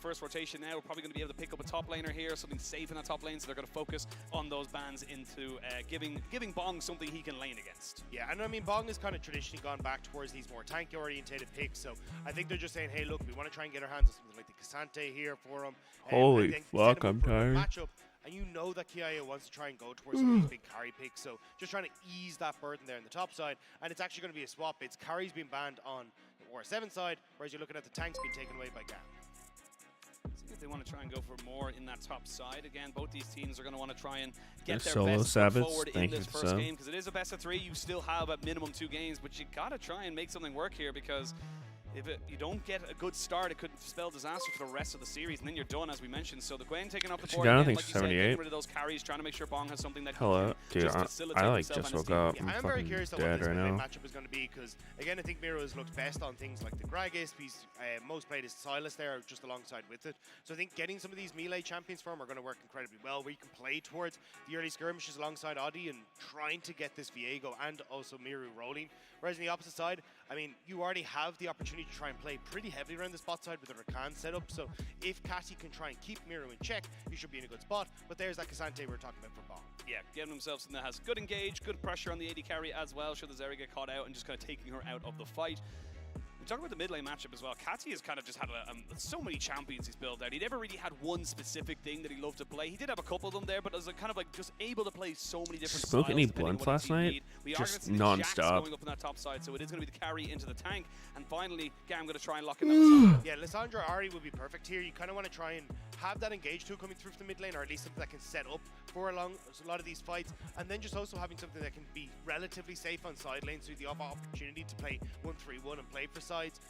first rotation now. We're probably going to be able to pick up a top laner here, something safe in that top lane, so they're going to focus on those bans into giving Bong something he can lane against. Yeah, and I mean, Bong has kind of traditionally gone back towards these more tank-orientated picks, so I think they're just saying, hey, look, we want to try and get our hands on something like the Cassante here for him. Holy fuck, I'm tired. Matchup, and you know that Kiaya wants to try and go towards some of these big carry picks, so just trying to ease that burden there on the top side, and it's actually going to be a swap. It's carries being banned on the War 7 side, whereas you're looking at the tanks being taken away by Gam. See if they want to try and go for more in that top side. Again, both these teams are going to want to try and get their Solo best Sabbats, foot forward in thank you this for first sub. game, because it is a best of 3. You still have at minimum 2 games, but you got to try and make something work here, because if you don't get a good start, it could spell disaster for the rest of the series, and then you're done, as we mentioned. So the Gwen taking off the board, I don't again, think like you said, 78. getting rid of those carries, trying to make sure Bong has something that Hello, he can dude. just facilitate I like himself just and his woke team. up. Yeah, I'm I'm very fucking curious what dead this right mid-lane now. matchup is going to be, because again, I think Miro has looked best on things like the Gragas. He's most played is Silas there, just alongside with it. So I think getting some of these melee champions for him are going to work incredibly well, where you can play towards the early skirmishes alongside Adi and trying to get this Viego and also Miru rolling. Whereas on the opposite side, I mean, you already have the opportunity to try and play pretty heavily around the spot side with the Rakan setup. So if Catty can try and keep Miru in check, you should be in a good spot. But there's that Cassante we were talking about for Bong. Yeah, getting himself something that has good engage, good pressure on the AD carry as well, should the Zeri get caught out, and just kind of taking her out of the fight. We talk about the mid lane matchup as well. Catty has kind of just had so many champions he's built out. He never really had one specific thing that he loved to play. He did have a couple of them there, but as a kind of like just able to play so many different Smoke styles. any depending on blunts what last the team night? need. We Just are going to see the Jax non-stop. going up on that top side, so it is going to be the carry into the tank. And finally, Gam going to try and lock in that. Yeah, Lissandra Ari would be perfect here. You kind of want to try and have that engage tool coming through from the mid lane, or at least something that can set up for a lot of these fights, and then just also having something that can be relatively safe on side lanes, so the opportunity to play 1-3-1 and play for sides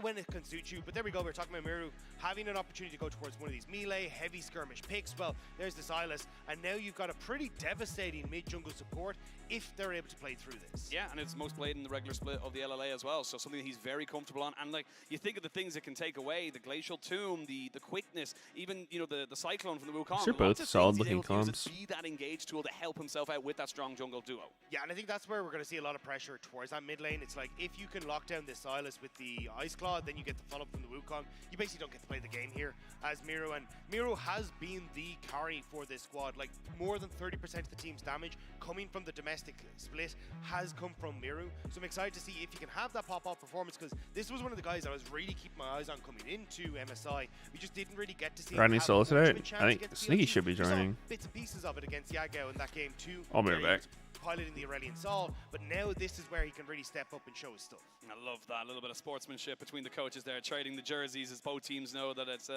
when it can suit you. But there we go, we're talking about Miru having an opportunity to go towards one of these melee, heavy skirmish picks. Well, there's the Silas, and now you've got a pretty devastating mid-jungle support if they're able to play through this. Yeah, and it's most played in the regular split of the LLA as well, so something that he's very comfortable on. And like, you think of the things it can take away, the Glacial Tomb, the quickness, even, you know, the Cyclone from the Wukong. They're both solid-looking comps. Be that engage tool to help himself out with that strong jungle duo. Yeah, and I think that's where we're going to see a lot of pressure towards that mid lane. It's like, if you can lock down this Silas with the Ice Claw, then you get the follow-up from the Wukong. You basically don't get to play the game here as Miro, and Miro has been the carry for this squad. Like, more than 30% of the team's damage coming from the domestic split has come from Miru. So I'm excited to see if he can have that pop-off performance, because this was one of the guys I was really keeping my eyes on coming into MSI. We just didn't really get to see Rodney him have Solo much of a today? chance I think against Sneaky PLG. should be We saw joining. bits and pieces of it against Yagao in that game too. I'll be where right he back. was piloting the Aurelian Sol, but now this is where he can really step up and show his stuff. I love that, a little bit of sportsmanship between the coaches there, trading the jerseys, as both teams know that it's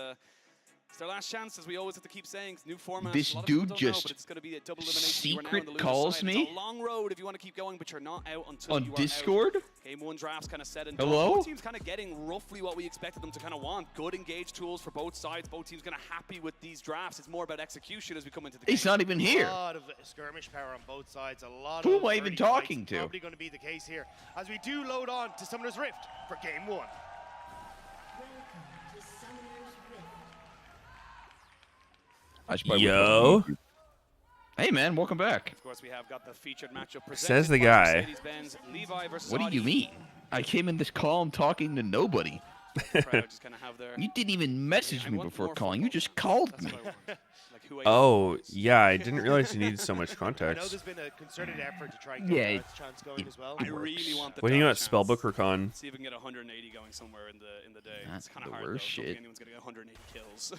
their last chance, as we always have to keep saying. New format. This a lot of dude people don't know, just but it's going to be a double elimination. You are now on secret the loser calls side. me? It's a long road if you want to keep going, but you're not out until On you are Discord? out. Game 1 drafts kind of set and done. Hello? Both teams kind of getting roughly what we expected them to kind of want. Good engage tools for both sides. Both teams kind of happy with these drafts. It's more about execution as we come into the game. He's not even here. A lot of skirmish power on both sides. A lot Who of am I even early talking fights. to? Probably going to be the case here as we do load on to Summoner's Rift for game 1. I should probably Yo. Hey man, welcome back. Of course, we have got the featured matchup presented Says the by guy. Mercedes-Benz, Levi versus What do you Audi. mean? I came in this call talking to nobody. Crowd just kind of have their... You didn't even message I me want before more calling. You football. just called That's me. what I want. Like, who are you? Oh, yeah, I didn't realize you needed so much I know context. there's been a concerted effort to try and get Yeah, the Darts chance going as well. I really want the What do you know Dark at chance. Spellbook Recon? See if we can get 180 going somewhere in the day. That's It's kind of the hard. worst though. I don't shit. think anyone's gonna get 180 kills.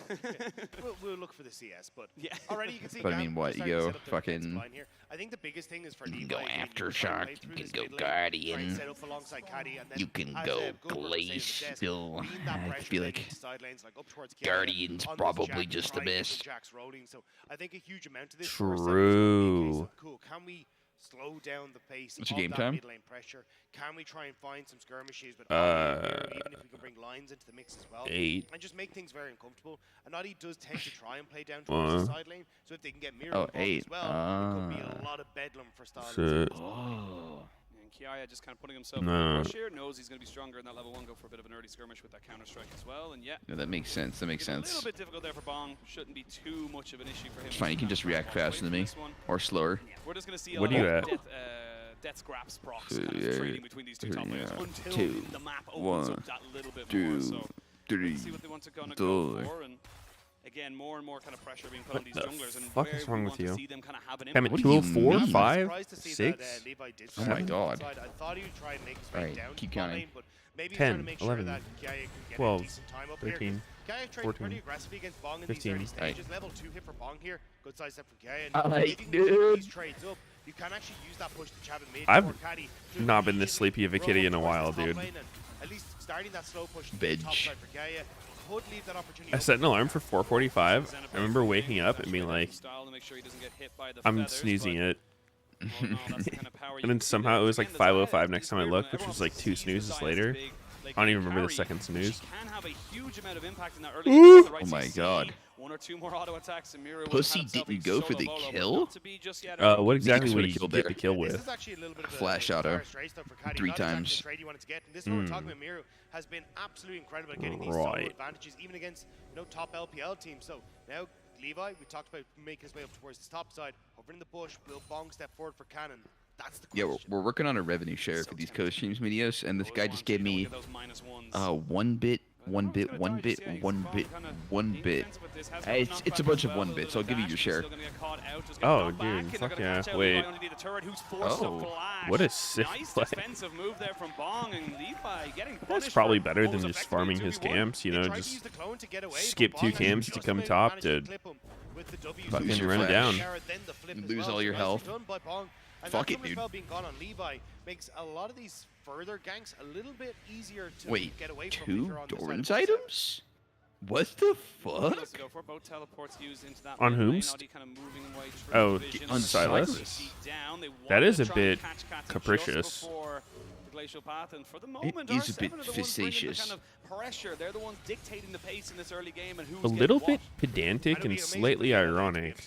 We'll look for the CS, but Yeah. already you can see. But I Gam mean, what, starting you to go set up their defensive fucking- line here. I think the biggest thing is for You can Levi go being able to Aftershock, play you through can this go mid lane, try and Guardian, set up alongside Caddy, and then you can as, go Goldberg would say at the desk, Glacial. being that I pressure feel taken like to sidelines, like up towards Kiara, Guardian's on this probably Jack, just try the and get best. Jack's rolling. So I think a huge amount of this True. Cool. Can we slow down the pace What's of your game that time? mid lane pressure? Can we try and find some skirmishes with Adi and Miru, even if we can bring lines into the mix as well? 8. And just make things very uncomfortable. And Adi does tend to try and play down towards the side lane, so if they can get Miru Oh, involved 8. as well, it could be a lot of bedlam for Stalin. Shit. Oh. And Kiaya just kind of putting himself No. in the rush here. Knows he's going to be stronger in that level 1. Go for a bit of an early skirmish with that counter strike as well. And yeah, Yeah, that makes sense. That makes it's a sense. little bit difficult there for Bong. Shouldn't be too much of an issue for him. It's fine. You can just react faster than me, One. or slower. We're just going to see a What lot are you of at? death scraps procs Yeah, kind of trading between these two top players until two, the map opens one, up that little bit two, more. So Three. See what they want to go Two. for. And again, more and more kind of pressure being put What on these the junglers. And fuck where is wrong we with want to you? see them kind of have an I'm at impact. What do you 204, mean? 5, Surprised to see 6. that, Levi did Oh my strike God. inside. I thought he would try and make his way Alright, down keep to bot counting. lane, but maybe 10, trying to make 11, sure that Gaia can get 12, a decent time up here. 13, Gaia traded 14, pretty aggressively against Bong in 15. these early Right. stages. Level 2 hit for Bong here. Good side step from Gaia. I like if you can keep it. these trades up, you can actually use that push to chat in mid. I've for Caddy to not been this immediately sleepy of a roam kitty up in a towards while, the top dude. lane and at least starting that slow push to Bitch. the top side for Gaia could leave that opportunity I open. set an alarm for 4:45. I remember waking up and being like, I'm snoozing it. And then somehow it was like 5:05 next time I looked, which was like 2 snoozes later. I don't even remember the second snooze. Oh my God. One or two more auto attacks and Mira Pussy didn't go for the kill? What exactly Just would would've you killed get there. the kill This with? is actually a little bit of Flash a auto. reverse race though for Caddy. 3 Not exactly times. the trade you wanted to get. And this is what we're talking about. Miru has been absolutely incredible at getting these solo Right. advantages, even against top LPL teams. So now Levi, we talked about making his way up towards the top side, over in the bush. Will Bong step forward for Cannon? That's the Yeah, question. we're working on a revenue share for these coach teams, Meteos, and this guy just gave me 1 bit, 1 bit, 1 bit, 1 bit, 1 bit. It's a bunch of 1 bits. I'll give you your share. Oh, dude, fuck yeah. Wait. Oh, what a sick Nice play. defensive move there from Bong, and Levi getting That's punished probably for better what than was just effectively farming a his 2v1. camps, you They know, tried to just use the clone to get away, skip but 2 Bong cams to just come managed top to to clip him with the W. Lose fucking your run it flash. down. Then the flip as Lose well. all So your nicely health. done by Bong. And Fuck that it, summer dude. spell being gone on Levi makes a lot of these further ganks a little bit easier to Wait, get away from. if 2 you're on this side of Doran's box seven. items? What the fuck? Let's go for both teleports used into that On mid lane. whomst? Audi kind of moving away through Oh, the vision. on Silas? CC down. They That wanted is to a try bit and catch Cathy capricious. just before the glacial path, and for the moment, is a R7 bit are the ones bringing the facetious. kind of pressure. They're the ones dictating the pace in this early game, and who's a getting little what. bit pedantic and slightly ironic.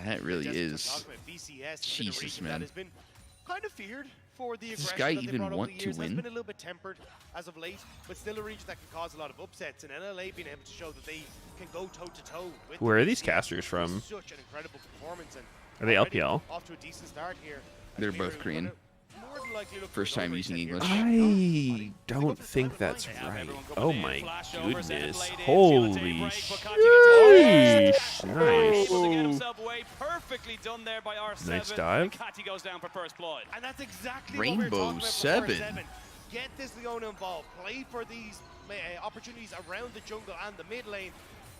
That really is. Jesus, Jesus, man. That has been kind of feared for the Does this aggression guy that they even brought over want the to years. Has win? been a little bit tempered as of late, but still a region that can cause a lot of upsets. And LLA being able to show that they can go toe to toe with. Where are the these BCS casters is from? Such an incredible performance. And Are they already LPL? Off to a decent start here. They're As both Miru Korean. gonna more than likely look for First an time over using reset here. English. I don't think that's They have right. everyone Oh coming in. my Flash over, Zenith goodness. Blade in, Holy Skeleton break, but Kachi gets sheesh. Able to get Nice. himself away. Perfectly done there by R7. Nice dive. And Kachi goes down for first blood. And that's exactly Rainbow what we were talking about Seven. before 7. Get this Leona involved. Play for these opportunities around the jungle and the mid lane.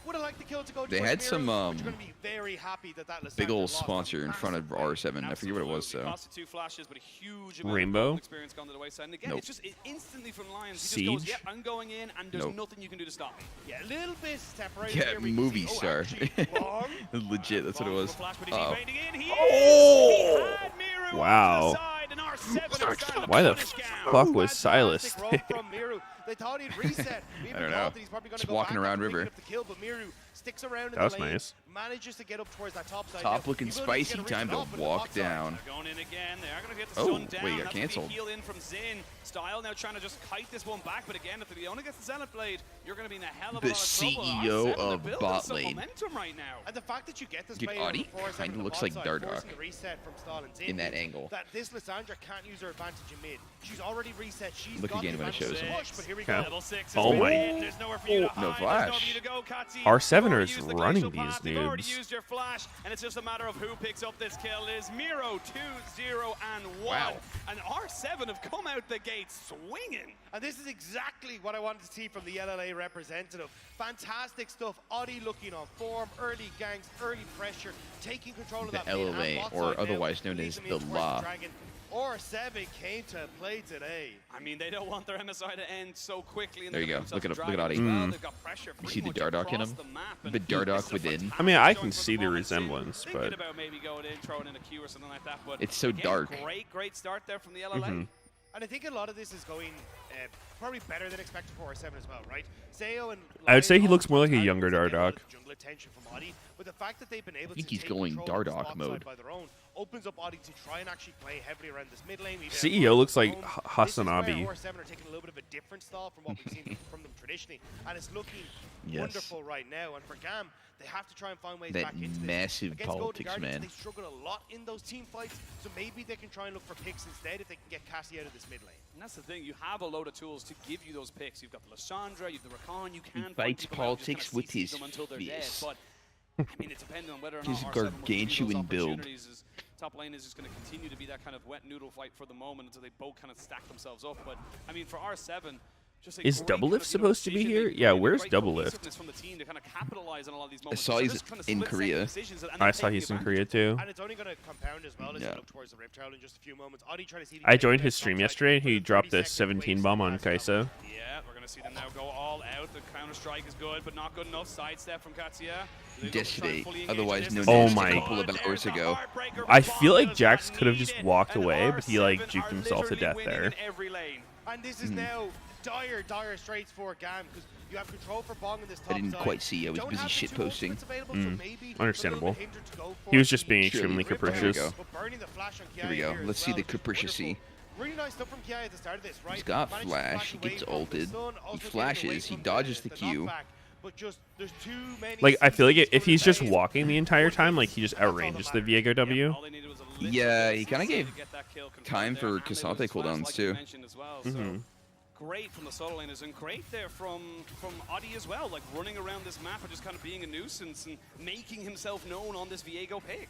Would have liked the kill to go They towards had Miru, some, but you're gonna be very happy that Big Lissandra ol' lost a sponsor in front of massive R7. I forget what it was, Absolutely. though. Costed 2 flashes, but a huge amount Rainbow? of experience gone to the wayside. And again, Nope. it's just instantly from Lions. He just goes, Siege? yep, I'm going in, and there's Nope. nothing you can do to stop me. Yeah, a little bit separated Yeah, here. We can movie see- star. actually, Bong. Legit, that's what it was. Uh-oh. Oh. Wow. Why the fuck was Silas Fantastic roll from Miru. They thought he'd reset. We even I don't thought know. that he's probably gonna Just go walking back around after picking river. up the kill, but Miru sticks around in That was the lane, nice. manages to get up towards that top side. Top Now, looking he will need to spicy get a time reach to off with the walk top side. down. They're going in again. They are going to get the Oh, stun wait, down. got That's gonna be cancelled. heal in from Zin. Style now trying to just kite this one back, but again, if the Leona gets the Zenith Blade, you're going to be in a hell of a The lot of trouble. CEO R7, they're of building bot some lane. momentum right now. And the fact that you get this Dude, play Audi over 4-7 kinda on the looks bot like side, Dardoch forcing the reset from Stall and Zin in that means angle. That this Lissandra can't use her advantage in mid. She's already reset. She's Look got again the when it advantage shows to him. push, but here we Okay. go. Level 6 is Oh my- in. There's nowhere for you to no hide. flash. There's nowhere for you to go, Katsi. R7 You've already is used the running glacial these path, you've already noobs. used your flash, and it's just a matter of who picks up this kill. Is Miro 2-0-1. Wow. And R7 have come out the gate swinging. And this is exactly what I wanted to see from the LLA representative. Fantastic stuff. Audi looking on form, early ganks, early pressure, taking control of The that mid and LLA, bot or side now, otherwise known leads as them the in towards Law. Dragon. R7 came to play today. I mean, they don't want their MSI to end so quickly. And There you they're go. gonna Look at themselves look at Dragon Audi. as well. Mm. They've got pressure You see the pretty much Dardoch in across him? the map, The and Dardoch this is a within. fantastic I mean, I start can for see the moment. Sin resemblance, thinking but about maybe going in, throwing in a Q or something like that. But It's so again, dark. Great start there from the LLA. Mhm. And I think a lot of this is going probably better than expected for R7 as well, right? Zayo and I would say he Lion looks more like a almost younger had a little Dardoch. bit of jungle attention from Audi, but the fact that they've been able I think to he's take going control of the Dardoch spot mode. side by their own, opens up Audi to try and actually play heavily around this mid lane. CEO looks like Hasanabi. Hasanabi. R7 are taking a little bit of a different style from what we've seen from them traditionally, and it's looking wonderful right now. And for GAM, they have to try and find ways back into this. That massive Against politics, Golden Guardians, man. they struggle a lot in those team fights, so maybe they can try and look for picks instead if they can get Cassie out of this mid lane. And that's the thing, you have a load of tools to give you those picks. You've got the Lissandra, you've the Rakan, you can fights politics with his until they're dead. fist. But I mean, it depends on whether or not He's a R7 will give you those gargantuan build. opportunities. Top lane is just going to continue to be that kind of wet noodle fight for the moment until they both kind of stack themselves up. But I mean, for R7, just Is Double Lift supposed to be here? Yeah, where's Double Lift? From the team to kind of capitalize on all these I moments. saw he's in Korea. I saw he's in Korea too. And it's only going to compound as well as you look towards the Rift Herald in just a few moments. Audi trying to see I joined his stream yesterday, and he dropped a 17 bomb on Kai'Sa. Yeah, we're going to see them now go all out. The counter-strike is good, but not good enough. Sidestep from Katsuya. Yesterday, otherwise known Oh as my. a couple of hours ago. I feel like Jax could have just walked away, but he like juked himself to death there. And this is now dire straits for GAM because you have control for Bong in this top I didn't side. quite see. I was Don't busy have the shit two posting. ultimates available, so maybe Understandable. a little bit hindered to go for He was just the being Surely. extremely There we capricious. go. but burning the flash on Here we Kiai go. here as Let's see well, the which is capricious. wonderful. Really nice stuff from Kiai at the start of this, right? He's got Managed to flash, he away gets from the ulted, sun, he also getting away flashes, he from dodges the Q. knockback, but just, there's too many Like, I feel like seasons if for he's the just phase. walking the entire time, like he just outranges the Viego W. All they needed was a little Yeah, bit he of kinda consistency gave to get that kill confirmed time there, for and it was Cassante fast, cooldowns, like you too. mentioned as well, so great from the solo laners and great there from Audi as well, like running around this map and just kind of being a nuisance and making himself known on this Viego pick.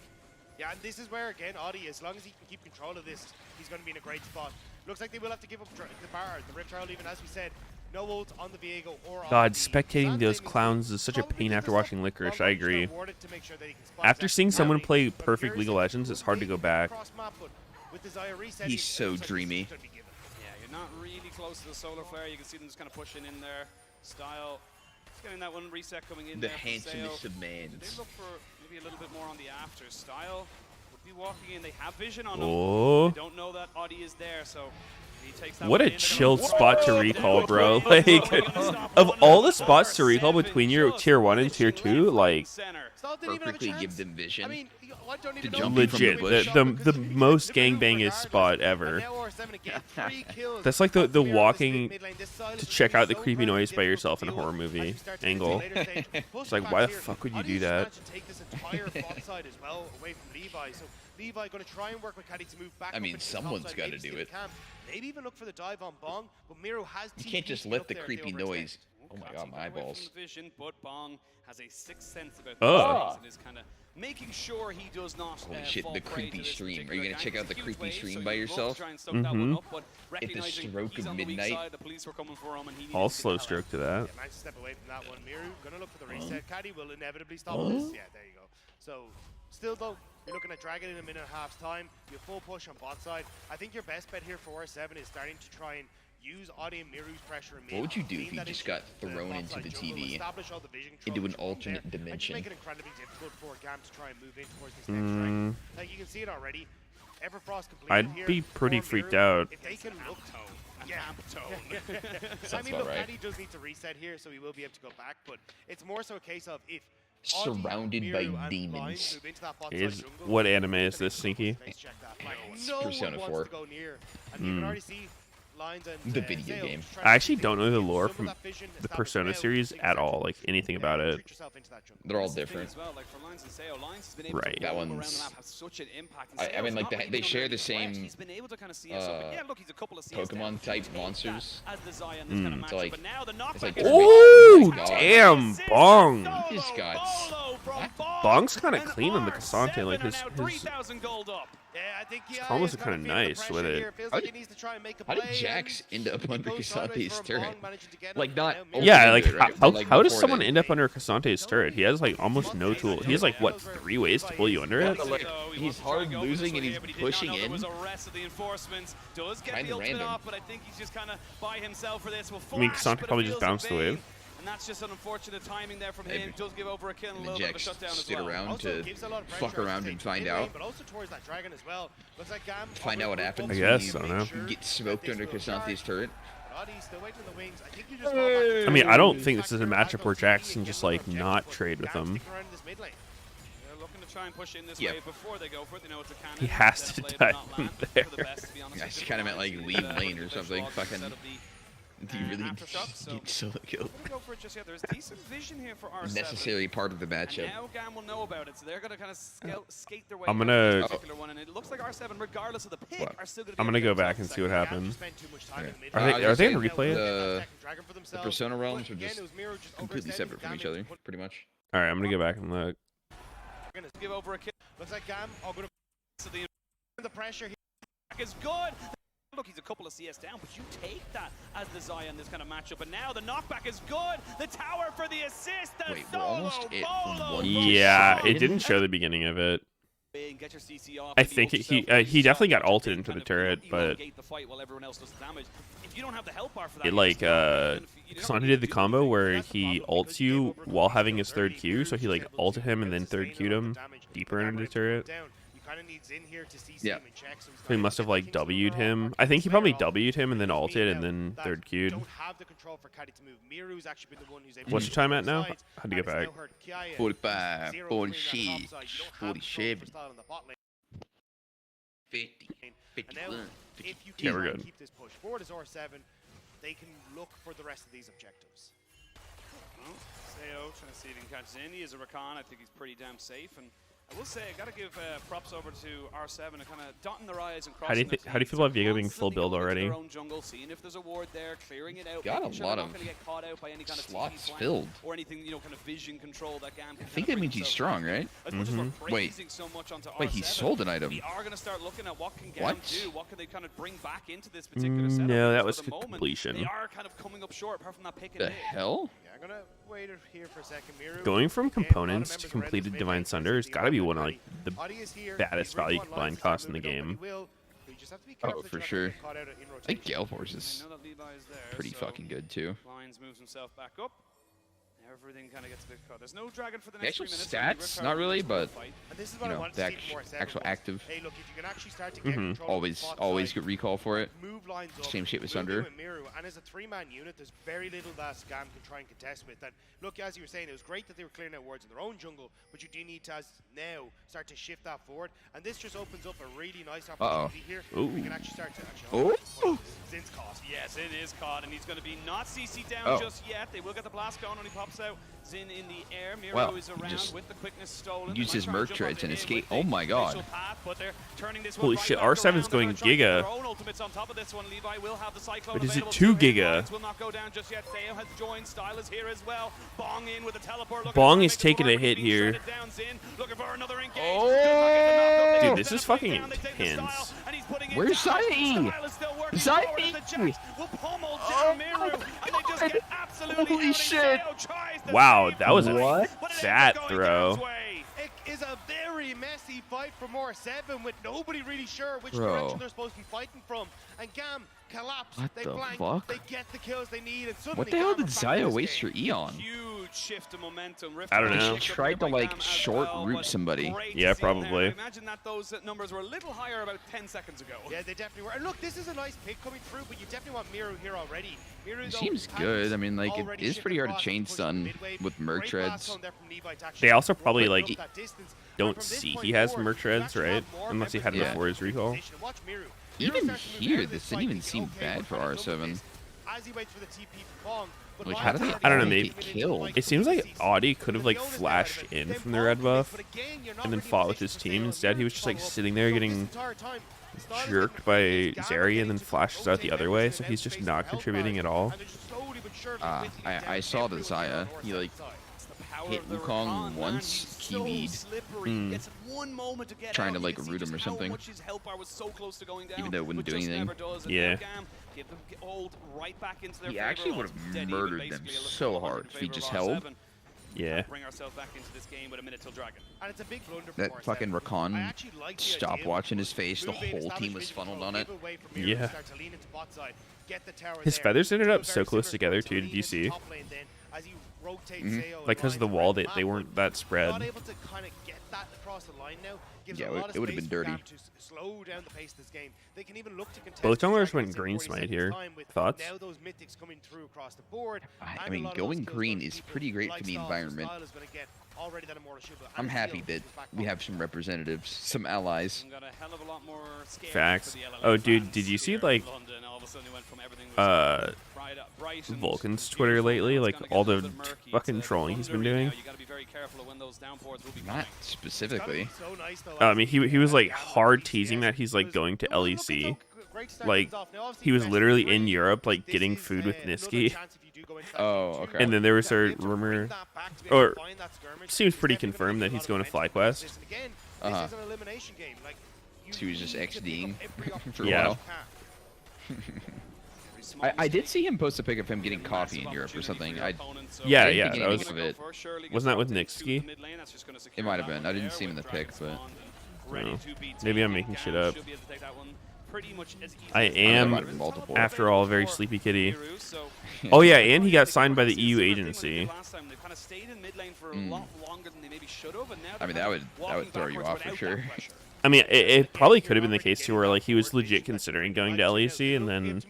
Yeah, and this is where, again, Audi, as long as he can keep control of this, he's going to be in a great spot. Looks like they will have to give up the bar, the Rift Herald, even as we said. No ult on the Viego or on God, the spectating Sand those Lane. clowns is such a Probably pain get after this watching up. Licorice. Well, I he's agree. rewarded to make sure that he can spot After Zac seeing someone Murray. play But perfect here's League of it. Legends, it's hard to go back. Cross map, but with the Xayah reset, He's it so looks like dreamy. this is gonna be given. Yeah, you're not really close to the solar flare. You can see them just kind of pushing in there. Style, just getting that one reset coming in The there. handsomest of They mans. look for maybe a little bit more on the after. Style would be walking in. They have vision on Oh. them. They don't know that Audi is there, so he takes that What one a in. chilled Whoa! spot to recall, bro. Like, of all the spots to recall between your tier 1 and tier 2, like, Center. Style didn't even have a Perfectly chance. give them vision. I mean, I don't To even know jump if in from he legit, was bush. shot the because he most didn't move gangbangest regardless. spot ever. And now R7 again, 3 kills. That's like the off Mira walking this mid lane. This side to is check gonna out be the so creepy incredibly noise by difficult yourself to in a deal horror with movie as we start to get to angle. the later stage. Plus It's the like, fact why the here, fuck would you Audi do just that? managed to take this entire bot side as well away from Levi. So Levi going to try and work with Caddy to move back. I up mean, into the top someone's side, gotta maybe do steal it. the camp. Maybe even look for the dive on Bong, but Miro has You TP can't just to let up the there if they creepy overextend. noise. Oh my god, my Away from eyeballs. the vision, but Bong has a sixth sense about Oh. things and is kind of making sure he does not Holy shit, fall the prey to creepy this stream. Are particular you gonna gang. check out It's a the huge creepy wave, stream so by you'd love to yourself? try and soak that one up, but At the recognizing stroke he's of on the weak midnight. side, the police were coming for him, and he needed I'll to get slow the hell out. stroke to that. Yeah, managed to step away from that one. Miru gonna look for the reset. Caddy will inevitably stop this. Yeah, there you go. So, still though, you're looking at dragging in a minute and a half's time. You full push on bot side. I think your best bet here for R7 is starting to try and use Audi and Miru's pressure in mid. What would you do lean if you that just into got the thrown bot into side the jungle, TV, establish all the vision into control an from alternate there, and just dimension? make it incredibly difficult for GAM to try and move in towards this next rank. Like you can see it already. Everfrost completed I'd here be pretty for freaked Miru. out. If they can look Yeah. I Sounds mean, about look, right. Caddy does need to reset here, so he will be able to go back, but it's more so a case of if Audi, Surrounded by Miru, and demons. Lions move into that bot side Is jungle, what anime is this, Sneaky? face check that. Like, It's no Persona one 4. wants to go near, and you can already see Lions and The video Zale game. just trying I to actually take don't know the some lore of from that vision, the establish Persona now, series take at all, section, like anything about it. retreat yourself into that jungle. They're all That's the thing different. as well, like for Lions and Sayo, Lions has been able Right. to That walk around one's- the map, have such an impact. And I Sayo's mean, like, not they really share under the any threat. same, He's been able to kind of see us up. And yeah, look, he's a couple of CS down. Pokemon-type Take monsters. that as the Zion, this kind of It's matchup. like- But now the it's knockback like- is Ooh, God. damn, Bong. He just got Bong's kind of clean on the Cassante, like his 3,000 gold up. Yeah, I think His combos are kinda nice with it. How did Jax end up under Cassante's turret? Like, not Yeah, like Right, how, but, like, how does before someone that. end up under Cassante's turret? He has like almost no tool. He has like what 3 ways to pull you under it? Like, So he he's wants to try hard and go for losing this and way, he's but he did not pushing know there in. was a rest of the enforcements. Does get Kinda the ultimate random. off, but I think he's just kind of by himself for this. Will I mean, flash, Cassante but it probably just feels in bounced the vain. wave. And that's just an unfortunate timing there from Maybe. him. Does give over a kill and a And little then bit of a Jax shutdown as stood well. around Also to gives a lot of fuck pressure around to and the find mid lane, out. but also towards that dragon as well. Looks like GAM Find out what happens I when guess, you I don't know. get smoked under Cassante's turret. Audi still waiting in the wings. I think you just fall back to I mean, I don't think this Factor is a as matchup those where two Jax really can get just more like objectives, not but trade with GAM them. sticking around in this mid lane. They're looking to try and push in this way before they go for it. They know it's a cannon. He has to die there. I just kind of meant like leave lane or something. Fucking. Do you really need solo kill? Go for it just yet. There's decent vision here for R7. Necessarily part of the matchup. And now GAM will know about it, so they're gonna kind of skate their way. I'm gonna. This particular one, and it looks like R7, regardless of the pick, are still gonna. I'm gonna go back and see what happens. Yeah. Are they gonna replay it? The Persona realms are just completely separate from each other, pretty much. All right, I'm gonna go back and look. Gonna give over a kill. Looks like GAM are gonna. So The pressure here is good. Look, he's a couple of CS down, but you take that as the Zaya in this kind of matchup. And now the knockback is good. The tower for the assist. The Wait, we're almost at bolo. Yeah, it didn't show the beginning of it. Get your CC off. I think he definitely got ulted into the turret, but it like Sonic did the combo where he ults you while having his third Q, so he like ulted him and then third Q'd him deeper into the turret. Yeah. So he must have like W'd him. I think he probably W'd him and then ulted and then third Q'd. What's your time at now? How'd you get back? 45, 46, 47, 50, 51, Yeah, we're good. Keep this push forward as R7, they can look for the rest of these objectives. Sao trying to see if he can catch in. He is a Rakan. I think he's pretty damn safe. And I will say, I got to give props over to R7 and kind of dotting their eyes and crossing How do you feel about Viego being full build already? Jungle, seeing if there's a ward there, clearing it out. Got a lot of slots filled. Or anything, you know, kind of vision control that GAM can. I think that means he's strong, right? Wait, he sold an item. We are going to start looking at what can GAM do. What can they kind of bring back into this particular setup? No, that was completion. They are kind of coming up short, apart from that pick and The hell? Yeah, I'm gonna wait here for a second. Miru. Going from components to completed Divine Sunder has got to be one of like the baddest value combined costs in the game. Oh, for sure. I think Gale Force is pretty fucking good too. Lions moves himself back up. Everything kind of gets a bit caught. There's no dragon for the The next actual 3 minutes. stats, not really, but And this is you what I know, want to the see from R7 actual was, active. Hey, look, if you can actually start to get control Always get recall for it. move lines up, Same shit with Lulu Sunder. and Miru, and as a 3-man unit, there's very little that GAM can try and contest with. And look, as you were saying, it was great that they were clearing out wards in their own jungle, but you do need to now start to shift that forward. And this just opens up a really nice opportunity here. We can actually start to Zin's caught. Yes, it is caught, and he's going to be not CC down just yet. They will get the blast going when he pops out. Zin in the air. Miro is around with the quickness stolen. Use his Merc Treads and escape. Oh my god. Holy shit, R7's going Giga. But is it 2 Giga? Bong is taking a hit here. Oh! Dude, this is fucking intense. Where's Zai? Zai! Holy shit! Wow, that was a fat throw. It is a very messy fight for R7 with nobody really sure which direction they're supposed to be fighting from. And GAM collapse. What they the blank. fuck? They get the kills they need. And suddenly What the hell GAM did are Zaya back in waste her this E on? Huge shift of momentum. I don't know. She tried to like short root somebody. Yeah, probably. Imagine that those numbers were a little higher about 10 seconds ago. Yeah, they definitely were. And look, this is a nice pick coming through, but you definitely want Miru here already. Miru, It seems good. I mean, like, it is pretty hard to chain stun with Merc Treads. They also probably like don't see he has Merc Treads, right? Unless he had it before his recall. Even here, this didn't even seem bad for R7. Like, how did they I don't know, maybe maybe kill? It seems like Audi could have like flashed in from the red buff and then fought with his team. Instead, he was just like sitting there getting jerked by Zeri and then flashes out the other way, so he's just not contributing at all. I saw the Zaya. He like hit Wukong once, Kiwi'd, trying to like root him or something, even though it wouldn't do anything. Yeah. He actually would have murdered them so hard if he just held. Yeah. That fucking Rakan stopwatch in his face, the whole team was funneled on it. Yeah. His feathers ended up so close together too, did you see? rotate Mhm. Sayo Like, because of the wall, they weren't that not spread. able to kind of get that across the line now. Gives Yeah, a lot of it would have space been for dirty. Gam to slow down the pace of this game. They can even look to contest. Both the junglers dragons went in green 40 smite seconds here. time with Thoughts? Now those mythics coming through across the board. I and mean, a lot of those going kills green goes to is people pretty great like for the Style. environment. Style is gonna get already that immortal shield, I'm and happy Seal that is back we on. have some representatives, some allies. Got a hell of a lot more scale Facts. for the LLM Oh, dude, fans did you see, here like, in London. All of a sudden it went from everything was bright and Vulcan's Twitter beautiful, lately? now it's Like, gonna get all a little the bit murky. fucking It's a trolling he's been thundery doing. now. You gotta be very careful of when those downpours will be Not coming. specifically. So nice, though, I mean, he was like Gam hard with teasing DCS. that he's like It was going to looking LEC. so great to start Like, things off. Now, obviously, he was best of literally in three, Europe, like this getting is, food with another Niski. chance if you do go into that Oh, game okay. too. And then there was To be a able to bring rumor, that back, to be able or to find that skirmish, seems is pretty definitely gonna confirmed give that you a he's lot going of to momentum because FlyQuest. this- and again, Uh-huh. this is an elimination game. Like, you So he was just need to pick up XDing every for a Yeah. while. I did see him post a pic of him getting coffee in Europe or something. Yeah, didn't yeah, think that anything was. of it. Wasn't that with Nixki? It might have been. I didn't see him in the pic, but Oh. Maybe I'm making shit up. I there am, might have been multiple. after all, a very sleepy kitty. Oh yeah, and he got signed by the EU agency. I mean, that would throw you off for sure. I mean, it probably could have been the case too, where like he was legit considering going to LEC, and then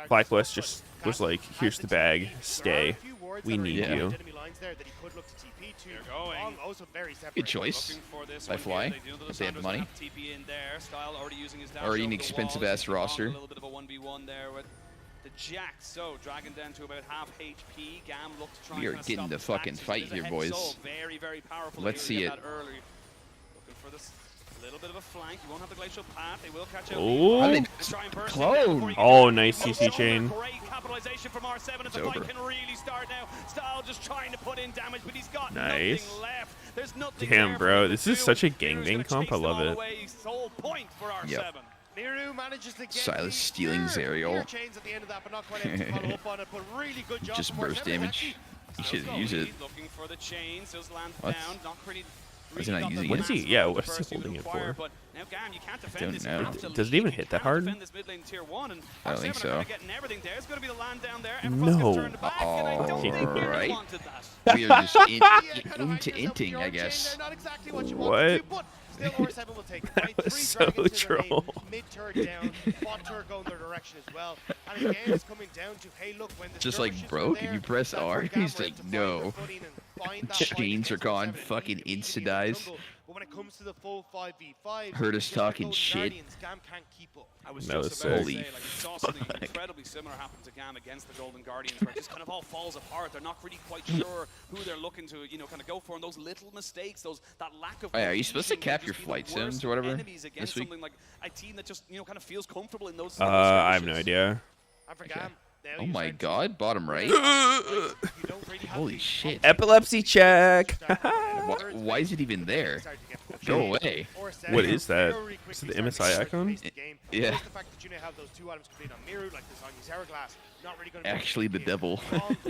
FlyQuest just was like, "Here's the bag, stay. We need Yeah. you." Good choice. By Fly, if they have the money. Already an expensive ass roster. A little bit of a 1v1 there with the Jack. So Dragon down to about half HP. Gam looked to try We and are kinda getting stop the fucking stacks. fight There's a here, hex boys. soul. Very, very powerful. Let's to see get it. that early. Looking for this little bit of a flank. You won't have the glacial path. They will catch out. Oh. How did Let's try and burst clone. it down before you get Oh, to nice the CC shoulder. chain. Great capitalization from R7 as the It's fight over. can really start now. Style just trying to put in damage, but he's got Nice. nothing left. There's nothing Damn, there bro, for him this to is do. such a Miru's gangbang gonna comp. I chase love all it. the way. Sole point for R7. Miru manages to get Silas the stealing third Zerial. clear chains at the end of that, but not quite able to follow up on it. But really good job Just from burst R7. damage. He should use it. Looking for the chains, just land What? down. Not pretty. Why is he not using What it? is he? Yeah, what is he holding it for? But now, Gam, you can't defend Don't this. know. You have to Does it lead. even You hit that cannot hard? defend this mid lane tier 1, and I don't think R7 so. are kind of getting everything. There's going to be the land down there. No. Everyone's gonna turn back, and I don't think Alright. Miru wanted that. We are just into inting, I guess. Not exactly what you What? wanted to, but still R7 will take it. Right? was 3 so dragons to the lane, troll. mid-turret down, bot turret going their direction as well. And again, it's coming down to, hey, look, when the Just like, skirmishes bro, were can there, you press that's R? where Gam He's were like, able to find their no. footing and find that Chains fight are against gone, R7 fucking immediately in the insta-dives. jungle. But when it comes to the full 5v5, Heard us just like talking those shit. Guardians, Gam can't keep up. I was That just was about to sick. say, like, we saw something incredibly similar happen to Gam against the Golden Guardians, where it just kind of all falls apart. They're not really quite sure who they're looking to, you know, kind of go for, and those little mistakes, that lack of. Oh, yeah, are you supposed to cohesion cap can your just be flight the worst sims or whatever enemies against this week? something like a team that just, you know, kind of feels comfortable in those. I have no skirmishes. idea. And for Okay. Gam, now Oh you my start to- god, bottom right. You don't really have Holy the shit. Epilepsy check. Why is it even there? Go away. What is that? Is it the MSI icon? Yeah. The fact that you now have those 2 items complete on Miru, like this on Zera Glass, not really going to Actually, the devil.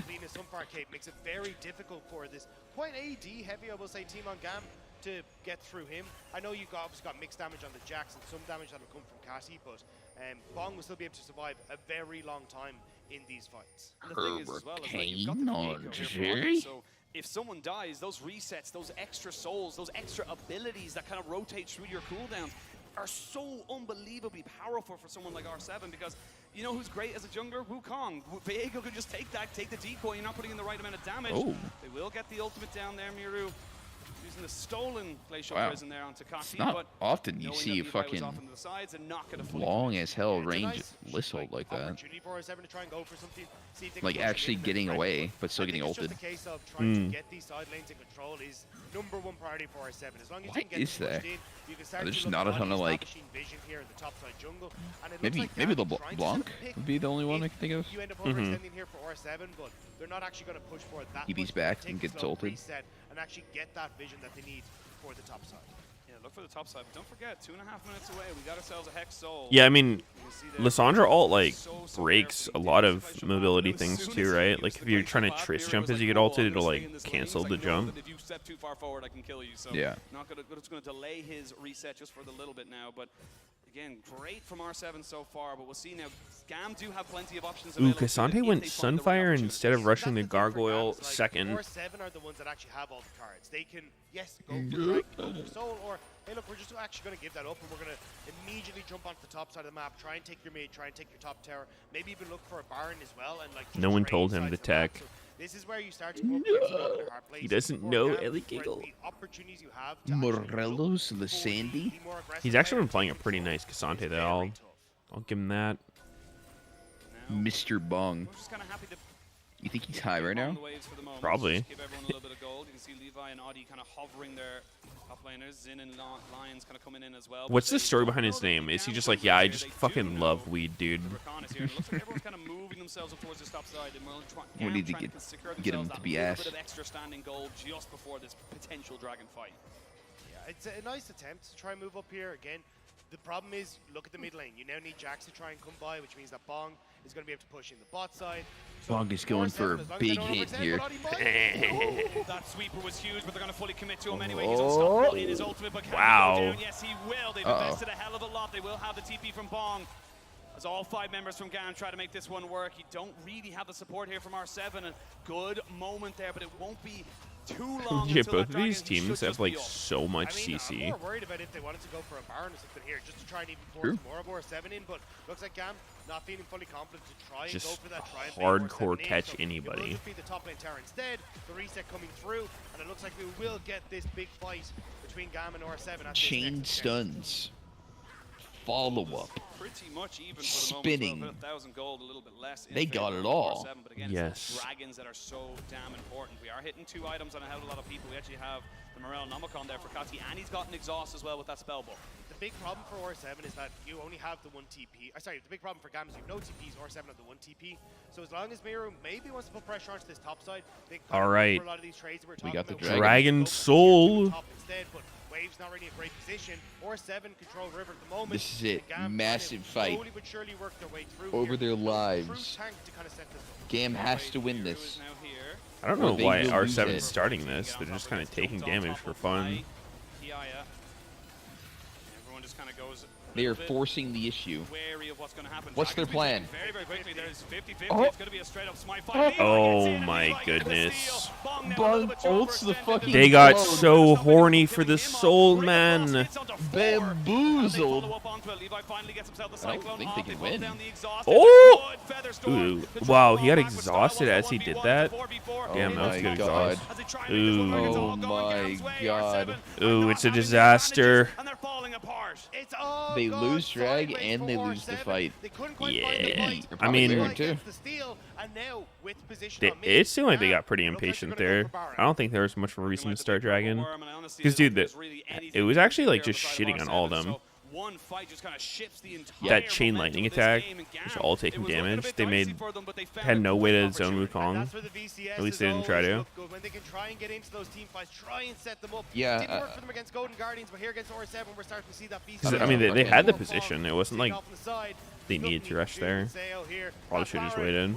Venus Sunfire Cape makes it very difficult for this quite AD heavy, I will say, team on Gam to get through him. I know you obviously got mixed damage on the Jax and some damage that will come from Cassie, but Bong will still be able to survive a very long time in these fights. And the thing is as well is like you've got Hurricane the on Meteos here for Jerry? one, so if someone dies, those resets, those extra souls, those extra abilities that kind of rotate through your cooldowns are so unbelievably powerful for someone like R7, because you know who's great as a jungler? Wukong. Viego could just take the decoy, you're not putting in the right amount of damage. Oh. They will get the ultimate down there, Miru. Using the stolen glacial Wow. prison there onto Kasi, It's not but often you knowing see a that Levi was fucking off into the sides and not gonna fully long commit. as hell It's a range nice, list like that. opportunity for R7 to try and go for something, see if they can Like push it actually in getting and away, threat. but still I think getting it's just ulted. a case of trying to get these side lanes in control is #1 priority for R7. As long as What you can get is them pushed there? in, you can start There's to look not at a ton of, like- establishing vision here in the top side jungle. And it looks Maybe like maybe the Gam trying to set Blanc a pick. would be the only one I can think of. You end up overextending here for R7, but they're not actually going to push for it that EB's much. back Take and the gets slow ulted. reset and actually get that vision that they need for the top side. Yeah, look for the top side. But don't forget, 2.5 minutes away, we got ourselves a Hex Soul. Yeah, I mean, You can see there, Lissandra ult like so breaks carefully a lot did of this glacial mobility path. As things soon too, as he right? used Like the if you're glacial trying to path, Triss Miru jump was as you like, get "Cool, ulted, I'm it'll gonna stay in like this lane." cancel He's the like, "No, jump. that if you step too far forward, I can kill you." So Yeah. not gonna, it's going to delay his reset just for the little bit now, but Again, great from R7 so far, but we'll see now. Gam do have plenty of options Ooh, available. Cassante went Sunfire instead of rushing the Gargoyle second. R7 are the ones that actually have all the cards. They can, yes, go for Drag, go for Soul, or, hey, look, we're just actually going to give that up, and we're going to immediately jump onto the top side of the map, try and take your mid, try and take your top tower, maybe even look for a Baron as well. And like, no one told him to tech. So this is where you start to go up against a lot of the hard plays. He doesn't know Ellie Giggle. Morelos Sandy. He's actually been playing a pretty nice Cassante, though. I'll give him that. Mr. Bong. You think he's high right now? Probably. Give everyone a little bit of gold. You can see Levi and Audi kind of hovering their top laners. Zin and Lions kind of coming in as well. What's the story behind his name? Is he just like, yeah, I just fucking love weed, dude? Looks like everyone's kind of moving themselves up towards this top side. We need to get him to be ass. Bit of extra standing gold just before this potential dragon fight. Yeah, it's a nice attempt to try and move up here again. The problem is, look at the mid lane. You now need Jax to try and come by, which means that Bong is going to be able to push in the bot side. So Bong is going for a big hit here. That sweeper was huge, but they're going to fully commit to him anyway. He's unstoppable in his ultimate, but can he go down? Yes, he will. They've invested a hell of a lot. They will have the TP from Bong. As all 5 members from GAN try to make this one work. You don't really have the support here from R7. A good moment there, but it won't be too long. Yeah, both of these teams have like so much CC. I'm more worried about if they wanted to go for a Baron or something here, just to try and even force more of R7 in. But looks like GAN not feeling fully confident to try and go for that. Hardcore catch anybody. It will just be the top lane tower instead. The reset coming through, and it looks like we will get this big fight between GAN and R7. Chain stuns. Follow up. Pretty much even for spinning. The moment, 1,000 gold, a little bit less. They got it all. R7, but again, yes. It's dragons that are so damn important. We are hitting 2 items on a hell of a lot of people. We actually have the Morel Nomicon there for Kati, and he's got an exhaust as well with that spell book. The big problem for R7 is that you only have the 1 TP. Sorry, the big problem for GAM is you have no TPs. R7 have the 1 TP. So as long as Miru maybe wants to put pressure onto this top side, they can all right. for a lot of these trades we're we got the Dragon Soul. Instead, but Wave's not really in a great position. R7 control River at the moment. This is it. Massive fight. Slowly but surely work their way through over their lives. GAM has to win this. I don't know why R7 is starting this. They're just kind of taking damage for fun. Everyone just kind of goes. They are forcing the issue. Wary of what's going to happen. What's their plan? Very, very quickly. There's 50-50. It's going to be a straight up smite fight. Oh my goodness. Bong ults the fucking They got so horny for the soul, man. Bamboozled. I don't think they can win. Oh! Ooh. Wow, he got exhausted as he did that. Damn, that was good exhaust. Ooh. Oh my god. Ooh, it's a disaster. They lose drag and they lose the fight. Yeah. I mean, it seemed like they got pretty impatient there. I don't think there was much of a reason to start Dragon. Because, dude, it was actually like just shitting on all of them. That chain lightning attack was all taking damage. They had no way to zone Wukong. At least they didn't try to. Yeah. I mean, they had the position. It wasn't like they needed to rush there. Probably should have just waited.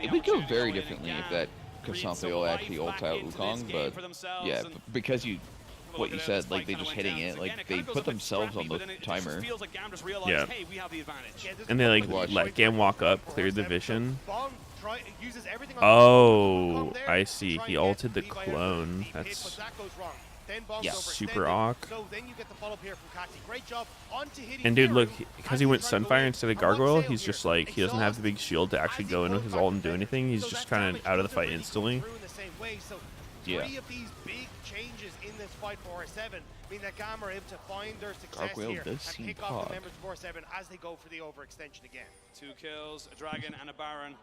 It would go very differently if that Cassante will actually ult out Wukong, but yeah, because what you said, like they just hitting it, like they put themselves on the timer. Yeah. And they like let GAM walk up, cleared the vision. Oh, I see. He ulted the clone. That's super awk. And dude, look, because he went Sunfire instead of Gargoyle, he's just like, he doesn't have the big shield to actually go in with his ult and do anything. He's just kind of out of the fight instantly. Yeah. Fight for R7 mean that GAM are able to find their success Gargoyle here does and pick off the members of R7 as they go for the overextension again. 2 kills, a dragon and a baron.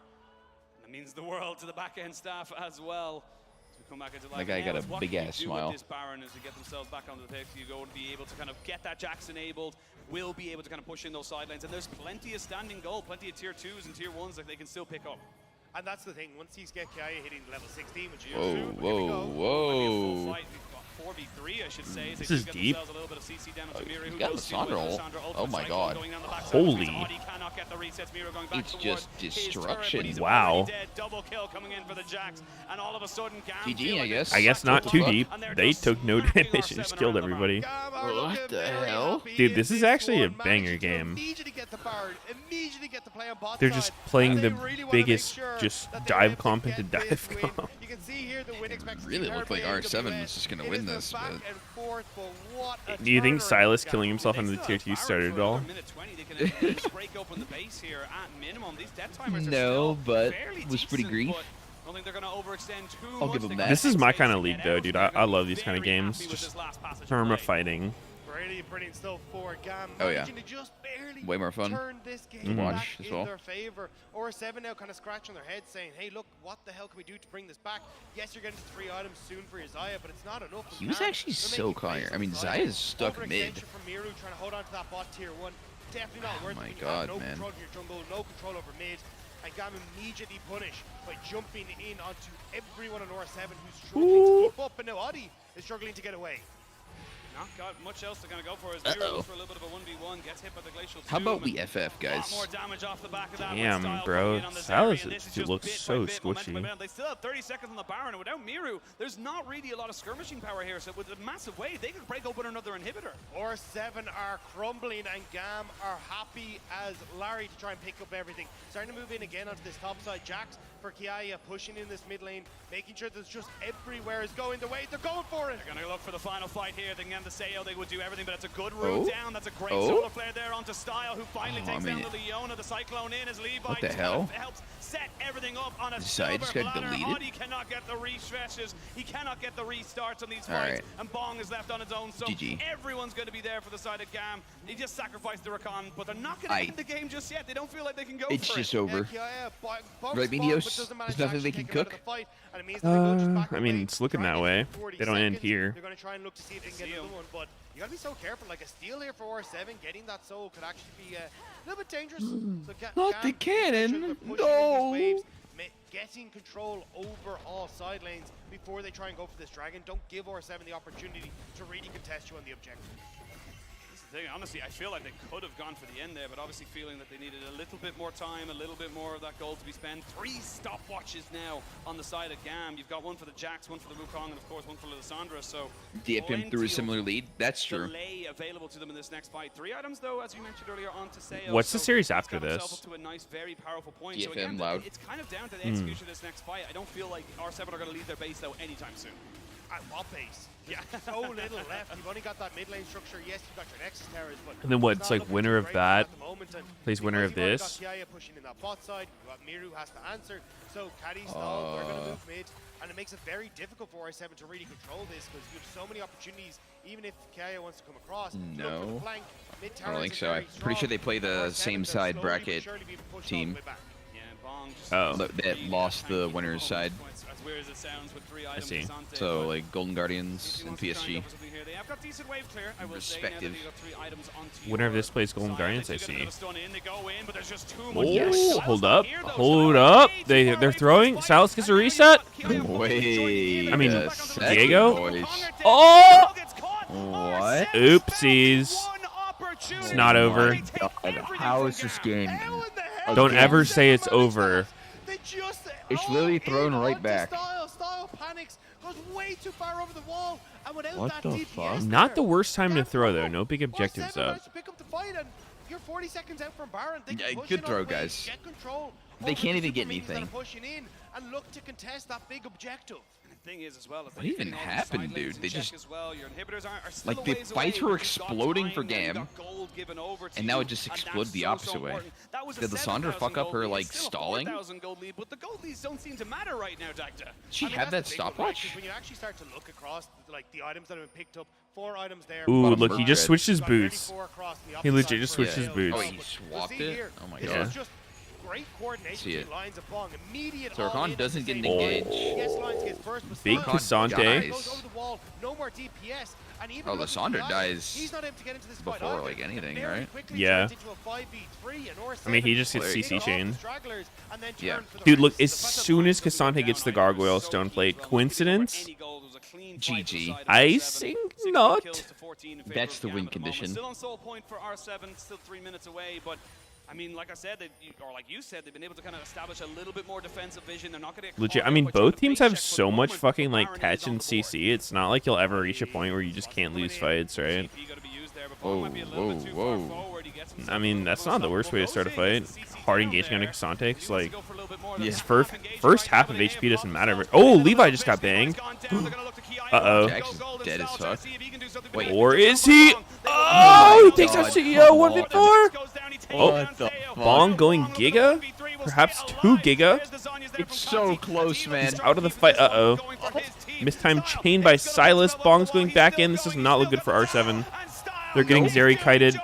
That means the world to the back end staff as well. As we come back into life. That guy got a big ass smile. This baron as they get themselves back onto the pick, you go and be able to kind of get that Jax enabled. Will be able to kind of push in those sidelines, and there's plenty of standing gold, plenty of tier 2s and tier 1s that they can still pick up. And that's the thing. Once these get Kiaya hitting level 16, which whoa. 4v3, I should say. This is deep. He's got Lissandra. Oh my god. Holy. It's just destruction. Wow. GG, I guess. I guess not too deep. They took no damage and just killed everybody. What the hell? Dude, this is actually a banger game. They're just playing the biggest just dive comp into dive comp. Really looked like R7 was just going to win this, but... Do you think Silas killing himself under the tier 2 started at all? No, but it was pretty grief. I'll give him that. This is my kind of league, though, dude. I love these kind of games. Just perma fighting. Oh yeah, way more fun to watch as well. Or 7 now kind of scratching their heads saying, hey, look, what the hell can we do to bring this back? Yes, you're getting 3 items soon for your Zaya, but it's not enough. He was actually so clear. I mean, Zaya's stuck mid. From Miru trying to hold on to that bot tier 1. Definitely not worth it. My god, no man. control of your jungle, no control over mid. And Gam immediately punished by jumping in onto everyone on R7 who's struggling to keep up. And now Adi is struggling to get away. Not got much else they're going to go for. Miru for a little bit of a 1v1, gets hit by the glacial. How about we FF, guys? More damage off the back of that. Damn, bro. Silas looks so squishy. They still have 30 seconds on the Baron, and without Miru, there's not really a lot of skirmishing power here. So with a massive wave, they could break open another inhibitor. R7 are crumbling, and Gam are happy as Larry to try and pick up everything. Starting to move in again onto this top side. Jax for Kiaya pushing in this mid lane, making sure there's just everywhere is going the way. They're going for it. They're going to look for the final fight here. They can get the Sayo. They would do everything, but it's a good route down. That's a great solar flare there onto Style, who finally takes down the Leona. The Cyclone in as Levi. What the hell? Helps set everything up on a Side just got deleted. He cannot get the refreshes. He cannot get the restarts on these fights. And Bong is left on his own. So GG. everyone's going to be there for the side of Gam. He just sacrificed the Rakan, but they're not going to end the game just yet. They don't feel like they can go it's for it. It's just over. Right, Meteos? There's nothing they can cook? I mean, it's looking that way. They don't end here. They're going to try and look to see if they can get another one, but you got to be so careful. Like a steal here for R7, getting that soul could actually be a little bit dangerous. So Not the cannon. No. Getting control over all side lanes before they try and go for this dragon. Don't give R7 the opportunity to really contest you on the objective. Honestly, I feel like they could have gone for the end there, but obviously feeling that they needed a little bit more time, a little bit more of that gold to be spent. 3 stopwatches now on the side of Gam. You've got one for the Jax, one for the Wukong, and of course one for Lissandra. So dip him through a similar lead. That's true. Delay available to them in this next fight. 3 items though, as you mentioned earlier, on to Sayo. What's the series after this? To a nice, very powerful point. So again, loud. It's kind of down to the execution of this next fight. I don't feel like R7 are going to leave their base though anytime soon. At what base? Yeah, so little left. You've only got that mid lane structure. Yes, you've got your Nexus towers, but and then what? It's like winner of that plays winner of this. Pushing in that bot side. You got Miru has to answer. So Caddy style, they're going to move mid, and it makes it very difficult for R7 to really control this because you have so many opportunities. Even if Kiaya wants to come across, no, I don't think so. I'm pretty sure they play the same side bracket team. Oh, that lost the winner's side. I see. So like Golden Guardians and PSG. Respective. Winner of this plays Golden Guardians, I see. Oh, hold up. Hold up. They're throwing. Silas gets a reset. Wait. I mean, Diego? Boys. Oh! What? Oopsies. It's not over. How is this game? Don't ever say it's over. It's literally thrown right back. Style panics, goes way too far over the wall, and without What that the DPS fuck? Not the worst time to throw, though. No big objectives up. Pick up the fight, and you're 40 seconds out from Baron. They Yeah, can push good in throw, on the guys. Get control They over can't the even get super minions that are anything. pushing in and look to contest that big objective. Thing is as well, What even happened, dude? They just your inhibitors are still like the ways fights away, were but you've got exploding time, for and you've Gam, got gold given over to and now you, it just and exploded that's the so opposite way. important. That was a Did the Sandra 7,000 fuck up gold her lead. like Still a stalling? 4,000 gold lead, but the gold leads don't seem to matter right now, Dagda. She I mean, had that that's the big one, right? 'Cause stopwatch? when you actually start to look across like the items that have been picked up, 4 items there. Ooh, Bottom look, he bird. just switched his Got boots. 34 across the He opposite legit side just for switched his Sayo. boots. Oh, he swapped See it? here, Oh my this god. is just great coordination See it. between Lions and Bong. Immediate So Rakan all-in doesn't get an insane engage. engage. Yes, Lions gets first, but Big still, Cassante. goes over the wall. No more DPS. And even Oh, looking Lysandre at dies he's not able to get into this fight before, either. like, anything, Very right? quickly Yeah. turns into a 5v3, and I mean, he just gets There you CC go. chain. Yeah. Dude, look, as soon as Cassante gets the gargoyle stone plate, coincidence? GG. I think not. That's the win condition. Still on soul point for R7, still 3 minutes away, but I mean, like I said, or like you said, they've been able to kind of establish a little bit more defensive vision. They're not going to Legit, I mean, both teams have so much fucking, like, catch and CC. It's not like you'll ever reach a point where you just can't lose fights, right? Whoa, whoa, whoa. I mean, that's not the worst way to start a fight. Hard engaging on a Cassante, 'cause, like, Yeah. his first half of HP doesn't matter. Oh, Levi just got banged. Uh-oh. Jax is dead as fuck. Wait. Or is he? Oh, he takes out CEO 1v4. Oh, What the Bong going Giga? Perhaps 2 Giga? It's so close, man. He's out of the fight. Uh-oh. Mistimed chain by Silas. Bong's going back in. This does not look good for R7. They're getting Zeri kited.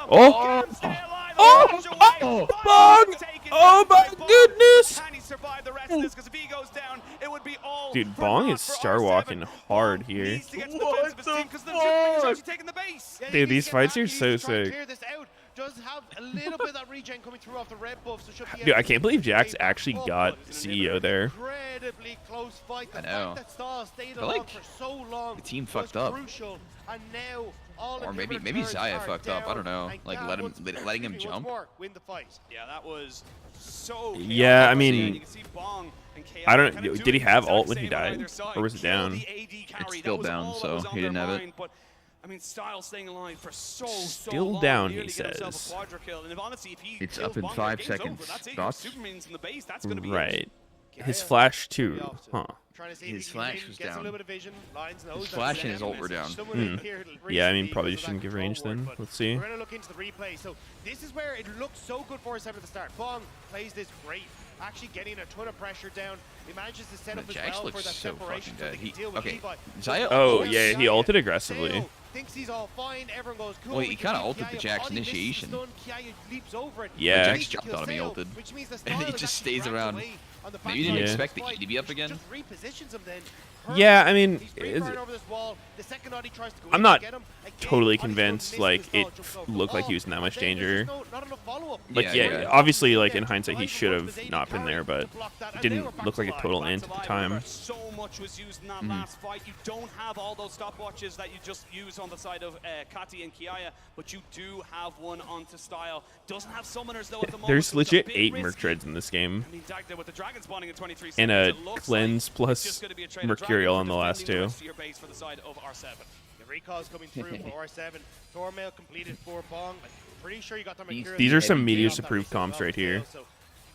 Oh! Oh! Bong! Oh my goodness! Dude, Bong is star walking hard here. What the fuck? Dude, these fights are so sick. Does have a little bit of that regen coming through off the red buff, so should be Dude, I can't believe Jax actually got CEO there. Incredibly close fight. The I know. fact that Star stayed feel along like for so long the team was fucked up. crucial, and now all Or of maybe the turrets Zaya are fucked up. I don't know. down, Like and letting him once jump. more, win the fight. Yeah, that was so. Yeah, I mean, You can see Bong and KI I don't. kind of Did he doing the have exact ult when he same on died, either side. or was it Kill down? the AD carry. still That was down, all that so was on he didn't their have it. mind, but I mean, Style staying alive for so Still long. down, Nearly he get himself a says. quadra kill. And if, honestly, if he It's kills up in Bong, 5 game's over. seconds. That's it. Thoughts? Superman's in the base. That's going to be Right. Yeah, His yeah. flash too, Trying to see if His he can flash get was gets a down. little bit of vision. Lions knows His that flash he's and his down. ult were down. Someone Hmm. here Yeah, I mean, recently probably because of shouldn't that give range control then. work, but Let's see. We're going to look into the replay. So this is where it looked so good for us at the start. Bong plays this great, actually getting a ton of pressure down. He manages to set up as Jax well for looks that so separation fucking so they dead. can He- deal with okay, Levi. Zaya- Oh yeah, he ulted aggressively. Zaya thinks he's all fine. Everyone goes cool. Well, he we can kinda beat ulted the Kiaya, Jax but all he misses is initiation. stun. Kiaya leaps over it. Yeah. Jax jumped on him, he ulted. Which means the And he style is just actually stays dragged around. away on the Maybe he didn't back expect of the fight, E to be up which again. Just repositions him then. Yeah, I mean, He's free it's- firing over this wall. The second he tries to go I'm in not to get him, again, totally Odi's convinced, misses like, his it ball, jumps off the looked like wall. he was in that much Then there's danger. just not enough follow-up. Like, Yeah, yeah, yeah. obviously, like, in hindsight, he should have not been there, but it didn't look like a total int at the time. So much was used in that last fight. You don't have all those stopwatches that you just use on the side of Kati and Kiaya, but you do have one onto Style. Doesn't have summoners though at the moment. There's so it's a legit bit 8 risky. merc treads in this game, I mean, Dagda with the dragon spawning in 23 and seconds, a it looks cleanse like plus it's just gonna be a trade of mercurial on dragons the and last defending the two. rest of your base for the side of R7. The recall's coming through for R7. Thormail completed for Bong. I'm pretty sure you got the These- Mercurial. These are some Heavy Meteos off that approved recent comps right fail, here. So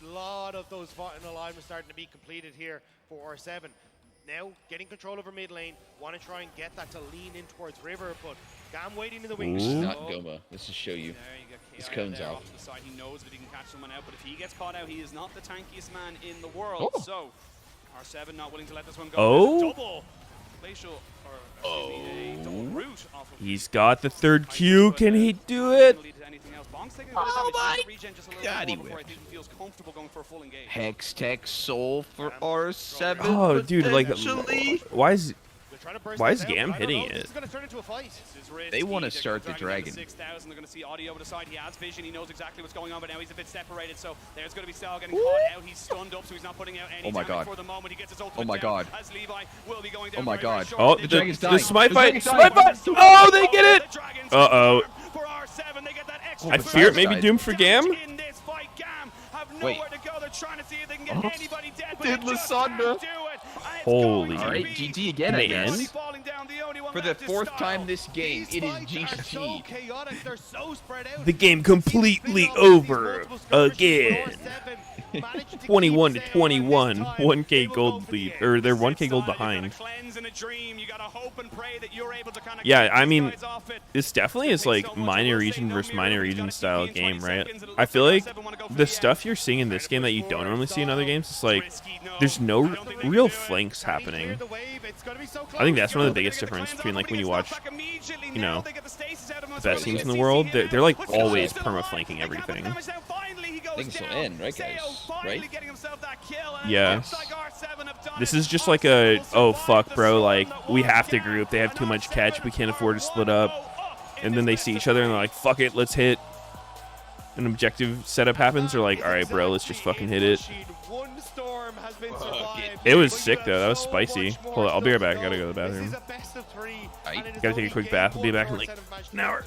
a lot of those final alignments starting to be completed here for R7. Now getting control over mid lane. Want to try and get that to lean in towards River, but Gam waiting in the wings. Ooh. Not Goma. This is show you. There you go. His KI cone's there out. off to the side. He knows that he can catch someone out, but if he gets caught out, he is not the tankiest man in the world. Oh. So R7 not willing to let this one go. Oh. There's a double glacial, or excuse me, a double root off of He's got the third Q. Can he do it? Lead to anything else. Bong's taking a bit of damage. my He's gonna regen just a little God, bit he more before I whipped. think he feels comfortable going for a full engage. Hex Tech Soul for R7. Oh, dude, like, potentially. why is They're trying to burst Why this is out, Gam but I don't hitting know. it? This is going to turn into a fight. This is risky. They wanna They're start gonna the drag him down to dragon. 6,000. They're going to see Audio over the side. He has vision. He knows exactly what's going on, but now he's a bit separated. So there's going to be Sal getting caught out. He's stunned up, so he's not putting out any Oh my damage God. for the moment. He gets his ultimate Oh my down, God. as Levi will be going down Oh my very, very God. shortly. Oh, The the dragon's dying. smite The fight! dragon's Smite dying. fight! Oh, they get it! The dragon's Uh-oh. farm for R7. They get that extra I boost. fear it may be Side. doomed for Gam. In this fight, Gam have Wait. nowhere to go. They're trying to see if they can get Oh. anybody dead, but Did they just Lysandre. can't do it. And it's Holy going to All right, be GG again, I Man. guess. falling down. The only one For the left is 4th Style. time this game, These it is fights are so GG. chaotic. They're so spread out. The game These completely big offenses, these over multiple skirmishes, again. but R7 managed to keep 21 to Zaya 21, this time. 1K They will go gold for the lead, end. or they're Set 1K gold style, behind. You gotta cleanse in a dream. You gotta hope and pray that you're able to kind of Yeah, I mean, this definitely is like minor region versus minor region style game, right? I feel like the stuff you're seeing in this game that you don't normally see in other games, it's like there's no real flanks happening. I think that's one of the biggest difference between like when you watch, you know, the best teams in the world. They're like always perma flanking everything. think it's still in, right, guys? Right? Yeah. This is just like a, oh, fuck, bro, like, we have to group. They have too much catch. We can't afford to split up. And then they see each other and they're like, fuck it, let's hit. An objective setup happens. They're like, all right, bro, let's just fucking hit it. It was sick, though. That was spicy. Hold on, I'll be right back. I gotta go to the bathroom. Gotta take a quick bath. I'll be back in like an hour.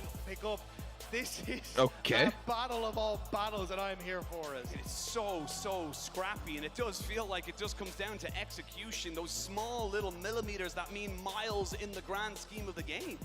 This is okay. the battle of all battles, and I'm here for it. It's so scrappy, and it does feel like it just comes down to execution. Those small little millimeters that mean miles in the grand scheme of the game.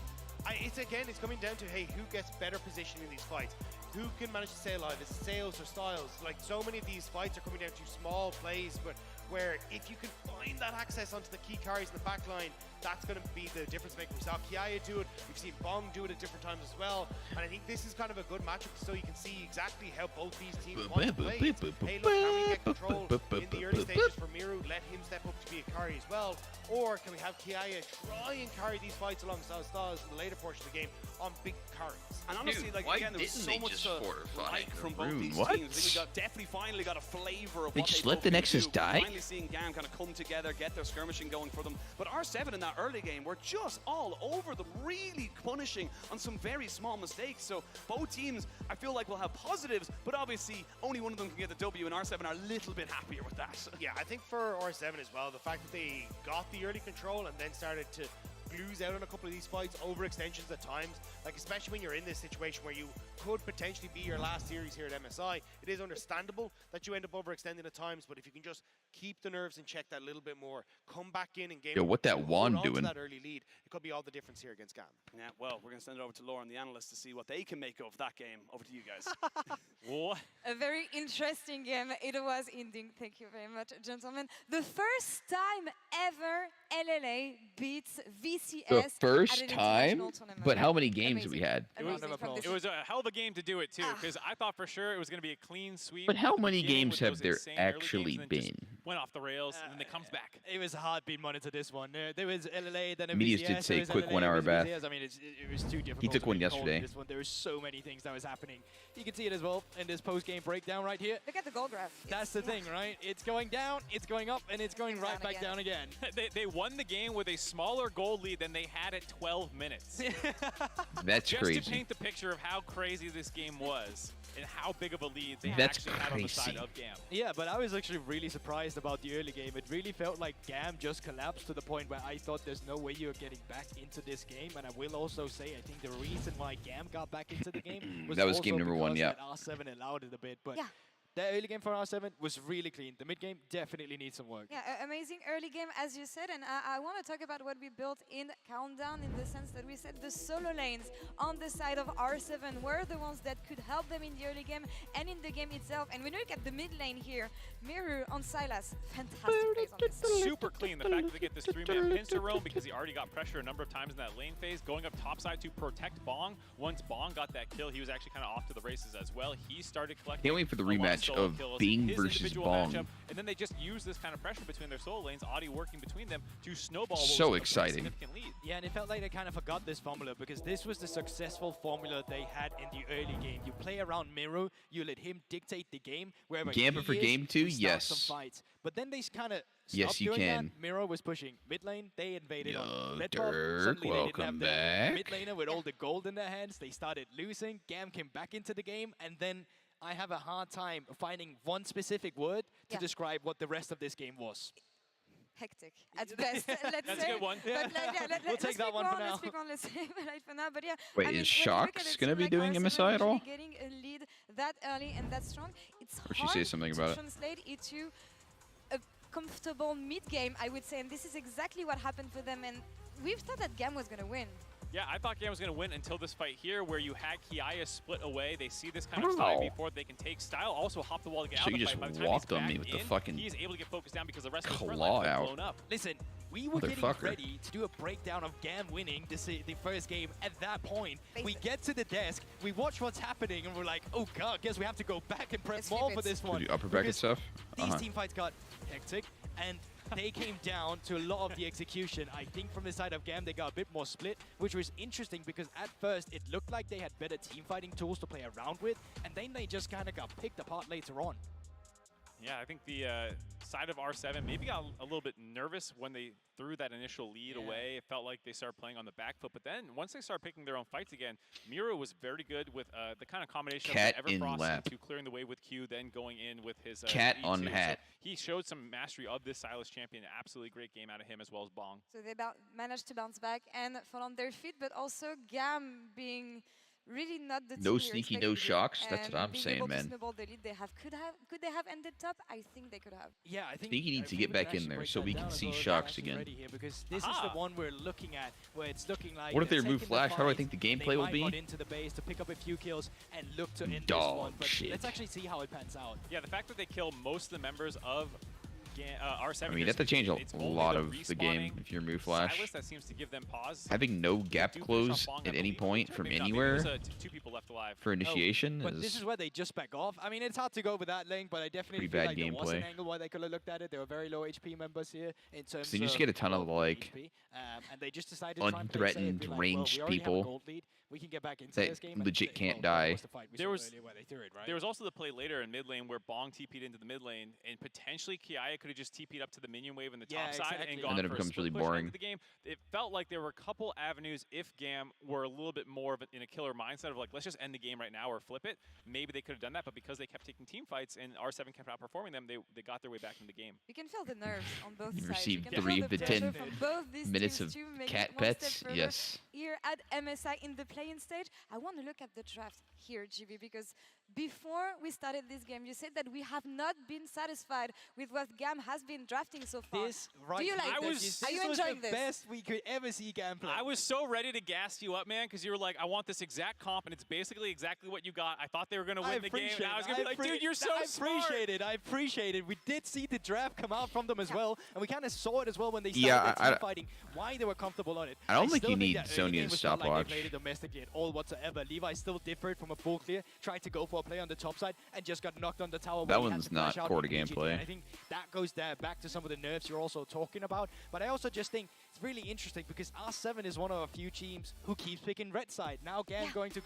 It's coming down to, hey, who gets better position in these fights? Who can manage to stay alive? Is it Sales or Styles? Like, so many of these fights are coming down to small plays, but where if you can find that access onto the key carries in the back line, that's going to be the difference maker. We saw Kiaya do it, we've seen Bong do it at different times as well, and I think this is kind of a good matchup so you can see exactly how both these teams want to play. Hey, look, can we get control in the early stages for Miru, let him step up to be a carry as well, or can we have Kiaya try and carry these fights alongside Styles in the later portion of the game on big carries? And honestly, like, again, there was so much to like from both these teams. I think we definitely finally got a flavor of they what just they let the Nexus die. Finally seeing GAM kind of come together, get their skirmishing going for them. But R7 in that early game were just all over them, really punishing on some very small mistakes. So both teams, I feel like, will have positives, but obviously only one of them can get the W, and R7 are a little bit happier with that. Yeah, I think for R7 as well, the fact that they got the early control and then started to lose out on a couple of these fights, overextensions at times, like especially when you're in this situation where you could potentially be your last series here at MSI, it is understandable that you end up overextending at times, but if you can just keep the nerves in check that little bit more, come back in and game. Yo, what that wand doing? That early lead, it could be all the difference here against GAM. Yeah, well, we're going to send it over to Lauren, the analyst, to see what they can make of that game. Over to you guys. A very interesting game it was indeed. Thank you very much, gentlemen. The first time ever LLA beats VCS. The first time? But how many games have we had? It was a hell of a game to do it, too, because I thought for sure it was going to be a clean sweep. But how many games have there actually been? Went off the rails, and then it comes back. It was hard being monitor this one. There was LLA, then a Meteos VCS, did say quick LLA, 1 hour bath. VCS. I mean, it was too difficult. He took one yesterday. This one. There was so many things that was happening. You can see it as well in this post-game breakdown right here. Look at the goal graph. That's the thing, right? It's going down, it's going up, and it's going right back down again. They won the game with a smaller goal lead than they had at 12 minutes. That's just crazy. Just to paint the picture of how crazy this game was and how big of a lead they That's actually had on the side of GAM. Yeah, but I was actually really surprised about the early game. It really felt like GAM just collapsed to the point where I thought there's no way you're getting back into this game. And I will also say, I think the reason why GAM got back into the game was that was game number 1, yeah. R7 allowed it a bit, but yeah. The early game for R7 was really clean. The mid game definitely needs some work. Yeah, amazing early game, as you said. And I want to talk about what we built in Countdown in the sense that we said the solo lanes on the side of R7 were the ones that could help them in the early game and in the game itself. And when you look at the mid lane here, Miru on Sylas, fantastic plays on this. Super clean. The fact that they get this 3-man pincer roam because he already got pressure a number of times in that lane phase, going up topside to protect Bong. Once Bong got that kill, he was actually kind of off to the races as well. He started collecting. Can't wait for the rematch of Bing versus Bong. Matchup, and then they just use this kind of pressure between their solo lanes, Audi working between them to snowball. So exciting. Lead. Yeah, and it felt like they kind of forgot this formula because this was the successful formula they had in the early game. You play around Miro, you let him dictate the game wherever Gambit for game 2, yes. Some fights. But then they kind of yes, you can. That. Miro was pushing mid lane, they invaded on mid Dirk, welcome back. Mid laner with all the gold in their hands, they started losing. GAM came back into the game, and then I have a hard time finding one specific word to describe what the rest of this game was. Hectic at best. Let's That's say. a good one. But we'll take that one for now. Let's say for now. But yeah. Wait, is Shocks gonna be doing MSI at all? Getting a lead that early and that strong, it's or she say something about it. Translate into a comfortable mid game, I would say, and this is exactly what happened for them. And we've thought that GAM was gonna win. Yeah, I thought GAM was going to win until this fight here where you had Kiaya split away. They see this kind of style before they can take style. Also hop the wall to get out of the fight. By the time walked on me with the fucking he's able to get focused down because the rest of the front claw line out. blown up. Listen, we were getting ready to do a breakdown of GAM winning the first game. At that point, we get to the desk, we watch what's happening, and we're like, oh god, guess we have to go back and prep more for this one. Do upper bracket stuff? These team fights got hectic, and they came down to a lot of the execution. I think from the side of GAM, they got a bit more split, which was interesting because at first it looked like they had better team fighting tools to play around with, and then they just kind of got picked apart later on. Yeah, I think the side of R7 maybe got a little bit nervous when they threw that initial lead away. It felt like they started playing on the back foot, but then once they started picking their own fights again, Miro was very good with the kind of combination Cat of in Everfrost lap. into clearing the way with Q, then going in with his Cat on E2. hat. So he showed some mastery of this Silas champion. Absolutely great game out of him as well as Bong. So they managed to bounce back and fall on their feet, but also GAM being really not the team No we sneaky, expected no to be, shocks. That's what I'm being saying, able to man. snowball the lead they have. Could they have ended top? I think they could have. Yeah, I think Sneaky needs to get back in there so we can see Shocks again. Here because this is the one we're looking at, where it's looking like What if they they're remove taking the Flash? How do I fight, think the they gameplay will might be? run into the base to pick up a few kills and look to end Dog this one. But shit. let's actually see how it pans out. Yeah, the fact that they kill most of the members of R7. I mean, you have to change it's a only lot the of the game respawning if you remove Flash. Silas that seems to give them pause. Having no gap Do finish close off Bong, I at any believe. point from Maybe not, maybe anywhere there's, two people left alive. for initiation But this is where they just back off. I mean, it's hard to go with that lane, but I definitely Pretty feel bad like there was an gameplay. angle where they could have looked at it. They were very low HP members here in terms So you just of get a ton of, low like, HP, and they just decided to try and play safe, unthreatened be like, ranged well, we already have a people gold lead. We can get back into that this game. legit and can't that die. was the fight we There saw was- earlier where they threw it, right? There was also the play later in mid lane where Bong TP'd into the mid lane, and potentially Kiaya could have just TP'd up to the minion wave in the Yeah, top side exactly. and gone And then it for a becomes split really push at the end boring. of the game. It felt like there were a couple avenues if GAM were a little bit more of in a killer mindset of like, let's just end the game right now or flip it. Maybe they could have done that, but because they kept taking team fights and R7 kept outperforming them, they got their way back in the game. You can feel the nerves on both You sides. received You can 3 feel of the pressure 10 from both these minutes teams of to make cat it one step pets. further. Yes. Here at MSI in the play-in stage, I want to look at the draft here, GB, because before we started this game, you said that we have not been satisfied with what GAM has been drafting so far. This right Do you like here, this? Are you this was enjoying the this? best we could ever see GAM play. I was so ready to gas you up, man, because you were like, I want this exact comp, and it's basically exactly what you got. I thought they were going to win the game, and I was going to be like, dude, you're so smart. I appreciate it. We did see the draft come out from them as well, and we kind of saw it as well when they started Yeah, their team fighting, why they were comfortable on it. I don't think still you need that early game Sonya's was not like stopwatch. they played it domestically at all whatsoever. Levi still differed from a full clear, tried to go for a play on the top side, and just got knocked on the tower. That where he had one's to flash not out core to immediately, gameplay. and I think that goes back to some of the nerves you're also talking about. But I also just think it's really interesting because R7 is one of a few teams who keeps picking red side. Now GAM going to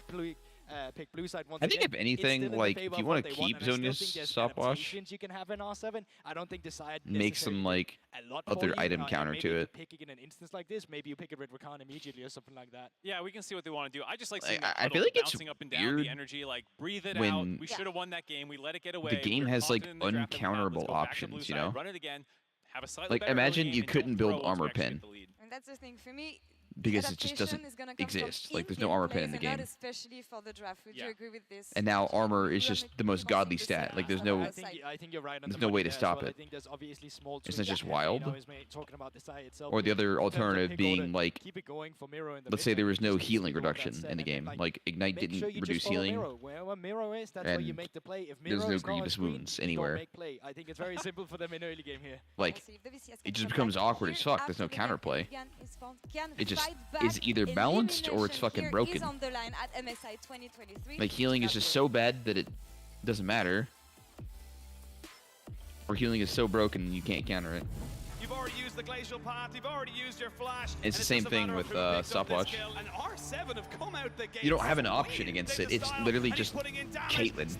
pick blue side once I think again. if anything, It's still in like, the if favor you of wanna what they want, keep and I still Zonya's think there's stopwatch, adaptations you can have in R7. I don't think the side make some like a lot other for you. item And counter maybe to if it. you're picking in an instance like this, maybe you pick a red Rakan immediately or something like that. Yeah, we can see what they want to do. I just like Like, seeing the I feel huddle, like it's bouncing up and down, weird the energy, like breathe it out. when We should have won that game. We let it get away. the game We're has like confident in the draft that we have. Let's uncounterable go back to blue options, you side, know? Run it again. Have a slightly Like, better imagine early you game and couldn't don't build throw once we armor actually pin. get the lead. And that's the thing for me. Because it just adaptation doesn't is gonna come from exist. Like, there's in-game no armor pin plays in the and not game. especially for the draft. Would you Yeah. agree with this? And now Actually, armor we is are just making the most crossing godly the stat. side Like, there's on no- our I side. think you're right on There's the no way money to there as stop well. it. I think there's obviously small Isn't that tweaks just that, wild? is talking about the side itself. Or the other In terms of alternative pick being order, like, keep it going for Miro in the let's say mid there lane, was no just healing keep all that reduction set, in the and then, game. Like Ignite make didn't sure you just reduce follow healing. Miro. Wherever Miro is, that's where you and make the play. If there's Miro no is not on grievous screen, wounds you anywhere. Don't make play. I think it's very simple for them in early game here. Like, We'll see if the VCS it can just come becomes back. awkward as Here fuck. There's no after the game, counterplay. Can It just fight back. is either balanced or it's Elimination fucking here broken. is on the line at MSI 2023. Like, healing is just so bad that it doesn't matter. Or healing is so broken you can't counter it. You've already used the glacial path, you've already used your flash. It's the same thing with stopwatch. And R7 have come out the gate. You don't have an option against it. It's literally just Caitlyn.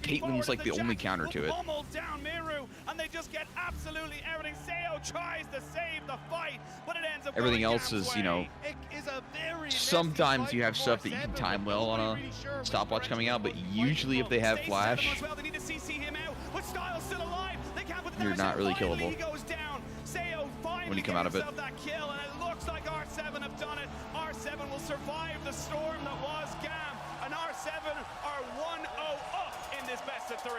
Caitlyn's like the only counter to it. Down Miru, and they just get absolutely everything. Seo tries to save the fight, but it ends up Everything going else Gam's is, you know, way. It is a very sometimes messy you have fight stuff for that you can R7, time but well on nobody a really sure when stopwatch the coming out, but French will usually if they have Stay flash, 7 as well. They need to CC him out, but Styles still alive. They can't put the you're damage not in. really Finally, killable he goes down. Seo finally when you come gets out of it. himself that kill, and it looks like R7 have done it. R7 will survive the storm that was GAM, and R7 are 1-0 up in this best of 3.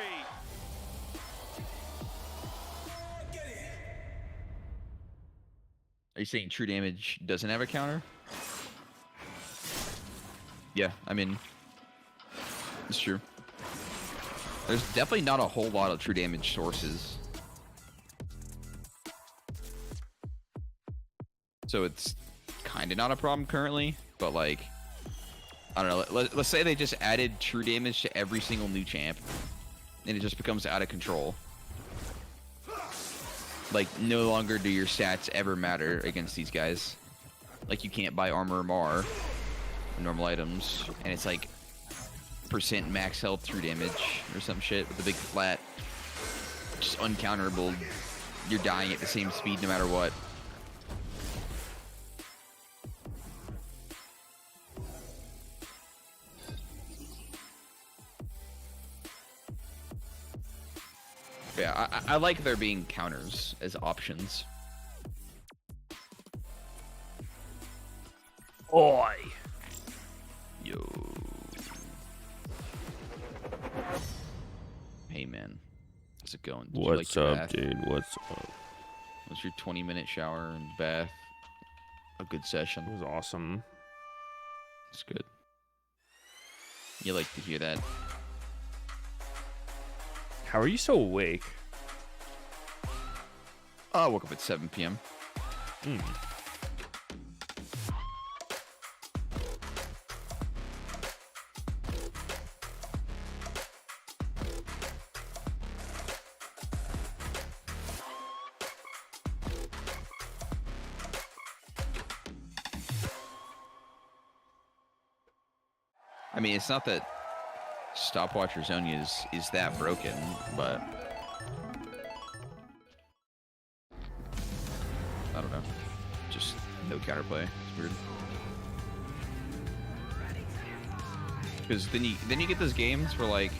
Are you saying true damage doesn't have a counter? Yeah, I mean, it's true. There's definitely not a whole lot of true damage sources. So it's kind of not a problem currently, but like, I don't know, let's say they just added true damage to every single new champ, and it just becomes out of control. Like, no longer do your stats ever matter against these guys. Like, you can't buy armor or mar, normal items, and it's like % max health through damage or some shit with a big flat. Just uncounterable. You're dying at the same speed no matter what. Yeah, I like there being counters as options. Oi! Yo. Hey, man. How's it going? Did you like What's your up, bath? dude? What's up? Was your 20-minute shower and bath a good session? It was awesome. It's good. You like to hear that. How are you so awake? I woke up at 7 p.m. Mm. I mean, it's not that Stopwatch or Zonia is that broken, but I don't know. Just no counterplay. It's weird. Because then you get those games where like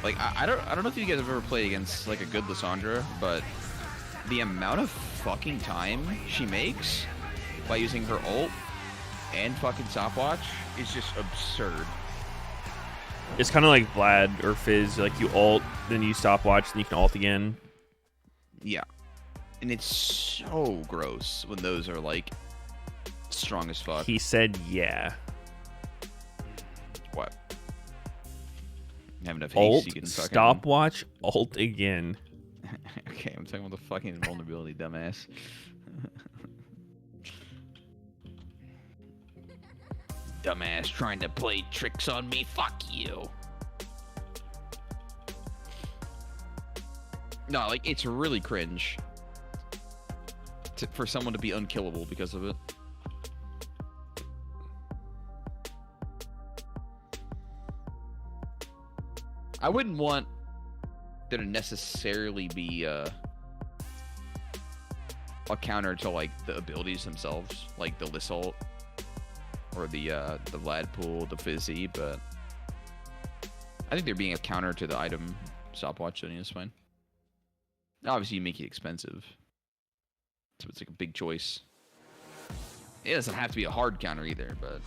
I don't know if you guys have ever played against like a good Lissandra, but the amount of fucking time she makes by using her ult and fucking stopwatch is just absurd. It's kind of like Vlad or Fizz. Like you ult, then you stopwatch, then you can ult again. Yeah. And it's so gross when those are like strong as fuck. He said, "Yeah." What? Have enough Ult, haste you can fucking... stopwatch, ult again. Okay, I'm talking about the fucking vulnerability, dumbass. Dumbass trying to play tricks on me. Fuck you. No, like, it's really cringe for someone to be unkillable because of it. I wouldn't want there to necessarily be a counter to like the abilities themselves, like the Lissalt or the Vlad pool, the Fizzy, but I think there being a counter to the item stopwatch is fine. Obviously, you make it expensive, so it's like a big choice. It doesn't have to be a hard counter either, but.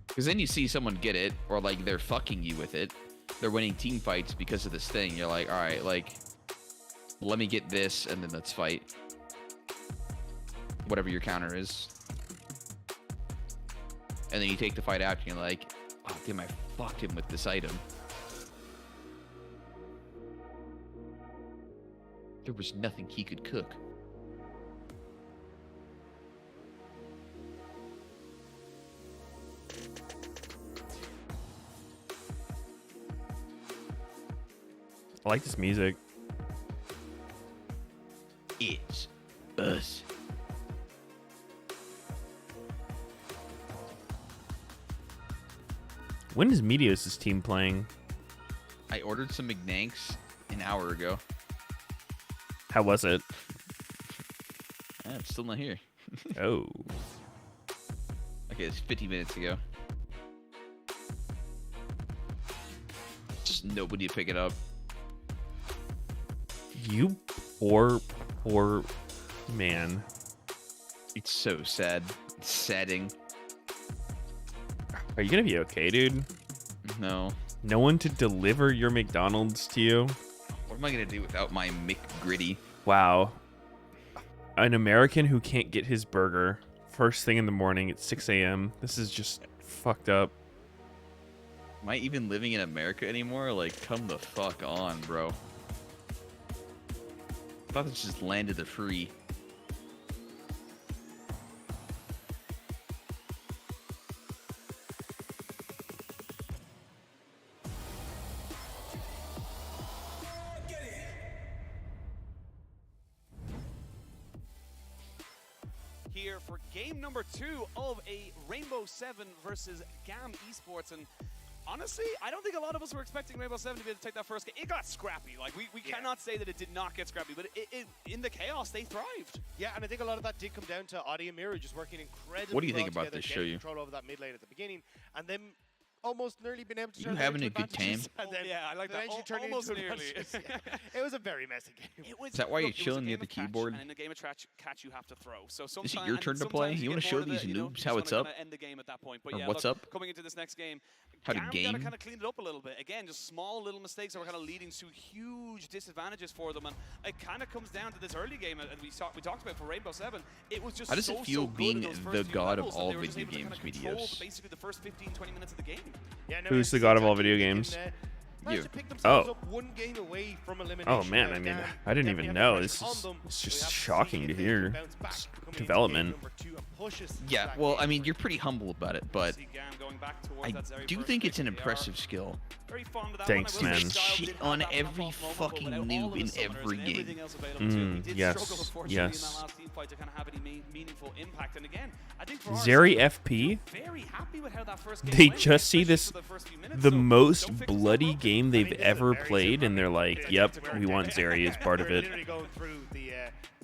Because then you see someone get it, or like they're fucking you with it. They're winning team fights because of this thing. You're like, all right, like, let me get this, and then let's fight. Whatever your counter is. And then you take the fight out, and you're like, oh, damn, I fucked him with this item. There was nothing he could cook. I like this music. It's us. When is Meteos' team playing? I ordered some McNanks an hour ago. How was it? It's still not here. Oh. Okay, it's 50 minutes ago. Just nobody to pick it up. You poor man. It's so sad. It's sadding. Are you gonna be okay, dude? No. No one to deliver your McDonald's to you? What am I gonna do without my McGritty? Wow. An American who can't get his burger first thing in the morning at 6 a.m. This is just fucked up. Am I even living in America anymore? Like, come the fuck on, bro. I thought this just landed the free. here for game number 2 of a Rainbow 7 versus GAM Esports. And honestly, I don't think a lot of us were expecting Rainbow 7 to be able to take that first game. It got scrappy. Like, we cannot say that it did not get scrappy, but in the chaos, they thrived. Yeah, and I think a lot of that did come down to Adi and Miru just working incredibly What do you well think about together, this getting show you? control over that mid lane at the beginning, and then almost nearly been able to You turn having that a into good time? advantages, and then Yeah, I like that. eventually turned it Almost into nearly. advantages. Yeah. It was a very messy game. Is Is that why you're chilling near the keyboard? And in a game of catch, you have to throw. So Is sometimes it your turn to play? You want to show these noobs how it's up? End the game at that point. But Or yeah, what's look, up? Coming into this next game, How to GAM game? gotta kind of clean it up a little bit. Again, just small little mistakes that were kind of leading to huge disadvantages for them, and it kind of comes down to this early game that we talked about for Rainbow 7. It was just How does it feel good being in those first the few god of levels that all they were just video able to games, kinda control Meteos? basically the first 15-20 minutes of the game. Yeah, no, Who's it's the god of all exactly video they can, games? managed You. to pick themselves Oh. up one game away from elimination. Oh man, Now, I mean, GAM I didn't definitely even have know. the This pressure on is them. it's We just have to see shocking if to they can hear. bounce back It's coming into development. game number 2 and push us Yeah, back well, in. I mean, you're pretty humble about it, but See GAM going back towards I that very do first think it's pick. an They are impressive skill. very fond of that Thanks, one. I will say man. Styles Shit did have on that every pop-off moment, but fucking without all noob of the in summoners every and game. everything else available to him, he did yes, struggle, unfortunately, in that yes. last team fight to kind of have any meaningful impact. And again, I think for Zeri our FP, very happy with how that first game they went, just see especially this for the first few minutes, the so most don't fix bloody yourself up. game they've I mean, this is ever very played, and they're similar. like, It's "Yep, similar. we want Zeri as part of We're it." literally going through the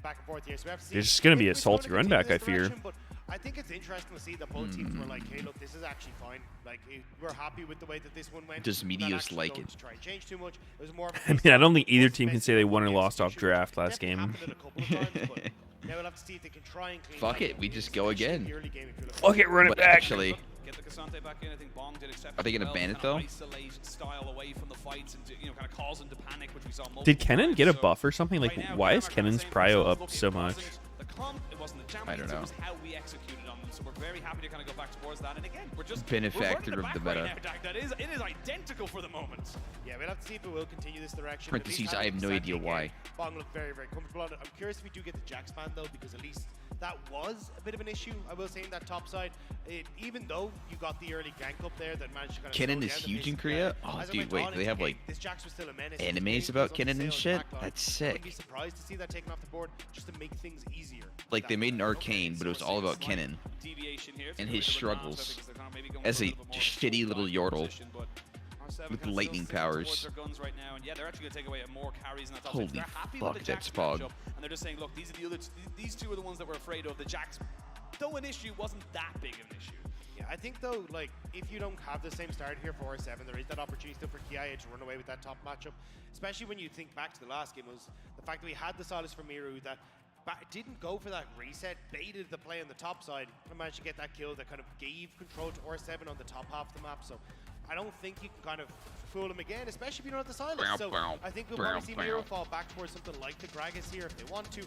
back and forth here, so we have to see There's just gonna be if a it's gonna salty run continue back, this I fear. direction, but I think it's interesting to see that both teams were like, "Hey, look, this is actually fine. Like, we're happy with the way that this one went." Does We're not Meteos actually like going it? to try and change too much. It was more of a I mean, case I of don't think either what's team can best say they for won or the lost off execution. draft last Definitely game. happened a couple of times, but now we'll have to see if they can try and clean Fuck that it, up, we just go especially in again. the early game if you're looking Fuck it, run it But back. actually, Get the Cassante back in. I think Bong did exceptionally Are they gonna well ban to it, kind of though? isolate Style away from the fights and kind of cause him to panic, which we saw multiple Did Kennen times. get a So buff or something? Like, right now, why GAM is are kinda Kennen's saying to prio themselves, up look, so it much? wasn't the comp, it wasn't the I champions, don't it was how we executed on them. So we're very happy to kind of go back towards that. And again, we're just Benefactor we're of the back right meta. now, Dak. It is identical for the moment. Yeah, we'll have to see if it will continue this direction. Parentheses, At least I have no having idea Cassante why. again, Bong looked very, very comfortable on it. I'm curious if we do get the Jax ban though, because at least that was a bit of an issue, I will say, in that top side. Even though you got the early gank up there that managed to kind of Kennen slow is down the huge pace in of Korea? play. Oh, As it dude, went wait, on do they into have, game, like, this Jax was still a menace. animes He was about on the Kennen and sales shit? backline. That's I wouldn't be sick. surprised to see that taken off the board just to make things easier. Like, they made an arcane, but it was all about Kennen. Deviation here And to his go to the ground, struggles so I think they're kind of maybe going as for a little bit more shitty little full yordle position, but R7 with kind of lightning still sticking powers. towards their guns right now, and yeah, they're actually going to take away more carries in that top Holy six. They're happy fuck, with the that's Jax Pog. matchup, and they're just saying, look, these are the other, these two are the ones that we're afraid of. The Jax, though an issue, wasn't that big of an issue. Yeah, I think though, like, if you don't have the same start here for R7, there is that opportunity still for KIA to run away with that top matchup. Especially when you think back to the last game, was the fact that we had the Silas from Miru that didn't go for that reset, baited the play on the top side, and managed to get that kill that kind of gave control to R7 on the top half of the map. So I don't think you can kind of fool him again, especially if you don't have the Silas. So I think we'll probably see Miru fall back towards something like the Gragas here if they want to,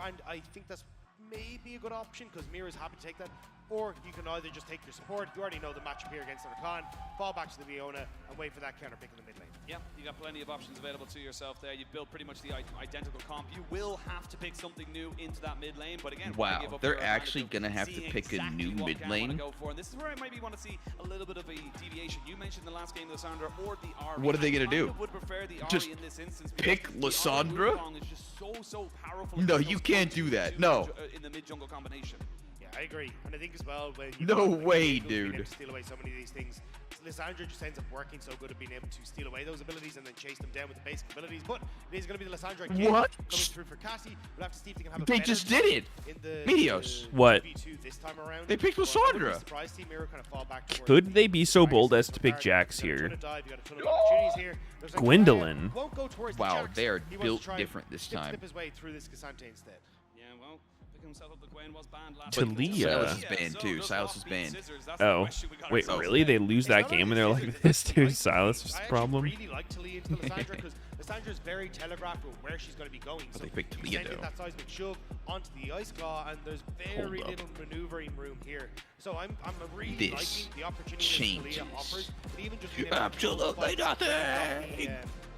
and I think that's maybe a good option because Miru's happy to take that. Or you can either just take your support, you already know the matchup here against Rakan, fall back to the Viona and wait for that counter pick in the mid lane. Yeah, you got plenty of options available to yourself there. You've built pretty much the identical comp. You will have to pick something new into that mid lane, but again, Wow, give up they're your advantage actually of gonna have to seeing pick a exactly new what mid Gam wanna lane? go for. And this is where I maybe want to see a little bit of a deviation. You mentioned the last game, Lysandra or the Ahri. What are they gonna I do? kind of would prefer the Ahri Just in this instance. pick because the Ahri Lysandra? Wukong is just so powerful. No, against you those can't combos do that. in No. In the mid jungle combination. Yeah, I agree. And I think as well, when you No got the way, Eagles being able dude. to steal away so many of these things, Lysandra just ends up working so good at being able to steal away those abilities and then chase them down with the basic abilities. But it is going to be the Lysandra again What? coming through for Cassie. We'll have to see if they can have a They better just time did it. in the Meteos. What? 2v2 this time around. They picked But I wouldn't be Lysandra. surprised to see Miro kind of fall back towards Could the they be so Gragas bold as in to pick regard. Jax You got a ton here? of dive, you got a ton of opportunities here. There's a Gwendolyn. Gaia, won't go towards the Wow, Jax. they are He wants to built try and different this time. Snip his way through this Cassante instead. Yeah, well, picking himself up, the Gwen was banned last But week. Talia. Silas is banned So too. does Silas Rock is beat banned. Scissors. That's the Oh, question we got wait, ourselves really? today. They lose that game and they're like, this dude Silas was the problem? I actually really like Talia into Lysandra because Lysandra is very telegraphed with where she's going to be going. But So they picked you Talia, send in though. that seismic shove onto the Ice Claw, and there's very Hold up. little maneuvering room here. So I'm really This liking the opportunity changes. that Talia offers. But even just being able to Absolutely fight nothing.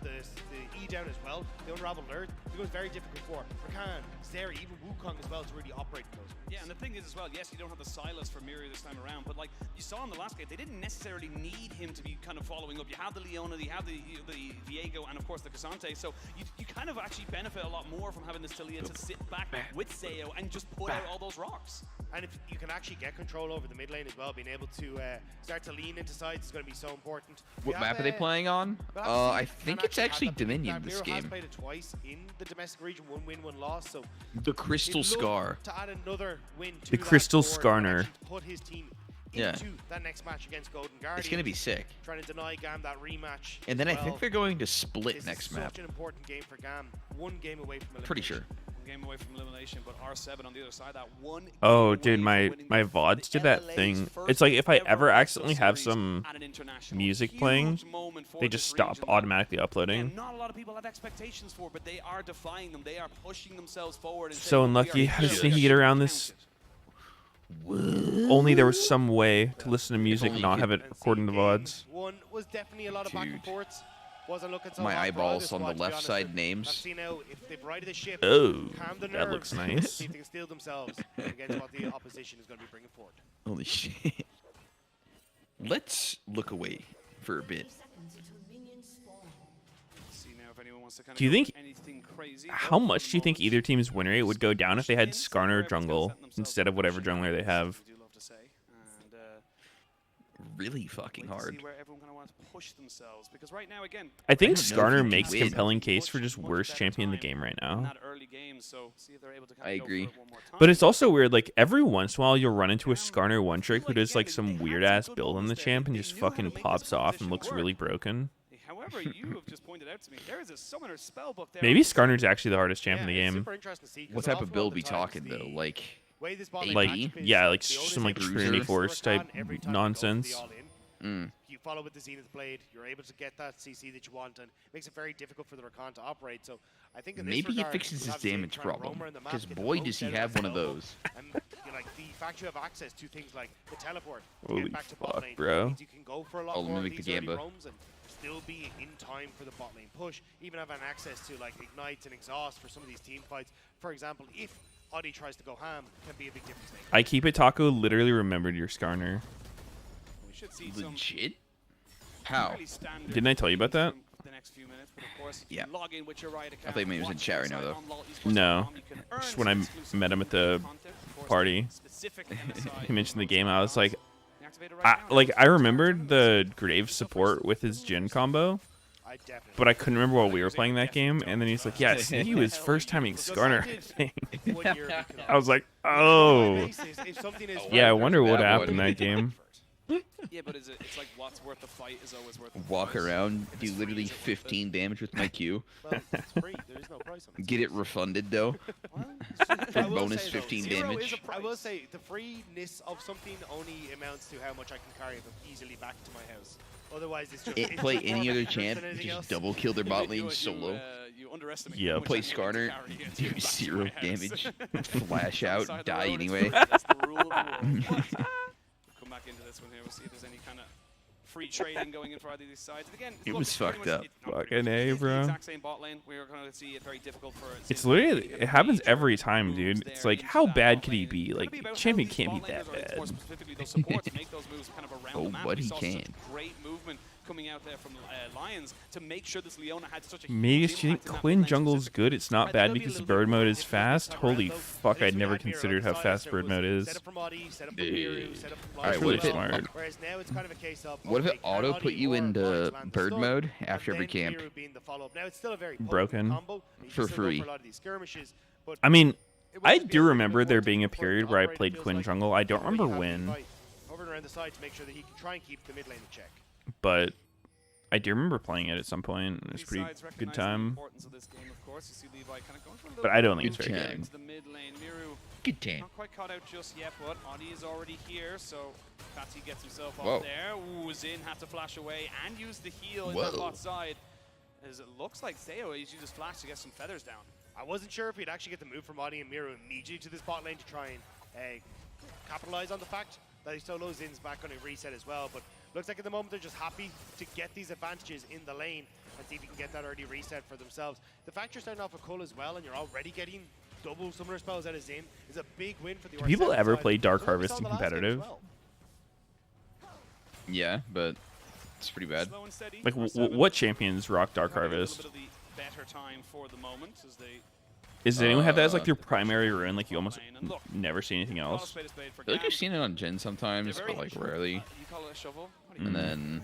the E down as well, the Unraveled Earth, it was very difficult for Rakan, Zeri, even Wukong as well to really operate in those. Yeah, and the thing is as well, yes, you don't have the Silas for Mirio this time around, but like you saw in the last game, they didn't necessarily need him to be kind of following up. You have the Leona, you have the Viego, and of course the Cassante, so you kind of actually benefit a lot more from having this Talia to sit back with Zayo and just put out all those rocks. And if you can actually get control over the mid lane as well, being able to start to lean into sides is going to be so important. What map are they playing on? I think it's actually Dominion this Miro game. has played it twice in the domestic region, 1 win, 1 loss. So The Crystal Scar. to add another win to The that Crystal board and Skarner. actually put his team Yeah. into that next match against Golden Guardian. It's gonna be sick. Trying to deny GAM that rematch. And then as I think well. they're going to split This next is map. such an important game for GAM. 1 game away from elimination. Pretty sure. Game away from elimination, but R7 on the other side, that one. Oh, game dude, away my from winning my the VODs did that LLA's thing. first It's like if I ever ever Wrestle accidentally have Series some at an international. music Huge playing, moment for they this just stop region. automatically And uploading. not a lot of people have expectations for, but they are defying them. They are pushing themselves forward. And So saying, "We are unlucky. I here. just We need to are get here around to this. count it." Only there was some way to listen to music only and not you have it And according to see, VODs. game 1 was definitely a lot of back and Dude. forths. Wasn't looking so My hot for eyeballs either on the squad, to be left honest. side I've names. seen now if they've righted the ship, Oh, calm the nerves, that looks nice. see if they can steal themselves against what the opposition is going to be bringing forward. Holy shit. Let's look away for a bit. See now if anyone wants to kind of Do you go think- anything crazy. How But much for do you the think moment, either team's win rate would go down if they had Shin's Skarner everyone's kinda jungle setting themselves instead up of whatever for jungler they Shin, have? we do love to say. And, Really fucking wait to hard. see where everyone kind of wants to push themselves, because right now again, I think don't know if Skarner he makes can win. compelling case for much just better worst champion in the time game right in now. that early game, so see if they're able to kind I of go for agree. it one more time. But it's also weird, like every once in a while you'll run into a Skarner one trick who does like some weird ass build on the champ and just fucking pops off and looks really broken. However, you have just pointed out to me there is a summoner spellbook there. Maybe on the side. Skarner's actually the hardest champ in the Yeah, it's game. super interesting to see, 'cause What an type of awful lot build the we times talking the though? Like way this bot lane Like, matchup is, yeah, like the some only like thing Trinity is Force type Rakan every time you go for the nonsense. all-in. You follow with the Zenith Blade, you're able to get that CC that you want, and it makes it very difficult for the Rakan to operate. So I think in this maybe he regard, fixes we'll his have to see him damage try and problem. roam around the map, Because get the boy, most does he out have that one of spellbook. those. And like the fact you have access to things like the teleport to Holy get back to bot fuck, lane bro. means you can go for a lot Oh, more of mimic the these early Gamba. roams and still be in time for the bot lane push. Even having access to like ignites and exhaust for some of these team fights. For example, if Audi tries to go ham, can be a big difference maker. I keep it Taco literally remembered your Skarner. We should see some Legit? How? fairly standard Didn't I tell you about that? from the next few minutes, but of course, Yeah. log in with your Riot account. I thought maybe it was in watch chat right the now, site though. on LOL No. esports.com. You can earn Just some when I exclusive met him at the content, of course, party. specific MSI He mentioned the game. I was like, Activate it right now. I remembered the Grave support with his Jin combo, I definitely. but I couldn't remember while we were playing that game. And then he's like, yeah, Sneaky was first timing Skarner, I think. 1 year we could I was like, on a oh. basis, if something is Yeah, I right, wonder what That happened one. that game. Yeah, but it's like what's worth the fight is always worth the Walk price. around, If do it's free, literally is it worth it? 15 damage with my Q. Well, it's free. There is no price on it. Get it refunded though. Well, For I will bonus say, though, 15 zero damage. is a I will price. say the freeness of something only amounts to how much I can carry them easily back to my house. Otherwise, it's just it's Play just more any other maintenance champ, than anything just else. double kill their bot You- lane solo. You underestimate Yeah, how much Play I'm willing to Skarner, carry against do you back to 0 my house. damage, flash Outside out, the die road, it's anyway. free. That's the rule of the world. Come back into this one here. We'll see if there's any kind of free trading going in for either of these sides. And again, It look, was it's pretty fucked much- up. it's not pretty Fucking much- it A, is the bro. exact same bot lane. We're going to see it very difficult for It's Zinzan literally, to get it happens major every time, moves dude. there It's like, into how that bad bot could he lane. be? It's gonna Like, be about champion how these can't be bot that laners, or more bad. specifically those supports, make those moves kind of around Oh, the map. but We he saw can. such great movement coming out there from Lions to make sure this Leona had such a Maybe huge if you think impact in that Quinn mid lane jungle's specifically. good, it's not bad because bird mode is fast. Holy fuck, I'd never considered how fast bird mode is. Set up from Audi, set up from Miru, set up from Alright, Lions really as well. smart. Whereas now it's kind of a case of What if okay, it can auto Audi put you or into Lions land the bird stun, mode and after every then camp? Miru being the follow-up. Now it's still a very potent Broken. combo. You For can still go free. for a lot of these skirmishes, but I mean, it will I just be do a little remember bit there more being a difficult period to where I operate, played feels Quinn like, jungle. I don't where you remember have the when, fight hovering around the side to make sure that he can try and keep the mid lane in check. but I do remember playing it at some point. It was a These pretty sides good recognize the time. importance of this game, of course. You see Levi kind of going for a little But I don't bit think it's Good very time. good. to the mid lane. Miru Good time. not quite caught out just yet, but Audi is already here, so Fatty gets himself Whoa. off there. Ooh, Zin had to flash away and use the heal in Whoa. that bot side. As it looks like Zayo, he's used his flash to get some feathers down. I wasn't sure if he'd actually get the move from Audi and Miru immediately to this bot lane to try and capitalize on the fact that he's solo Zin's back on a reset as well, but looks like at the moment they're just happy to get these advantages in the lane and see if you can get that early reset for themselves. The fact you're starting off with Cull as well and you're already getting double summoner spells out of Zin is a big win for the Do people R7 ever side. play Dark That's what we Harvest saw in the last game as competitive? well. Yeah, but it's pretty bad. Slow and steady. Like, R7 what champions rock Dark having a little Harvest? bit of the better time for the moment as they Does anyone have that as like their primary rune? Like you almost never see anything call a else. spade a spade for I feel like Gam. I've seen it on Jin sometimes, They're but very- like rarely. You call it a shovel? What do you And then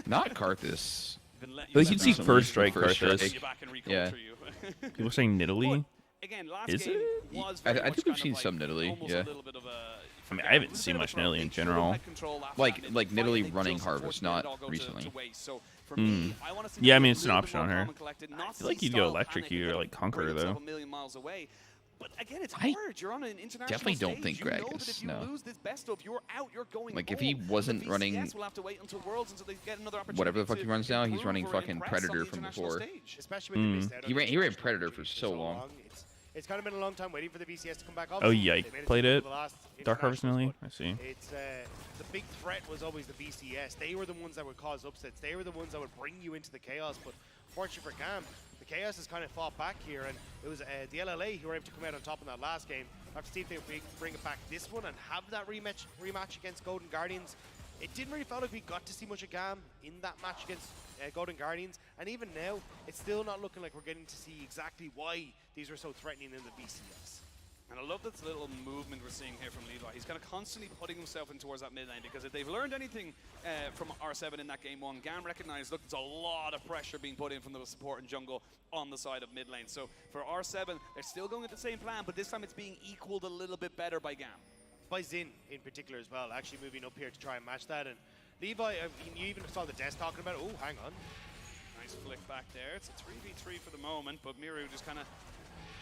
not Karthus. You've been let- But you've you let can see down. First Strike First Karthus. Strike. You back and Yeah. reculture you. People saying Nidalee. Again, last Is game it? was I very much think we've kind of seen like some Nidalee, almost yeah. a little bit of a- I mean, for I haven't Gam. It was a seen bit much of a Nidalee in they should have general. had control after Like- that mid like fight. Nidalee They running just Harvest, unfortunately not let it all go to recently. waste. So for me, I wanna see Yeah, I them mean, get it's a an little bit option more on her. calm and collected, not I feel like see you'd go Style electric panic you and or then like Conqueror bring himself though. a million miles away. But again, it's I hard. You're on an international definitely don't stage. think You know that Gragas, if you no. lose this best of, you're out. You're going Like, if home. he The wasn't VCS running will have to wait until Worlds until they get another opportunity whatever the fuck to he runs now, he's improve running or fucking impress on Predator the from international before. stage. Especially when they missed out on He the ran international Predator entry for so long. It's kind of been a long time waiting for the VCS to come back up. Oh, They yike. made Played to it. the last Dark Harvest internationals, Nidalee. I see. but It's the big threat was always the VCS. They were the ones that would cause upsets. They were the ones that would bring you into the chaos. But fortunately for Gam, the chaos has kind of fought back here, and it was the LLA who were able to come out on top in that last game. I have to see if they bring it back this one and have that rematch against Golden Guardians. It didn't really feel like we got to see much of Gam in that match against Golden Guardians, and even now, it's still not looking like we're getting to see exactly why these were so threatening in the VCS. And I love this little movement we're seeing here from Levi. He's kind of constantly putting himself in towards that mid lane, because if they've learned anything from R7 in that game one, Gam recognized, look, there's a lot of pressure being put in from the support and jungle on the side of mid lane. So for R7, they're still going with the same plan, but this time it's being equaled a little bit better by Gam. By Zin in particular as well, actually moving up here to try and match that. And Levi, you even saw the desk talking about it. Oh, hang on. Nice flick back there. It's a 3v3 for the moment, but Miru just kind of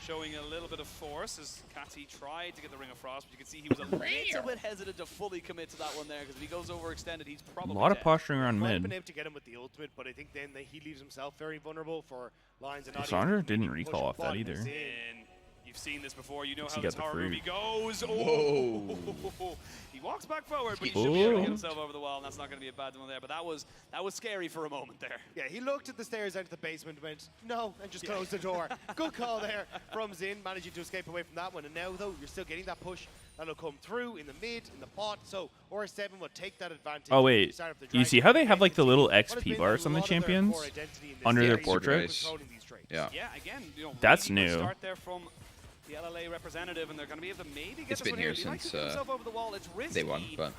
showing a little bit of force as Kati tried to get the Ring of Frost, but you can see he was a little bit hesitant to fully commit to that one there, because if he goes overextended, he's A probably lot of dead. posturing around Might have been mid. able to get him with the ultimate, but I think then that he leaves himself very vulnerable for lines and Cassandra didn't recall off that either. And you've seen this before. You know He how got this the horror fruit. movie goes. Whoa. Oh, he walks back forward, but he should be able to Oh. get himself over the wall, and that's not going to be a bad one there. But that was scary for a moment there. Yeah, he looked at the stairs out of the basement, went, no, and just closed the door. Good call there from Zin, managing to escape away from that one. And now, though, you're still getting that push. That'll come through in the mid, in the bot. So R7 will take that advantage. Oh wait, Start up the you Dragon, see how they have like the little what has XP been bars a on the lot of their champions core identity in this under their series, portraits? controlling these traits. Yeah. Yeah, again, That's really good new. Start there from the LLA representative, and they're going to be able to maybe get It's this been one here He might since, get himself over the wall. It's risky. Day one, but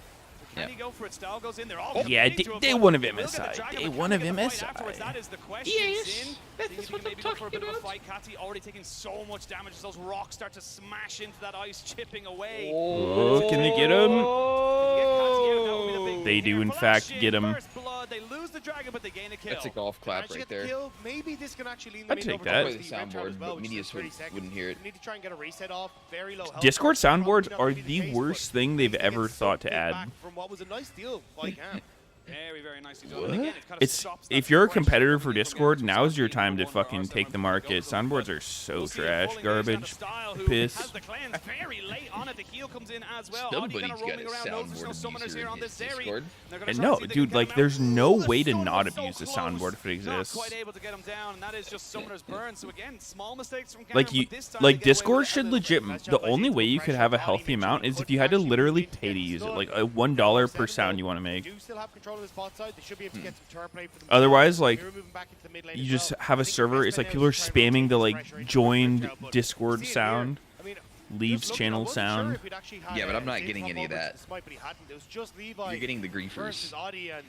Can yeah. he go for it? Style goes in there. All Yeah, committing to a day fight. one of He will get the MSI. dragon, Day but can one he of get the fight MSI. afterwards? That is the question. Yes, Zin, that's seeing if he what can I'm maybe go for a talking bit of a about. fight. Kati already taking so much damage as those rocks start to smash into that ice, chipping away. Oh, can they get him? Oh. They do in fact get him. First blood. They lose the dragon, but they gain a kill. That's a golf clap Managed to right get the there. kill. Maybe this can actually lead I'd them in take over that. towards Play the the red trap soundboard, as well, but which is Meteos pretty second. wouldn't hear it. We need to try and get a reset off. Very low health. Discord Probably soundboards not are gonna be the case, worst but thing they've they ever get thought to something add. back from what was a nice deal by Gam. Very, very nicely done. And again, it kind of It's stops that if you're a progression competitor coming for in from Discord, Gam. now's your So time to number one, fucking R7 take the will market. go for them, Soundboards but are so we'll see it trash, falling there. It's down to garbage, Style, who piss. has the cleanse very late on it. The heal comes in as well. Somebody's Audi kind of got roaming a around. Knows there's no soundboard summoners abuser here in on this his Zeri. Discord. They're gonna And try and no, see if they dude, can like get him there's out. no Ooh, the way to stun not was so abuse the close. soundboard if it Not exists. quite able to get him down, and that is just summoner's burn. So again, small mistakes from Gam, Like you, but this time like they get away Discord with it a should little bit. legit. The only way you could have a healthy amount is if you had to literally pay to use it, like a $1 per sound you want to make. Do still have control of the spot side. They should be able to get some turn play for them. Otherwise, like, We're moving back into the mid lane you as just well. have I a think server. the It's best like bet people now are is to try and spamming the rotate like this pressure into joined the red but Discord seeing here, sound, I mean, leaves just looking, I channel wasn't sure sound. if we'd actually had, Yeah, but I'm not Zin getting come any of over that. despite what he hadn't. It was just Levi You're getting the griefers. versus Audi, and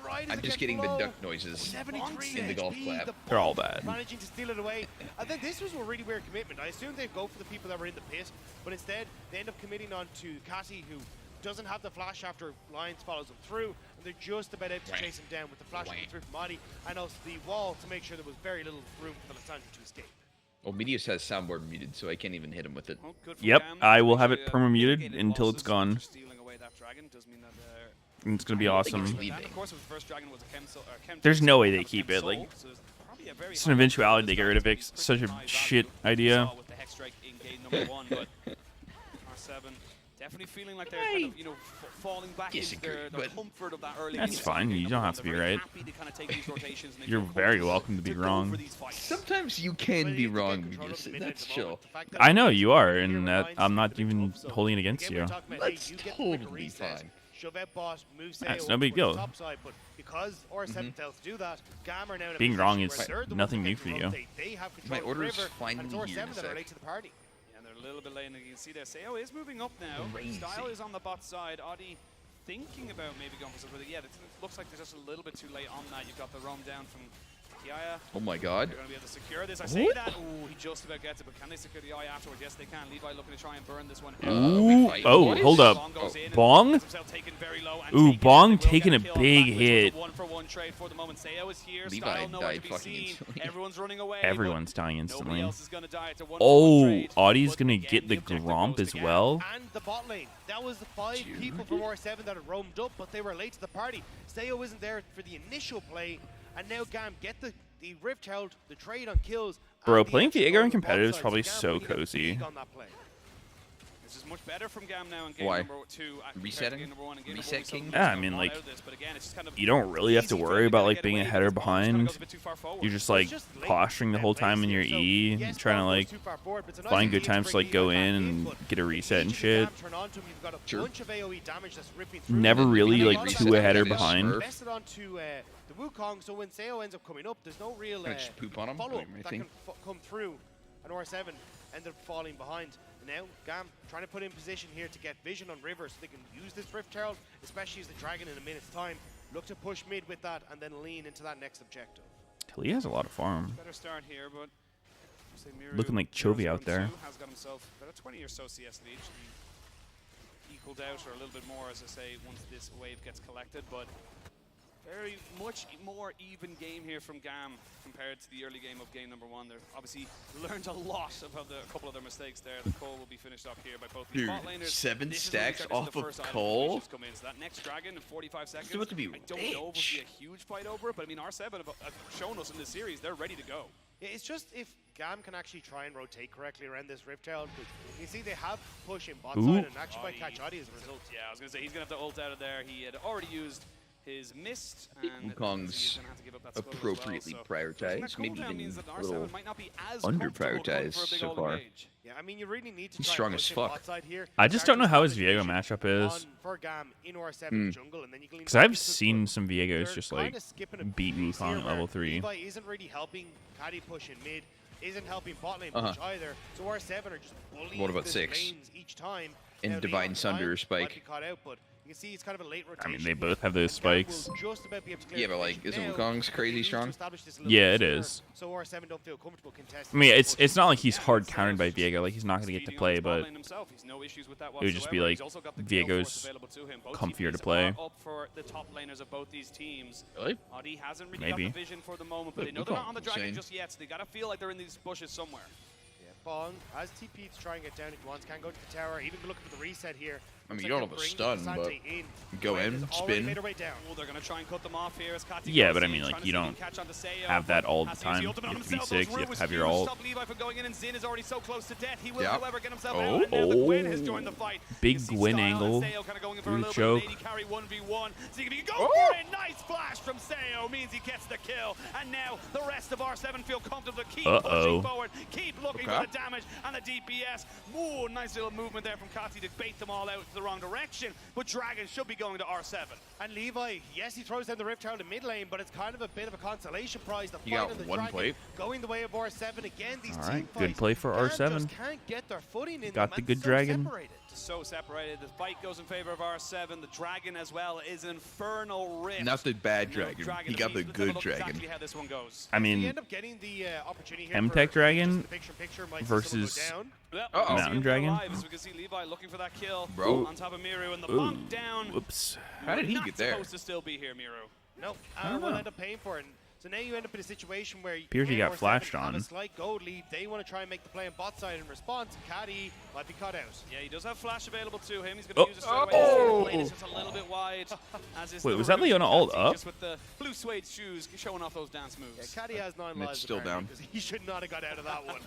right as I'm it just gets getting the low, duck noises 73 in the golf HP, clap. the They're all bomb bad. Managing to steal it away. And then this was a really weird commitment. I assumed they'd go for the people that were in the pit, but instead they end up committing on to Cassie, who doesn't have the flash after Lions follows him through, and they're just about able to chase him down with the flash coming through from Audi, and also the wall to make sure there was very little room for the Lissandra to escape. Well, Meteos has soundboard muted, so I can't even hit him with it. Well, good for Yep, Gam. I will have Actually, it perma-muted mitigated until losses it's gone. after stealing away that dragon. Does mean that And it's gonna be I don't think awesome. it's leaving. of course, the first dragon was a chem There's no way they kind of keep chem it, like, soul, so there's probably a very it's an high eventuality chance they get that rid of this it. is Such pretty a high shit value. idea. We saw with the Hex Strike in game number 1, but R7 Definitely feeling like they're kind of, you know, falling back into their comfort of that early. That's fine. You don't have to be right. You're very welcome to be wrong. Sometimes you can be wrong, Meteos. That's chill. I know you are, and I'm not even holding it against you. That's totally fine. That's no big deal. Being wrong is nothing new for you. My order is finally here. A little bit late, and you can see there, Seo is moving up now. Style is on the bot side. Audi thinking about maybe going for something. Yeah, it looks like they're just a little bit too late on that. You've got the roam down from Kiaya. Oh my god. They're going to be able to secure this. I say that. Oh, he just about gets it, but can they secure the eye afterwards? Yes, they can. Levi looking to try and burn this one. Ooh. Oh, hold up. Bong? Ooh, Bong taking a big hit. One-for-one trade for the moment. Seo is here. Levi Style nowhere to died be fucking seen. instantly. Everyone's running away. Everyone's dying instantly. Else is gonna die. It's a Oh, Audie's going to get the Gromp as well. And the bot lane. That was the 5 people from R7 that had roamed up, but they were late to the party. Seo isn't there for the initial play, and now Gam get the Rift Herald, the trade on kills. Bro, playing Viego in competitive is probably so cozy. This is much better from Gam now in game Why? number 2. Resetting? Reset King? Yeah, I mean, like, you don't really have to worry about, like, being ahead or behind. You're just, like, posturing the whole time in your E, and trying to, like, find good times to, like, go in and get a reset and shit. Sure. Never really, like, too ahead or behind. The Wukong, so when Seo ends up coming up, there's no real Just poop on him, follow-up I that think. can come through, and R7 ended up falling behind. Now, Gam trying to put in position here to get vision on River so they can use this Rift Herald, especially as the Dragon in a minute's time. Look to push mid with that and then lean into that next objective. Tilly has a lot of farm. Better start here, but Looking like Chovy out there. Has got himself about a 20 or so CS lead. Equaled out or a little bit more, as I say, once this wave gets collected, but very much more even game here from Gam compared to the early game of game number 1. They've obviously learned a lot about a couple of their mistakes there. The Cole will be finished up here by both the bot laners. 7 This is stacks when we start to see off the of first Cole? items come in. So that next dragon in 45 seconds. about to be I don't know if it'll be a huge fight over it, but I mean, R7 have shown us in this series they're ready to go. Yeah, it's just if Gam can actually try and rotate correctly around this Rift Herald, you see they have push in bot side and actually might catch Audi as a result. Yeah, I was going to say, he's going to have to ult out of there. He had already used his mist, and Wukong's appropriately prioritized, maybe even a little under-prioritized so far. Yeah, I mean, you really need to He's try strong and as push fuck. bot side here. I just don't know how his Viego matchup is. For Gam in R7 jungle, and then you can Because I've seen some Viegos just, like, beat Wukong at level 3. Levi isn't really helping Caddy push in mid, isn't helping bot lane push either. So R7 are just bullying What about this 6? lanes each time. In Now, Divine Leon Sunder might Spike. be caught out, but you can see it's kind of a late rotation. I mean, they both have those spikes. Just about be able to clear Yeah, but like, the isn't now, Wukong's crazy they need to strong? establish this a little Yeah, bit it sooner, is. So R7 don't feel comfortable contesting. I mean, it's not like he's hard countered by Viego. Like, he's not going to get to play, but it would just be like Viego's comfier to play. Up for the top laners of both these teams. Really? Audi hasn't really Maybe. got the vision for the moment, but they know they're not on the dragon just yet, so they got to feel like they're in these bushes somewhere. Yeah, Bong has TP to try and get down if he wants. Can go to the tower. Even looking for the reset here. I mean, Looks you don't like have a they're stun, bringing but Sante in. go Wave in, has already spin. made her way down. Oh, they're going to try and cut them off here as Kati Yeah, goes but I in, mean, like, trying to you see if he don't can catch onto Seo. have that all the Has time. the You ultimate on have to be himself. 6, Those you have to rumors have your fuse ult. Stop Levi from going in, and Zin is already so close to death. He will, Yeah. however, get himself Oh. out, and now the Gwyn has joined the fight. Big You can see Gwyn Style and angle Seo kind of going in for through a the little bit of choke. an AD carry 1v1. So if he can go for it, nice flash from Seo means he gets the kill. And now the rest of R7 feel comfortable to keep pushing forward, keep looking for the damage and the DPS. Ooh, nice little movement there from Kati to bait them all out to the wrong direction. But Dragon should be going to R7. And Levi, yes, he throws down the Rift Herald in mid lane, but it's kind of a bit of a consolation prize. The You fight got of the one Dragon plate. going the way of R7 again. These All team right, good fights, play for Gam R7. just can't get their footing in Got them, the and good so Dragon. separated. So separated. The fight goes in favor of R7. The Dragon as well is an Infernal Rift. Not the bad No dragon. He got the Let's have a good look dragon. Exactly how this one goes. I We mean, end up getting the opportunity here M-Tech for Dragon just the picture-in-picture, might see versus someone go down. Well, Uh-oh. we see Mountain him Dragon. alive, as we can see Levi looking for that kill. Bro. On top of Miru and the Ooh, bonk down. whoops. How did he Not get there? supposed to still be here, Miru. No, I don't we'll know. end up paying for it. So now you end up in a situation where Appears he got R7 flashed have on. a slight gold lead. They want to try and make the play on bot side in response. Caddy might be cut out. Yeah, he does have flash available to him. He's going to use it straight away. Oh. The lane is just a little bit wide. As is Wait, the was that Rouge Leona ult Kati, up? Just with the blue suede shoes showing off those dance Yeah, moves. Caddy has 9 It's lives still apparently, down. because he should not have got out of that one.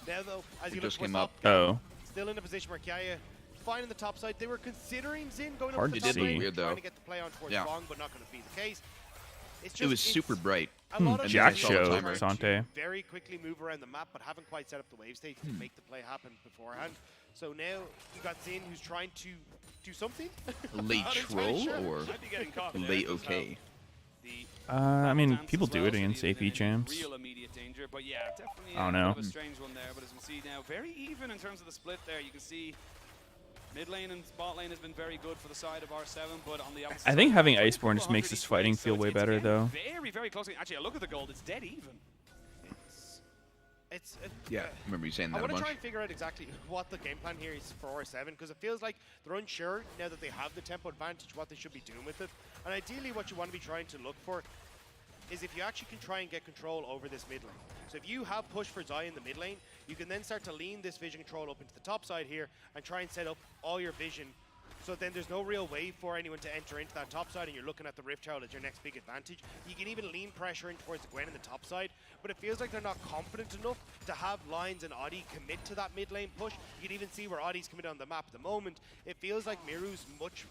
Now though, as We you just look came what's up. Oh. still in a position where Kiaya fine on the top side. They were considering Zin going Hard up the to top see. lane, Weird, though. trying to get the play on towards Yeah. wrong, but not going to be the case. It's just, It was super bright. A lot of Jack guys show, are trying to Sante. very quickly move around the map, but haven't quite set up the wave state to make the play happen beforehand. So now you got Zin, who's trying to do something. Late Not entirely troll sure. or Might be getting caught there. late Does have okay? the I mean, dance people as do well, it so against he's AP in champs. real immediate danger, but yeah, definitely I don't a know. bit of a strange one there. But as we see now, very even in terms of the split there. You can see mid lane and bot lane has been very good for the side of R7, but on the opposite I think side, having 24 Iceborne just makes 100 this each fighting way, feel so way it's better, getting though. Very, very close. Actually, I look at the gold; it's dead even. It's Yeah, I remember you saying I that a want to bunch. try and figure out exactly what the game plan here is for R7, because it feels like they're unsure now that they have the tempo advantage what they should be doing with it. And ideally what you want to be trying to look for is if you actually can try and get control over this mid lane. So if you have push for Zai in the mid lane, you can then start to lean this vision control up into the top side here and try and set up all your vision. So then there's no real way for anyone to enter into that top side, and you're looking at the Rift Herald as your next big advantage. You can even lean pressure in towards the Gwen in the top side, but it feels like they're not confident enough to have Lions and Oddie commit to that mid lane push. You can even see where Oddie's committed on the map at the moment. It feels like Miru's much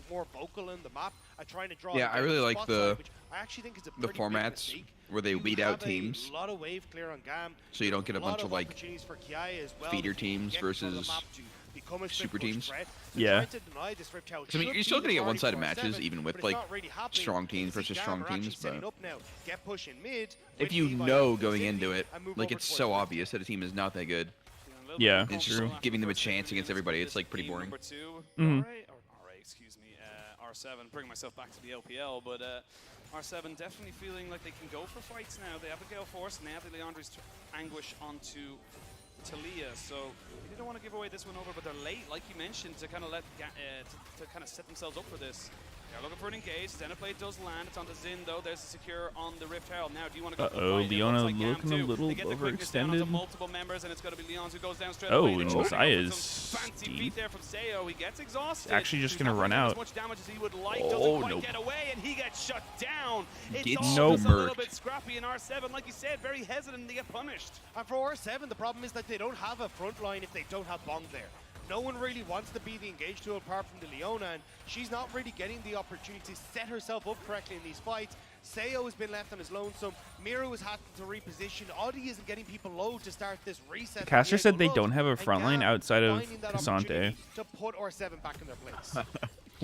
more vocal in the map at trying to draw. Yeah, I really like spot the- side, which I actually think is a the pretty big formats mistake. where they You weed have out teams. A lot of wave clear on Gam. So you don't get a bunch of, like, opportunities for Kiai as well feeder to teams get control of the versus map to become a super split push teams. threat. Yeah. Trying to deny this Rift Herald 'Cause, I mean, should you're still be gonna get the one-sided priority for matches, R7, even with, but it's like, not really happening. strong teams You can see versus Gam strong are actually teams, setting but up now. Get push in mid if with you Levi know up going Ziggy into it, and move like over it's towards so mid. obvious that a team is not that good. Yeah, It's just true. giving them a chance against everybody. It's, like, pretty boring. Number 2, Mhm. RA, excuse me, R7, bringing myself back to the LPL, but R7 definitely feeling like they can go for fights now. They have a Gale Force, and they have the Leandri's Anguish onto Talia, so they don't want to give away this one over, but they're late, like you mentioned, to kind of let to kind of set themselves up for this. They're looking for an engage. Xenoblade does land. It's onto Zin though. There's the secure on the Rift Herald. Now, do you want to go? For the fight? It Leona looks like Gam looking a too. little They get the quickness down onto overextended. multiple members, and it's going to be Leon's who goes down straight Oh, away. and They're choking Messiah up with is some fancy deep. feet there from Seo. He gets exhausted. Actually just He's gonna not run doing out. as much damage as he would like. Oh, Doesn't quite nope. get away, and he gets shut down. It's Gets all just a little murked. bit scrappy in R7, like you said, very hesitant to get punished. And for R7, the problem is that they don't have a front line if they don't have Bong there. No one really wants to be the engaged tool apart from the Leona, and she's not really getting the opportunity to set herself up correctly in these fights. Seo has been left on his lonesome. Miro has had to reposition. Oddie isn't getting people low to start this reset. that Caster said Diego they loves, don't have a and front line Gam outside of finding that Cassante. opportunity to put R7 back in their place.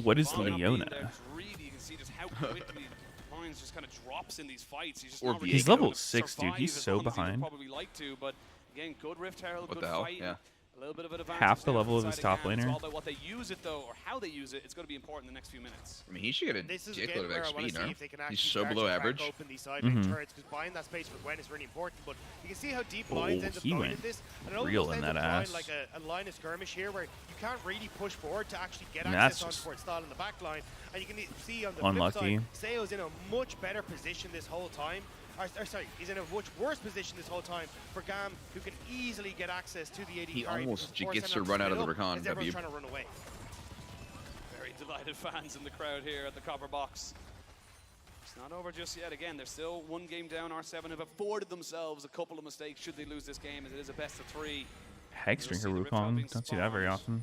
What is Bong not being Leona? there, just really, you can see just how quickly Lions just kind of drops in these fights. He's just Or not really He's able level to 6, dude. survive He's as so long as he would behind. probably like to, but again, good Rift Herald, What good the hell? fight. Yeah. A little bit of an advantage Half the there level of inside his top Gam. It's laner. all about what they use it though, or how they use it. It's going to be important in the next few minutes. I mean, he should get a This is dickload again of where I want XP, to see no? if they can actually He's so start to below crack average. open these side lane Mhm. turrets, because buying that space for Gwen is really important. But you can see how deep Oh, Lions ends up he going went in this. And it real almost in ends up that drawing ass. like a line of skirmish here where you can't really push forward to actually get And access that's on just towards style in the back line. And you can see on the unlucky. flip side, Seo's in a much better position this whole time. Or sorry, he's in a much worse position this whole time for Gam, who can easily get access to the AD He carry almost because gets Forsen to has run out of the split up Rakan, as everyone's W. trying to run away. Very delighted fans in the crowd here at the Copper Box. It's not over just yet. Again, they're still one game down. R7 have afforded themselves a couple of mistakes should they lose this game, as it is a best of 3. Hexdrinker You'll see the Rift Herald being Wukong. Don't see that very spawned. often.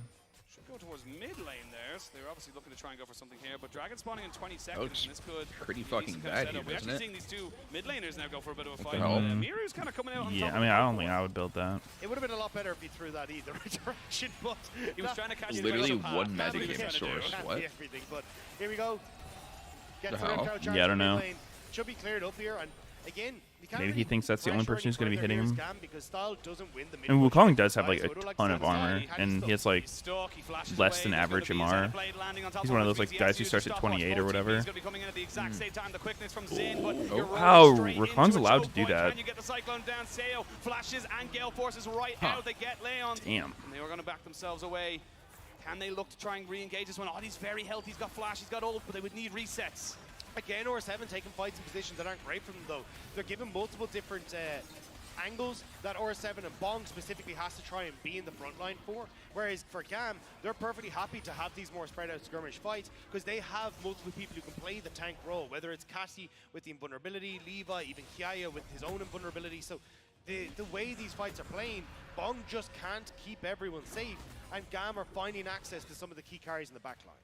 Should go towards mid lane there, so they're obviously looking to try and go for something here. But Dragon spawning in 20 seconds, Looks and this could pretty be a fucking decent kind of bad setup. here, We're doesn't actually it? seeing these two mid laners now go for a bit of a the fight. hell? Miru's kind of coming out on Yeah, top I of mean, the I top don't think one. I would build that. It would have been a lot better if he threw that either direction, but He was trying to catch Literally the path. one That's magic what he was game trying to do. source. can't What? be everything. But here we go. Get The the hell? Rift Herald charge Yeah, I don't in mid know. lane. Should be cleared up here, and again, you can't Maybe he really thinks that's the only pressure person who's going to be any hitting further him. Scam because Style doesn't win the mid And push Wukong against does have Style, like so a it would like ton of Style to armor, stay. and he has like He's stuck, he flashes less away, than and it's average gonna be MR. Xenoblade landing on top He's of one of him. those, like, BTS guys who uses starts at stopwatch. 28 or Both whatever. TPs gonna be coming in at the exact same time. The quickness from Zin, but Oh. you're rolling Wow, straight Rakan's into a allowed to choke do point. that. Can you get the Cyclone down? Seo flashes and Gale forces right Huh. out. They get Leon. Damn. And they were going to back themselves away. Can they look to try and re-engage this one? Oh, he's very healthy. He's got flash. He's got ult, but they would need resets. Again, R7 taking fights in positions that aren't great for them, though. They're given multiple different angles that R7 and Bong specifically has to try and be in the front line for. Whereas for Gam, they're perfectly happy to have these more spread out skirmish fights because they have multiple people who can play the tank role, whether it's Cassie with the invulnerability, Levi, even Kiaya with his own invulnerability. So the way these fights are playing, Bong just can't keep everyone safe, and Gam are finding access to some of the key carries in the back line.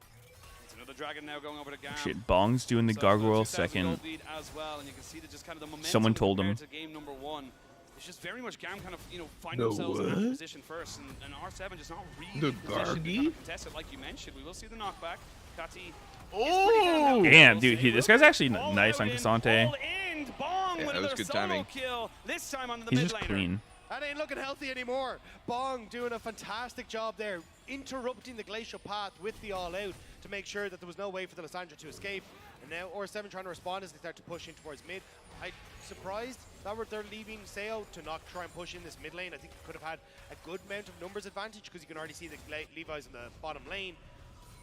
It's another Dragon now going over to Gam. Shit, Bong's doing the So gargoyle 2,000 second. gold lead as well, and you can see that just kind of the momentum Someone told compared him. to game number 1. It's just very much Gam kind of, find themselves in that position first, and R7 just not really positioned to kind of contest it like you mentioned. We will see the knockback. Kati. Oh! Damn, dude, this guy's actually All nice on out in, Cassante. all in. Bong Yeah, with that was another good solo timing. kill. This time on the He's mid just laner. clean. That ain't looking healthy anymore. Bong doing a fantastic job there, interrupting the glacial path with the all-out to make sure that there was no way for the Lysandra to escape. And now R7 trying to respond as they start to push in towards mid. I'm surprised that they're leaving Seo to not try and push in this mid lane. I think he could have had a good amount of numbers advantage because you can already see the Levi's in the bottom lane.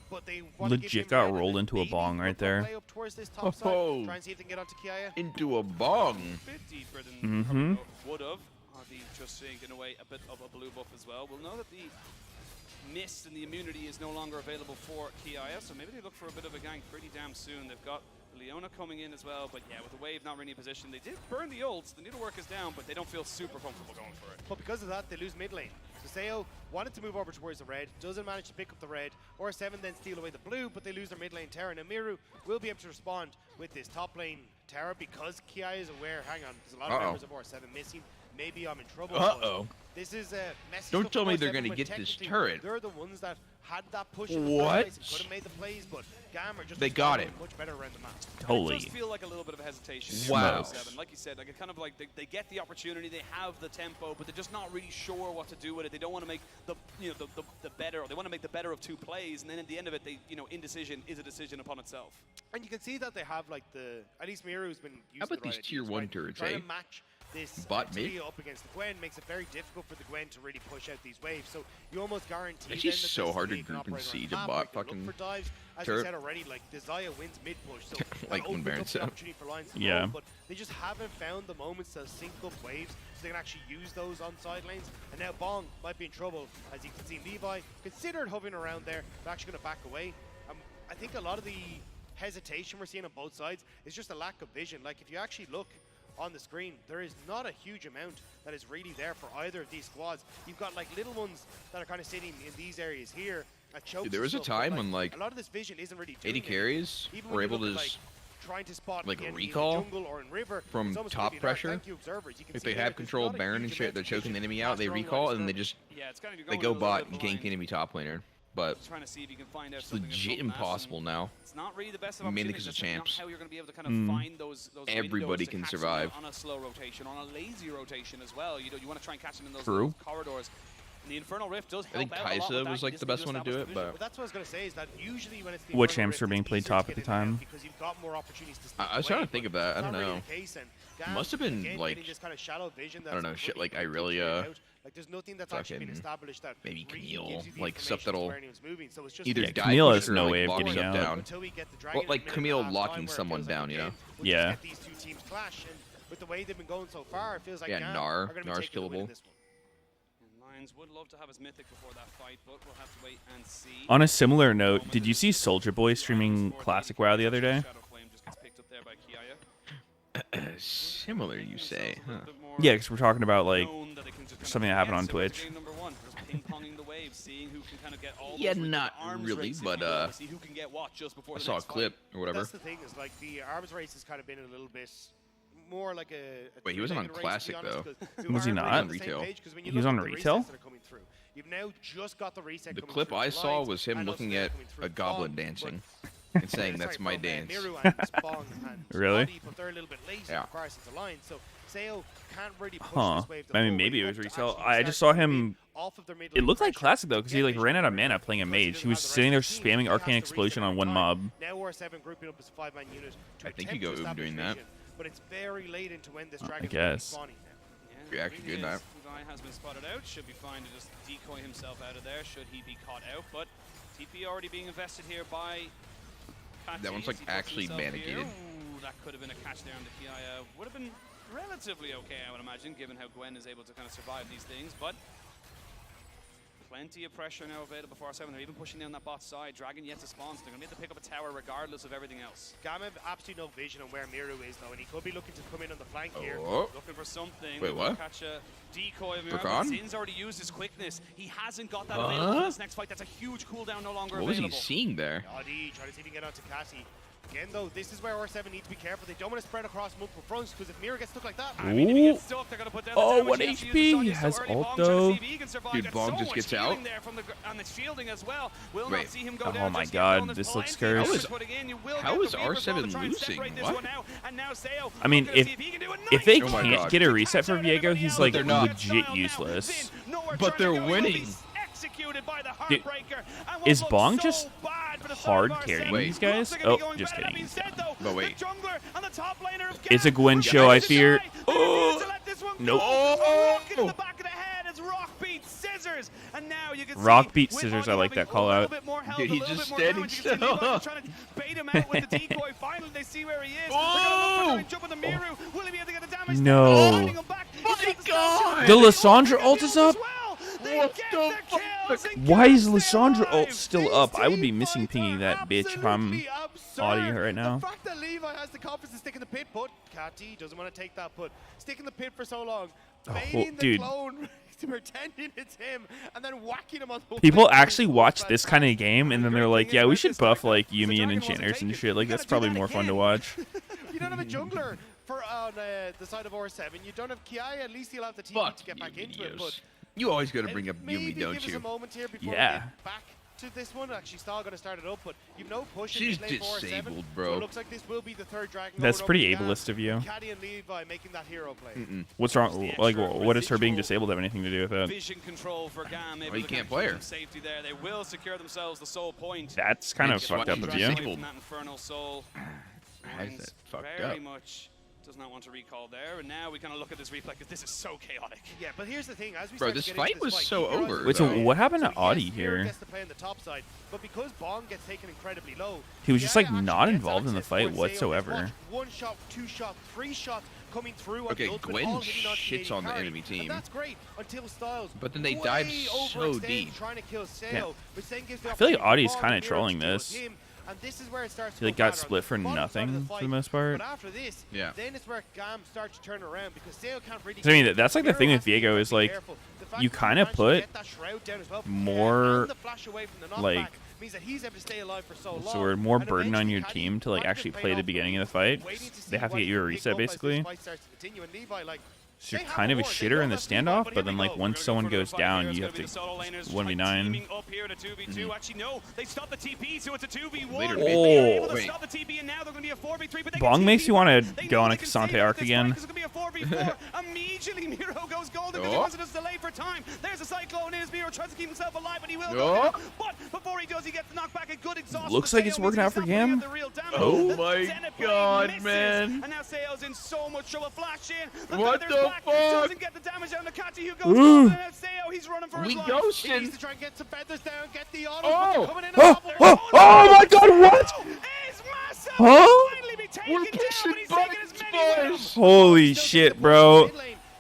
But they want to give Legit him got room and rolled then into a maybe bong right look to there. play up towards this top side, Oh. try and see if they can get onto Kiaya. Into a bong. 50 for than Mhm. would have. RD just taking away a bit of a blue buff as well. We'll know that the mist and the immunity is no longer available for Kiaya, so maybe they look for a bit of a gank pretty damn soon. They've got Leona coming in as well, but yeah, with the wave not really in position, they did burn the ults. The needlework is down, but they don't feel super comfortable going for it. But because of that, they lose mid lane. So Seo wanted to move over towards the red, doesn't manage to pick up the red. R7 then steal away the blue, but they lose their mid lane tower. Now Miru will be able to respond with this top lane tower because Kiai is aware, hang on, there's a lot of members of R7 missing. Maybe I'm in trouble. Uh-oh. This is messy Don't stuff tell for me they're R7, gonna but get this technically turret. They're the ones that had that push in the What? first place and could have made the plays, but Gamma just They got responded him. much better around the map. Totally. It does feel like a little bit of a hesitation. Wow. Here for R7. Like you said, like it kind of like they get the opportunity, they have the tempo, but they're just not really sure what to do with it. They don't want to make the the better, or they want to make the better of two plays, and then at the end of it, they indecision is a decision upon itself. And you can see that they have like at least Miru's been using How about the right these tier ideas, 1 right? turrets, Trying eh? to match this Bot mid? Talia up against the Gwen makes it very difficult for the Gwen to really push out these waves. So you almost guarantee Actually then that so this hard to Talia can group and operate around siege the a map, bot they can fucking look for dives. As turret. we said already, like Desire wins mid push, so that Like when opens Baron up the said. opportunity for lines to Yeah. roll, but they just haven't found the moments to sync up waves so they can actually use those on side lanes. And now Bong might be in trouble, as you can see Levi considered hovering around there, but actually going to back away. I think a lot of the hesitation we're seeing on both sides is just a lack of vision. Like if you actually look on the screen, there is not a huge amount that is really there for either of these squads. You've got like little ones that are kind of sitting in these areas here at chokes. Dude, there and was a stuff, but, time when like a lot of this vision isn't really 80 doing carries anything. Even were when you able look to at, just trying to spot like, the enemy in the recall jungle or in river, from it's almost top really pressure. thank you, observers. You can if see they there have there's control not a Baron and huge shit, amount they're of choking the vision enemy out, they past their own recall, lines and they of just Yeah, it's kind of they going go a little bot bit and gank blind. the enemy top laner. But Just trying to see if you can find out it's something legit from that, impossible and now. It's not really the best of Mainly opportunities. 'cause of That's not champs. how you're going to be able to kind of find those Everybody windows to can catch them survive. on a slow rotation, on a lazy rotation as well. You want to try and catch them in those True. corridors. And the Infernal Rift does help think out a lot with Kai'Sa that. was You like just the need best one to do establish it, the vision. but that's what I was going to say, is that usually when it's the What Infernal champs were Rift, being it's played easier top to at the get in and out time? because you've got more opportunities to sneak I was trying away, to think but of that. I it's don't not really know. the case, and Must have been, again, like, getting this kind of shallow vision I don't know, that's shit like really Irelia, figured out. Like there's nothing that's actually been fucking established that maybe really Camille, gives you the like, stuff information as to that'll where anyone's moving. So it's just either Yeah, dive Camille push has or, no like, way of block getting stuff out. down. until we get the Well, dragon like in a minute Camille and a half locking time where it someone feels like down, you again, know? we'll Yeah. just get these two teams clash, and with the way they've been going so far, it feels like Yeah, Gam Gnar. are going to be Gnar's taking the win in killable. this one. And Lions would love to have his mythic before that fight, but we'll have to wait and see. On a similar note, did you see Soldier Boy streaming Classic WoW the other day? Shadow Flame just gets picked up there by Kiaya. Similar, you say? Huh. Yeah, because we're talking about like Known that they can just kind something of, that happened yeah, on similar to Twitch. game number one, just ping-ponging the waves, seeing who can kind of get all Yeah, those not arms really, race, if but, you will, to see who can get what just before I the saw a next clip fight. or whatever. That's the thing, is like the arms race has kind of been a little bit more like a Wait, he wasn't on three-legged race, to be Classic, honest, though. 'cause the Was he arms not? race On on the same retail. page, 'cause when you He was look on at the retail? resets that are coming through, you've now just got the reset The coming clip through I for saw Lions, was him and looking also at coming through a goblin Bong, dancing but- and saying, "That's sorry, my from, dance." Miru and Bong and Really? Spotty, but they're a little bit late Yeah. in comparison to Lions, so Seo can't really push Huh. this wave to I the mean, full. maybe They it was want to retail. actually I just start saw to him. be off of their mid It lane looked like pressure, Classic though, because he get like vision ran out of for mana it, playing a because he mage. doesn't He was have the sitting there rest of the team. spamming He has Arcane to Explosion reset on one every mob. time. Now R7 grouping up as a 5-man unit to I think attempt you go to establish doing that. vision, but it's very late into when this I dragon guess. spawning now. Yeah, You're actually really good now. is. Levi has been spotted out. Should be fine to just decoy himself out of there should he be caught out. But TP already being invested here by Kachi That one's, as like, he puts actually himself here. bandicated. Ooh, that could have been a catch there on the Kiaya. Would have been relatively okay, I would imagine, given how Gwen is able to kind of survive these things. But Plenty of pressure now available for R7. They're even pushing down that bot side. Dragon yet to spawn, so they're going to be able to pick up a tower regardless of everything else. Gam have absolutely no vision on where Miru is, though, and he could be looking to come in on the flank here. Looking for something. Wait, what? Catch a decoy of Miru. Dragon? Zin's already used his quickness. He hasn't got that available for this next fight. That's a huge cooldown no longer What was available. he seeing there? Adi trying to see if he can get onto Catty. Again, though, this is where R7 needs to be careful. They don't want to spread across multiple fronts, because if Mira gets stuck like that... I mean, if he gets stuck, they're going to put down the damage. 1 He has to HP. use the He Sonya has so early. ult, Bong trying to though. see if he can survive. Dude, Got Bong so just much gets healing out. there from the, and it's shielding as well. Will Wait. not see him go Oh down. my Just God, get on this looks blind cursed. putting in. You will How get is the Reaper as well to R7 try and losing? separate this What? one out. And now Sayo I mean, looking to see if he can do a if they nice Oh my can't God. get a reset for catch out Viego, everybody he's else. like They're not. legit Style now. useless. Zin, nowhere But trying to they're go. He will be winning. Executed by the Dude, Heartbreaker. And what is looks Bong so just bad for the hard side of carrying R7 Wait. these guys? looks like it'll be Oh, going just better. kidding. Instead, though, But wait. the jungler and the top laner of It's a Gam Gwen show, I fear. Oh! Nope. Rocket in the back of the head as Rock beats Scissors, and now you can Rock see beats with Scissors, Augie I like having that call a little out. bit more health, Dude, a he's little just bit more standing damage. You can see still. Levi trying to bait him out with the decoy. Finally, they see where he is. They're gonna look for jump on the Miru. Will he be able to get the damage? No. They're finding him back. He's got the spell shot. The Lissandra ult is up? As well. They What get the the kills and Why is Gam stay Lissandra alive. ult still up? I would be missing pinging that bitch if I'm Absolutely absurd. auditing her right now. The fact that Levi has the confidence to stick in the pit, but Catty doesn't want to take that put. Stick in the pit for so long. Baiting the dude. clone, pretending it's him, and then whacking him on the People way. actually watch this kind of game and then they're like, yeah, we should buff like Yuumi and enchanters and shit. Like, that's probably more fun to watch. You don't have a jungler for on the side of R7. You don't have Ki. At least you'll have the team Fuck to get you, back into it. But Meteos. You always got to bring up maybe Yuumi, don't give us a you? moment here before Yeah. we get back to this one. Actually, Stahl going to start it up, but you've no push. She's in lane for R7, disabled, So bro. it looks like this will be the third Dragon. That's Lord pretty over ableist of you. Caddy and Levi making that hero play. What's wrong? Like, what does her being disabled have anything to do with that? Vision control for Gam. Well, you can't play her. Safety there. They will secure themselves the soul point. That's kind of Just fucked up watching of you. Dragon. That infernal soul. Why is And that fucked very up? much does not want to recall there. And now we kind of look at this replay because this is so chaotic. Yeah, but here's the thing. As we Bro, start to this get fight into this was fight, so Heroes over, are Wait, so going. what happened to yes, Audie Hero here? gets to play on the top side, but because Bong gets taken incredibly low, He was just, Ki like, actually not gets involved in the access fight towards Sayo. whatsoever. Watch, 1 shot, 2 shot, 3 shots coming through. Okay, on the ultimate, Gwen all hitting onto shits the on the carry, enemy team. And that's great until Styles. But then they way dive so overextends deep. Trying to kill Sayo, Yeah. which then gives the I feel like opportunity Audie's for Bong kinda and Mira trolling to deal with this. him, and this is where it starts He, to like, go got bad on split for bottom side of nothing the for the fight. most part. But after this, Yeah. then it's where Gam starts to turn around because Sayo can't really. I mean, that's like the Mira thing with has to be Viego is, like, careful. The fact you that he kinda managed to put get that shroud down as well, more, and the flash away from the knockback like, means that he's able to stay alive for so long. so we're more And burden on eventually your Caddy team to, like, might actually just play play the off beginning of the fight. waiting to see They have to what get you a can pick reset, up as this basically. fight starts to continue. And Levi, like, So you're they have kind of a war. They shitter know in the that's Levi, standoff, but but here then, we like, go. once someone goes down, you have to 1v9. Teaming up here to 2v2. Actually, no, they stopped the TP, so it's a 2v1. Later, They are able to wait. stop the TP, and now they're going to be a 4v3. But they Bong get makes TP you wanna back. They go know on they a can Cassante save arc this again. fight 'cause it's going to be a 4v4. Immediately, Miro goes golden because he wasn't just delayed for time. There's a cyclone in his Miro, tries to keep himself alive, but he will go down. But before he does, he gets knocked back. A good exhaust. Looks like it's working out for Gam. Oh my God, man. And now Sayo's in so much trouble. Flash in. What Feathers the back, fuck? doesn't get the damage down to Catty, who goes Ooh. down. And Sayo, he's running for his We life. ghosted. He needs to try and get some feathers down, get the auto. Oh. Coming in Oh, on top of oh, oh my God, what? Is massive. Huh? Finally be taken We're down, pushing but he's taken as buttons, many with him. boys. Holy shit, bro.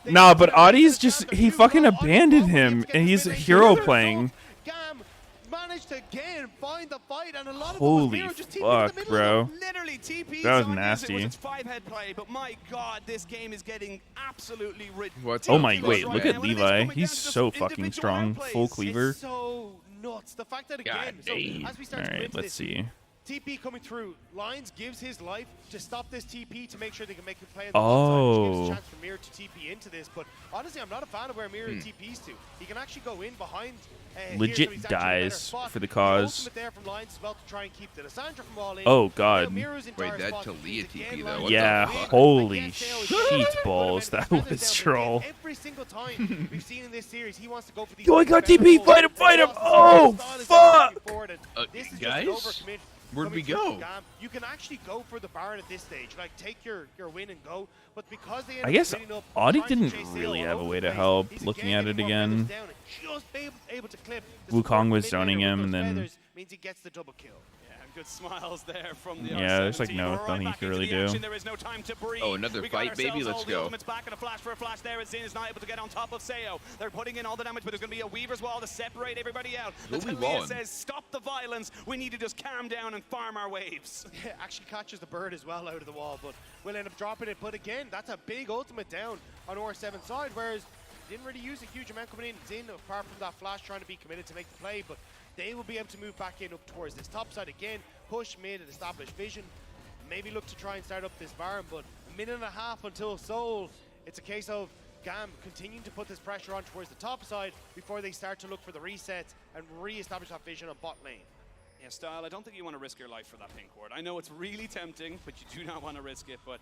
Nah, but Audie's just, he fucking abandoned him, and he's hero playing. Gam managed to again find the fight, and a lot of Holy them was just TP in fuck, the middle bro. of them. Literally, TP That was Zone nasty. was its 5-head play, but my God, this game is getting absolutely ridiculous. What's Oh up, my, Flush wait, Man? look at When it is Levi. coming He's down to so just fucking individual strong. outplays, Full it's cleaver. It's so nuts. The fact that again, God so damn. as we start to go Alright, into let's this, see. TP coming through, Lions gives his life to stop this TP to make sure they can make a play on the bot side, which gives Oh. a chance for Mir to TP into this. But honestly, I'm not a fan of where Mir TPs to. He can actually go in behind. Here, Legit so he's actually in a better dies spot. for the The cause. ultimate there from Lions as well to try and keep the Lissandra from all in. Oh, Now God. Miru's entire Wait, that spot Talia is again TP though, Lions what Yeah, the fuck? holy Again, Sayo is shit good. balls. But That feathers was down, but troll. again, every single time we've seen in this series, he wants to go for these. Yo, I got big TP. feathers. Fight him, fight him. Style Oh, is moving fuck. forward, and this is just guys? overcommit. Where'd we Coming through go? Gam, you can actually go for the Baron at this stage. Like, take your win and go. But because they end I up guess splitting up, Audie trying to didn't chase really Sayo have all a over way the to place, help he's looking at getting it more again. feathers down and just able to clip the Wukong support was mid laner zoning with him, those and then feathers. means he gets the double kill. Yeah, good smiles there from the Yeah, there's like R17. no We're right nothing he back can into really the action. do. There is no time to breathe. Oh, another We got fight, baby. ourselves Let's all the go. ultimates back and a flash for a flash there. Zin is not able to get on top of Seo. They're putting in all the damage, but there's going to be a Weaver's Wall to separate everybody out. Who we Natalia walling? says, stop the violence. We need to just calm down and farm our waves. Yeah, actually catches the bird as well out of the wall, but will end up dropping it. But again, that's a big ultimate down on R7 side, whereas didn't really use a huge amount coming in. Zin, apart from that flash, trying to be committed to make the play, but they will be able to move back in up towards this top side again, push mid and establish vision. Maybe look to try and start up this Baron, but a minute and a half until Seoul. It's a case of GAM continuing to put this pressure on towards the top side before they start to look for the resets and re-establish that vision on bot lane. Yeah, Style, I don't think you want to risk your life for that pink ward. I know it's really tempting, but you do not want to risk it. But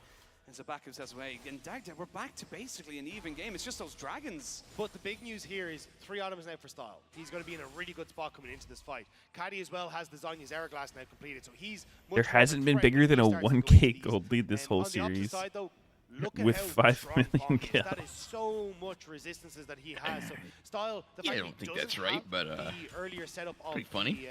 as a back who says, "Way and Dagda, we're back to basically an even game. It's just those dragons." But the big news here is 3 items now for Style. He's going to be in a really good spot coming into this fight. Caddy as well has the Zonya's Hourglass now completed, so he's much There more hasn't of a been threat bigger when than he a starts to go 1K into these. gold lead this And whole on the opposite series. side, though, look at With how 5 strong million Bond is. kills. That is so much resistances that he has. So Style, the Yeah, fact I that don't he think that's doesn't right, have but, the earlier setup of pretty funny.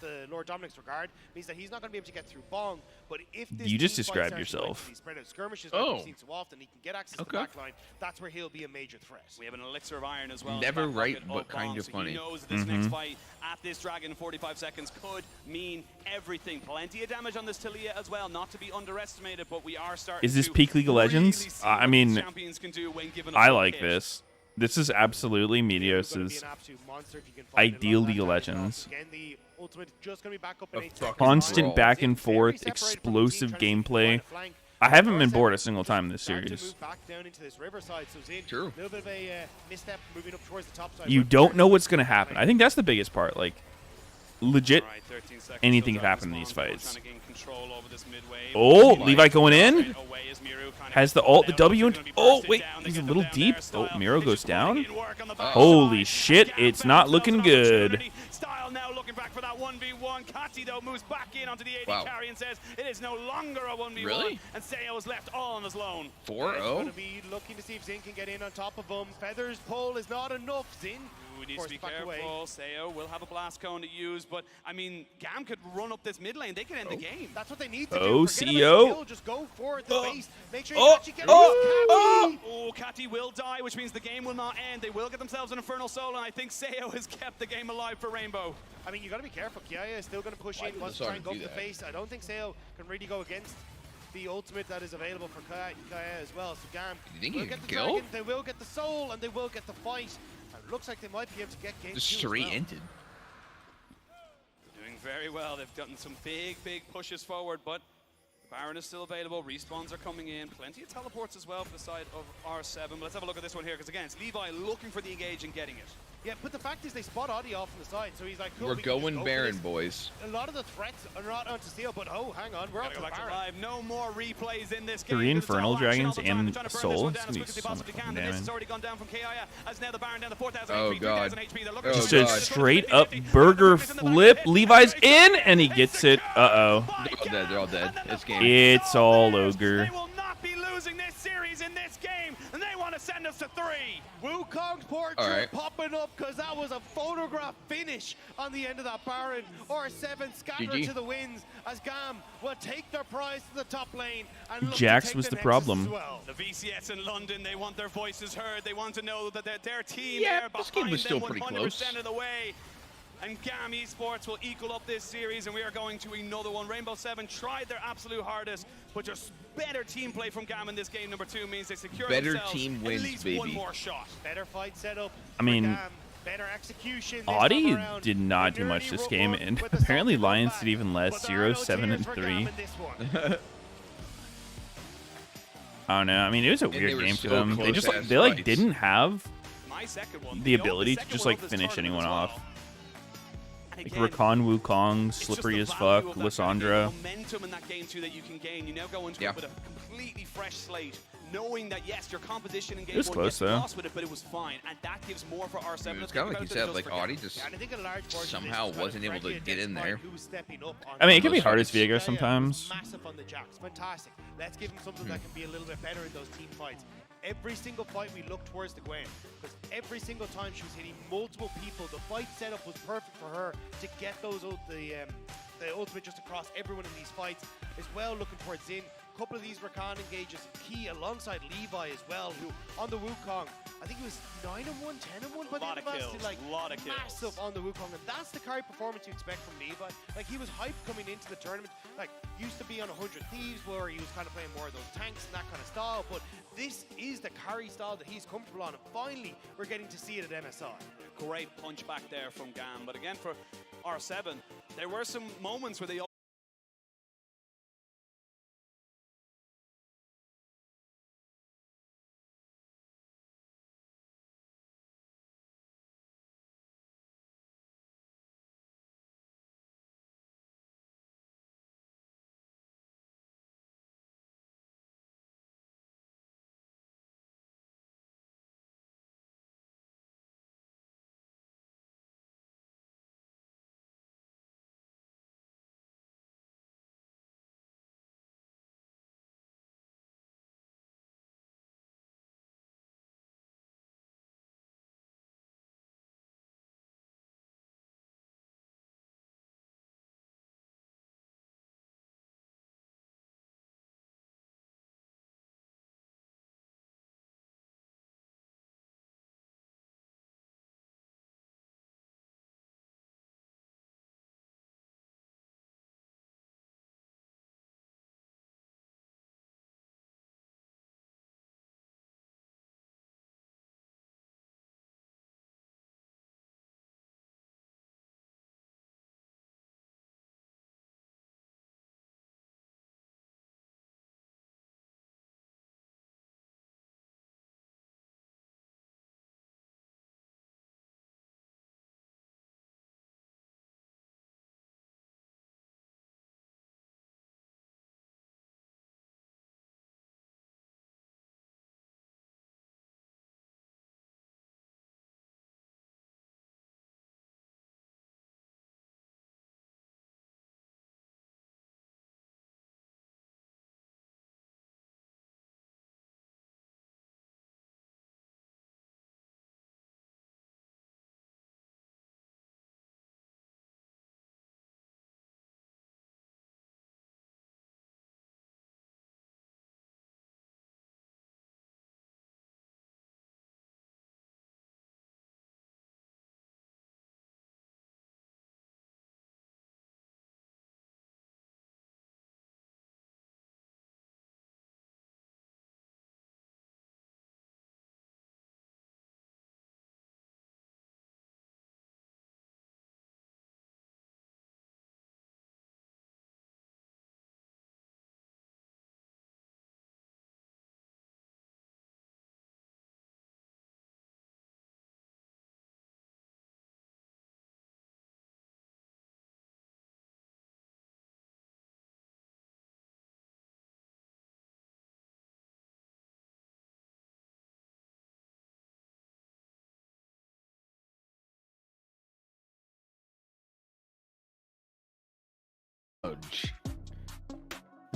the Lord Dominic's regard means that he's not going to be able to get through Bong. But if this You just team fight described starts to go into yourself. these spread out skirmishes like Oh. we've seen so often, he can get access to Okay. the back line. That's where he'll be a major threat. We have an elixir of iron as well. Never in the back right, pocket but kind Bong, of so funny. He knows that this next fight at this dragon in 45 seconds could mean everything. Plenty of damage on this Talia as well, not to be underestimated, but we are starting Is this to peak League of really Legends? see I what mean, these champions can do when given a I full like kit. this. This is absolutely It's gonna be Meteos' an absolute monster if you can find it ideal along that League of damage Legends. Again, the ultimate just going to be back up in A 8 fucking seconds. Constant brawl. back and Very forth, separated from the team, explosive trying to keep gameplay. trying to flank. I haven't been R7 bored a single time this start to series. move back down into this riverside, so Zin, True. a little bit of a misstep moving up towards the top side. You But don't know Baron what's going to happen. I think that's the biggest part. Like, legit, Alright, 13 seconds anything till can happen in Dragon these Spawn, fights. trying to gain control over this mid wave. Oh, my Levi going in. Right away is Miru, kind of Has the gets ult, the down, W, also and gonna be oh bursted wait, down. They he's a get them little down deep. there. Oh, Style Miro is goes just putting down. in work on the back Holy side. shit, Gam it's found not himself looking an good. opportunity. Style now looking back for that 1v1. Kati though moves back in onto the AD Wow. carry and says it is no longer a 1v1. Really? And Seo is left all on his lone. He's going 4-0? to be looking to see if Zin can get in on top of him. Feathers pull is not enough. Zin Ooh, needs to be back careful. away. Seo will have a blast cone to use, but I mean, Gam could run up this mid lane. They could end the game. That's what they need to Oh, do. Forget about CEO. the kill, just go for it, the base. Make sure you Oh, actually get oh, this Caddy. Oh, Kati will die, which means the game will not end. They will get themselves an Infernal Soul, and I think Seo has kept the game alive for Rainbow. I mean, you got to be careful. Kiaya is still going to push Why in, did wants the to try and go Sarge for the do that? face. I don't think Seo can really go against the ultimate that is available for Kiaya as well. So Gam You think will he get can the kill? dragon, they will get the soul, and they will get the fight. And it looks like they might be able to get game Just 2 as well. ended. Doing very well. They've gotten some big pushes forward, but Baron is still available. Respawns are coming in. Plenty of teleports as well for the side of R7. But let's have a look at this one here, because again, it's Levi looking for the engage and getting it. Yeah, but the fact is they spot Audi off on the side, so he's like, cool, We're we can just going go for Baron, this. boys. A lot of the threats are not onto Steel, but oh, hang on, we're Gotta onto go back to Baron. live. No more replays in this game. 3 There's Infernal all action Dragons all the time. and They're trying to burn this Soul. one It's down gonna be as quick as they so possibly much can. fun The miss has damage. already gone down from Kaya, as now the Baron down to 4,000 Oh, HP, God. 3,000 HP. They're looking Oh, for Just the a God. straight up burger flip. Levi's in, and he gets it. Uh-oh. They're all dead. They're all dead. It's game. It's all ogre. They will not be losing this series in this game, and they want to send us to 3. Wukong's portrait All right. popping up because that was a photograph finish on the end of that Baron. R7 scattered GG. to the winds as Gam will take their prize to the top lane and look Jax to take was the the Nexus problem. as well. The VCS in London, they want their voices heard. They want to know that their team Yeah, there this behind game was still them pretty 100% close. of the way. And GAM Esports will equal up this series, and we are going to another one. Rainbow 7 tried their absolute hardest, but just better team play from GAM in this game number 2 means they secure Better themselves team wins, at least baby. one more shot. Better fight setup. I mean, for Gam. Better execution. this Audi time around. did not do An much early this game, run and with the apparently salty Lions back. did even less. But there are 0, no 7, tears and for 3. Gam in this one. I don't know. I mean, it was a they weird were game for so them. They just close-ass they like fights. didn't have My second one. the you know, ability to second just one like of this finish tournament anyone as well. off. And Like again, Rakan, Wukong, it's just slippery the as value fuck, of that kind of Lissandra. momentum in that game too that you can gain. You now go into Yeah. it with a completely fresh slate, knowing that yes, your composition in game It was 1 close, yes, you though. lost with it, but it was fine, and that gives more for R7. It's to kind think of like about you than it said, does like for Gam. Audi just Yeah, and I think a large portion of somehow this is wasn't able to frankly get in identifying there. who's stepping up on I mean, it can be Those hard as fights. Viego Yeah, sometimes. massive on the Jacks. Fantastic. Let's give him something that can be a little bit better in those team fights. every single fight we looked towards the Gwen, because every single time she was hitting multiple people, the fight setup was perfect for her to get those the ultimate just across everyone in these fights. As well, looking towards Xin, a couple of these Rakan engages key alongside Levi as well, who on the Wukong, I think he was 9-1, 10-1 by the end of us. Like, lot of kills. Massive on the Wukong, and that's the carry performance you expect from Levi. Like, he was hyped coming into the tournament. Like, used to be on 100 Thieves, where he was kind of playing more of those tanks and that kind of style, but this is the carry style that he's comfortable on, and finally we're getting to see it at MSI. Great punch back there from Gam, but again for R7, there were some moments where they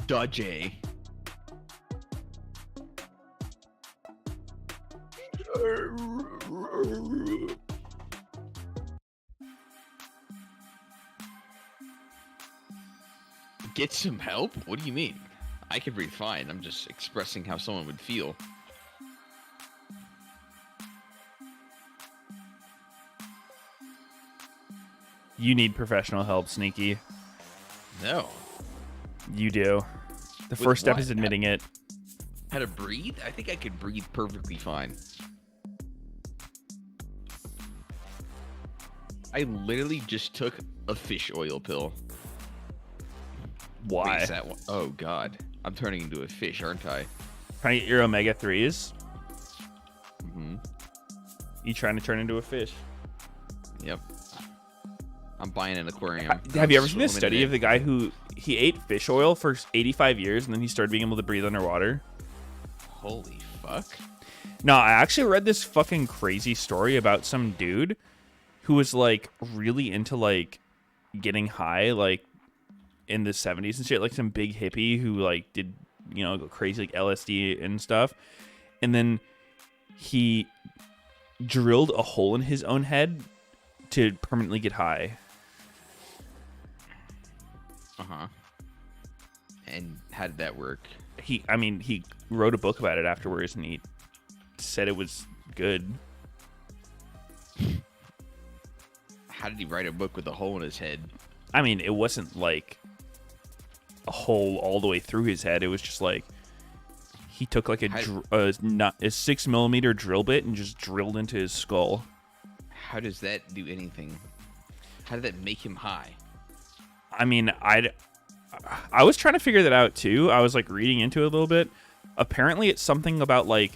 Dodgy. Get some help? What do you mean? I can breathe fine. I'm just expressing how someone would feel. You need professional help, Sneaky. No. You do. The With first step what? is admitting it. How to breathe? I think I could breathe perfectly fine. I literally just took a fish oil pill. Why? Wait, is that one? Oh god, I'm turning into a fish, aren't I? Trying to get your omega 3s. Mm-hmm. You trying to turn into a fish? Yep. I'm buying an aquarium. Have you ever seen this Swimming study in of the guy who he ate fish oil for 85 years and then he started being able to breathe underwater? Holy fuck. No, I actually read this fucking crazy story about some dude who was like really into like getting high like in the 70s and shit, like some big hippie who like did, you know, go crazy like LSD and stuff. and then he drilled a hole in his own head to permanently get high. And how did that work? He wrote a book about it afterwards, and he said it was good. How did he write a book with a hole in his head? I mean, it wasn't like a hole all the way through his head. It was just like he took like a 6mm drill bit and just drilled into his skull. How does that do anything? How did that make him high? I mean, I was trying to figure that out too. I was like reading into it a little bit. Apparently, it's something about like.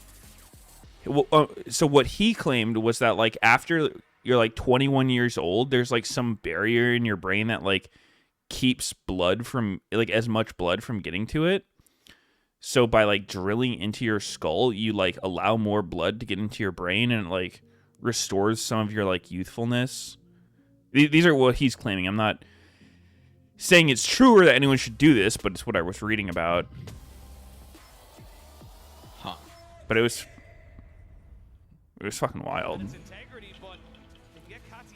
So what he claimed was that like after you're like 21 years old, there's like some barrier in your brain that like keeps blood from like as much blood from getting to it. So by like drilling into your skull, you like allow more blood to get into your brain, and it like restores some of your like youthfulness. These are what he's claiming. I'm not saying it's true or that anyone should do this, but it's what I was reading about. Huh. But it was fucking wild.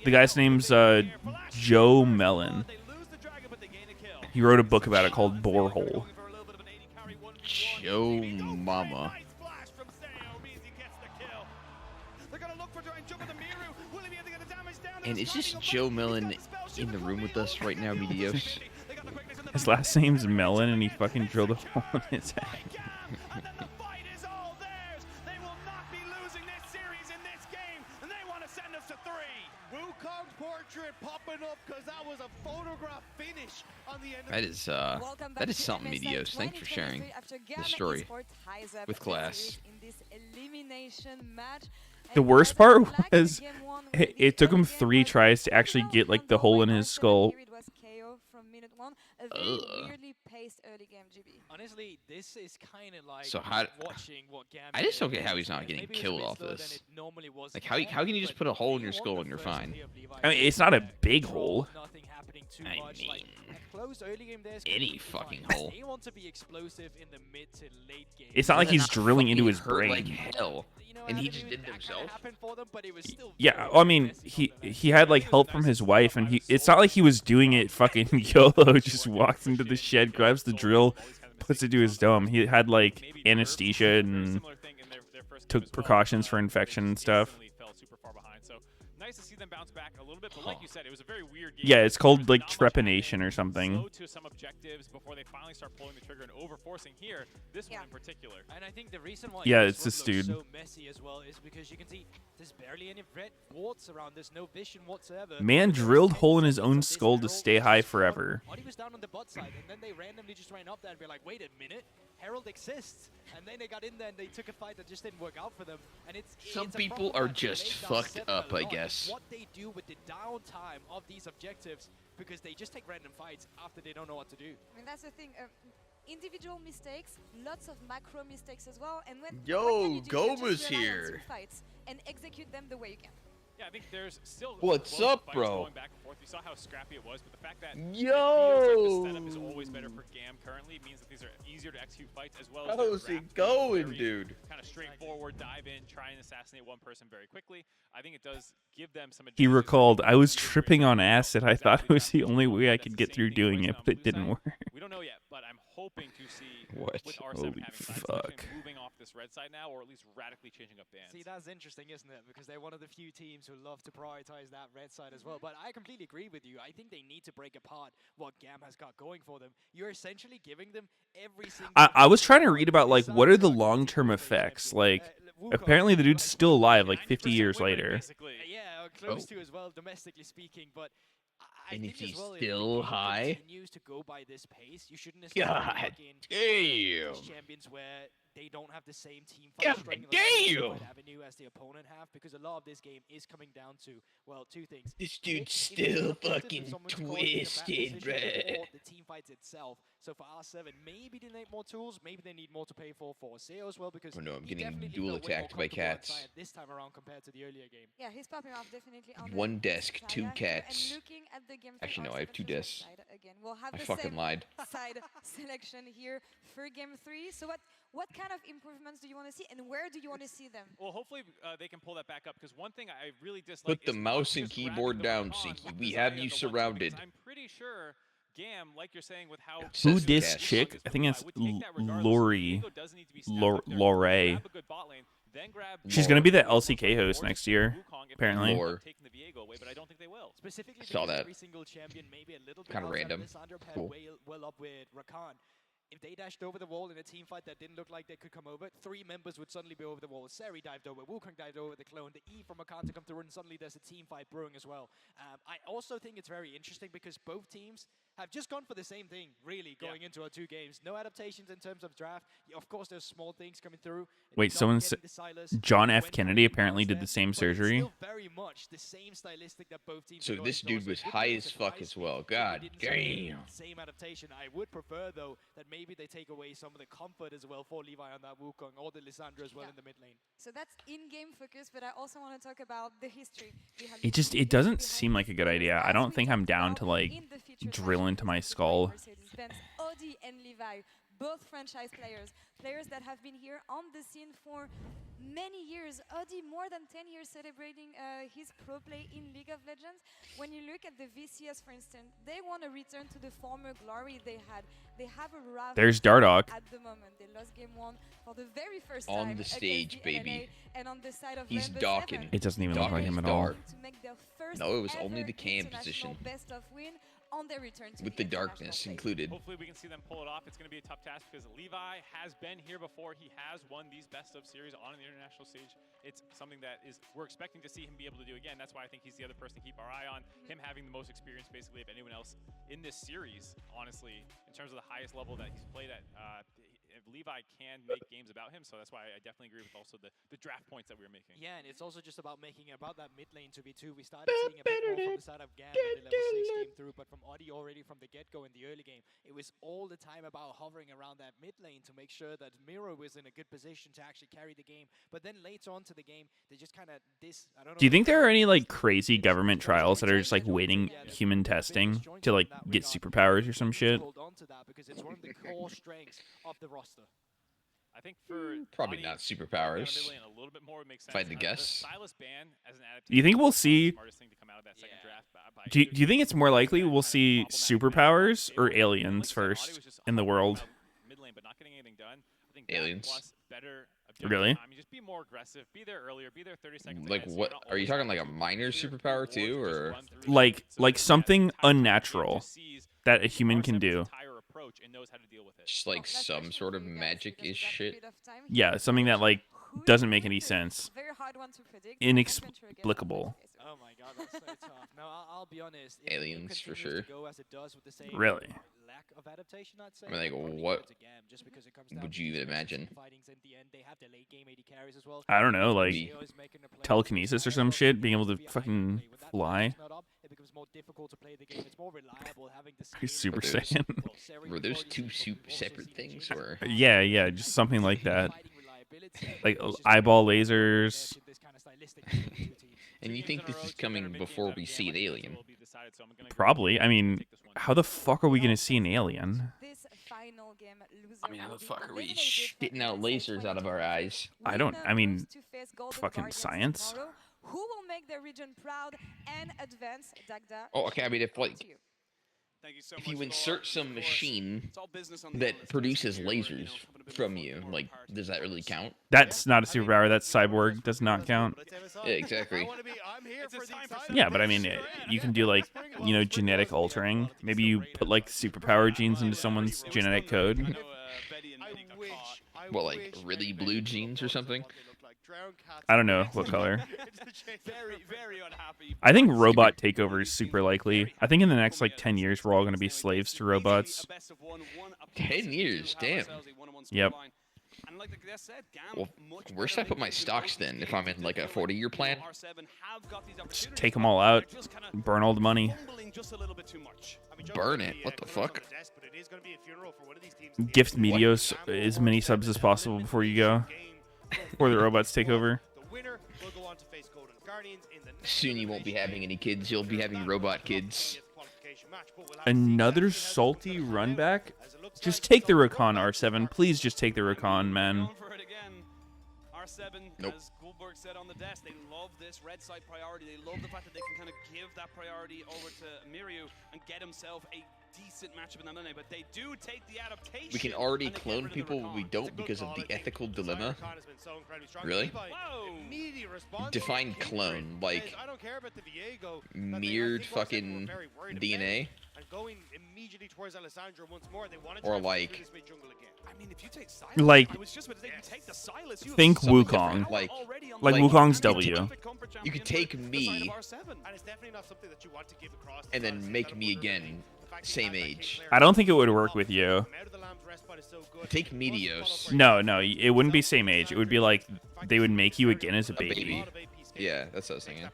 The guy's name's Joe Mellon. He wrote a book about it called Borehole. Joe Mama. And is this Joe Mellon in the room with us right now, Meteos? His last name's Mellon, and he fucking drilled a hole in his head. That is something, Meteos. Thanks for sharing the story with class. The worst part was it took him 3 tries to actually get like the hole in his skull. Honestly, this is kind of like so how, watching what Gam I just don't get how he's not getting killed off this. Like how can you just put a hole in your skull and you're fine? I mean, it's not a big hole. I mean, any fucking hole. They want to be explosive in the mid to late game. It's not like he's drilling into his hurt brain. Like hell. And he just did it himself. Yeah, I mean, he had like help from his wife, and it's not like he was doing it fucking YOLO. Just walks into the shed, grabs the drill, puts it to his dome. He had like anesthesia and took precautions for infection and stuff. Nice to see them bounce back a little bit, but like you said, it was a very weird game. Yeah, it's called like trepanation or something. Slow to some objectives before they finally start pulling the trigger and overforcing here. This one in particular. And I think the reason why it's this dude. So messy as well is because you can see there's barely any red warts around. There's no vision whatsoever. Man drilled hole in his own skull to stay high forever. He was down on the bot side, and then they randomly just ran up there and be like, wait a minute, Herald exists. And then they got in there and they took a fight that just didn't work out for them. And some people are just fucked up, I guess. What they do with the downtime of these objectives, because they just take random fights after they don't know what to do. I mean, that's the thing. Individual mistakes, lots of macro mistakes as well. And when Yo, Goma's here. Fights and execute them the way you can. Yeah, I think there's still what's up, bro? Going back and forth. You saw how scrappy it was, but the fact that it feels like the setup is always better for Gam currently means that these are easier to execute fights as well as how's it going, dude? Kind of straightforward, dive in, try and assassinate one person very quickly. I think it does give them some. He recalled, I was tripping on acid. I thought it was the only way I could get through doing it, but it didn't work. We don't know yet, but I'm hoping to see what? With R7 Holy having fuck. moving off this red side now, or at least radically changing up bans. See, that's interesting, isn't it? Because they're one of the few teams who love to prioritize that red side as well. But I completely agree with you. I think they need to break apart what Gam has got going for them. You're essentially giving them every single... I was trying to read about, like, what are the long-term effects? Like, apparently the dude's still alive, like, 50 years later. Yeah, close to as well, domestically speaking, but... And if he's still high? Continues to go by this pace, you shouldn't necessarily God damn! Champions where they don't have the same team fight avenue as the opponent have, because a lot of this game is coming down to, well, 2 things. This dude's still fucking twisted, bruh. The team fights itself. So for R7, maybe they need more tools, maybe they need more to pay for Seo as well, because oh no, I'm getting dual attacked by cats. This time around compared to the earlier game. Yeah, he's popping off definitely on 1 desk, 2 cats. And looking at the game actually, no, I have 2 desks. Again, we'll have I the fucking same lied. side selection here for game 3. So what kind kind of improvements do you want to see, and where do you want to see them? Well, hopefully they can pull that back up, because one thing I really dislike Put the is mouse not and just keyboard grabbing the down, Rakan Sinky. with We the have Zarya you and the 1-2, surrounded. because I'm pretty sure Gam, like you're saying, with how Who Says this Cash. chick? I think it's would take that regardless. Lori. Diego doesn't need to be snapped up there. Lore. Grab a good bot lane, then grab She's gonna be the Lore. LCK host next year, Wukong if apparently. they end up Lore. taking the Viego away, but I don't think they will. Specifically Saw because that. every single champion, maybe a little bit Kinda outside of random. Lissandra, paired Cool. well up with Rakan. If they dashed over the wall in a team fight that didn't look like they could come over, 3 members would suddenly be over the wall. Seri dived over, Wukong dived over the clone, the E from Rakan to come through, and suddenly there's a team fight brewing as well. I also think it's very interesting because both teams have just gone for the same thing, really, going into our 2 games. No adaptations in terms of draft. Of course, there's small things coming through. Wait, Not someone getting the Silas, John F. when Kennedy having apparently balance did there, the same but it's surgery. still very much the same stylistic that both teams So are going this for. dude So was it would high be as fuck surprise as me well. if we God didn't see damn. the same adaptation. I would prefer, though, that maybe they take away some of the comfort as well for Levi on that Wukong, or the Lissandra as well in the mid lane. So that's in-game focus, but I also want to talk about the history. behind It the just team, it doesn't behind seem like a the good players. idea. I As don't we think I'm talked down about to like in the future drill fashion into my business, skull. Mercedes-Benz, Audi and Levi, both franchise players that have been here on the scene for many years. Audi more than 10 years celebrating his pro play in League of Legends. When you look at the VCS, for instance, they want to return to the former glory they had. They have a rival There's Dardoch. at the moment. They lost game 1 for the very first On time the against stage, the baby. LNA, and on the side of He's Rainbow docking. Seven, It doesn't even look Doc like is him at dark. all. to make their first No, it was only ever the cam international position. best of win on their return to With the the darkness international included. Hopefully we can see them pull it off. It's going to be a tough task because Levi has been here before. He has won these best of series on the international stage. It's something that we're expecting to see him be able to do again. That's why I think he's the other person to keep our eye on. Him having the most experience basically of anyone else in this series, honestly, in terms of the highest level that he's played at. Levi can make games about him, so that's why I definitely agree with also the draft points that we were making. Yeah, and it's also just about making about that mid lane to be 2. We started seeing a bit more from the side of Gam when the level 6 came through, but from Audi already from the get-go in the early game, it was all the time about hovering around that mid lane to make sure that Miro was in a good position to actually carry the game. But then later on to the game, they just kind of I don't know. Do you think there are any like crazy government trials that are just like waiting human testing to like get superpowers or some shit? Hold on to that because it's one of the core strengths of the roster. I think for Probably Audi, not moving down superpowers. mid lane a little bit more would make sense. If I had to The guess. Silas ban as an adaptation. Do you think we'll was probably the see? smartest thing to come out of that second draft, but I Do agree you think with it's more likely that we'll kind of see problematic superpowers matchup. or Like I said, aliens Audi first was just in the hovering world? around mid lane, but not getting anything done. I think that Aliens. plus better objective Really? time. You just be more aggressive. Be there earlier. Be there 30 seconds. Like ahead, so what? you're not Are you always talking like a having to minor clear superpower wards too, or just or run through Like shit. So like that something entire game unnatural just sees that a the human can R7's do. entire approach and knows how to deal with it. just like Last some question sort for of you guys, magic-ish because we got a shit? bit of time Yeah, here. something that like Who is doesn't the make any winner? sense. Very hard one to predict. Inexplicable. Oh my god, that's so tough. No, I'll be honest. If the game Aliens, for continues to sure. go as it does with the same Really? lack of adaptation, I'd say. I mean, like, I'd probably what give it to Gam, just because it comes down would to you these even versus imagine? fightings in the end. They have the late game AD carries as well. I don't know, like Maybe. Meteos is making a play. telekinesis or some shit, being able to Be a high fucking play. When that fly. is not up, it becomes more difficult to play the game. It's more reliable having the He's same- Super But there's- Saiyan. Well, Seri Were those already two seen, but we've also separate seen the things, change or? in Yeah, fighting. yeah, just something like that. Fighting reliability, Like it's just eyeball very lasers. this kind of stylistic between the two teams. And you think this is coming before we see an alien? Probably. I mean, how the fuck are we gonna see an alien? This final game, loser I mean, how will the be fuck are we eliminated from shitting out MSI lasers out of our eyes? I don't- Winner I mean, moves to face Golden fucking Guardians science. tomorrow. Who will make their region proud and advance? Dagda. Oh, okay. I mean, if over like to you. Thank you so if much, you Thor. insert some Of course, machine it's all business on the that list produces here, where, lasers some of the from big you, ones like, are part does that really of count? That's not a I mean, superpower. That's you know, cyborg. that's Does pretty not much count. what it's MSI. Yeah, exactly. I'm here It's for just the time for excitement. Yeah, but I mean, Bring you it. can do like, Bring it. you know, Bring it. genetic altering. Maybe you put like superpower genes into someone's genetic code. I know, Betty and Betty got wish- caught. I What, like, wish really they blue made jeans or robots something? what they look like. Drowned cats I don't and know rats. what color. Very, very unhappy. I think robot takeover is super likely. I think in the next like 10 years, we're all gonna be slaves to robots. 10 years, damn. Yep. And like the guest said, Gam, Well, much where should I better put my linked to stocks both then, these if I'm games. in, like, a They feel 40-year plan? R7 have got these Just opportunities, take them but all they're out, just kinda burn all the money. fumbling just a little bit too much. I mean, Joe Burn could it. be, What the coming out fuck? on the desk, but it is going to be a funeral for one of these teams at the Gift end of the Meteos day. as many subs as possible before you go, before the robots take over. The winner will go on to face Golden Guardians in the next Soon you won't be elimination having any kids. You'll be having robot kids. qualification match, but we'll have to see Another exactly how this salty one's gonna run play out back. as it looks Just take the Rakan, R7. Please just take the Rakan, man. Going for it again. R7, Nope. as Goldberg said on the desk, they love this red side priority. They love the fact that they can kind of give that priority over to Miryu and get himself a decent matchup in that lane. But they do take the adaptation. We can already and they get clone rid of the people, Rakan. but we don't because of the ethical dilemma. Really? Really? Whoa! Define clone, like mirrored fucking DNA, And going immediately towards Alessandro once more. They want to or try like this mid jungle again. I mean, if you take Silas, Like, I was just about to say, if you take the Silas, you have think something Wukong. different. Like- Already on Like the Wukong's board. W. Perfect comfort You could champion take for the side me of R7. And it's definitely not something that you want to give across. and then make me again same age. I don't think it would work with you. Take Meteos. No, it wouldn't be same age. It would be like they would make you again as a baby. Yeah, that's what I was thinking.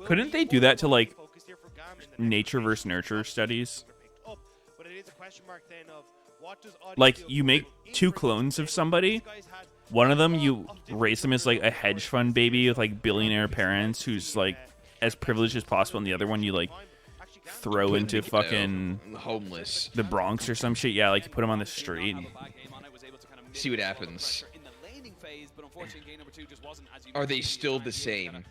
Couldn't they do that to, like, nature versus nurture studies? Like, you make 2 clones of somebody. One of them, you raise them as, like, a hedge fund baby with, like, billionaire parents who's, like, as privileged as possible. And the other one, you, like, throw into fucking homeless. the Bronx or some shit. Yeah, like, you put them on the street. See what happens. Are they still the same?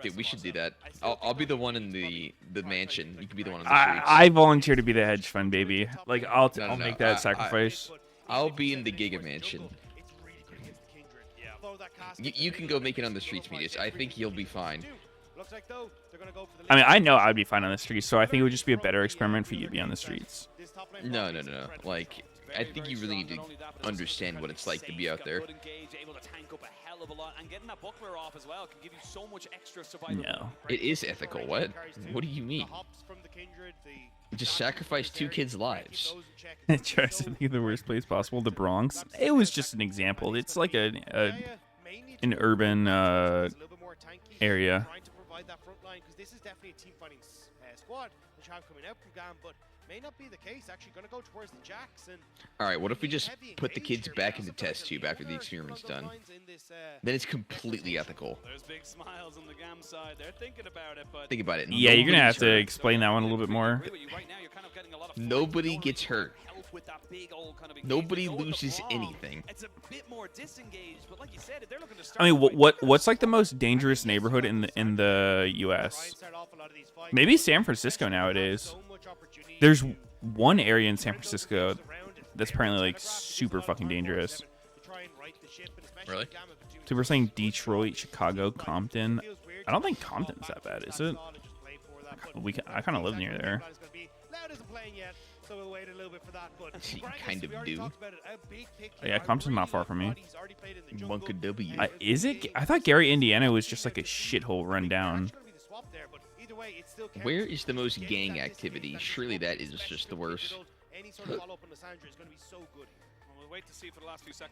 Dude, we should do that. I'll be the one in the mansion. You can be the one in the streets. I volunteer to be the hedge fund baby. Like, I'll No. make that sacrifice. I'll be in the Giga Mansion. You can go make it on the streets, Meteos. I think you'll be fine. I mean, I know I'd be fine on the streets, so I think it would just be a better experiment for you to be on the streets. No. Like, I think you really need to understand what it's like to be out there. No. It is ethical. What? What do you mean? You just sacrifice 2 kids' lives. Tries to think of the worst place possible, the Bronx. It was just an example. It's like an urban area. This is definitely a team fighting squad that you have coming out from GAM, but may not be the case. Actually, going to go towards the Jacks. And All right, what if we just put the kids back in the test tube after the experiment's done? Then it's completely ethical. There's big smiles on the GAM side. They're thinking about it, but Think about it. Yeah, you're gonna have to Nobody's hurt. explain that one a little bit more. Nobody gets hurt. Nobody loses anything. It's a bit more disengaged, but like you said, if they're looking to start I mean, what's like the most dangerous neighborhood in the U.S.? Maybe San Francisco nowadays. There's one area in San Francisco that's apparently like super fucking dangerous. Really? So we're saying Detroit, Chicago, Compton. I don't think Compton's that bad, is it? I kind of live near there. So we'll wait a little bit for that, but You kind of do. Yeah, Compton's not far from me. Bunker W. Is it? I thought Gary, Indiana was just like a shithole run down. Where is the most gang activity? Surely that is just the worst.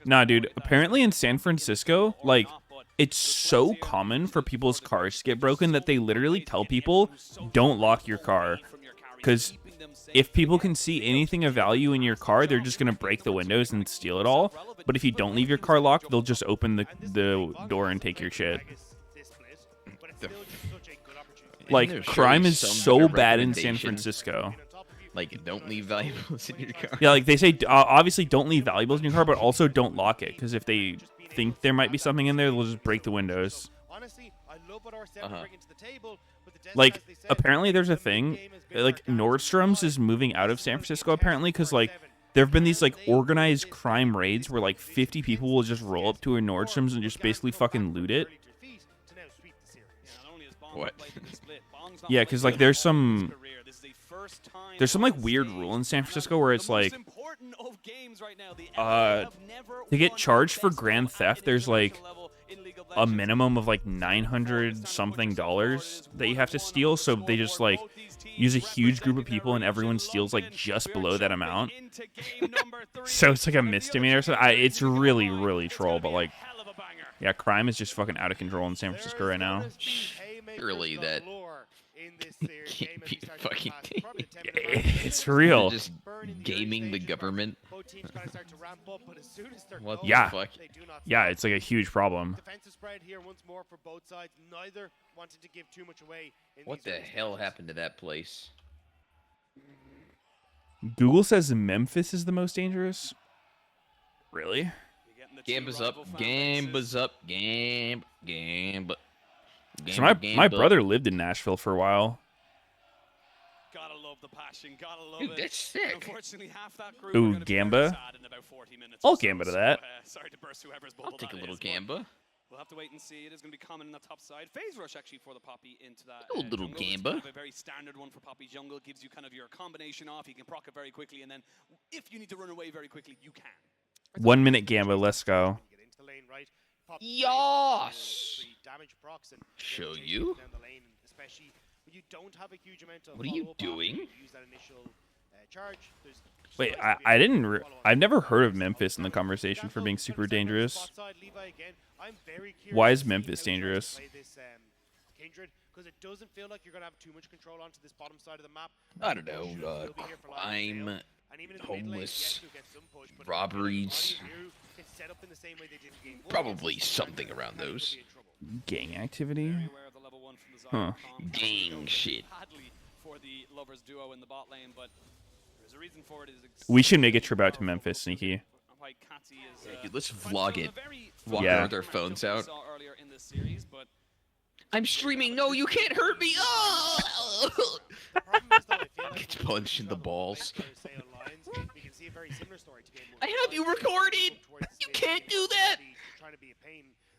Nah, dude. Apparently in San Francisco, like, it's so common for people's cars to get broken that they literally tell people, don't lock your car. Because if people can see anything of value in your car, they're just going to break the windows and steal it all. But if you don't leave your car locked, they'll just open the door and take your shit. Like, crime is so bad in San Francisco. Like, don't leave valuables in your car. Yeah, like they say, obviously don't leave valuables in your car, but also don't lock it. Because if they think there might be something in there, they'll just break the windows. Like, apparently there's a thing, like, Nordstrom's is moving out of San Francisco, apparently, because, like, there have been these, like, organized crime raids where, like, 50 people will just roll up to a Nordstrom's and just basically fucking loot it. What? Yeah, because, like, there's some, like, weird rule in San Francisco where it's, like, to get charged for grand theft, there's, like, a minimum of like $900 something that you have to steal, so they just like use a huge group of people and everyone steals like just below that amount. So it's like a misdemeanor. So it's really, really troll, but like, yeah, crime is just fucking out of control in San Francisco right now. Surely that can't be fucking. It's real. They're just gaming the government. What Yeah. the fuck? Yeah, it's like a huge problem. What the hell happened to that place? Google says Memphis is the most dangerous. Really? Gamba's up. Gamba's up. Gamba. So my brother lived in Nashville for a while. Gotta love the passion. Gotta love Dude, it. that's sick. Unfortunately, half that group Ooh, are gonna be Gamba? very sad in about 40 minutes I'll or so, Gamba to that. Sorry to burst whoever's I'll bubble take a that little is, but Gamba. We'll have to wait and see. It is going to be common in the top side. Phase rush actually for the Poppy into that. A little jungle. Gamba. It's kind of a very standard one for Poppy jungle. Gives you kind of your combination off. You can proc it very quickly, and then if you need to run away very quickly, you can. 1 minute Gamba. Let's go. Get into the lane, right? Pop Yas! three damage procs and Show take you. down the lane, especially when you don't have a huge amount of What are you follow-up after doing? you use that initial charge. There's Wait, slight I bit of didn't. follow-up I've never damage. heard of Memphis in the conversation for being super dangerous. Why is Memphis dangerous? Because it doesn't feel like you're gonna have too much control onto this bottom side of the map. I don't know. Crime, homeless, robberies. Probably something around those. Gang activity? Very aware of the level 1 from the Huh. Zion Gang shit. Badly for the lovers duo in the bot lane, but there's a reason for it. We should make a trip out to Memphis, Sneaky. Why Catty is, Dude, let's finds vlog a it. very Walk Yeah. around with our phones out. saw earlier in this series, but I'm streaming. No, you can't hurt me. Oh! Gets punched in the balls. I have you recorded. You can't do that.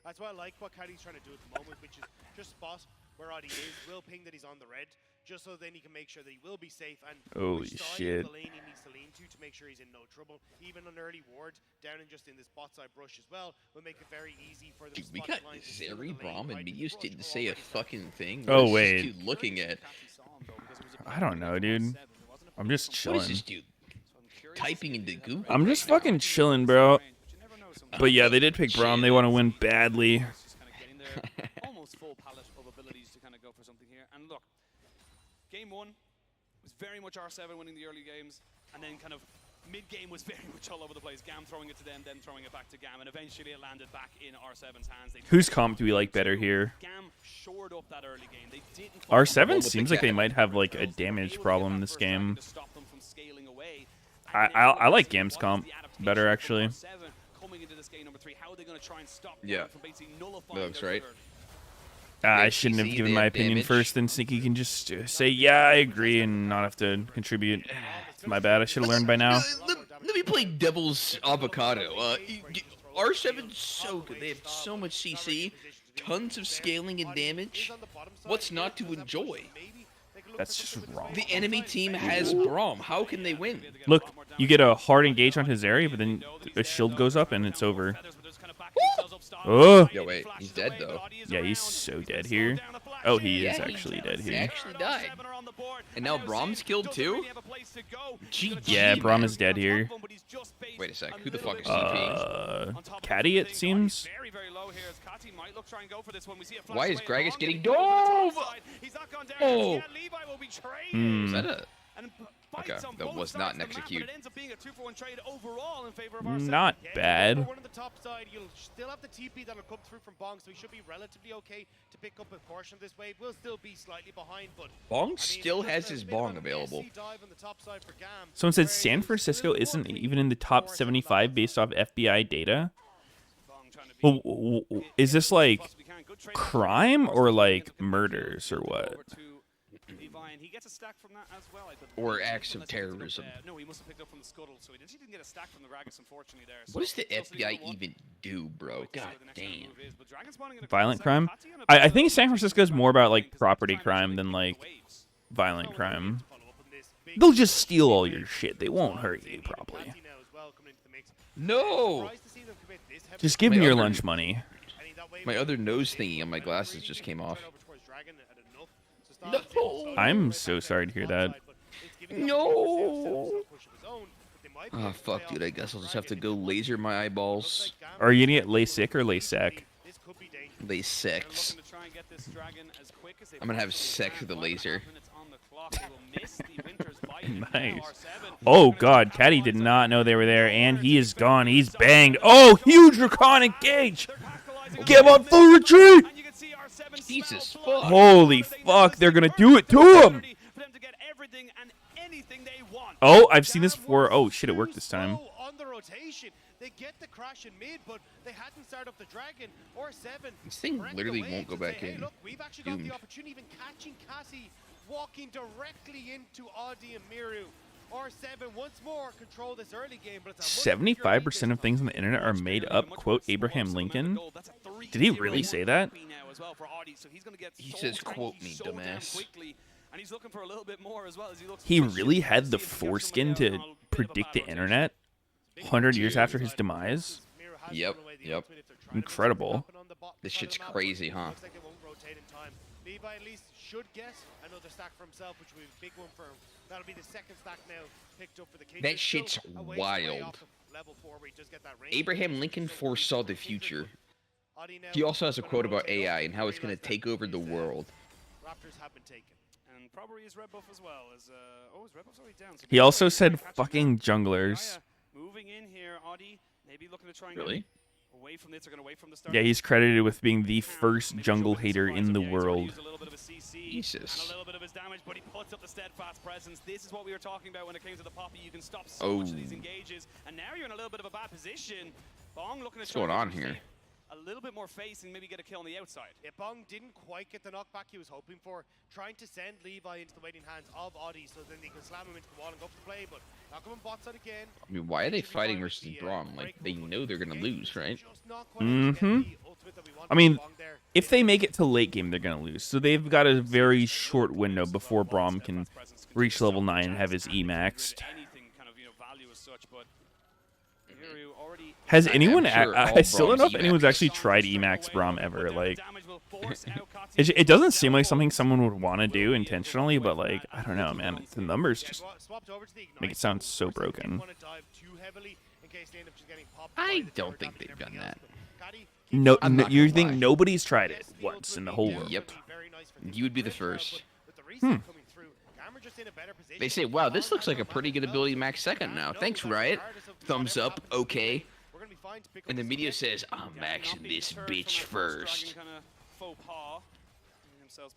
That's why I like what Caddy's trying to do at the moment, which is just spot where Oddie is, will ping that he's on the red, just so then he can make sure that he will be safe and Holy which side shit. of the lane he needs to lean to make sure he's in no trouble. Even an early ward down and just in this bot side brush as well will make it very easy for the Dude, we spot got lines to steal Zeri, the lane, Braum, and right? Meteos Brush didn't all say a the way down. fucking thing. Oh, What is this wait. dude looking at? I don't know, dude. I'm just What is chilling. this dude typing into Google? I'm just fucking chilling, bro. But yeah, they did pick Braum. They want to win badly. just kind of getting there. Almost full palette of abilities to kind of go for something here. And look, game 1 was very much R7 winning the early games, and then kind of mid-game was very much all over the place. Gam throwing it to them, then throwing it back to Gam, and eventually it landed back in R7's hands. They Whose comp do we like better here? Gam shored up that early game. They didn't R7 seems like they might have like a damage problem this game. I like Gam's comp better actually. Yeah. That looks right. I shouldn't have HTC, given they my have opinion damage. first, then Sneaky can just say, yeah, I agree, and not have to contribute. It's my bad, I should have learned by now. Let me play devil's avocado. R7's so good. They have so much CC, tons of scaling and damage. What's not to enjoy? That's just wrong. The enemy team has Braum. How can they win? Look, you get a hard engage on his area, but then a shield goes up and it's over. Oh! Yo, wait, he's dead though. Yeah, he's so dead here. Oh, he is Yeah, actually dead He here. actually died. And now Braum's killed too? GG. Yeah, Braum is dead here. Wait a sec. Who the fuck is CPing? Caddy, it seems. Why is Gragas getting dove? Oh! Hmm. Is that a... Okay, that was not an execute. Not bad. One on the top side, you'll still have the TP that'll come through from Bong, so he should be relatively okay to pick up a portion of this wave. We'll still be slightly behind, but Bong still has his Bong available. Someone said San Francisco isn't even in the top 75 based off FBI data. Well, is this like crime or like murders or what? He gets a stack from that as well, I believe. Or acts of terrorism. No, he must have picked up from the scuttle, so he didn't get a stack from the Gragas, unfortunately, there. What does the So still FBI level 1. even do, bro? God damn. Violent crime? I think San Francisco is more about like property crime than like violent crime. They'll just steal all your shit. They won't hurt you probably. No! Just give My me your other- lunch money. My other nose thingy on my glasses just came off. No! I'm so sorry to hear that. No! Oh, fuck, dude. I guess I'll just have to go laser my eyeballs. Are you gonna get LASIK or LASIK? Lay sex. I'm gonna have sex with a laser. Nice. Oh god, Caddy did not know they were there, and he is gone. He's banged. Oh, huge Draconic Gauge! Give up full retreat! Jesus fuck. Holy fuck, they're gonna do it to him! anything they want. Oh, I've seen this before. Oh shit, it worked this time. On the rotation, they get the crash in mid, but they hadn't started up the dragon or 7. This thing literally won't go back in. Look, we've actually got Doomed. the opportunity, even catching Cassie walking directly into Audi and Miru. R7 once more control this early game, but it's a 75% of things on the internet are made up. Quote Abraham Lincoln. Did he really say that? He says, "Quote me, dumbass." And he's looking for a little bit more as well as he looks. He really had the foreskin to predict the internet 100 years after his demise. Yep. Incredible. This shit's crazy, huh? Looks like they won't rotate in time. Levi at least should get another stack for himself, which will be a big one for him. That'll be the second stack now picked up for the King. That shit's wild. Abraham Lincoln foresaw the future. He also has a quote about AI and how it's going to take over the world. Raptors have been taken. And probably his red buff as well. His red buff's already down. So He also said fucking junglers. Moving in here, Audi maybe looking to try and Really? away from this. They're going to wait from the start. Yeah, he's credited with being the first jungle hater in the world. Jesus. And a little bit of his damage, but he puts up the steadfast presence. This is what we were talking about when it came to the Poppy. You can stop so much of these engages, and now you're in a little bit of a bad position. Bong looking to What's going on here? A little bit more face and maybe get a kill on the outside. Yeah, Bong didn't quite get the knockback he was hoping for, trying to send Levi into the waiting hands of Audi so then they can slam him into the wall and go for the play, but not coming bot side again. I mean, why are they fighting versus Braum? Like, they know they're going to lose, right? I mean, if they make it to late game, they're going to lose. So they've got a very short window before Braum can reach level 9 and have his E maxed. Has anyone? I still don't know if anyone's actually tried Emax Braum ever. Like, it doesn't seem like something someone would want to do intentionally, but like, I don't know, man. The numbers just make it sound so broken. I don't think they've done that. No, I'm not you gonna think lie. nobody's tried it once in the whole world? Yep. You would be the first. Hmm. They say, wow, this looks like a pretty good ability max second now. Thanks, Riot. Thumbs up, okay. And the Meteos says, I'm maxing this bitch first.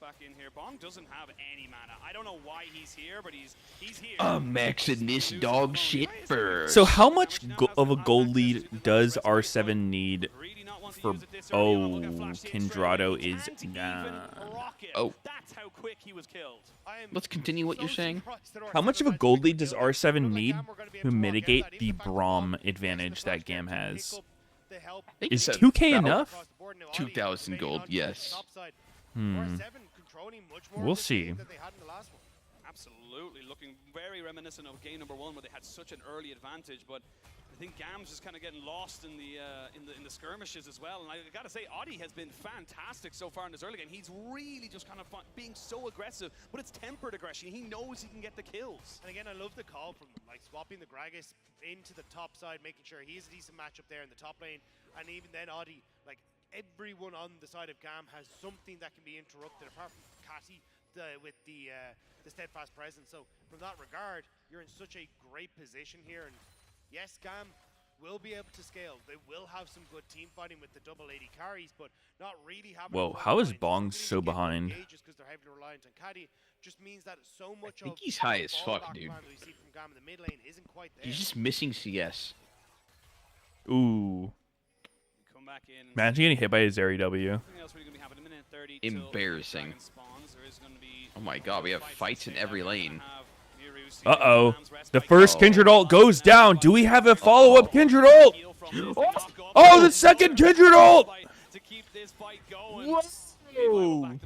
Back in here. Bong doesn't have any mana. I don't know why he's here, but he's here. I'm maxing this dog shit first. So how much of a gold lead does R7 need for... Oh, Kendrado is gone. Oh. That's how quick he was killed. Let's continue what you're saying. How much of a gold lead does R7 need to mitigate the Braum advantage that Gam has? Is 2K enough? 2,000 gold, yes. We'll see. Absolutely, looking very reminiscent of game number 1 where they had such an early advantage, but I think Gam's just kind of getting lost in the skirmishes as well. And I gotta say, Audi has been fantastic so far in this early game. He's really just kind of being so aggressive, but it's tempered aggression. He knows he can get the kills. And again, I love the call from them, like swapping the Gragas into the top side, making sure he's a decent matchup there in the top lane, and even then Audi, like everyone on the side of Gam has something that can be interrupted, apart from Catty with the steadfast presence. So from that regard, you're in such a great position here, and yes, Gam will be able to scale. They will have some good team fighting with the double AD carries, but not really having. Whoa, how is Bong so behind? Just because they're heavily reliant on Caddy, just means that so much I think he's high as fuck, dude. He's just missing CS. Ooh. Come back in. Imagine getting hit by a Zeri W. Embarrassing. Oh my god, we have fights in every lane. Uh-oh. The first Kindred ult goes down. Do we have a follow-up Kindred ult? Oh, the second Kindred ult! Whoa.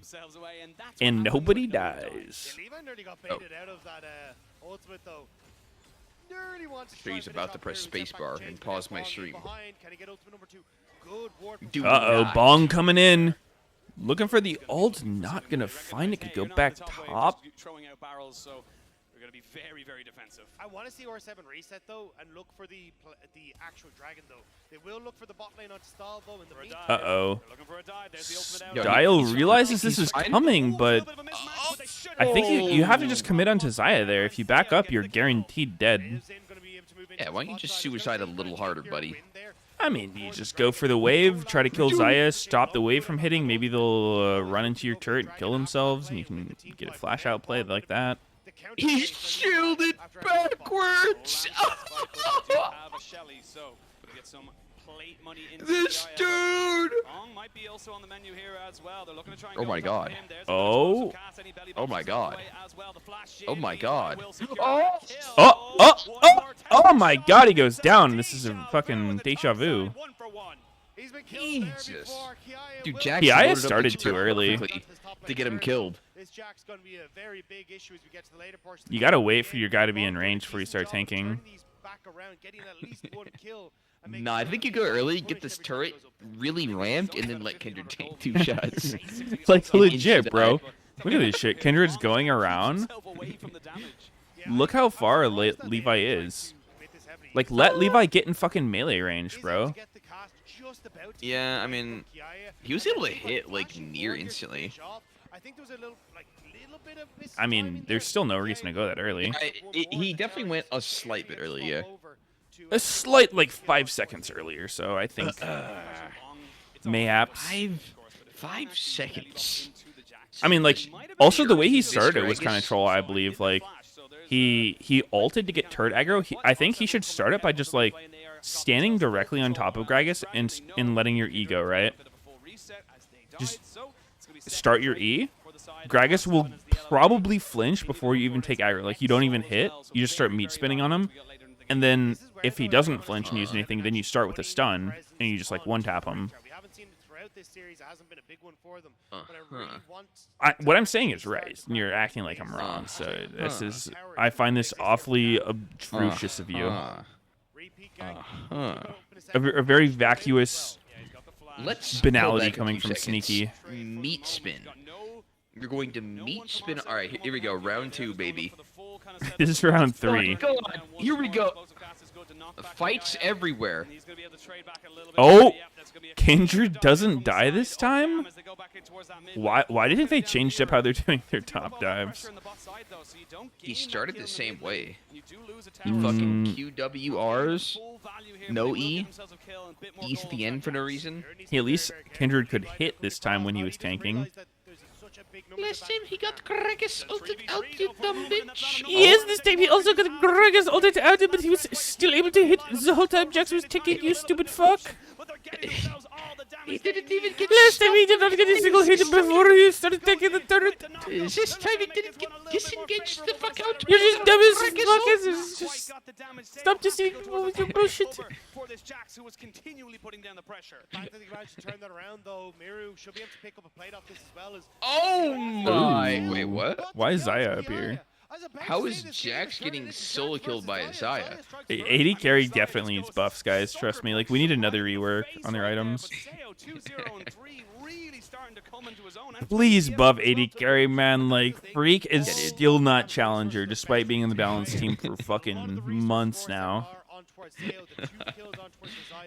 And nobody dies. He's about to press spacebar and pause my stream. Uh-oh, Bong coming in. Looking for the ult, not gonna find it. Could go back top. Throwing out barrels, so we're gonna be very, very defensive. I want to see R7 reset though, and look for the actual dragon though. They will look for the bot lane on stall though in the meantime. Uh-oh. Looking for a dive. There's the ultimate out. Dial realizes this is coming, but I think you have to just commit onto Xayah there. If you back up, you're guaranteed dead. Yeah, why don't you just suicide a little harder, buddy? I mean, you just go for the wave, try to kill Xayah, stop the wave from hitting. Maybe they'll run into your turret and kill themselves, and you can get a flash out play like that. The He shielded backwards. This dude. Might be also on the menu here as well. They're looking to try and Oh my god. Oh. Oh my god. Oh my god. Oh. Oh my god, he goes down. This is a fucking deja vu. Jesus. Dude, Jax Yeah, I loaded up the started turret too early. perfectly to get him killed. You gotta wait for your guy to be in range before you start tanking. Nah, I think you go early, get this turret really ramped, and then let Kindred take 2 shots. It's like legit, bro. Look at this shit. Kindred's going around. Look how far Levi is. Like, let Levi get in fucking melee range, bro. Yeah, I mean, he was able to hit, like, near instantly. I mean, there's still no reason to go that early. He definitely went a slight bit early, yeah. A slight, like, 5 seconds earlier, so I think mayhaps. 5 seconds. I mean, like, also the way he started was kind of troll, I believe. Like, he ulted to get turret aggro. I think he should start it by just, like, standing directly on top of Gragas and letting your E go, right? Just start your E. Gragas will probably flinch before you even take aggro. Like, you don't even hit. You just start meat spinning on him. And then if he doesn't flinch and use anything, then you start with a stun, and you just, like, one-tap him. What I'm saying is right. You're acting like I'm wrong. So this is... I find this awfully obtrusious of you. A very vacuous banality coming from Sneaky. Meat spin. You're going to meat spin. All right, here we go. Round 2, baby. This is round 3. Oh, God. Here we go. Fights everywhere. Oh, Kindred doesn't die this time? Why do you think they changed up how they're doing their top dives? He started the same way. He fucking QWRs, no E, E's at the end for no reason. At least Kindred could hit this time when he was tanking. Last time he got Gragas ulted out, you dumb bitch. Yes, this time he also got Gragas ulted out, but he was still able to hit the whole time Jax was ticking, you stupid fuck. He didn't even get Last time he did not get a single hit before he started taking the turret. This time he didn't get disengaged the fuck out. You're just dumb as fuck. It's just stop deceiving people with your bullshit. Oh my! Wait, what? Why is Zaya up here? How is Jax getting solo killed by Isaiah? AD carry definitely needs buffs, guys. Trust me. Like, we need another rework on their items. Please buff AD carry, man. Like, Freak is still not challenger, despite being in the balance team for fucking months now.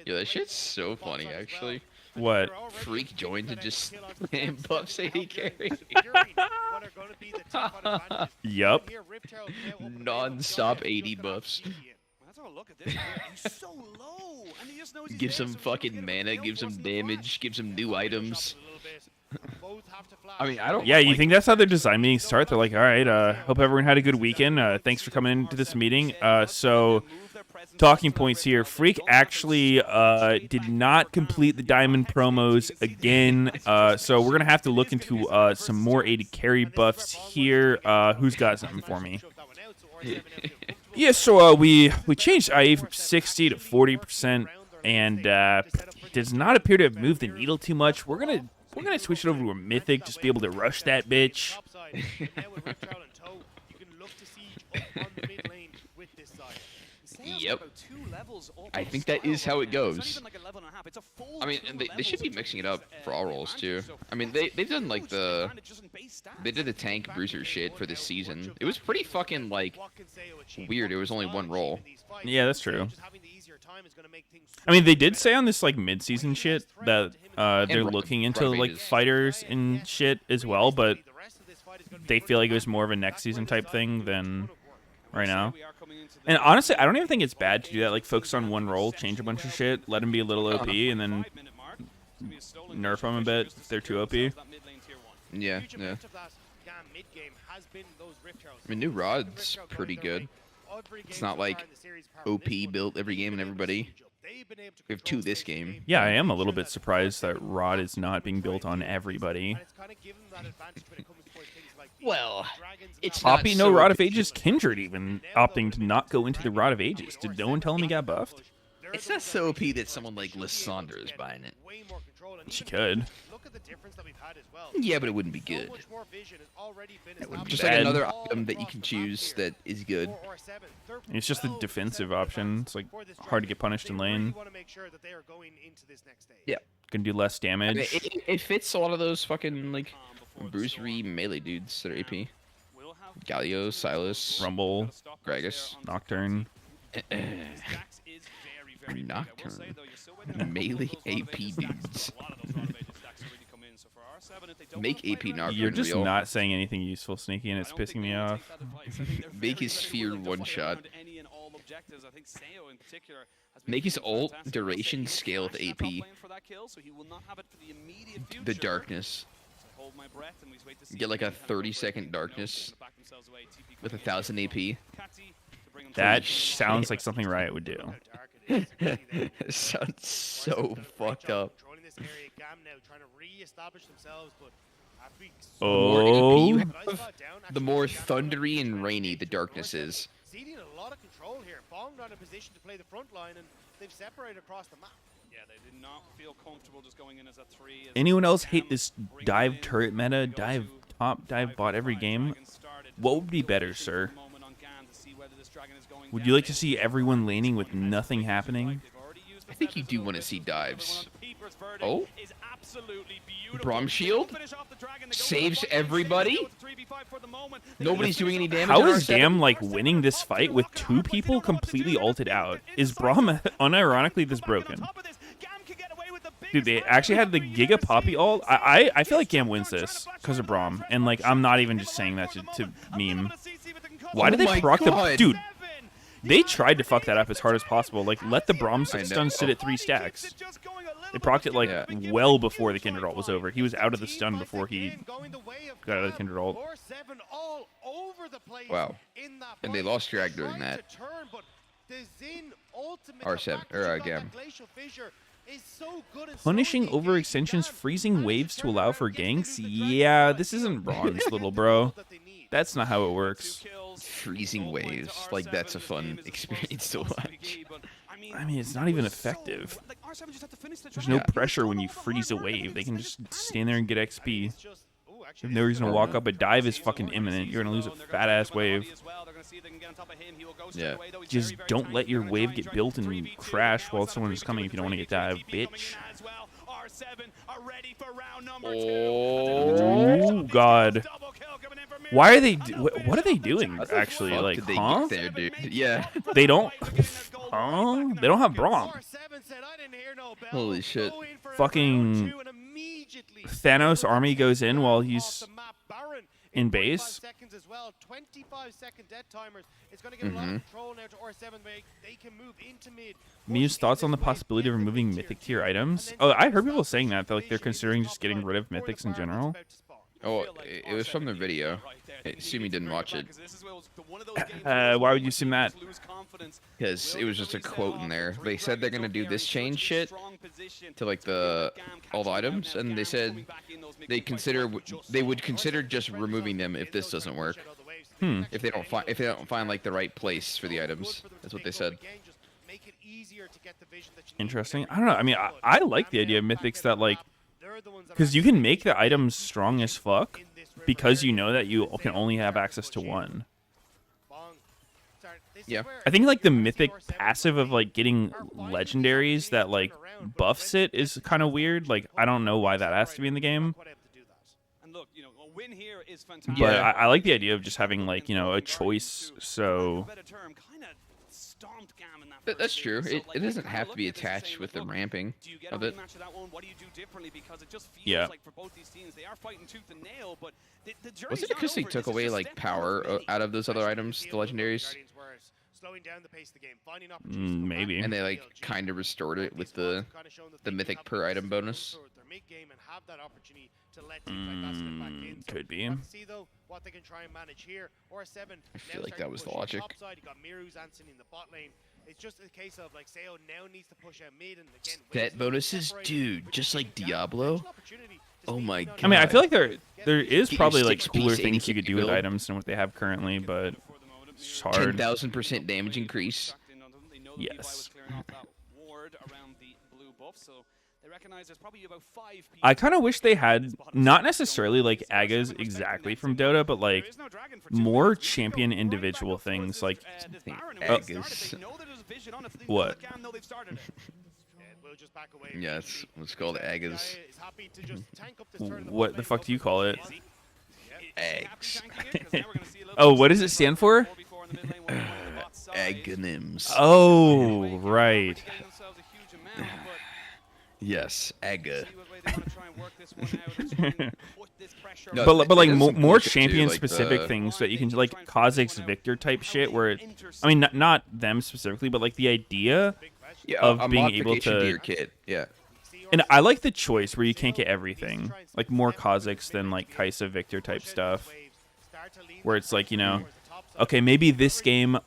Yo, that shit's so funny, actually. What? Freak joined to just buffs AD carry. Yup. Non-stop 80 buffs. Gives him fucking mana, gives him damage, gives him new items. I mean, I don't. Yeah, you think that's how their design meetings start? They're like, all right, hope everyone had a good weekend. Thanks for coming into this meeting. So, talking points here. Freak actually did not complete the diamond promos again. So we're gonna have to look into some more AD carry buffs here. Who's got something for me? Yeah, so we changed IA from 60 to 40%, and does not appear to have moved the needle too much. We're gonna switch it over to a mythic, just be able to rush that bitch. Yep. I think that is how it goes. I mean, and they should be mixing it up for all roles too. I mean, they've done like they did the tank bruiser shit for this season. It was pretty fucking like weird. It was only one role. Yeah, that's true. I mean, they did say on this like mid-season shit that they're looking into like fighters and shit as well, but they feel like it was more of a next season type thing than right now. And honestly, I don't even think it's bad to do that. Like, focus on one role, change a bunch of shit, let them be a little OP, and then nerf them a bit if they're too OP. Yeah, yeah. I mean, new Rod's pretty good. It's not like OP built every game and everybody. We have 2 this game. Yeah, I am a little bit surprised that Rod is not being built on everybody. Well, it's Poppy, not no so Rod OP. of Ages. Kindred even opting to not go into the Rod of Ages. Did no one tell him he got buffed? It's not so OP that someone like Lysandra is buying it. She could. Yeah, but it wouldn't be good. Just like bad. another item that you can choose that is good. It's just the defensive option. It's like hard to get punished in lane. Yeah. Can do less I mean, damage. it fits a lot of those fucking like bruisery melee dudes that are AP. Galio, Silas, Rumble, Gragas, Nocturne. Nocturne. Melee AP dudes. Make AP Nocturne You're just real. not saying anything useful, Sneaky, and it's pissing me off. Make his sphere one shot. Make his ult duration scale with AP. The darkness. Get like a 30-second darkness with 1,000 AP. That sounds like something Riot would do. Sounds so fucked up. The more AP you have, the more thundery and rainy the darkness is. Seeding a lot of control here. Bong not in a position to play the front line, and they've separated across the map. Yeah, they did not feel comfortable just going in as a 3. Anyone else hate this dive turret meta? Dive top, dive bot every game? What would be better, sir? Would you like to see everyone laning with nothing happening? I think you do want to see dives. Oh? Braum Shield saves everybody. Nobody's doing any damage. How on is R7. Gam like winning this fight with 2 people completely ulted out? Is Braum unironically this broken? Dude, they actually had the Giga Poppy ult. I feel like Gam wins this because of Braum, and like I'm not even just saying that to meme. Why did they my proc the God. dude? They tried to fuck that up as hard as possible. Like let the Braum stun sit at 3 stacks. They procced it like well before the Kindred ult was over. He was out of the stun before he got out of the Kindred ult. Wow. And they lost drag during that. R7 or Gam. Punishing overextensions, freezing waves to allow for ganks? Yeah, this isn't bronze, little bro. That's not how it works. Freezing waves. Like, that's a fun experience to watch. I mean, it's not even effective. There's no pressure when you freeze a wave. They can just stand there and get XP. There's no reason to walk up. A dive is fucking imminent. You're going to lose a fat-ass wave. Yeah. Just don't let your wave get built and crash while someone is coming if you don't want to get dived, bitch. Oh, God. Why are they... What are they doing, actually? Like, did they huh? get there, dude? Yeah. They don't... Huh? They don't have Braum. Holy shit. Fucking Thanos army goes in while he's in base. Mia's thoughts on the possibility of removing mythic tier items? Oh, I heard people saying that. Like they're considering just getting rid of mythics in general. Oh, it was from the video. Sumi didn't watch it. Why would you assume that? Because it was just a quote in there. They said they're gonna do this change shit to like all the items, and they said they would consider just removing them if this doesn't work. If they don't find like the right place for the items. That's what they said. Interesting. I don't know. I mean, I like the idea of mythics that like, because you can make the items strong as fuck because you know that you can only have access to one. Yeah. I think like the mythic passive of like getting legendaries that like buffs it is kind of weird. Like I don't know why that has to be in the game. But I like the idea of just having like, you know, a choice. So That's true. It doesn't have to be attached with the ramping of it. Yeah. Was it because they took away like power out of those other items, the legendaries? slowing down the pace of the game, finding opportunities. Maybe. And they like kind of restored it with the mythic per item bonus. Their mid game and have that opportunity to let teams like that slip back in. So Could be. let's see though what they can try and manage here. Or 7. I feel like that was the logic. Topside, you got Miru's answering in the bot lane. It's just a case of like Seo now needs to push out mid and again. That bonuses, dude, just like Diablo. Oh my god. I mean, I feel like there is Get probably your like 6 cooler piece things you could do with build. items than what they have currently, but it's hard. 10,000% damage increase. Yes. They recognize there's probably about 5 people. I kind of wish they had not necessarily like Aga's exactly from Dota, but like more champion individual things like Aga's. what? Yeah, it's called Aga's. What the fuck do you call it? Eggs. Oh, what does it stand for? Agonyms. Oh, right. Yes, Aga. But like there's some more bullshit too, champion like specific the- things that you can like Kha'Zix Victor type shit where it, I mean not them specifically, but like the idea Yeah, of a being able modification to- your kit. Yeah. and I like the choice where you can't get everything. Like more Kha'Zix than like Kaisa Victor type stuff. Where it's like, you know, okay, maybe this game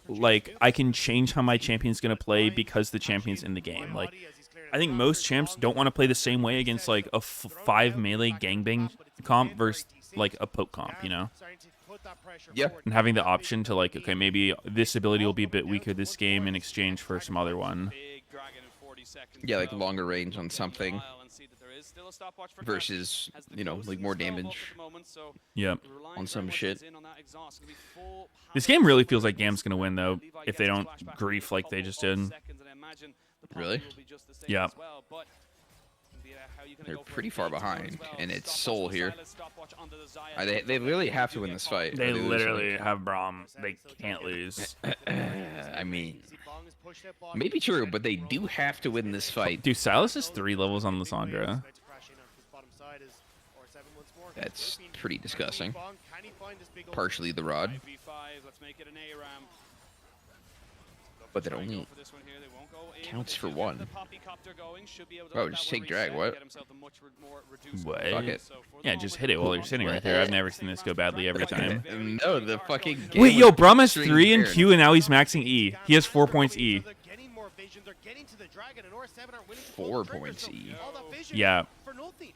like I can change how my champion's going to play because the champion's in the game. Like I think most champs don't want to play the same way against like a 5 melee gangbang comp versus like a poke comp, you know? Yeah. And having the option to like, okay, maybe this ability will be a bit weaker this game in exchange for some other one. Yeah, like longer range on something versus, you know, like more damage Yep. on some shit. This game really feels like GAM's going to win, though, if they don't grief like they just did. Really? Yeah. They're pretty far behind, and it's Soul here. They really have to win this fight. They or lose, literally like- have Braum. They can't lose. I mean, maybe true, but they do have to win this fight. Dude, Silas is 3 levels on Lissandra. That's pretty disgusting. Partially the rod, but that only counts for 1. Oh, just take drag, what? What? Fuck it. Yeah, just hit it while you're sitting right there. I've never seen this go badly every time. No, the fucking game Wait, yo, was Braum has string 3 in Baron. Q, and now he's maxing E. He has 4 points E. 4 points E. Yeah.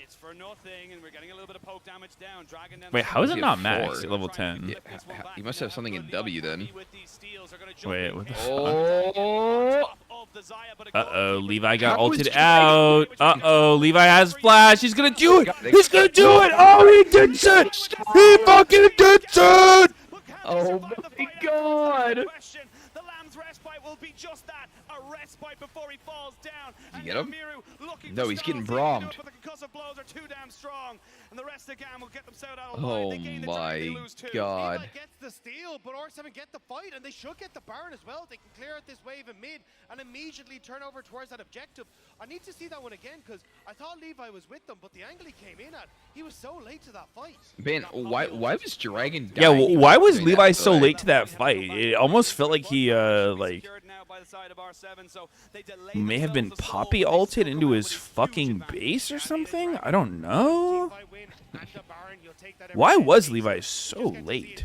It's for nothing, and we're getting a little bit of poke damage down. Dragging them Wait, how is it He not had maxed 4. at level 10? Yeah, you must have something in W then. Wait, what the fuck? Oh, Uh-oh, Levi got How is ulted Dragon out. doing Uh-oh, Levi has flash. He's gonna do it. He's gonna do it. Oh, he did it. He fucking did it. oh my god! The Lamb's respite will be just that, a respite before he falls down. Did you get him? No, he's getting Brahmed. But the concussive blows are too damn strong, and the rest of the GAM will get themselves out of Oh line. They gain the dragon, they my lose 2. god. Levi gets the steal, but R7 get the fight, and they should get the Baron as well. They can clear out this wave in mid and immediately turn over towards that objective. I need to see that one again because I thought Levi was with them, but the angle he came in at, he was so late to that fight. Man, why was Dragon Yeah, dying why was during Levi that so fight? late to that fight? It almost felt like he, like, may have been Poppy ulted into his fucking base or something? I don't know. Why was Levi so late?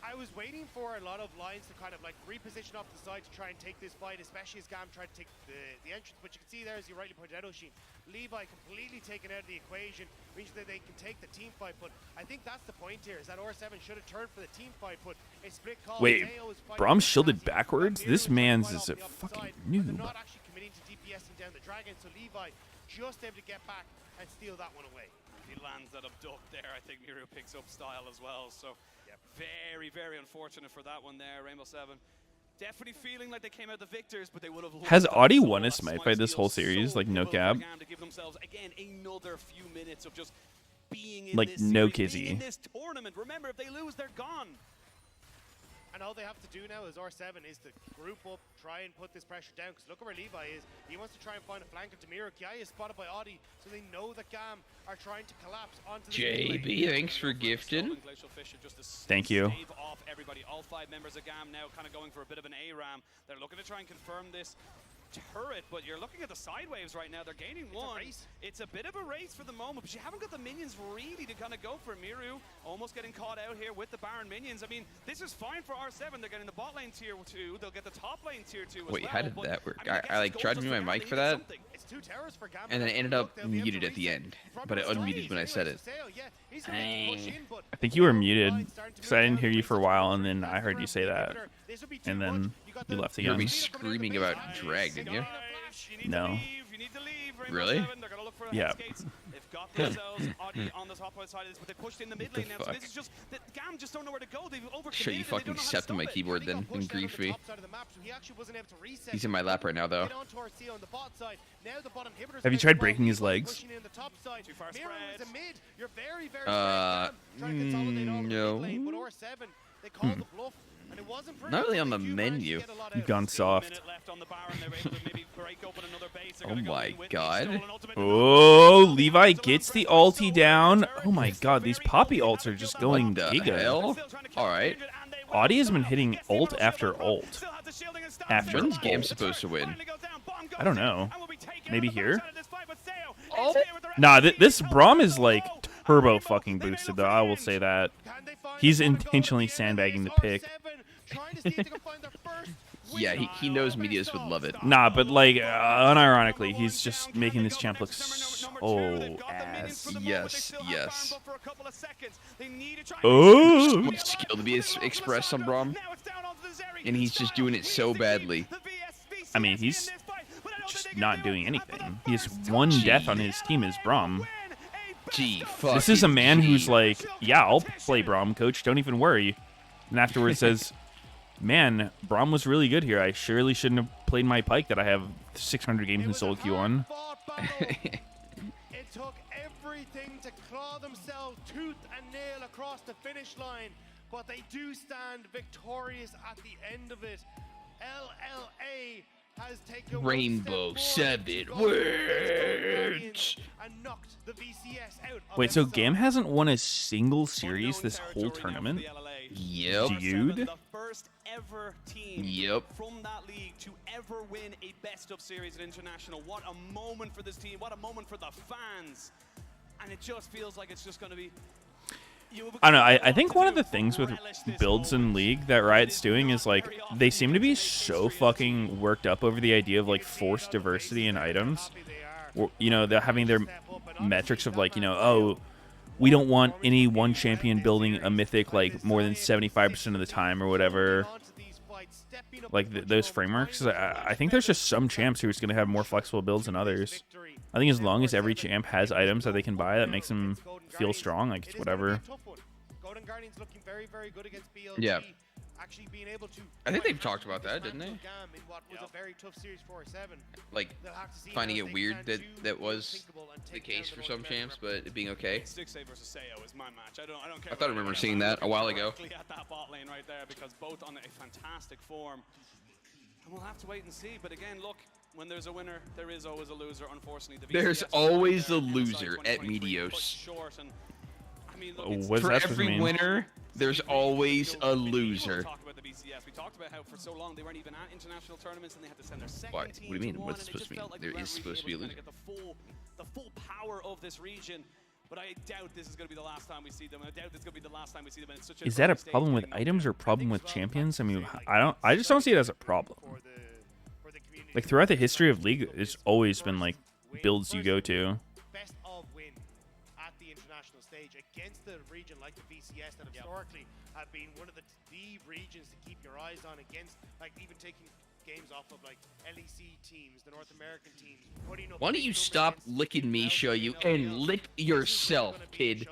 I was waiting for a lot of lines to kind of like reposition off the side to try and take this fight, especially as GAM tried to take the entrance. But you can see there, as you rightly pointed out, Oshin, Levi completely taken out of the equation, means that they can take the team fight. But I think that's the point here, is that R7 should have turned for the team fight, but a split call. Wait, Meteos fighting Braum for shielded Cassie, backwards? Miru This trying to man's fight is off a the opposite fucking side, but they're noob. not actually committing to DPSing down the Dragon, so Levi just able to get back and steal that one away. He lands that abduct there. I think Miru picks up style as well. So very, very unfortunate for that one there, Rainbow 7. Definitely feeling like they came out the victors, but they would have. Has lost Audi so won a that smite fight this steal whole so series? Like, no pivotal for cap? GAM to give themselves again another few minutes of just being in Like, this no series, being kizzy. in this tournament. Remember, if they lose, they're gone. And all they have to do now as R7 is to group up, try and put this pressure down. Because look at where Levi is. He wants to try and find a flank into Miro. Kiai is spotted by Audi, so they know that GAM are trying to collapse onto the JB, thanks for gifting. Thank you. Off everybody. All 5 members of GAM now kind of going for a bit of an ARAM. They're looking to try and confirm this turret, but you're looking at the side waves right now. They're gaining one. It's a bit of a race for the moment, but you haven't got the minions really to kind of go for. Miru almost getting caught out here with the Baron minions. I mean, this is fine for R7. They're getting the bot lane tier 2. They'll get the top lane tier 2 as Wait, well. how did that work? I like tried to mute my mic for that, and then it ended up muted at the end, but it unmuted when I said it. I think you were muted because I didn't hear you for a while, and then I heard you say that, and then you left You heard again. me screaming about drag, didn't you? No. Really? Yeah. They've got themselves Audi on the top side of this, but they pushed in the mid lane now. So fuck? this is just that GAM just don't know where to go. They've overcommitted. Sure, you fucking stepped on my keyboard then and griefed me. He's He's in my lap right now, though. Have you tried breaking his legs? Too far spread. No. Not really on the menu. You've gone soft. Oh my god. Oh, Levi gets the ulti down. Oh my god, these poppy ults are just going What the giga. hell? Alright. Audi has been hitting ult after ult. After When's GAM ult. supposed to win? I don't know. Maybe here? Oh. Nah, this Braum is like turbo fucking boosted though, I will say that. He's intentionally sandbagging the pick. Yeah, he knows Meteos would love it. Nah, but like, unironically, he's just making this champ look so ass. Yes, yes. Oh! Skill to be expressed on Braum, and he's just doing it so badly. I mean, he's just not doing anything. He has one death on his team as Braum. Gee, fuck. This is a man who's like, yeah, I'll play Braum, coach, don't even worry. And afterwards says, man, Braum was really good here. I surely shouldn't have played my Pyke that I have 600 games in solo queue on. It took everything to claw themselves tooth and nail across the finish line, but they do stand victorious at the end of it. LLA has taken Rainbow one step Seven forward words. and knocked the VCS out of Wait, so MSI. GAM hasn't won a single series this whole tournament? Yep. Dude? The first ever team Yep. from that league to ever win a best of series at international. What a moment for this team. What a moment for the fans. And it just feels like it's just going to be... I don't know, I think one of the things with builds in League that Riot's doing is like, they seem to be so fucking worked up over the idea of like forced diversity in items. Or, you know, they're having their metrics of like, you know, oh, we don't want any one champion building a mythic like more than 75% of the time or whatever. Like those frameworks. I think there's just some champs who are just going to have more flexible builds than others. I think as long as every champ has items that they can buy that makes them feel strong, like it's whatever. Yeah. I think they've talked about that, didn't they? Like, finding it weird that that was the case for some champs, but it being okay. Stixay versus Sayo is my match. I don't care. I thought I remember seeing that a while ago. At that bot lane right there, because both on a fantastic form. And we'll have to wait and see. But again, look, when there's a winner, there is always a loser. Unfortunately, the There's VCS always a right there, loser MSI at 2023 Meteos. pushed short, and, I mean, look, Oh, it's- what's For that supposed to every mean? winner, there's always a loser. We talked about the BCS. We talked about how for so long they weren't even at international tournaments and they had to send their second Why? team What do you mean? to What's one, it and supposed to just felt mean? like There we is weren't supposed to be a really loser. able to get the full power of this region. But I doubt this is going to be the last time we see them. I doubt this is going to be the last time we see them. And it's such Is that a early stage problem with getting up items there. or problem with champions? I mean, I just don't see it as a problem. Like throughout the history of League, it's always been like builds you go to. Best of win at the international stage against the region like the VCS that historically have been one of the regions to keep your eyes on against, like even taking games off of like LEC teams, the North American teams. Putting up Why don't you stop licking me, show you, and lick yourself, kid.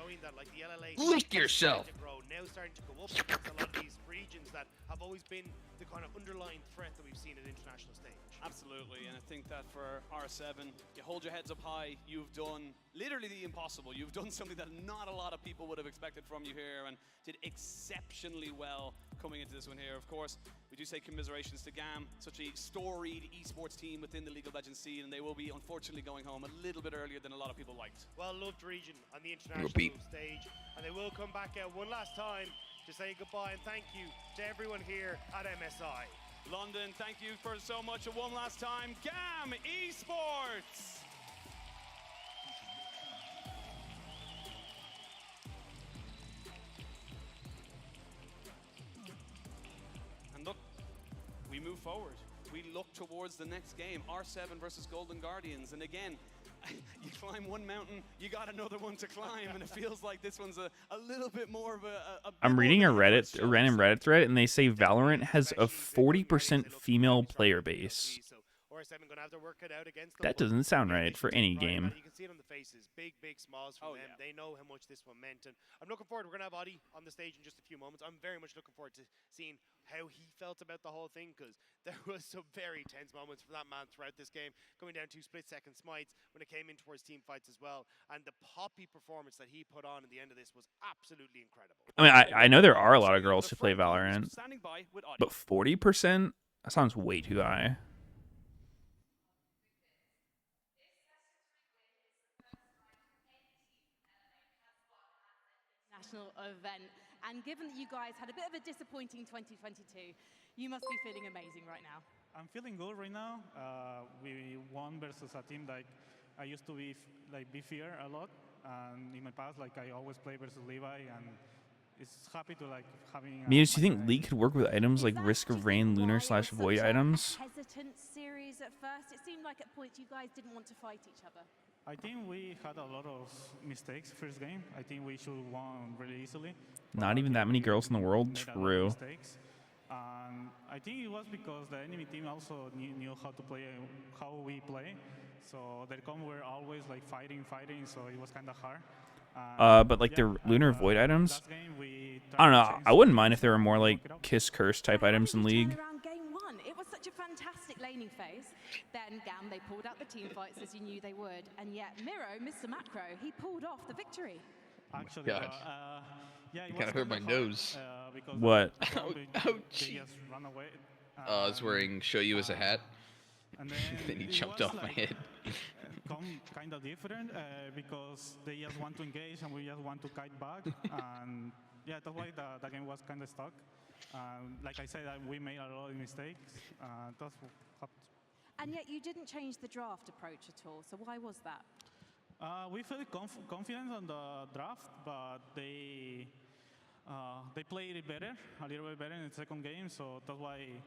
Lick yourself. Now starting to go up against a lot of these regions that have always been the kind of underlying threat that we've seen at international stage. Absolutely, and I think that for R7, you hold your heads up high. You've done literally the impossible. You've done something that not a lot of people would have expected from you here, and did exceptionally well coming into this one here. Of course, we do say commiserations to GAM, such a storied esports team within the League of Legends scene, and they will be unfortunately going home a little bit earlier than a lot of people liked. Well-loved region on the international stage, and they will come back out one last time to say goodbye and thank you to everyone here at MSI. London, thank you for so much. And one last time, GAM Esports! And look, we move forward. We look towards the next game, R7 versus Golden Guardians. And again, you climb one mountain, you got another one to climb, and it feels like this one's a little bit more of a I'm reading a random Reddit thread, and they say Valorant has a 40% female player base. That doesn't sound right for any game. You can see it on the faces, big smiles from them. They know how much this one meant, and I'm looking forward. We're gonna have Adi on the stage in just a few moments. I'm very much looking forward to seeing how he felt about the whole thing, because there was some very tense moments for that man throughout this game, coming down to split-second smites when it came in towards team fights as well, and the poppy performance that he put on at the end of this was absolutely incredible. I mean, I know there are a lot of girls who play Valorant, but 40%? That sounds way too high. Event, and given that you guys had a bit of a disappointing 2022, you must be feeling amazing right now. I'm feeling good right now. We won versus a team that I used to be fear a lot, and in my past, I always play versus Levi, and it's happy to having. Meteos, do you think League could work with items like Risk of Rain, Lunar / Void items? Hesitant series at first. It seemed like at points you guys didn't want to fight each other. I think we had a lot of mistakes first game. I think we should have won really easily. Not even that many girls in the world. True. I think it was because the enemy team also knew how to play, how we play. So their comp were always fighting. So it was kind of hard. But the Lunar Void items, I don't know. I wouldn't mind if there were more Kiss Curse type items in League. It was such a fantastic laning phase. Then GAM, they pulled out the team fights as you knew they would, and yet Miro, Mr. Macro, he pulled off the victory. Actually, yeah, it kind of hurt my nose. What? Ouch! I was wearing "Show You" as a hat, and then he jumped off my head. Kind of different because they just want to engage and we just want to kite back, and yeah, that's why the game was kind of stuck. Like I said, we made a lot of mistakes. That's what happened. And yet you didn't change the draft approach at all. So why was that? We felt confident on the draft, but they played it better, a little bit better in the second game. So that's why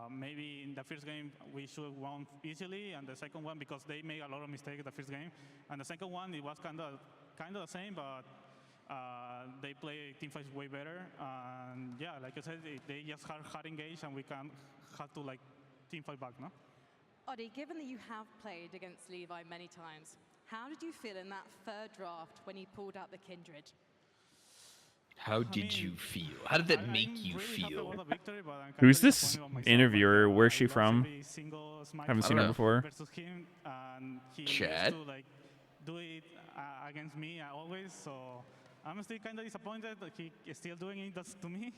maybe in the first game we should have won easily, and the second one because they made a lot of mistakes in the first game, and the second one it was kind of the same, but. They play team fights way better, and yeah, like I said, they just hard engaged, and we can have to team fight back, no? Adi, given that you have played against Levi many times, how did you feel in that third draft when he pulled out the Kindred? How did you feel? How did that make you feel? Who's this interviewer? Where's she from? Haven't seen her before. Chad? Do it against me always, so I'm still kind of disappointed that he is still doing it to me,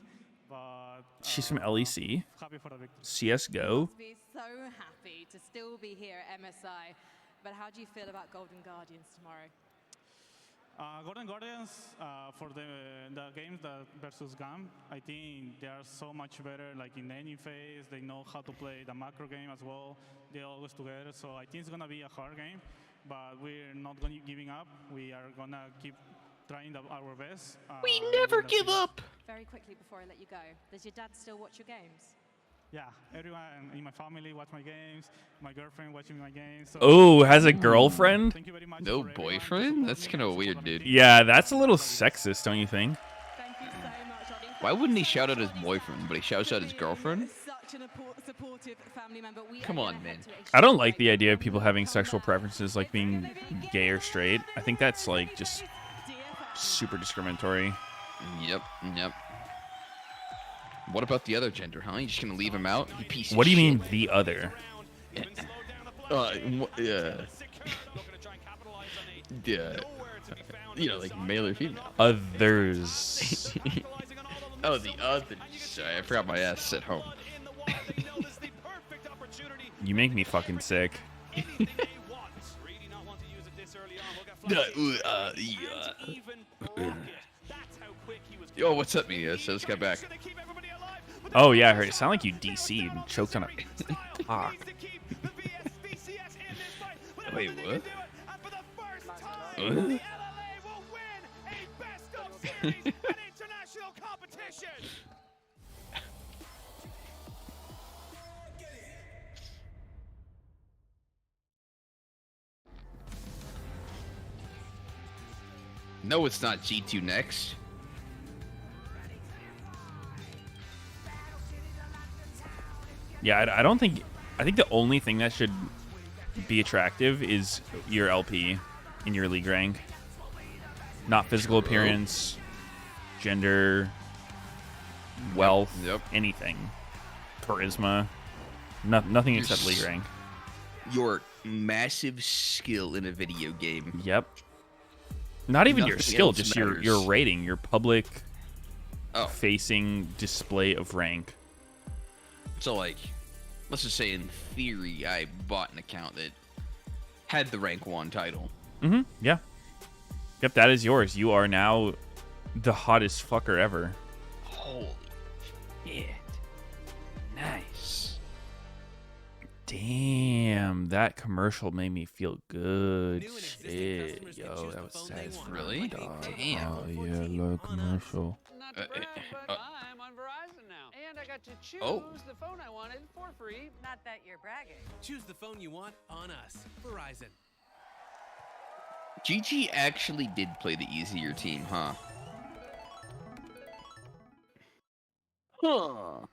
but... She's from LEC. Happy for the victory. CSGO. Must be so happy to still be here at MSI, but how do you feel about Golden Guardians tomorrow? Golden Guardians, for the games versus GAM, I think they are so much better, in the ending phase. They know how to play the macro game as well. They're always together, so I think it's going to be a hard game. But we're not going to giving up. We are going to keep trying our best. We never give up! Very quickly before I let you go, does your dad still watch your games? Yeah, everyone in my family watch my games. My girlfriend watching my games. So oh, has a girlfriend? Thank you very much no boyfriend? That's kind of weird, dude. Yeah, that's a little sexist, don't you think? Thank you so much, Adi. Why wouldn't he shout out his boyfriend, but he shouts out his girlfriend? Such a supportive family member. Come on, man. I don't like the idea of people having sexual preferences like being gay or straight. I think that's just super discriminatory. Yep. What about the other gender, huh? You just gonna leave him out? You piece of What do you shit. mean the other? Yeah. Male or female. Others. Oh, the other. Sorry, I forgot my ass at home. You make me fucking sick. Yo, what's up, Meteos? So let's get back. Oh yeah, I heard it sound like you DC'd and choked on a cock. Wait, what? No, it's not G2 next. Yeah, I don't think. I think the only thing that should be attractive is your LP in your league rank, not physical appearance, gender, wealth, anything, charisma, nothing except league rank. Your massive skill in a video game. Yep. Not even your Nothing skill, else just matters. your rating, your public Oh. facing display of rank. So, like, let's just say in theory, I bought an account that had the rank 1 title. Mm-hmm. Yeah. Yep, that is yours. You are now the hottest fucker ever. Holy shit. Nice. Damn, that commercial made me feel good. Shit, yo, that was satisfying. Really? Damn. Oh yeah, look, commercial. Not to brag, but I'm on Verizon now. And I got to choose the phone I wanted for free. Not that you're bragging. Choose the phone you want on us. Verizon. GG actually did play the easier team, huh? Huh.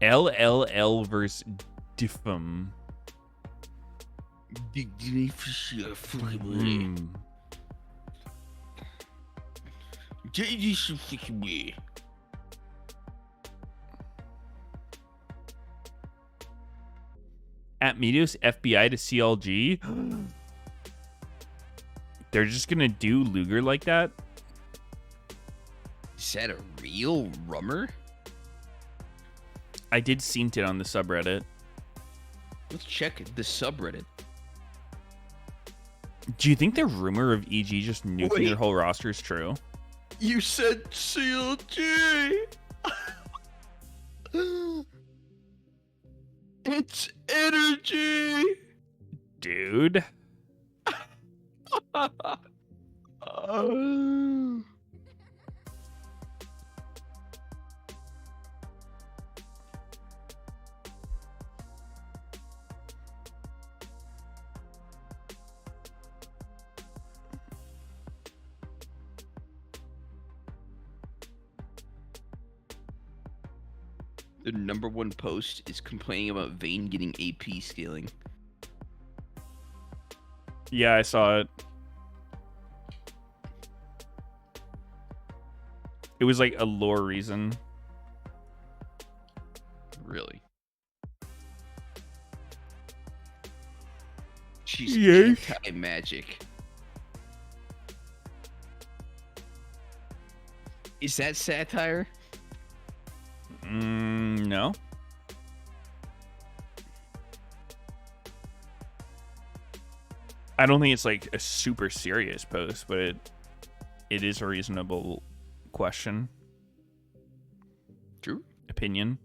LLL versus Diffum. At Meteos FBI to CLG. They're just gonna do Luger like that? Is that a real rumor? I did seen it on the subreddit. Let's check the subreddit. Do you think the rumor of EG just nuking Wait. their whole roster is true? You said CLG. It's energy. Dude. The #1 post is complaining about Vayne getting AP scaling. Yeah, I saw it. It was like a lore reason. Really? She's Yes. anti-magic. Is that satire? No. I don't think it's like a super serious post, but it is a reasonable question. True. Opinion.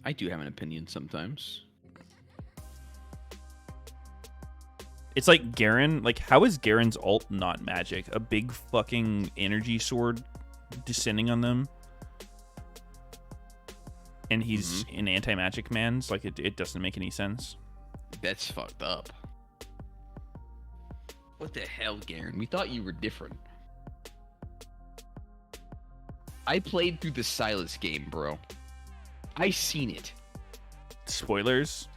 I do have an opinion sometimes. It's like Garen. Like, how is Garen's ult not magic? A big fucking energy sword descending on them. And he's an anti-magic man's. Like, it doesn't make any sense. That's fucked up. What the hell, Garen? We thought you were different. I played through the Silas game, bro. I seen it. Spoilers.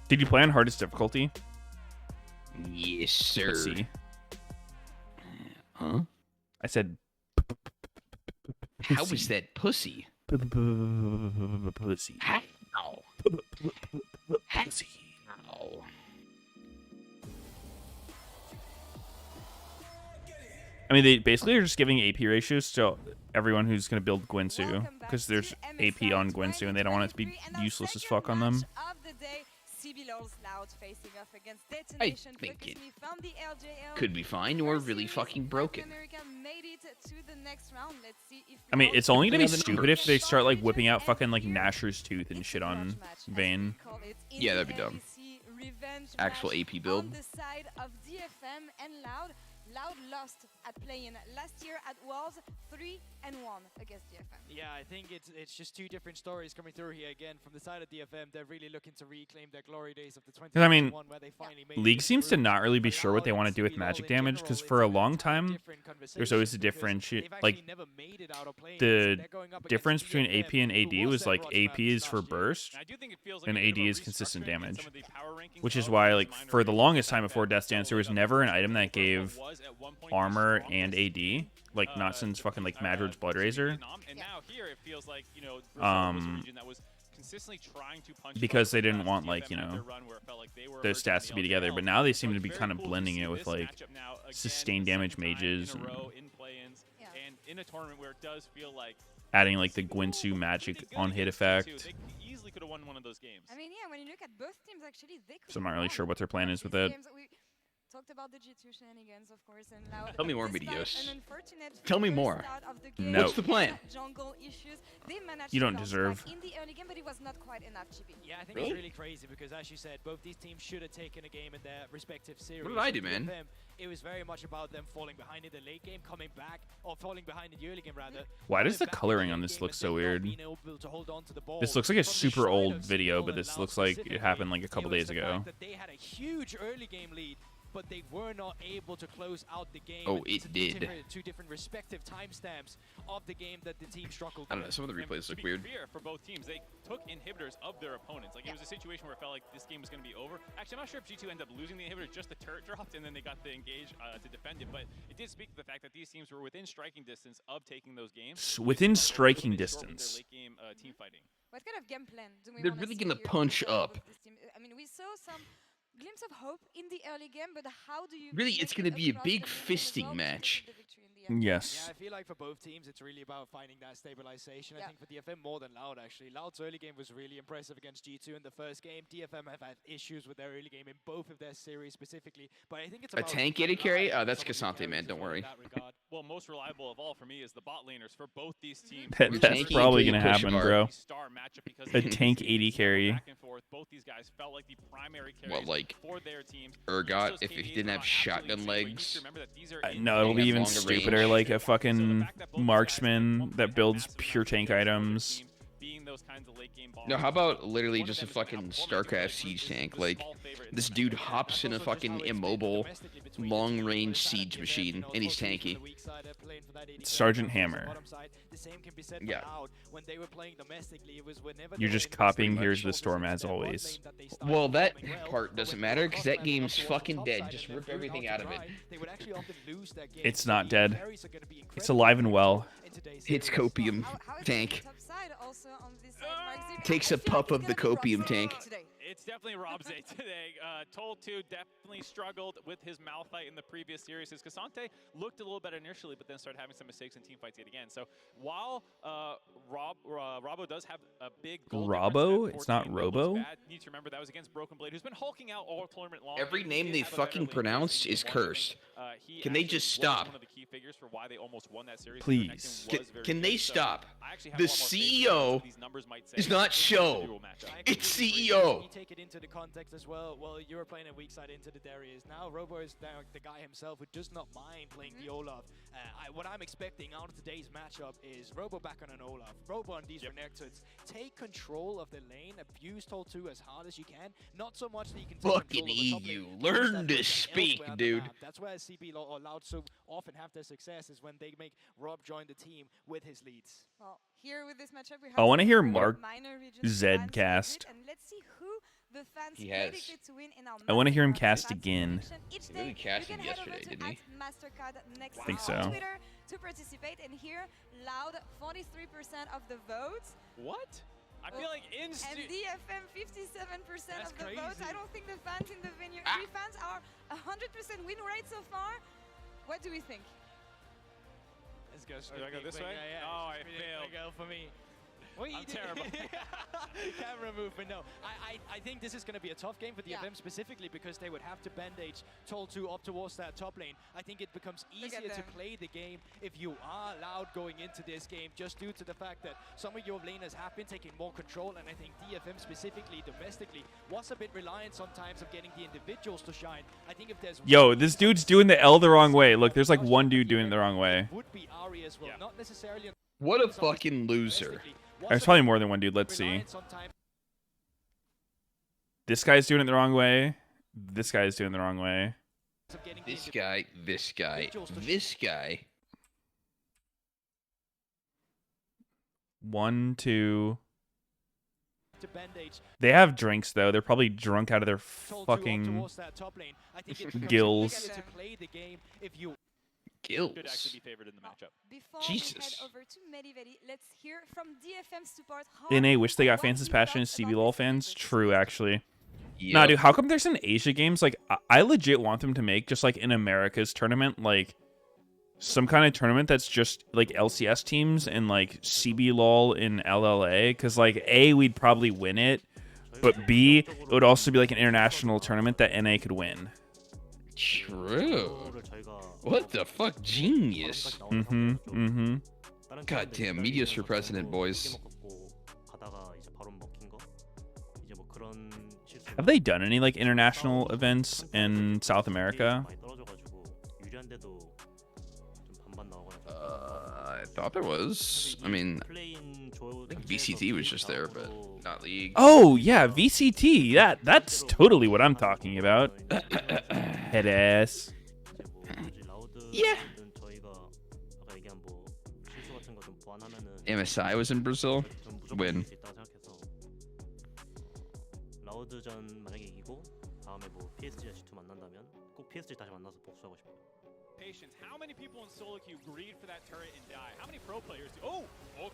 Did you play on hardest difficulty? Yes, sir. Pussy. Huh? I said. How is that pussy? Pussy. How? Pussy. How? I mean, they basically are just giving AP ratios to everyone who's going to build Guinsoo, because there's AP on Guinsoo, and they don't want it to be useless as fuck on them. I think it could be fine or really fucking broken. I mean, it's only going to be stupid if they start, like, whipping out fucking, like, Gnasher's Tooth and shit on Vayne. Yeah, that'd be dumb. Actual AP build. Loud lost at play-in last year at Worlds 3-1 against DFM. Yeah, I think it's just two different stories coming through here again from the side of DFM. They're really looking to reclaim their glory days of the 2021 I mean, where they finally made League seems to not really be sure what they want to do with magic damage, because for a long time, there's always a differentiate. Like, the difference between AP and AD was like AP is for burst, and AD is consistent damage. Which is why, like, for the longest time before Death Dance, there was never an item that gave armor and AD, like not since fucking like Madrid's Blood Razor. Because they didn't want, like, you know, those stats to be together, but now they seem to be kind of blending it with like sustained damage mages and adding like the Guinsoo magic on hit effect. I mean, yeah, when you look at both teams, actually, they could So I'm not really sure what their plan is with it. Talked about the G2 shenanigans, of course, and Loud. Tell me more, Meteos. Tell me more. No. What's the plan? Jungle issues. They managed You don't to bounce deserve. back in the early game, but it was not quite enough, Chibi. Yeah, I think it's really crazy because, as you said, both these teams should have taken a game in their respective series. What did I do, man? It was very much about them falling behind in the late game, coming back, or falling behind in the early game, rather. Why does the coloring on this look so weird? This looks like a super old video, but this looks like it happened like a couple days ago. They had a huge early game lead, but they were not able to close out the game. Oh, it did. Two different respective timestamps of the game that the team struggled with. I don't know, some of the replays look weird. Fair for both teams, they took inhibitors of their opponents. Like, it was a situation where it felt like this game was going to be over. Actually, I'm not sure if G2 ended up losing the inhibitor, just the turret dropped, and then they got the engage to defend it. But it did speak to the fact that these teams were within striking distance of taking those games. Within striking distance. Late game team fighting. What kind of game plan do we They're wanna really see going to here punch for up. this team? I mean, we saw some glimpse of hope in the early game, but how do you Really, make it's going it to be a across big the game as fisting well to match. get the victory in the end? Yes. Yeah, I feel like for both teams, it's really about finding that stabilization. I think for DFM more than Loud, actually. Loud's early game was really impressive against G2 in the first game. DFM have had issues with their early game in both of their series specifically, but I think it's A about tank AD carry? Oh, that's Cassante, man. Don't worry. Well, most reliable of all for me is the bot laners for both these teams. That's probably going to happen, bro. Star matchup because A tank AD carry. back and forth. Both these guys felt like the primary carries Well, like for their teams. Urgot, if he didn't have shotgun legs. No, it'll be even longer stupider, range. like a fucking marksman that builds pure tank items. No, how about literally just a fucking StarCraft siege tank? Like, this dude hops in a fucking immobile, long-range siege machine, and he's tanky. Sergeant Hammer. Yeah. You're just copying Here's the Storm as always. Well, that part doesn't matter, because that game's fucking dead. Just rip everything out of it. It's not dead. It's alive and well. Hits copium tank. Takes a puff of the copium tank. It's definitely Robze today. Toll2 definitely struggled with his Malphite in the previous series. His Cassante looked a little better initially, but then started having some mistakes in team fights yet again. So while Robbo does have a big goal Robbo? difference, It's not Robo? bad, you need to remember that was against Broken Blade, who's been hulking out all tournament long. Every He name did they have a better fucking lane pronounced presence is in one cursed. lane. He Can they actually just was stop? One of the key figures for why they almost won that series. Please. Can they stop? I actually have The a lot more faith in CEO what these numbers might say is not in the show. dual matchup. It's CEO. You take it into the context as well. Well, you were playing a weak side into the Darius. Now Robo is the guy himself who does not mind playing the Olaf. What I'm expecting out of today's matchup is Robo back on an Olaf. Robo on these Renektods. Take control of the lane. Abuse Toll2 as hard as you can. Not so much that you can take Fucking control of the top EU. lane, Learn just to that speak, elsewhere on the dude. map. That's where CB or Loud so often have their success is when they make Rob join the team with his leads. Well, here with this matchup, we have I want to some hear very Mark minor regions Zed fans cast. and let's see who the fans He has. predicted to win in our I want to hear him Mastercard cast fans again. competition. Each He really day, casted you can head over yesterday, to didn't he? @Mastercard next I think on so. Twitter to participate. And here, Loud 43% of the votes. What? I feel like in And DFM 57% That's of the votes. crazy. I don't think the fans in the venue, the fans are 100% win rate so far. What do we think? Let's go. Do I go this way? Yeah, Oh, I spinning failed. wiggle for me. I'm terrible. Camera movement, no. I think this is going to be a tough game for DFM specifically because they would have to bandage Toll 2 up towards that top lane. I think it becomes easier to play the game if you are loud going into this game, just due to the fact that some of your laners have been taking more control, and I think DFM specifically, domestically, was a bit reliant sometimes of getting the individuals to shine. I think if there's Yo, this dude's doing the L the wrong way. Look, there's like one dude doing it the wrong way. would be Ari as well, not necessarily. What a fucking loser. There's probably more than one dude. Let's see. This guy's doing it the wrong way. This guy's doing it the wrong way. This guy, this guy, this guy. 1, 2. They have drinks though. They're probably drunk out of their fucking gills. Gills. Should actually be favored in the matchup. Before Jesus. we head over to Medivedi, let's hear from DFM support. NA wish they got fans as passionate as CBLOL fans. True, actually. Yep. Nah, dude, how come there's an Asia games? Like, I legit want them to make just like an America's tournament, like some kind of tournament that's just like LCS teams and like CBLOL in LLA. Because like A, we'd probably win it, but B, it would also be like an international tournament that NA could win. True. What the fuck? Genius. Goddamn, Meteos for president, boys. Have they done any like international events in South America? I thought there was. I mean, I think VCT was just there, but not League. Oh yeah, VCT. That's totally what I'm talking about. Head ass. Yeah. MSI was in Brazil. Win. Patience. How many people in solo queue greed for that turret and die? How many pro players do? Oh,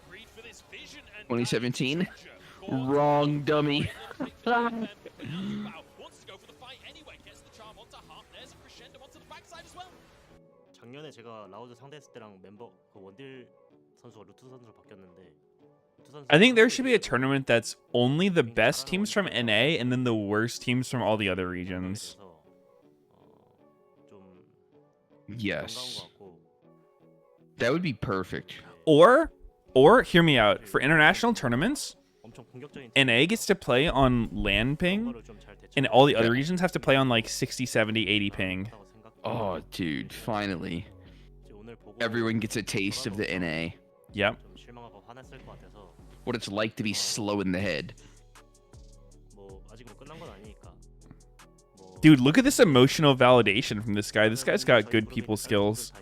greed for this vision and 2017. Wrong, dummy. wants to go for the fight anyway. Gets the charm onto Hart. There's a crescendo onto the backside as well. 작년에 제가 라우드 상대했을 때랑 멤버 그 원딜 선수가 루트 선수로 바뀌었는데 I think there should be a tournament that's only the best teams from NA and then the worst teams from all the other regions. Yes. That would be perfect. Or hear me out. For international tournaments, NA gets to play on LAN ping, and all the other regions have to play on like 60, 70, 80 ping. Oh, dude, finally. Everyone gets a taste of the NA. Yep. What it's like to be slow in the head. Dude, look at this emotional validation from this guy. This guy's got good people skills.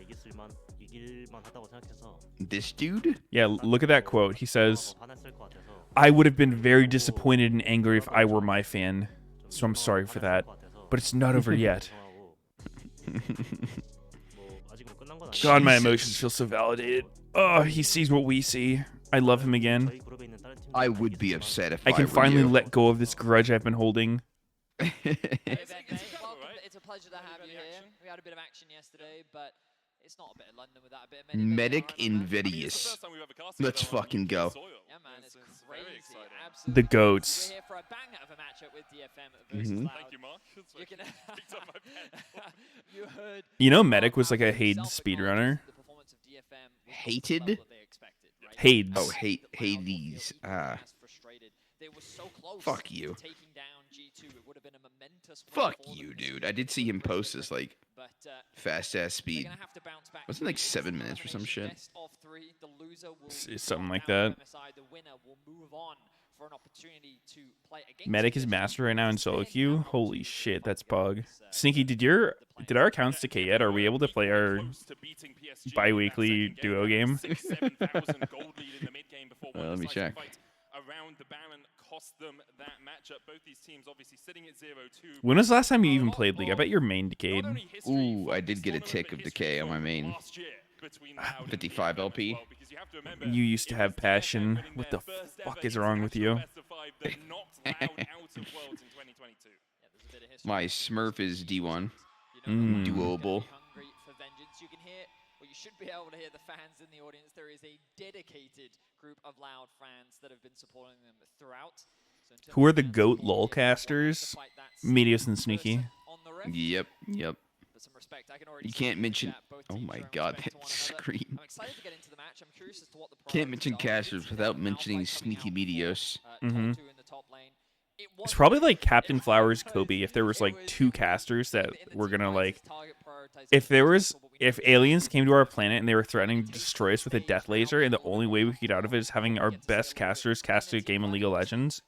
This dude? Yeah, look at that quote. He says, I would have been very disappointed and angry if I were my fan. So I'm sorry for that. But it's not over yet. God, my emotions feel so validated. Oh, he sees what we see. I love him again. I would be upset if I can were finally you. let go of this grudge I've been holding. It's a pleasure to have you here. We had a bit of action yesterday, but it's not a bit of London without a bit of Medic Invidious. Let's fucking go. Yeah, man, it's crazy. The goats. We're here for a banger of a matchup with DFM versus Mhm. Cloud. Thank you, Mark. You can you heard You know Medic was like a Hades speedrunner? the performance of DFM was Hated? not the level they expected, right? Hades. Oh, Hades. Frustrated. They were so close Fuck you. to taking down G2. It would have been a momentous win Fuck for them you, this dude. I did see him post this like but fast ass speed. they're gonna have to bounce back. Wasn't it like 7 minutes or some shit? Best of three, the loser will Something like drop out that. of MSI. The winner will move on for an opportunity to play against Medic is master right now in solo queue. Holy shit, that's bug. Sneaky, did our accounts decay yet? Are we able to play our bi-weekly duo game? Let me check. Around the Baron cost them that matchup. Both these teams obviously sitting at 0-2. When was the last time you even played League? I bet your main decayed. Ooh, I did get a tick of decay on my main. 55 LP. You used to have passion. What the fuck is wrong with you? My Smurf is D1. Mm. Doable. Hungry for vengeance. You can hear well, you should be able to hear the fans in the audience. There is a dedicated group of Loud fans that have been supporting them throughout. So Who are the GOAT lolcasters? Meteos and Sneaky. Yep. Some respect. I can already You can't mention. Oh my God, that scream. I'm excited to get into the match. I'm curious as to what the Can't mention casters without mentioning Sneaky Meteos. It's probably like Captain Flowers, Kobe. If there was like 2 casters that were gonna like, if aliens came to our planet and they were threatening to destroy us with a death laser, and the only way we could get out of it is having our best casters cast a game of League of Legends,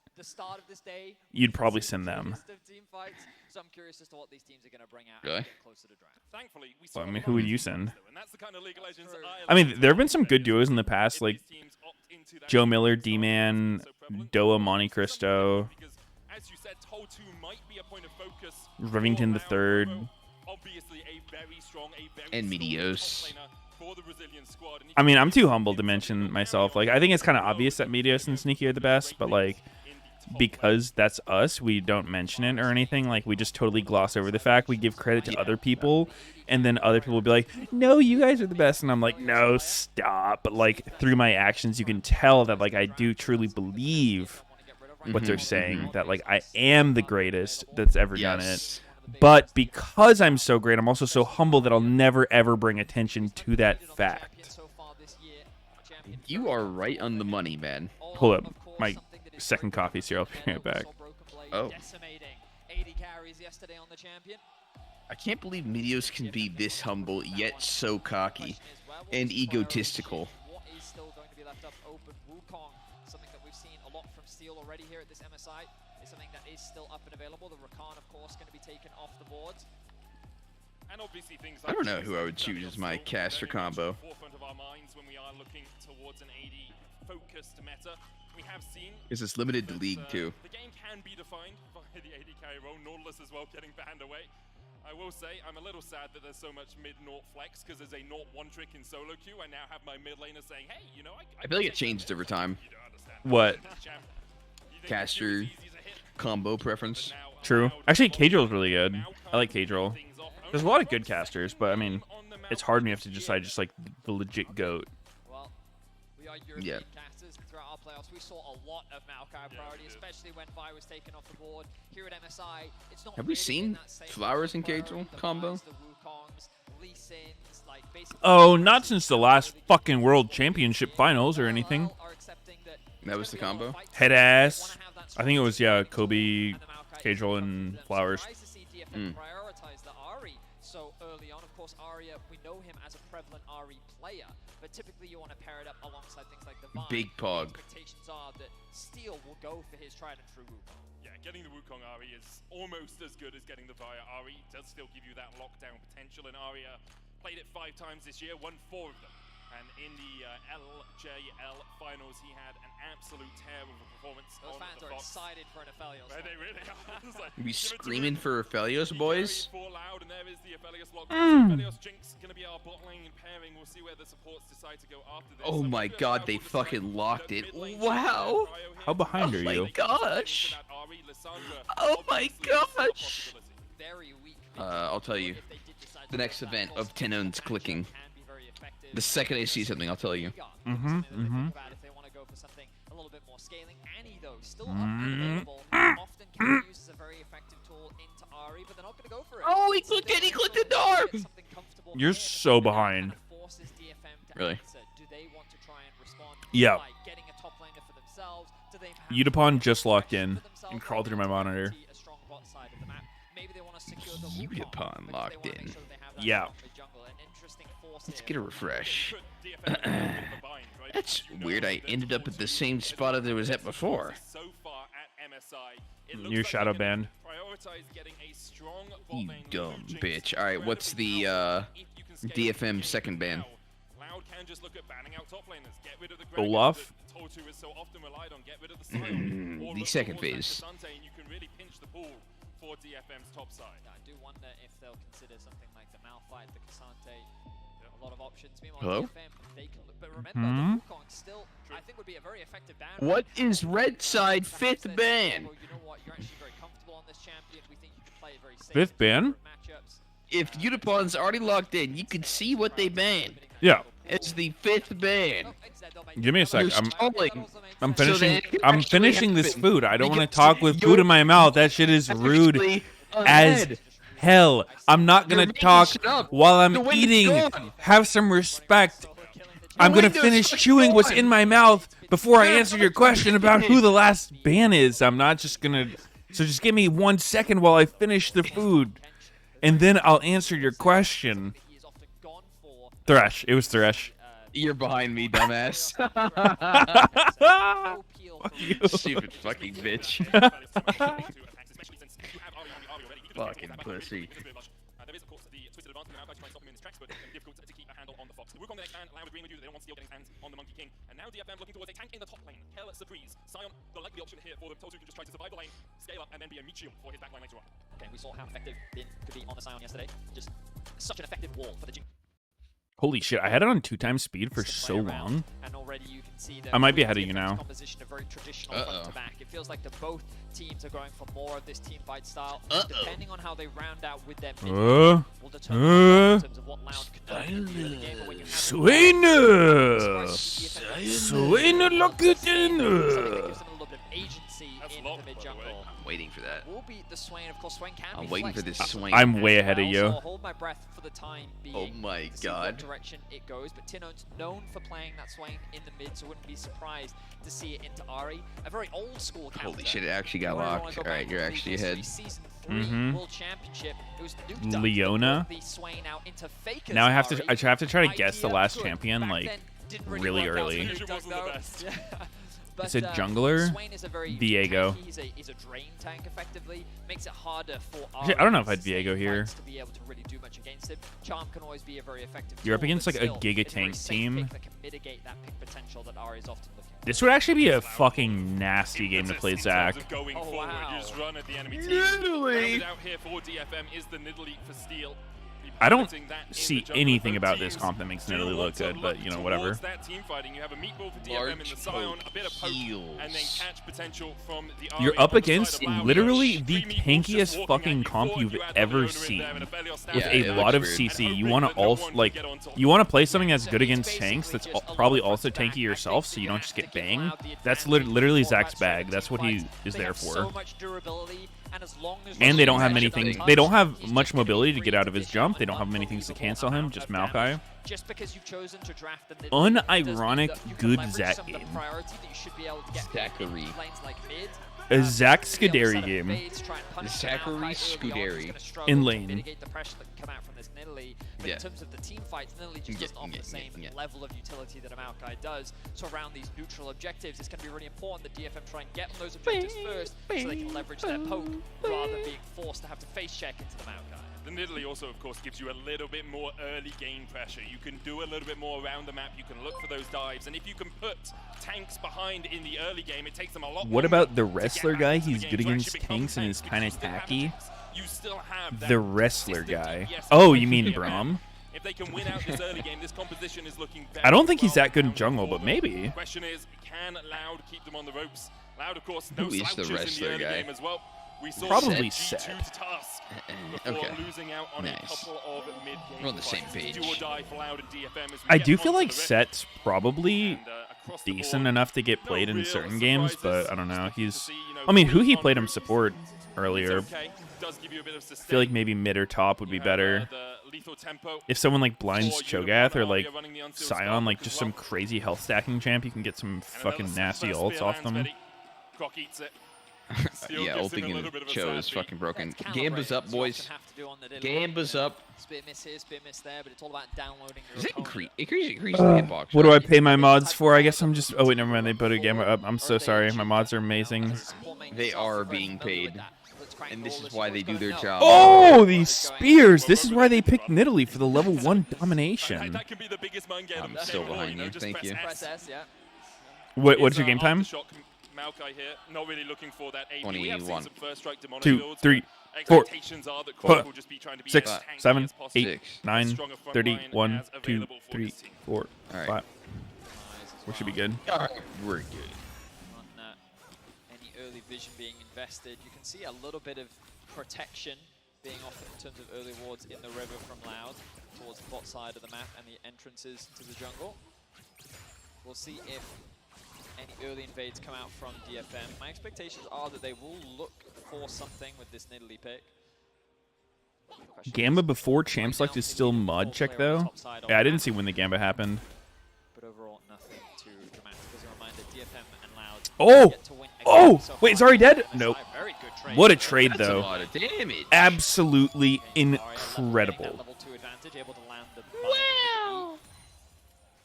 you'd probably send them. So I'm curious as to what these teams are going to bring out really? Closer to draft. Thankfully, Well, I mean, who would you send? I mean, there have been some good duos in the past, like Joe Miller, D-Man, Doa, Monte Cristo, Rivington the Third, and Meteos. I mean, I'm too humble to mention myself. Like, I think it's kind of obvious that Meteos and Sneaky are the best, but like, because that's us, we don't mention it or anything. Like, we just totally gloss over the fact. We give credit to other people, and then other people will be like, no, you guys are the best, and I'm like, no, stop. But like, through my actions, you can tell that like I do truly believe what they're saying, that like I am the greatest that's ever done it. But because I'm so great, I'm also so humble that I'll never ever bring attention to that fact. You are right on the money, man. Hold up, my second coffee's here. I'll be right back. Oh. I can't believe Meteos can be this humble yet so cocky and egotistical. What is still going to be left up open? Wukong, something that we've seen a lot from Steel already here at this MSI, is something that is still up and available. The Rakan, of course, going to be taken off the boards. And obviously things I don't know who I would choose as my caster combo. Forefront of our minds when we are looking towards an AD focused meta. We have seen Because it's limited to League too. the game can be defined by the AD carry role. Nautilus as well getting banned away. I will say I'm a little sad that there's so much mid-Naught flex because there's a Naught one trick in solo queue. I now have my mid laner saying, hey, you know, I feel like it changed over time. What? Caster combo preference. True. Actually, Kadrill is really good. I like Kadrill. There's a lot of good casters, but I mean, it's hard when you have to decide just like the legit GOAT. Well, we are European casters throughout our playoffs. We saw a lot of Maokai priority, especially when Vi was taken off the board. Here at MSI, it's not Have we seen Flowers and Kadrill combo? Oh, not since the last fucking World Championship Finals or anything. That was the combo? Head ass. I think it was, yeah, Kobe, Kadrill, and Flowers. Prioritize the Ahri so early on. Of course, Arya, we know him as a prevalent Ahri player, but typically you want to pair it up alongside things like the Vine. Big Pog. Expectations are that Steel will go for his tried and true Wukong. Yeah, getting the Wukong Ahri is almost as good as getting the Via Ahri. It does still give you that lockdown potential, and Arya played it 5 times this year, won 4 of them. And in the LJL finals, he had an absolute tear of a performance. Those fans are excited for an Aphelios. They really are. We screaming for Aphelios, boys? Loud, and there is the Aphelios lock. Aphelios Jinx going to be our bot lane pairing. We'll see where the supports decide to go after this. Oh my god, they fucking locked it. Wow. How behind are you? Oh my gosh. Oh my gosh. I'll tell you. The next event of Tenon's clicking. The second I see something, I'll tell you. If they want to go for something a little bit more scaling. Annie, though, still up and available. Often can be used as a very effective tool into Ahri, but they're not going to go for it. Oh, he clicked it! He clicked the arm! You're so behind. Really? Do they want to try and respond Yeah. by getting a top laner for themselves? Do they have Udapon just locked in and crawled through my monitor. a strong bot side of the map? Maybe they want to secure the Udapon locked in. Yeah. Let's get a refresh. That's weird. I ended up at the same spot that I was at before. You're shadow banned. You dumb bitch. Alright, what's the DFM second ban? Olaf? The second phase. For DFM's top side. Yeah, I do wonder if they'll consider something like the Malphite, the Cassante, a lot of options. Meanwhile, hello? DFM, they can look, but remember, the Wukong still, I think, would be a very effective ban. What is red side 5th ban? Well, you know what, you're actually very comfortable on this champion. We think you can play it very safe. 5th ban? if Unipon's already logged in, you can see what they banned. Yeah. It's the 5th ban. Give me a sec. I'm finishing. So I'm finishing this food. I don't want to talk with food in my mouth. That shit is rude as hell. I'm not gonna talk while I'm eating. Have some respect. I'm gonna finish chewing what's in my mouth before I answer your question about who the last ban is. I'm not just gonna. So just give me 1 second while I finish the food, and then I'll answer your question. Thresh. It was Thresh. You're behind me, dumbass. Stupid fucking bitch. Fucking pussy. Okay, we saw how effective Bin could be on the Sion yesterday. Just such an effective wall for the G. Holy shit, I had it on 2x speed for so long. And already you can see I might be ahead of you now. Composition of very traditional front to back. It feels like both teams are going for more of this team fight style. Depending on how they round out with their mid will determine in terms of what Loud can do in the game. But when you have Swainer, look at it. agency in the mid jungle. I'm waiting for that. Will be the Swain, of course. Swain can I'm be waiting for flexed. this Swain. I'm way ahead of you. I'll hold my breath for the time being. Oh my to see god. what direction it goes, but Tino's known for playing that Swain in the mid, so wouldn't be surprised to see it into Ari. A very old school counter. Holy shit, it actually got locked. Alright, you're actually ahead. Season 3 World Championship. It was nuked up Leona. the Swain out into Faker's Now I have Ari. to try to guess the last champion Back like then, didn't really work out, early. so Doug, though. But, It's a jungler, Swain is a very Viego. tanky, he's a drain tank effectively. Makes it harder for Shit, I don't know if Ari I'd Viego here. to be able to really do much against him. Charm can always be a very effective You're up tool, against but like a still, Giga it's very tank safe team. pick that can mitigate that pick potential that Ari is often looking for. This would actually be a fucking nasty game to play Zach. Going Oh, forward, wow. you just run at the enemy team. Literally. Rounded out here for DFM is the Nidalee for Steel. I don't see anything about this comp that makes Nidalee look good, but you know, whatever. That team fighting, you have a meatball for DFM in the Sion, a bit of poke, and then catch potential from the Ari. You're up on the against side of Loud. literally the Three meatballs just tankiest walking fucking at you. comp Forward, you've you add ever Leona in seen. there and a fairly With outstanding a lot of weird. CC, And you want to hoping that no also one like can get on top. you want to play something that's So good he's against tanks that's basically just probably a also lot of tanky yourself, so you don't just get banged. That's advantage literally for Zach's that bag. team That's what fight. he is They there have for. so much durability, and as long as And they don't have Roger many doesn't things. touch, They don't have he's much just gonna be mobility to free get out of his dish jump. an They don't have many things to unbelievable cancel him. amount Just of damage. Maokai. Just because you've chosen to draft the mid Unironic good Zach Zach game. Priority that you should be able to get Zachary. in lanes like mid. A Zach Scuderi game. Zachary Scuderi. In lane. Mitigate the pressure that can come out from this Nidalee. But Yeah. in terms of the team fights, Nidalee just doesn't offer the same level of utility that a Maokai does. So around these neutral objectives, it's going to be really important that DFM try and get on those objectives first so they can leverage their poke rather than being forced to have to face check into the Maokai. The Nidalee also, of course, gives you a little bit more early game pressure. You can do a little bit more around the map. You can look for those dives. And if you can put tanks behind in the early game, it takes them a lot What longer about the to get wrestler back guy? into the He's game good to against actually become tanks and is tanks kind because of you still have tacky. tanks. You still have that The wrestler consistent guy. DPS Oh, that you mean DFM. Braum? If they can win out this early game, this composition is looking very I don't think he's well that good in rounded jungle, for but them. maybe. Question is, can Loud keep them on the ropes? Loud, of course, no Who is the slouches wrestler in the guy? early game as well. We saw Probably G2 Set. to Tusk before Okay. losing out on Nice. a couple of mid-game We're on the same fights. page. Do or die for Loud and DFM as we I get do feel onto like the rest. Set's probably And, across the decent board, enough to get no played in real certain games, surprises. but I don't know. Just looking to He's, see, you know, I mean, who he on played him routes. support It's earlier. okay. Does give you a bit of I feel sustain. like maybe mid or top would be You have, better. the lethal tempo. If someone like blinds Or Cho'Gath or Unicorn like Arya running the unsealed Sion, skull like as just well. some crazy health stacking champ, you can get some And fucking another nasty first ults spear off lands them. ready. Croc eats it. Steel Yeah, gives him a ulting little bit of a Cho is sad beat. fucking broken. That's Gamba's up, calibrated. boys. That's what you have to do on the Gamba's up. Spear miss here, spear miss there, but it's all about downloading your Does it opponent. increase the hitbox? What do I pay my mods for? I guess I'm just. Oh wait, never mind. They put a gamma up. I'm so sorry. My mods are amazing. They are being paid, and this is why they do their job. Oh, these spears! This is why they picked Nidalee for the level 1 domination. That can be the biggest mind game I'm of the still game, behind you know, you. just Thank press you. S. Press S, yeah. What's your game time? Aftershock Maokai here, not really looking for that AP. We have seen 21. some first strike demonic 2, builds, 3, but 4, expectations are that Croc will just be trying to be 6, as tanky 7, as possible. 8, 9, Stronger front 30, line 1, as 2, available for 3, this team. 4, All right. 5. We should be good. All right, we're good. On any early vision being invested, you can see a little bit of protection being offered in terms of early wards in the river from Loud towards the bot side of the map and the entrances to the jungle. We'll see if any early invades come out from DFM. My expectations are that they will look for something with this Nidalee pick. Gamba before champ select is still mud check though. Yeah, I didn't see when the Gamba happened. But overall, nothing too dramatic. As a reminder, DFM and Loud. Oh! Get to win Oh! again so Wait, it's far. already dead? MSI, Nope. very good trade. What a trade That's though. a lot of damage. Absolutely Getting incredible. that level 2 advantage, able to land the wow.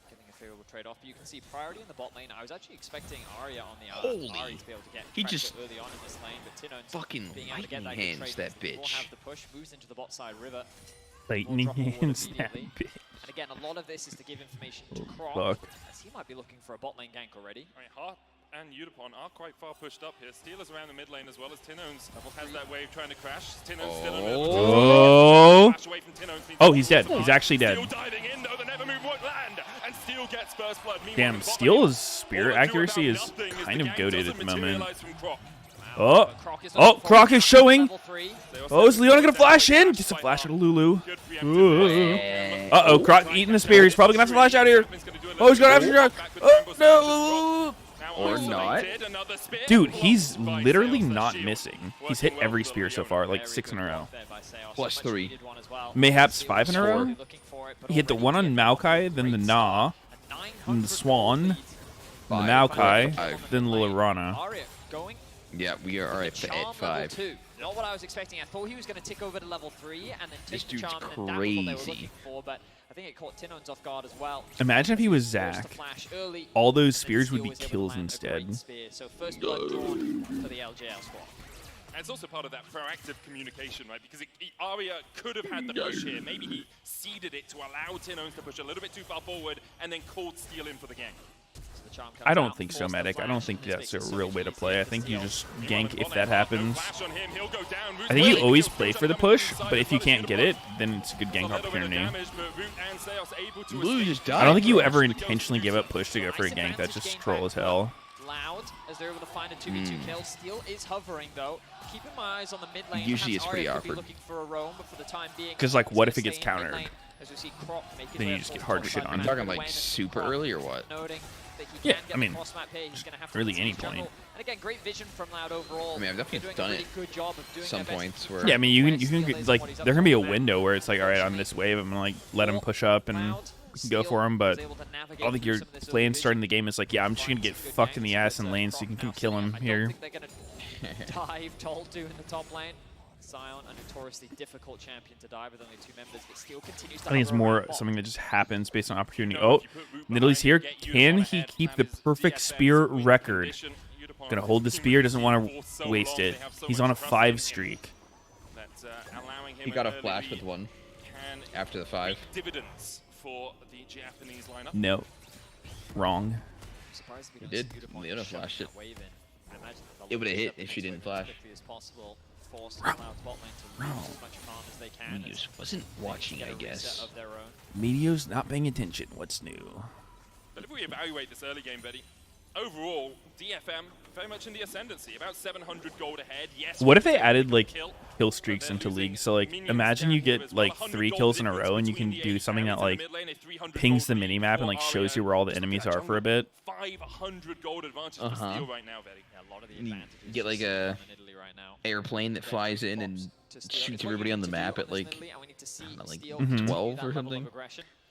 Getting a favorable trade-off. But you can see priority in the bot lane. I was actually expecting Arya on the Ari to be able to get He pressure just early on in this lane, but Tino's fucking being able to get that lightning good hands trade. that Will bitch. have the push, moves into the bot side river. Lightning Will drop a ward hands that immediately. bitch. And again, a lot of this is to give information to Croc, Fuck. as he might be looking for a bot lane gank already. I mean, Hart and Udapon are quite far pushed up here. Steelers around the mid lane as well as Tinones has that wave trying to crash. Tinones still in Oh. Flash away from Tinones means Oh, he's dead. He's actually Steel dead. diving in though, the never move won't land, and Steel gets first blood. Meanwhile, Damn, in the bot Steel's lane, spear all they do accuracy about is nothing kind the of gank goated doesn't at the moment. materialize from Croc. Oh, oh, Croc is showing. Oh, is Leona gonna flash in? Gets a flash out of Lulu. Uh-oh, Croc eating the spear. He's probably gonna have to flash out here. Oh, he's gonna have to drop. Oh, no. Or not. Dude, he's literally not missing. He's hit every spear so far, like 6 in a row. +3. Mayhaps 5 in a row. He hit the one on Maokai, then the Na, then the Swan, then the Maokai, then Lilirana. Arya going Yeah, we are at charm level 5. 2. Not what I was expecting. I thought he was going to tick over to level 3 and then This take the dude's charm, and that was what they were crazy. looking for, but I think it caught Tinones off guard as well. Imagine if he was Forced to Zac. flash early, All those and then spears would Steel be was able to kills land a instead. great spear. So first blood drawn for the LJL squad. And it's also part of that proactive communication, right? Because Arya could have had the push here. Maybe he seeded it to allow Tinones to push a little bit too far forward and then called Steel in for the gank. I don't think so, Medic. I don't think that's a real way to play. I think you just gank if that happens. I think you always play for the push, but if you can't get it, then it's a good gank opportunity. Lulu just died. I don't think you ever intentionally give up push to go for a gank. That's just troll as hell. Loud as they're able to find a 2v2 kill. Steel is hovering though. Keeping my eyes on the mid lane. Usually Perhaps it's pretty Arya could be awkward. looking for a roam, but for the time being, Because, like, what if it stay gets in mid countered? lane as we see Croc make his Then way you just up get towards hard the shit top on side. it. Talking like Awareness super Croc early or what? noting that he Yeah, can get I mean, the cross map here. He's going to have to really take any the jungle. point. And again, great vision from Loud overall. I mean, I've They're definitely doing done a really it good job of doing some their best points to where- Yeah, I mean, you where can Steel is like and what he's up there can to be a with that. window where it's like, all right, on this wave, I'm gonna like let him push up and Loud, go Steel for him, but was able to I navigate don't think through your some of this plan early starting the vision. game is like, yeah, I'm just gonna get Good fucked in the ganks, ass but, in lane so you Croc can now kill saying, him I here. don't think they're going to dive Toll 2 in the top lane. Sion, a notoriously difficult champion to die with only 2 members, but still continues to I think it's hover more around bot. something that just happens based on opportunity. Oh, Nidalee's here. Can he keep the perfect spear record? Gonna hold the spear, doesn't want to waste it. He's on a 5 streak. He got a flash with 1 after the 5. Dividends for the Japanese lineup. No. Wrong. Surprised we He don't did. see Udapon Leona just shove flashed it. that wave in. I imagine that It would've they'll hit look if to she make didn't this wave flash. as quickly as possible, force the Cloud's bot lane to lose as much farm as they can. He as just wasn't they watching, get I a reset guess. of their own. Meteos not paying attention. What's new? But if we evaluate this early game, Betty, overall, DFM very much in the ascendancy, about 700 gold ahead. Yes. What if they added like kill, kill streaks into League? So like, imagine you get like 3 kills in a row and you can do something that like pings the minimap and like shows you where all the enemies are for a bit. 500 gold advantage to Steel right now, Betty. Yeah, a lot of the And you advantages get like for Steel a in Italy right now. airplane that flies in and shoots everybody on the map at like, I don't know, like 12 or something.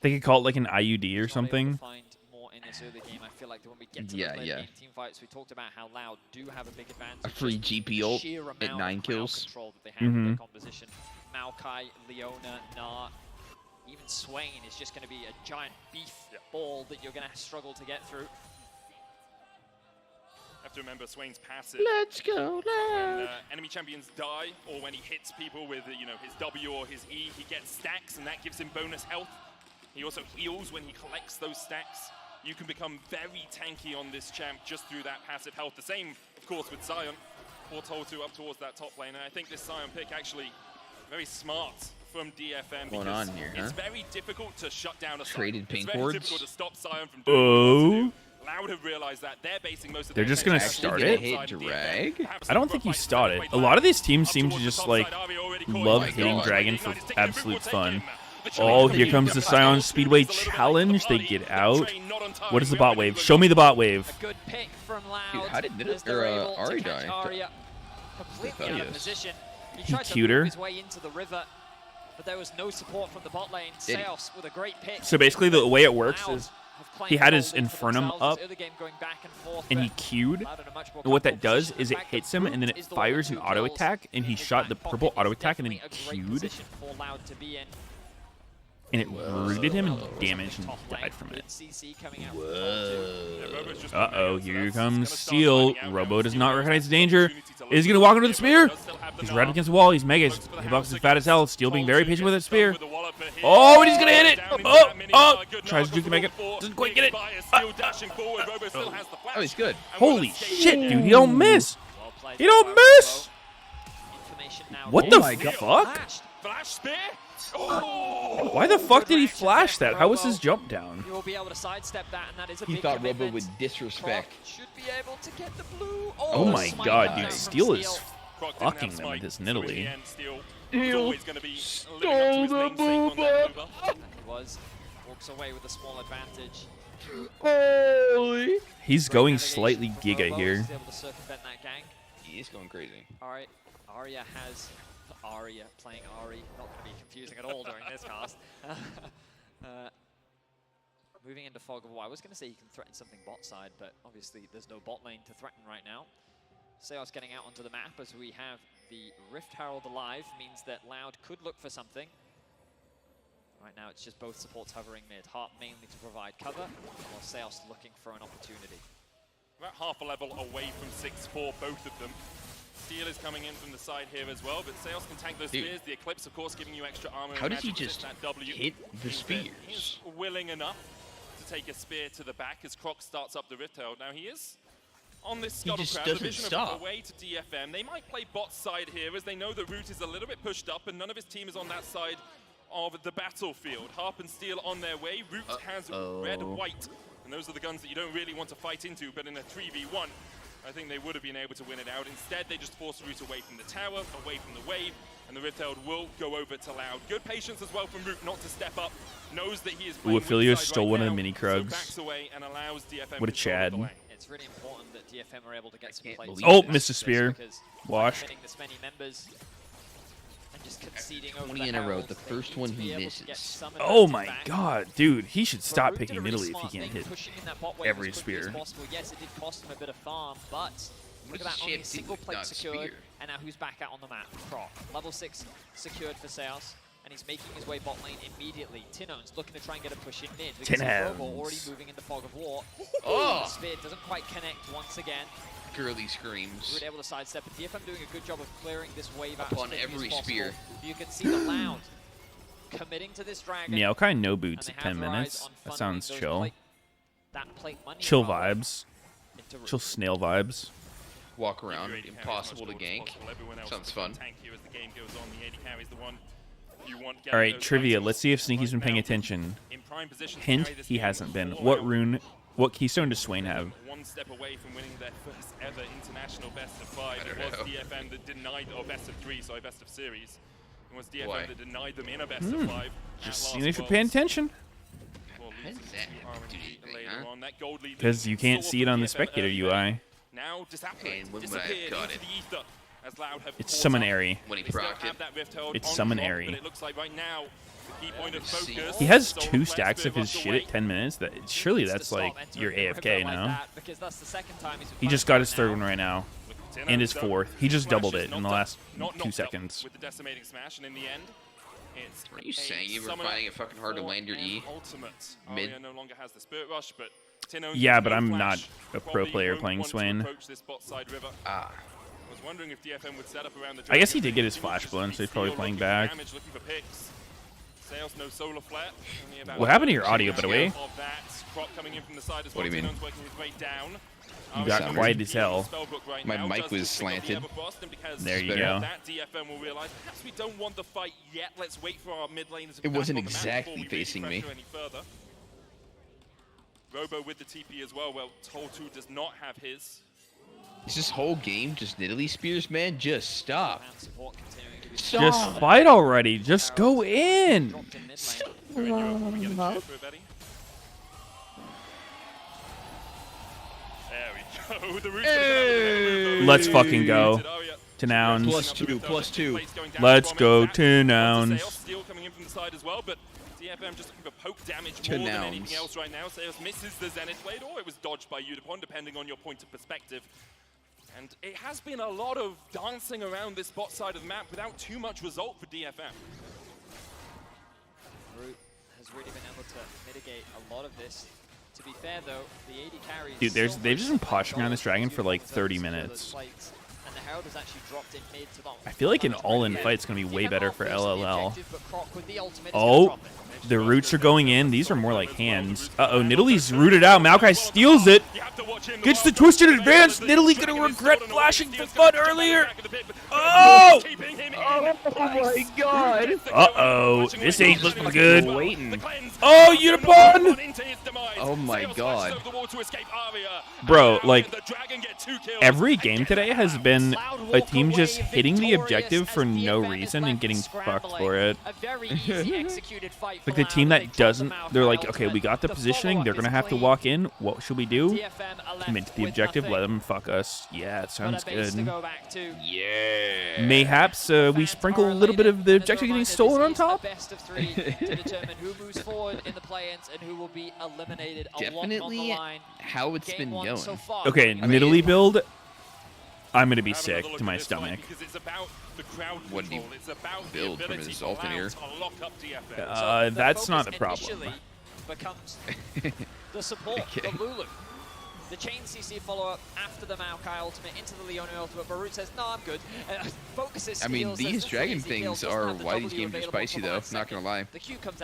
They could call it like an IUD or something. In this early game, I feel like that when we get to Yeah, the late yeah. game team fights, we talked about how Loud do have a big advantage. A free just GP ult sheer at amount 9 of crowd kills. control that they have in their composition. Maokai, Leona, Na, even Swain is just going to be a giant beef ball that you're going to struggle to get through. Have to remember Swain's passive. Let's go, When enemy champions die, or when he hits people with his W or his E, he gets stacks, and that gives him bonus health. He also heals when he collects those stacks. You can become very tanky on this champ just through that passive health. The same, of course, with Sion. Or Toltu up towards that top lane. And I think this Sion pick actually very smart from DFM. Going on here, it's huh? very difficult to shut down a Traded Sion. pink It's very wards. difficult to stop Sion from doing what he wants to do. Loud have realized that they're basing most of They're their just gonna attention start on the it? inside of DFM. I don't think you start it. A lot of these teams seem to just like love hitting Dragon for absolute fun. Oh, here comes the Scion Speedway Challenge. They get out. What is the bot wave? Show me the bot wave. Good pick from Loud. Dude, how did as they're able Ari to catch die? Arya completely out of position. He tried to cued her. move his way into the river, but there was no support from the bot lane. Seos with a great pick. So basically, the way it works is he had his Infernum up, and he queued. And what that does is it hits him, and then it fires an auto attack, and he shot the purple auto attack, and then he queued. And it rooted him and damaged and died from it. Uh-oh, here comes Steel. Robo does not recognize danger. Is he going to walk into the spear? He's right against the wall. He's mega. Hitbox is fat as hell. Steel being very patient with that spear. Oh, and he's going to hit it. Oh. Tries to juke the mega. Doesn't quite get it. Oh, he's good. Holy shit, dude. He don't miss. He don't miss. What the fuck? Flash spear. Why the fuck did he flash that? How was his jump down? You will be able to sidestep that, and that is a He big thought Robo commitment. would disrespect. Should be able to get the blue. Oh my smite god, down dude. from Steel is fucking them Smite. with his Nidalee. Steel Steel stole the booba. He walks away with a small advantage. Holy. He's going slightly giga here. He's able to circumvent that gang. He is going crazy. Alright, Arya has Arya playing Ari. Not going to be confusing at all during this cast. Moving into Fog of War. I was going to say he can threaten something bot side, but obviously there's no bot lane to threaten right now. Seos getting out onto the map as we have the Rift Herald alive, means that Loud could look for something. Right now it's just both supports hovering mid. Heart mainly to provide cover, while Seos looking for an opportunity. About half a level away from 6-4, both of them. Steel is coming in from the side here as well, but Seos can tank those spears. The Eclipse, of course, giving you extra armor. How does he just hit the spears? He's willing enough to take a spear to the back as Croc starts up the Rift Herald. Now he is on this scuttle crab, the vision of away to DFM. They might play bot side here as they know the route is a little bit pushed up and none of his team is on that side of the battlefield. Harp and Steel on their way. Root has red, white, and those are the guns that you don't really want to fight into, but in a 3v1, I think they would have been able to win it out. Instead, they just force Root away from the tower, away from the wave, and the Rift Herald will go over to Loud. Good patience as well from Root not to step up. Knows that he is playing Ophelia side stole right one of now, the mini so Krugs. backs away and allows DFM What a control of Chad. the lane. It's really important that DFM are able to get some plays. Oh, missed a spear. Washed. This many members and just conceding over 20 in a row. The first one he misses. Oh my god, dude. He should stop picking Nidalee if he can't hit every spear. Yes, it did cost him a bit of farm, but look at that, only a single plate secured, and now who's back out on the map? Croc. Level 6 secured for Seos, and he's making his way bot lane immediately. Tinone's looking to try and get a push in mid. We can see Robo already moving into Fog of War. Oh! The spear doesn't quite connect once again. Girly screams. We're able to sidestep, and DFM doing a good job of clearing this wave out upon every spear. You can see the Loud committing to this dragon. Yeah, I'll kind of no boots at 10 minutes. That sounds chill. Chill vibes. Chill snail vibes. Walk around, impossible to gank. Sounds fun. Alright, trivia. Let's see if Sneaky's been paying attention. Hint, he hasn't been. What rune, what keystone does Swain have? One step away from winning their first ever international best of 5. It was DFM that denied, or best of 3, sorry, best of series. It was DFM that denied them in a best of 5. Just seeing if you're paying attention. Because you can't see it on the spectator UI. Now disappeared into the ether as Loud have It's summon airy. When he procced it. It's summon airy. But it looks like right now the key point of focus. He has 2 stacks of his shit at 10 minutes. That surely that's like your AFK now. He just got his 3rd one right now. And his 4th. He just doubled it in the last 2 seconds. With the decimating smash, and in the end, it's are you saying you were finding it fucking hard to land your E? Mid. No longer has the Spirit Rush, but yeah, but I'm not a pro player playing Swain. I was wondering if DFM would set up around the I guess he did get his flash blown, so he's probably playing back. What happened to your audio, by the way? What do you mean? You got quiet as hell. My mic was slanted. There you go. It wasn't exactly facing me. Robo with the TP as well. Well, Tol2 does not have his. Is this whole game just Nidalee spears, man? Just stop. Just fight already. Just go in. Let's fucking go. To Nouns. +2. Let's go to Nouns. Steal coming in from the side as well, but DFM just looking for poke damage To more than Nouns. anything else right now. Seos misses the Zenith Blade, or it was dodged by Udapon, depending on your point of perspective. And it has been a lot of dancing around this bot side of the map without too much result for DFM. Root has really been able to mitigate a lot of this. To be fair, though, the AD carries. Dude, they've just been posturing on this dragon for like 30 minutes. And the Herald has actually dropped in mid to the. I feel like an all-in fight's gonna be way better for LLL. Oh, the roots are going in. These are more like hands. Uh-oh, Nidalee's rooted out. Maokai steals it. Gets the twisted advance. Nidalee gonna regret flashing the FUD earlier. Oh! Oh my god! Uh-oh, this ain't looking good. Oh, Udapon! Oh my god. Bro, like, every game today has been a team just hitting the objective for no reason and getting fucked for it. Like the team that doesn't, they're like, okay, we got the positioning, they're gonna have to walk in. What should we do? Commit to the objective, let them fuck us. Yeah, it sounds good. Yeah. Mayhaps we sprinkle a little bit of the objective getting stolen on top. Definitely how it's been going. Okay, Nidalee build. I'm gonna be sick to my stomach. What did he build from his Altaneer? That's not the problem. Becomes the support, the Lulu. The chain CC follow-up after the Maokai ultimate into the Leona ultimate, but Root says, no, I'm good. Focuses. I mean, these dragon things are why these games are spicy, though. Not gonna lie.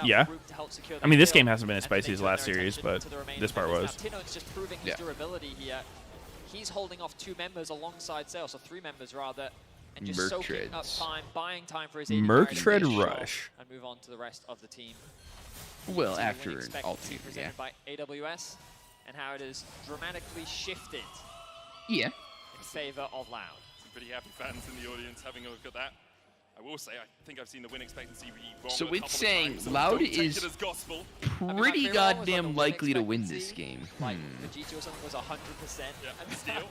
Yeah. I mean, this game hasn't been as spicy as last series, but this part was. Tino's just proving his durability here. He's holding off 2 members alongside Seos, or 3 members rather, and just soaking up time, buying time for his Merc Tread Rush. And move on to the rest of the team. Well, after an Altaneer, yeah. By AWS, and how it has dramatically shifted. Yeah. In favor of Loud. Some pretty happy fans in the audience having a look at that. I will say, I think I've seen the win expectancy be wrong. So it's saying Loud is pretty goddamn likely to win this game. Like, Vegito or something was 100%. Yeah, Steel.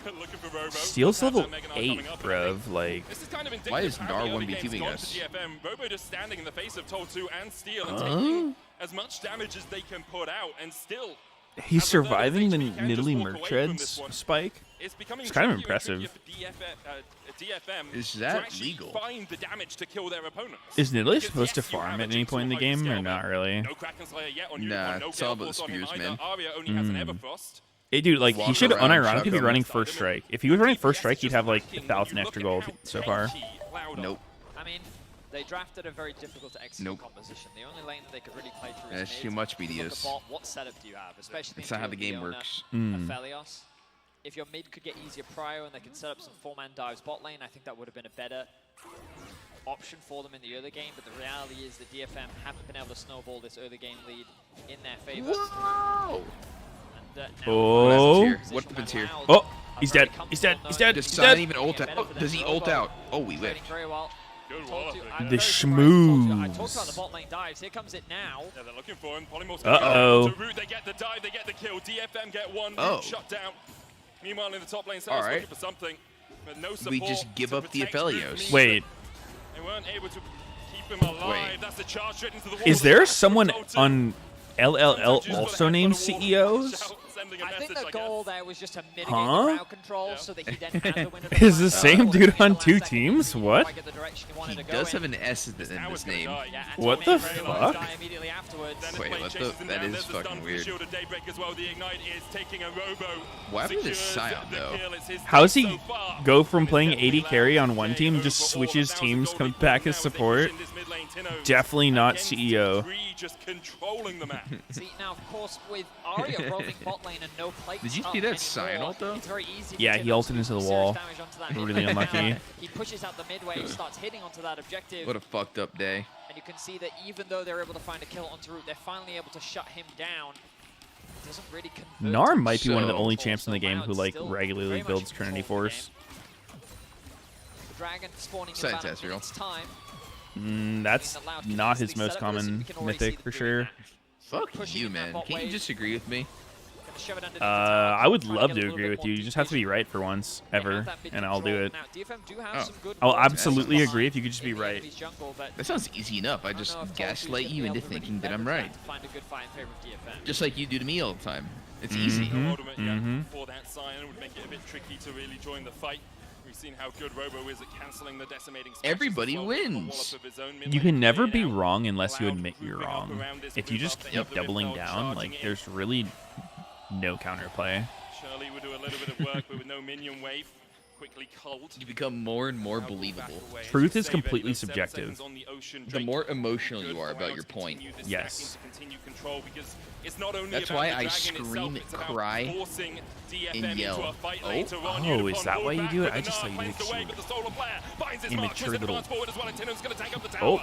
Looking for Robo. Steel's level 8, bruv. Like, this is kind of why is Nar 1v2ing us? Robo just standing in the face of Tol2 and Steel and taking as much damage as they can put out, and still he's surviving the Nidalee Merc Treads spike. It's kind of impressive. DFM is that legal? Find the damage to kill their opponents. Is Nidalee supposed to farm at any point in the game, or not really? Nah, it's all about the spears, man. Hey, dude, like, he should unironically be running first strike. If he was running first strike, he'd have like 1,000 extra gold so far. Nope. I mean, they drafted a very difficult to execute composition. The only lane that they could really play through That's is too much Meteos. What setup do you have? Especially That's not how the game works. Aphelios. If your mid could get easier prio and they could set up some 4-man dives bot lane, I think that would have been a better option for them in the early game. But the reality is that DFM haven't been able to snowball this early game lead in their favor. Whoa! Oh! What happens here? Oh! He's dead. He's dead. He's dead. Does He's Sion dead. even ult out? Oh, does he ult out? Oh, we lived. The schmooze. I talked about the bot lane dives. Here comes it now. Yeah, they're looking for him. Polymorph's Uh-oh. Root, they get the dive, they get the kill. DFM get one. Oh. Shut down. Meanwhile, in the top lane, Seos looking for something. But no support. We just give up the Aphelios. Wait. They weren't able to keep him alive. That's the charge straight into the wall. Is there someone on LLL also named CEOs? I think the goal there was just to mitigate the crowd control so that he then had the win of the Is the same dude on 2 teams? What? He does have an S in his name. What the fuck? Wait, what the? That is fucking weird. What happened to Sion, though? How does he go from playing AD carry on one team, just switches teams, comes back as support? Definitely not CEO. Just controlling the map. See, now, of course, with Arya roaming bot lane and no plates. Did you see that Sion ult, though? Yeah, he ulted into the wall. Really unlucky. He pushes out the mid wave, starts hitting onto that objective. What a fucked up day. And you can see that even though they're able to find a kill onto Root, they're finally able to shut him down. doesn't really convert. Narm might be one of the only champs in the game who like regularly builds Trinity Force. The Dragon spawning in about a minute's time. That's not his most common mythic for sure. Fuck you, man. Can't you just agree with me? I would love to agree with you. You just have to be right for once, ever, and I'll do it. I'll absolutely agree if you could just be right. That sounds easy enough. I just gaslight you into thinking that I'm right. Just like you do to me all the time. It's easy. For that Sion would make it a bit tricky to really join the fight. We've seen how good Robo is at cancelling the decimating splashes. Everybody wins. You can never be wrong unless you admit you're wrong. If you just keep doubling down, like there's really no counterplay. Shirley would do a little bit of work, but with no minion wave. Quickly culled. You become more and more believable. Truth is completely subjective. The more emotional you are about your point. Yes. That's why I scream, cry, and yell. Oh, is that why you do it? I just thought you did immature little... Oh,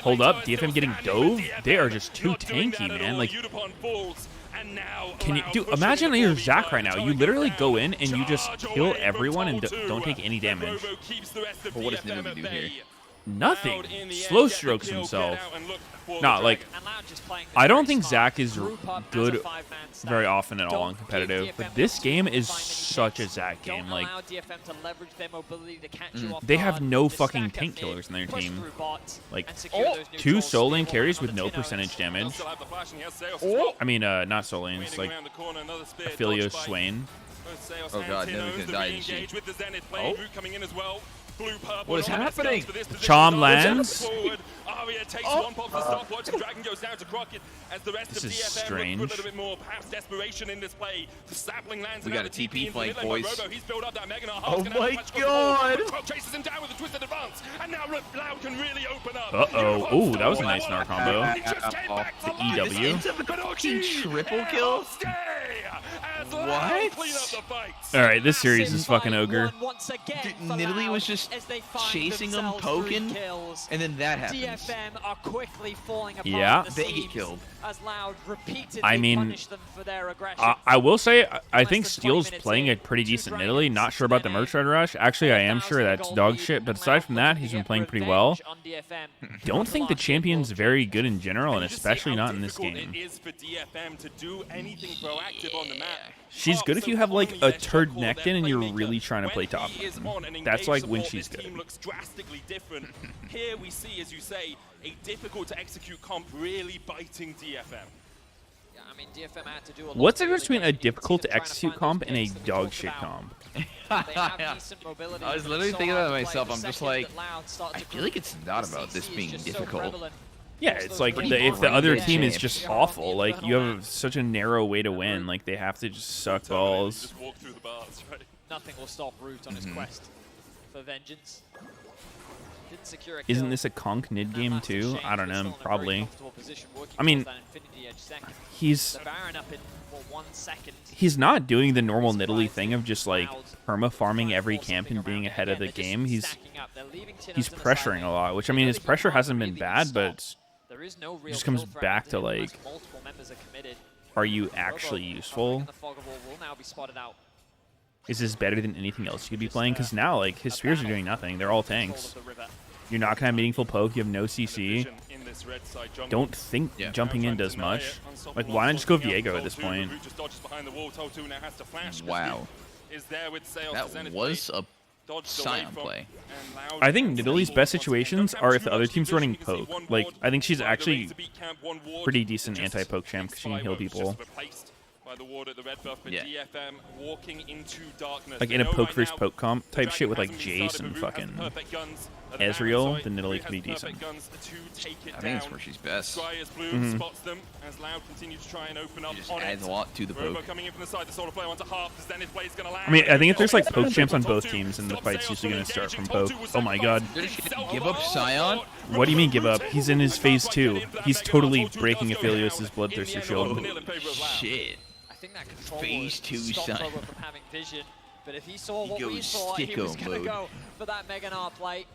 hold up. DFM getting dove? They are just too tanky, man. Like, can you... Dude, imagine you're Zac right now. You literally go in and you just kill everyone and don't take any damage. Well, what does Ninobi do here? Nothing. Slow strokes himself. Not like... I don't think Zac is good very often at all in competitive, but this game is such a Zac game. Like, they have no fucking tank killers in their team. Like, 2 soul lane carries with no percentage damage. I mean, not soul lanes, like Aphelios Swain. Oh god, Ninobi's gonna die, isn't she? Oh. What is happening? Chom lands. This is strange. We got a TP flank, boys. Oh my god! Uh-oh. Ooh, that was a nice Gnar combo. The EW. Fucking triple kill? What? Alright, this series is fucking ogre. Nidalee was just chasing him, poking, and then that happens. DFM are quickly falling apart. Yeah. They get killed. As Loud repeatedly I mean, punish them for their aggression. I will say, I think Steel's playing a pretty decent Nidalee. Not sure about the Merch Red Rush. Actually, I am sure that's dog shit, but aside from that, he's been playing pretty well. Don't think the champion's very good in general, and especially not in this game. She's good if you have like a turd Nectin and you're really trying to play top. That's like when she's good. Looks drastically different. Here we see, as you say, a difficult to execute comp really biting DFM. Yeah, I mean, DFM had to do a lot. What's the difference between a difficult to execute comp and a dog shit comp? I was literally thinking about it myself. I'm just like, I feel like it's not about this being difficult. Yeah, it's like if the other team is just awful, like you have such a narrow way to win, like they have to just suck balls. Nothing will stop Root on his quest for vengeance. Didn't secure a Isn't this a conk nid game too? I don't know, probably. I mean, he's not doing the normal Nidalee thing of just like perma farming every camp and being ahead of the game. He's pressuring a lot, which I mean his pressure hasn't been bad, but it just comes back to like, are you actually useful? Is this better than anything else you could be playing? Because now, like, his spears are doing nothing. They're all tanks. You're not going to have meaningful poke. You have no CC. Don't think jumping in does much. Like, why not just go Viego at this point? Wow. That was a Sion play. I think Nidalee's best situations are if the other team's running poke. Like, I think she's actually pretty decent anti-poke champ because she can heal people. Yeah. Like in a poke versus poke comp type shit with like Jace and fucking Ezreal, the Nidalee can be decent. I think that's where she's best. Just adds a lot to the poke. I mean, I think if there's like poke champs on both teams, and the fight's usually going to start from poke. Oh my god. Give up Sion? What do you mean give up? He's in his phase 2. He's totally breaking Aphelios' Bloodthirster shield. Shit. Phase 2 Sion. But if he saw what we saw, he was going to go for that Mega Gnar plate.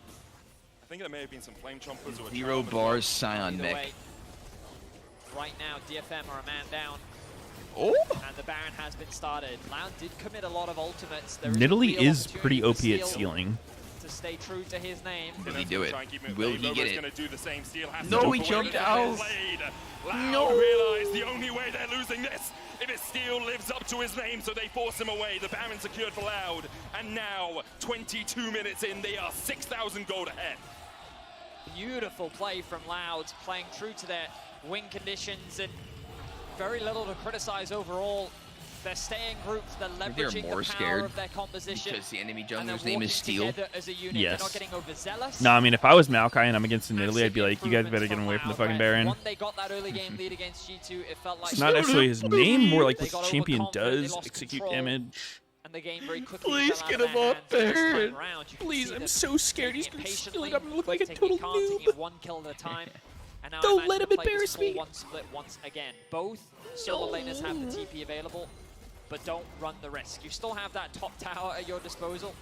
I think there may have been some flame chompers or 0 bars Sion mech. Right now, DFM are a man down. And the Baron has been started. Loud did commit a lot of ultimates. Nidalee is pretty OP at sealing. To stay true to his name. Will he do it? Will he get it? Do the same. Steel has No, to he jumped out. No. Realize the only way they're losing this if Steel lives up to his name, so they force him away. The Baron secured for Loud, and now 22 minutes in, they are 6,000 gold ahead. Beautiful play from Loud, playing true to their win conditions and very little to criticize overall. They're staying grouped, they're leveraging the power of their composition. Because the enemy jungler's name is Steel. As a unit. Yes. They're not getting overzealous. No, I mean, if I was Maokai and I'm against Nidalee, I'd be like, you guys better get away from the fucking Baron. When they got that early game lead against G2, it felt like It's not necessarily his name, more like they what got the champion overconfident, they does, lost execute control, damage. And the game very quickly Please fell get out him of their up hands this there. time around. You can Please, see I'm them so scared taking he's it gonna steal patiently, it. I'm gonna look like a taking total it calm, taking noob. it one kill at a time. And now Don't I let him imagine the play embarrass this full me. one split once again. Both solo laners have the TP available, but don't run the risk. You still have that top tower at your disposal.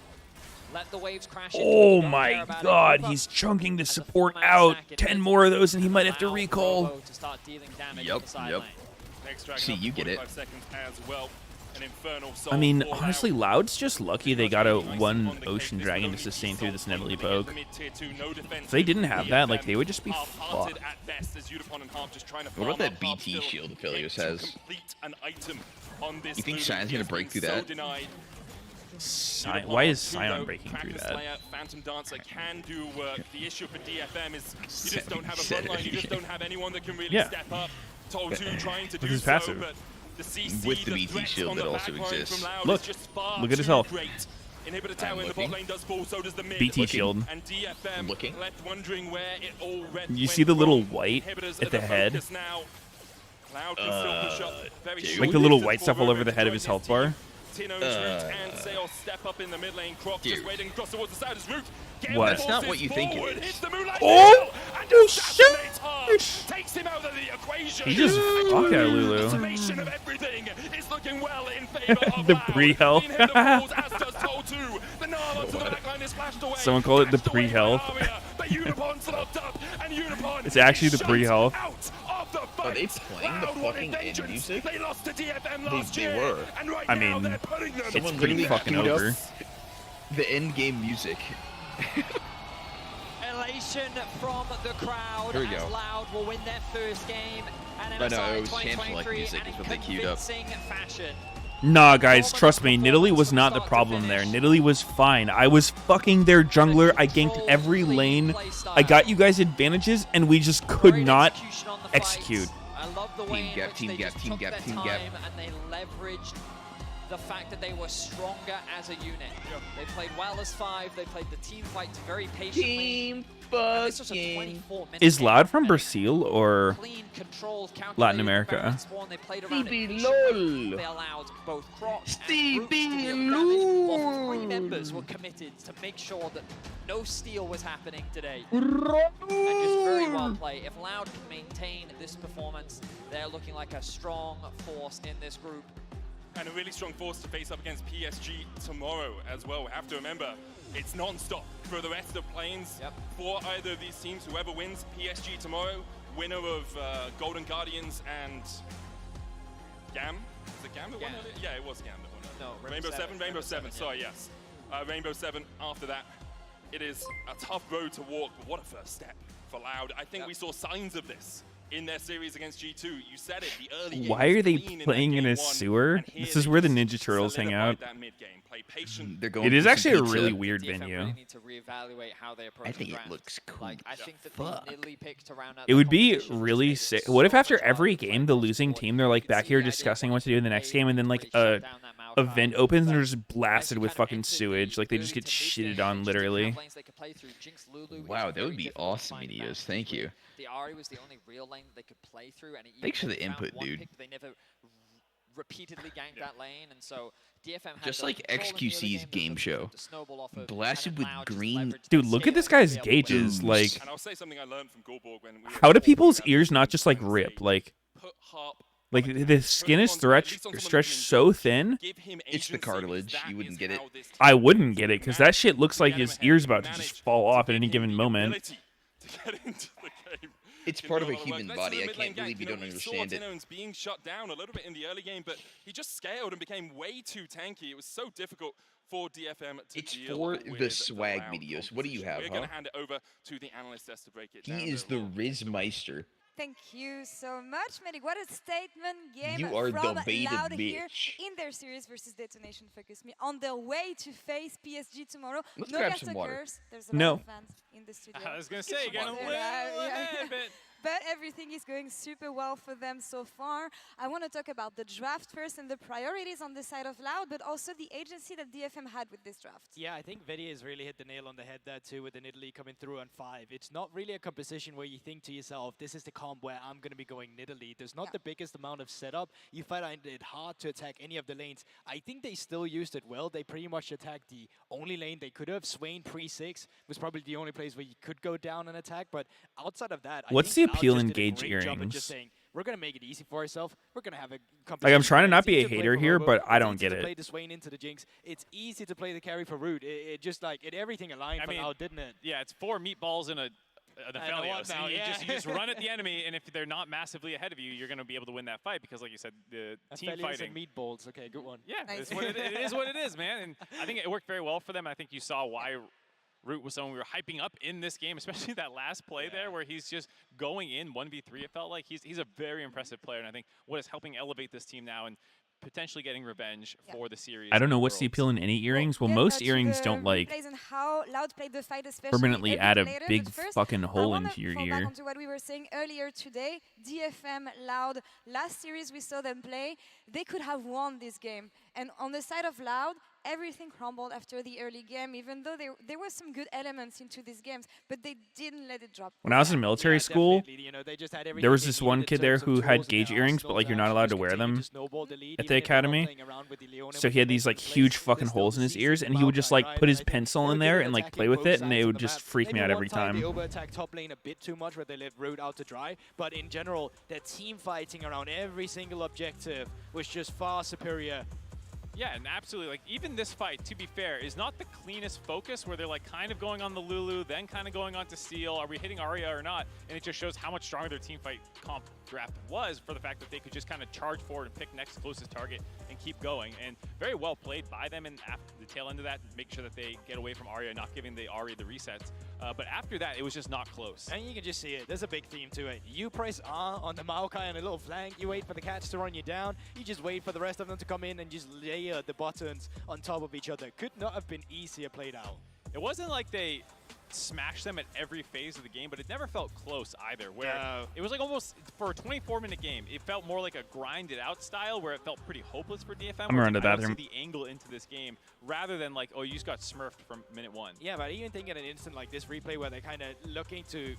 Let the waves crash into it. Oh You don't my care about god, it. he's chunking the As a support four-man out. stack, it 10 is more of those and he might have to allow recall. Robo to start dealing damage in the side lane. Next dragon See, up you get it. 45 seconds as well. An infernal soul I mean, for honestly, Loud. Loud's just lucky they got a one Ocean Dragon to sustain through this Nidalee poke. If they didn't have that, like, they would just be fucked. What about that BT shield that Philios has? You think Shine's gonna break through that? Why is Sion breaking through that? Phantom Dancer can do work. The issue for DFM is you just don't have a frontline. You just don't have anyone that can really step up. Toltu trying to With do his so, passive. but the CC, With the BT threats shield on that the also back line from exists. Loud Look. is just far Look at his too health. great. Inhibitor tower in the bot lane does fall, so does the mid. BT shield. And DFM left wondering where it all You see the little white at the head? Loud can still push up very Like the little white stuff all over the head of his health bar? Tino's route and Sale step up in the mid lane. Croc just waiting across towards the side of his route. What? That's not what you think it is. Oh! Oh shit! Takes him out of the equation. He just fuck out Lulu. Summation of everything is looking well in favor of The Loud. pre-health. The inhibitor falls, as does Toltu. The Nala to the backline is flashed away. Someone call it the Flashed away by pre-health. Armia, but Unicorn's locked up, and Unicorn It's actually the shut pre-health. out of the fight. Are they playing the Loud wanted fucking end vengeance. music? They lost to DFM last They year, were. and right I now mean, they're putting them it's pretty fucking queued up over. the end game music. Elation from the crowd Here we as go. Loud will win their first game. And I know, MSI it was chant-like 2023 music and is in what they queued up. convincing fashion. Nah, guys, trust me, Nidalee was not the problem there. Nidalee was fine. I was fucking their jungler. I ganked every lane. I got you guys advantages, and we just could not execute. I love the way Team in gap, which team they gap, just team took gap, their team time gap. and they leveraged the fact that they were stronger as a unit. They played well as five. They played the team fights very patiently. Team And this was a 24-minute Is game. Loud from Brazil or Clean controls, calculated Latin America? Baron spawn, they played around it Stevie patiently. LOL. They allowed both Croc and Stevie Brooks to deal damage, while LOL. 3 members were committed to make sure that no steal was happening today. And just very well played. If Loud can maintain this performance, they're looking like a strong force in this group. And a really strong force to face up against PSG tomorrow as well. We have to remember, it's non-stop for the rest of planes. For either of these teams, whoever wins PSG tomorrow, winner of Golden Guardians and Gam. Is it Gam that won earlier? Yeah, it was Gam that won earlier. No, Rainbow 7, Rainbow 7, sorry, yes. Rainbow 7 after that. It is a tough road to walk, but what a first step for Loud. I think we saw signs of this in their series against G2. You said it, the early game why are was they clean playing in that a game one, sewer? and here This is they where the just Ninja Turtles hang out. solidified that mid-game. Play patient. They're going It is for some actually a pizza. really weird DFM venue. really need to reevaluate how they approach I think the it draft. looks cool. Like, I think that Fuck. the Nidalee pick to round out It the would be competition really just makes sick. it What so if after much harder every to play game, the across losing board. team, they're like You can back see here the idea discussing of what to do in the they next game, and then like really shut a down that Maokai. event opens and they're But just blasted as you with kind of fucking enter the sewage. Like they just early get to shitted mid-game, on, just literally. different lanes they could play through. Jinx, Lulu is Wow, that very would be difficult to awesome, find Meteos. balance Thank you. The Ahri was the only real lane that they could play through, and it Thanks for even the found input, one dude. pick, they never repeatedly ganked that lane, and so DFM had Just the like control in the early XQC's game, game the show. snowball off of, Blasted and with Loud just green. leveraged Dude, that look at this scale to guy's be able to play. gauges. Like, And I'll say something I learned from Goldborg when we were how do playing people's together. ears not just like rip? Like, Put Harp like the skin is stretched so thin. give him It's the agency, cartilage. that You wouldn't is get it. how this I team wouldn't get it because that shit looks like Get him his ahead, ear's about to manage just fall off at give any him given the moment. ability to get into the game. It's can part do of a lot work. human Let's do body. the I mid lane can't believe gank. you don't We understand saw it. Tinones being shut down a little bit in the early game, but he just scaled and became way too tanky. It was so difficult for DFM to It's deal for with the swag, round Meteos. What do you composition. have, We're huh? going to hand it over to the analyst desk to break it down. He is the Rizmeister. Thank you so much, Medic. What a statement game You are from the baited Loud here bitch. in their series versus Detonation Focus Me on their way to face PSG tomorrow. Let's no grab some water. Curse. There's a No. lot of fans in the studio. I was going to say, getting a little ahead, but But everything is going super well for them so far. I want to talk about the draft first and the priorities on the side of Loud, but also the agency that DFM had with this draft. Yeah, I think Vedi has really hit the nail on the head there too with the Nidalee coming through on 5. It's not really a composition where you think to yourself, this is the comp where I'm going to be going Nidalee. There's not the biggest amount of setup. You find it hard to attack any of the lanes. I think they still used it well. They pretty much attacked the only lane they could have. Swain pre-6 was probably the only place where you could go down and attack, but outside of that, What's I the think Loud appeal just in did a Gage great job of earrings? just saying, we're going to make it easy for ourselves. We're going to have a competition. Like, I'm trying to not be a It's easy to play hater for here, Robo. but I It's don't easy get to it. play the Swain into the Jinx. It's easy to play the carry for Root. It just like, everything aligned for Loud, didn't it? Yeah, it's 4 meatballs in a Aphelios. now, You yeah. just run at the enemy, and if they're not massively ahead of you, you're going to be able to win that fight because, like you said, the team Aphelios fighting. and meatballs. Okay, good one. Yeah, Nice. it's what it is what it is, man. And I think it worked very well for them. I think you saw why Root was someone we were hyping up in this game, especially that last play there where he's just going in 1v3. It felt like he's a very impressive player, and I think what is helping elevate this team now and potentially getting revenge for the series. I don't know and what's the Worlds. appeal in any earrings. Well, Get most to earrings the don't like replays and how Loud played the fight, especially permanently a bit add a later, big but first, fucking I hole wanna into your fall back ear. onto what we were saying earlier today. DFM Loud, last series we saw them play, they could have won this game. And on the side of Loud, everything crumbled after the early game, even though there were some good elements into these games, but they didn't let it drop. When I was in military school, definitely. You know, they just had there everything was they this needed one in kid there terms of who tools had in their gauge earrings, but arsenal like to you're not actually allowed to just wear continue them to snowball the lead, at even the if they're not academy. playing around with the Leona So with he had the these like plays, huge they're fucking still holes in his seizing ears, the and he would Maokai, just like right? put And his I think pencil they were in good there at and like attacking play with both it, and sides it of would the just map. freak Maybe me out one every time. They time. over-attack top lane a bit too much where they left Root out to dry, but in general, their team fighting around every single objective was just far superior. Yeah, and absolutely. Like, even this fight, to be fair, is not the cleanest focus where they're like kind of going on the Lulu, then kind of going on to Steel. Are we hitting Arya or not? And it just shows how much stronger their team fight comp draft was for the fact that they could just kind of charge forward and pick next closest target and keep going. And very well played by them. And after the tail end of that, make sure that they get away from Arya, not giving the Arya the resets. But after that, it was just not close. And you can just see it. There's a big theme to it. You press R on the Maokai on a little flank. You wait for the catch to run you down. You just wait for the rest of them to come in and just layer the buttons on top of each other. Could not have been easier played out. It wasn't like they smashed them at every phase of the game, but it never felt close either, where it was like almost, for a 24-minute game, it felt more like a grinded out style where it felt pretty hopeless for DFM. I'm around the I don't bathroom. see the angle into this game, rather than like, oh, you just got smurfed from minute 1. Yeah, but even think at an instant like this replay where they're kind of looking to...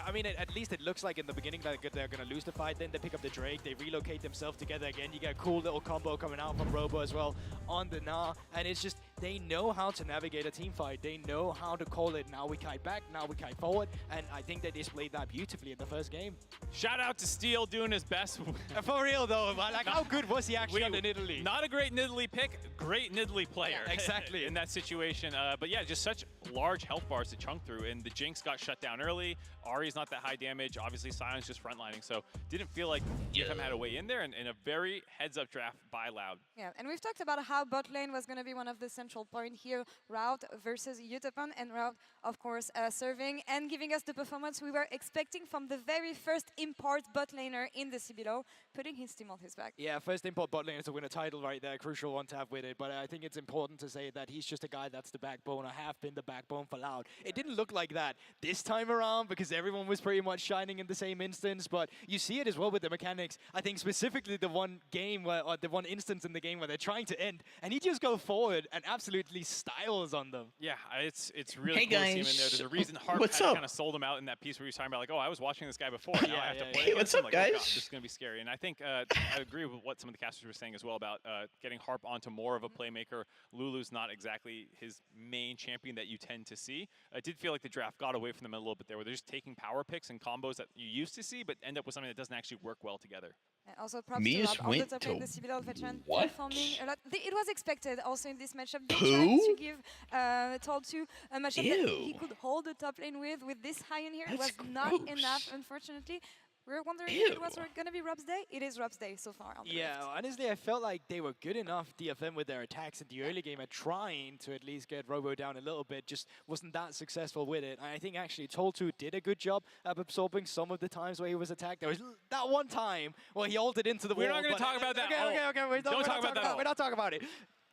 I mean, at least it looks like in the beginning that they're going to lose the fight. Then they pick up the Drake. They relocate themselves together again. You get a cool little combo coming out from Robo as well on the Gnar. And it's just, they know how to navigate a team fight. They know how to call it. Now we kite back, now we kite forward. And I think they displayed that beautifully in the first game. Shout out to Steel doing his best. For real though, like how good was he actually on the Nidalee? Not a great Nidalee pick, great Nidalee player. Yeah, exactly. in that situation. But yeah, just such large health bars to chunk through. And the Jinx got shut down early. Ahri's not that high damage. Obviously, Sion's just frontlining. So didn't feel like DFM had a way in there. And a very heads-up draft by Loud. Yeah, and we've talked about how bot lane was going to be one of the central points here. Route versus Utapon, and Route, of course, serving and giving us the performance we were expecting from the very first import bot laner in the CBLO, putting his team on his back. Yeah, first import bot laner to win a title right there. Crucial one to have with it. But I think it's important to say that he's just a guy that's the backbone, or have been the backbone for Loud. It didn't look like that this time around because everyone was pretty much shining in the same instance. But you see it as well with the mechanics. I think specifically the one game where, or the one instance in the game where they're trying to end, and he just go forward and absolutely styles on them. Yeah, it's really cool to see him in there. There's a reason Harp kind of sold him out in that piece where he was talking about like, oh, I was watching this guy before. Now I have to play. Hey, what's up, like, oh, guys? God, this is gonna be scary. And I think I agree with what some of the casters were saying as well about getting Harp onto more of a playmaker. Lulu's not exactly his main champion that you tend tend to see. I did feel like the draft got away from them a little bit there, where they're just taking power picks and combos that you used to see, but end up with something that doesn't actually work well together. And also props Meteos to went the top lane, the CBLOL veteran what? performing a lot. It was expected also in this matchup. They Poo? tried to give Tall2 a matchup that he Ew. could hold the top lane with this high in here. That's It was not gross. enough, unfortunately. We were wondering Ew. if it was going to be Rob's day. It is Rob's day so far on the Yeah, Rift. honestly, I felt like they were good enough, DFM, with their attacks in the early game at trying to at least get Robo down a little bit, just wasn't that successful with it. And I think actually Tall2 did a good job of absorbing some of the times where he was attacked. There was that one time where he ulted into the wall. We're not going to talk about that. Okay, we're Don't talk about that. We're not talking about it.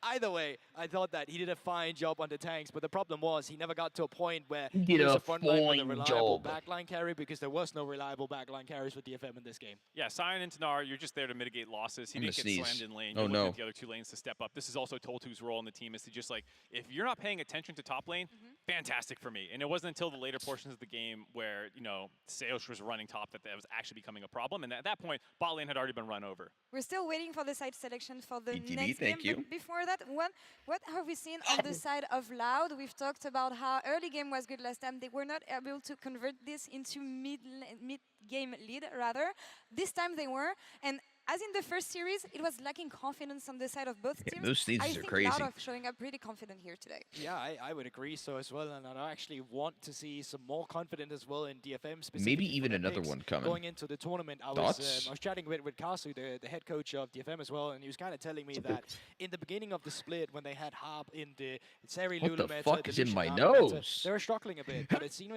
Either way, I thought that he did a fine job on the tanks, but the problem was he never got to a point where He he did was a a front line with a fine reliable job. backline carry, because there was no reliable backline carries for DFM in this game. Yeah, Sion and Tanar, you're just there to mitigate losses. He I'm didn't gonna get sneeze. slammed in lane. Oh, You're looking no. at the other two lanes to step up. This is also Tol2's role in the team, is to just like, if you're not paying attention to top lane, fantastic for me. And it wasn't until the later portions of the game where, you know, Seosh was running top that was actually becoming a problem. And at that point, bot lane had already been run over. We're still waiting for the side selection for the ETB, next thank game. you. But before that, what have we seen on the side of Loud? We've talked about how early game was good last time. They were not able to convert this into mid-game lead, rather. This time they were. And as in the first series, it was lacking confidence on the side of both teams. those sneezes I are think crazy. Loud are showing up pretty confident here today. Yeah, I would agree so as well, and I actually want to see some more confidence as well in DFM specifically. Maybe for even their another picks one coming. Going into the tournament, I Thoughts? was chatting with Kasu, the head coach of DFM as well, and he was kind of telling me that in the beginning of the split, when they had Harp in the Seri What Lulu the meta, fuck the is in Lucian my Armor meta, nose? they were struggling a bit, but as soon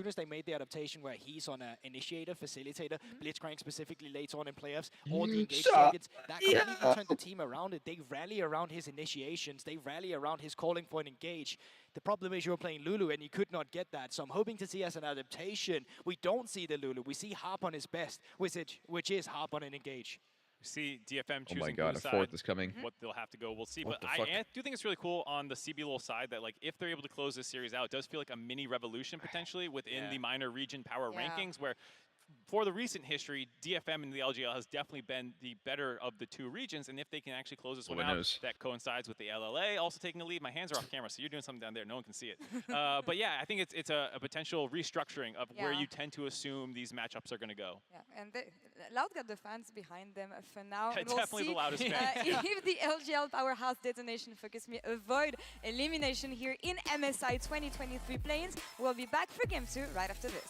as they made the adaptation where he's on an initiator, facilitator, Blitzcrank specifically later on in playoffs, all the engaged targets, that completely turned the team around it. They rally around his initiations. They rally around his calling for an engage. The problem is you're playing Lulu and you could not get that. So I'm hoping to see as an adaptation, we don't see the Lulu. We see Harp on his best, which is Harp on an engage. We see DFM choosing Oh my god, blue a side. fourth is coming. What they'll have to go, we'll see. What But the fuck? I do think it's really cool on the CBLOL side that, like, if they're able to close this series out, it does feel like a mini revolution potentially within the minor region power rankings, where for the recent history, DFM and the LGL has definitely been the better of the two regions, and if they can actually close this one out, knows? that coincides with the LLA also taking the lead. My hands are off camera, so you're doing something down there. No one can see it. But yeah, I think it's a potential restructuring of where you tend to assume these matchups are going to go. Yeah, and Loud got the fans behind them for now. Yeah, And we'll definitely see, the loudest fans. if the LGL Powerhouse Detonation Focus Me avoid elimination here in MSI 2023 planes. We'll be back for Game 2 right after this.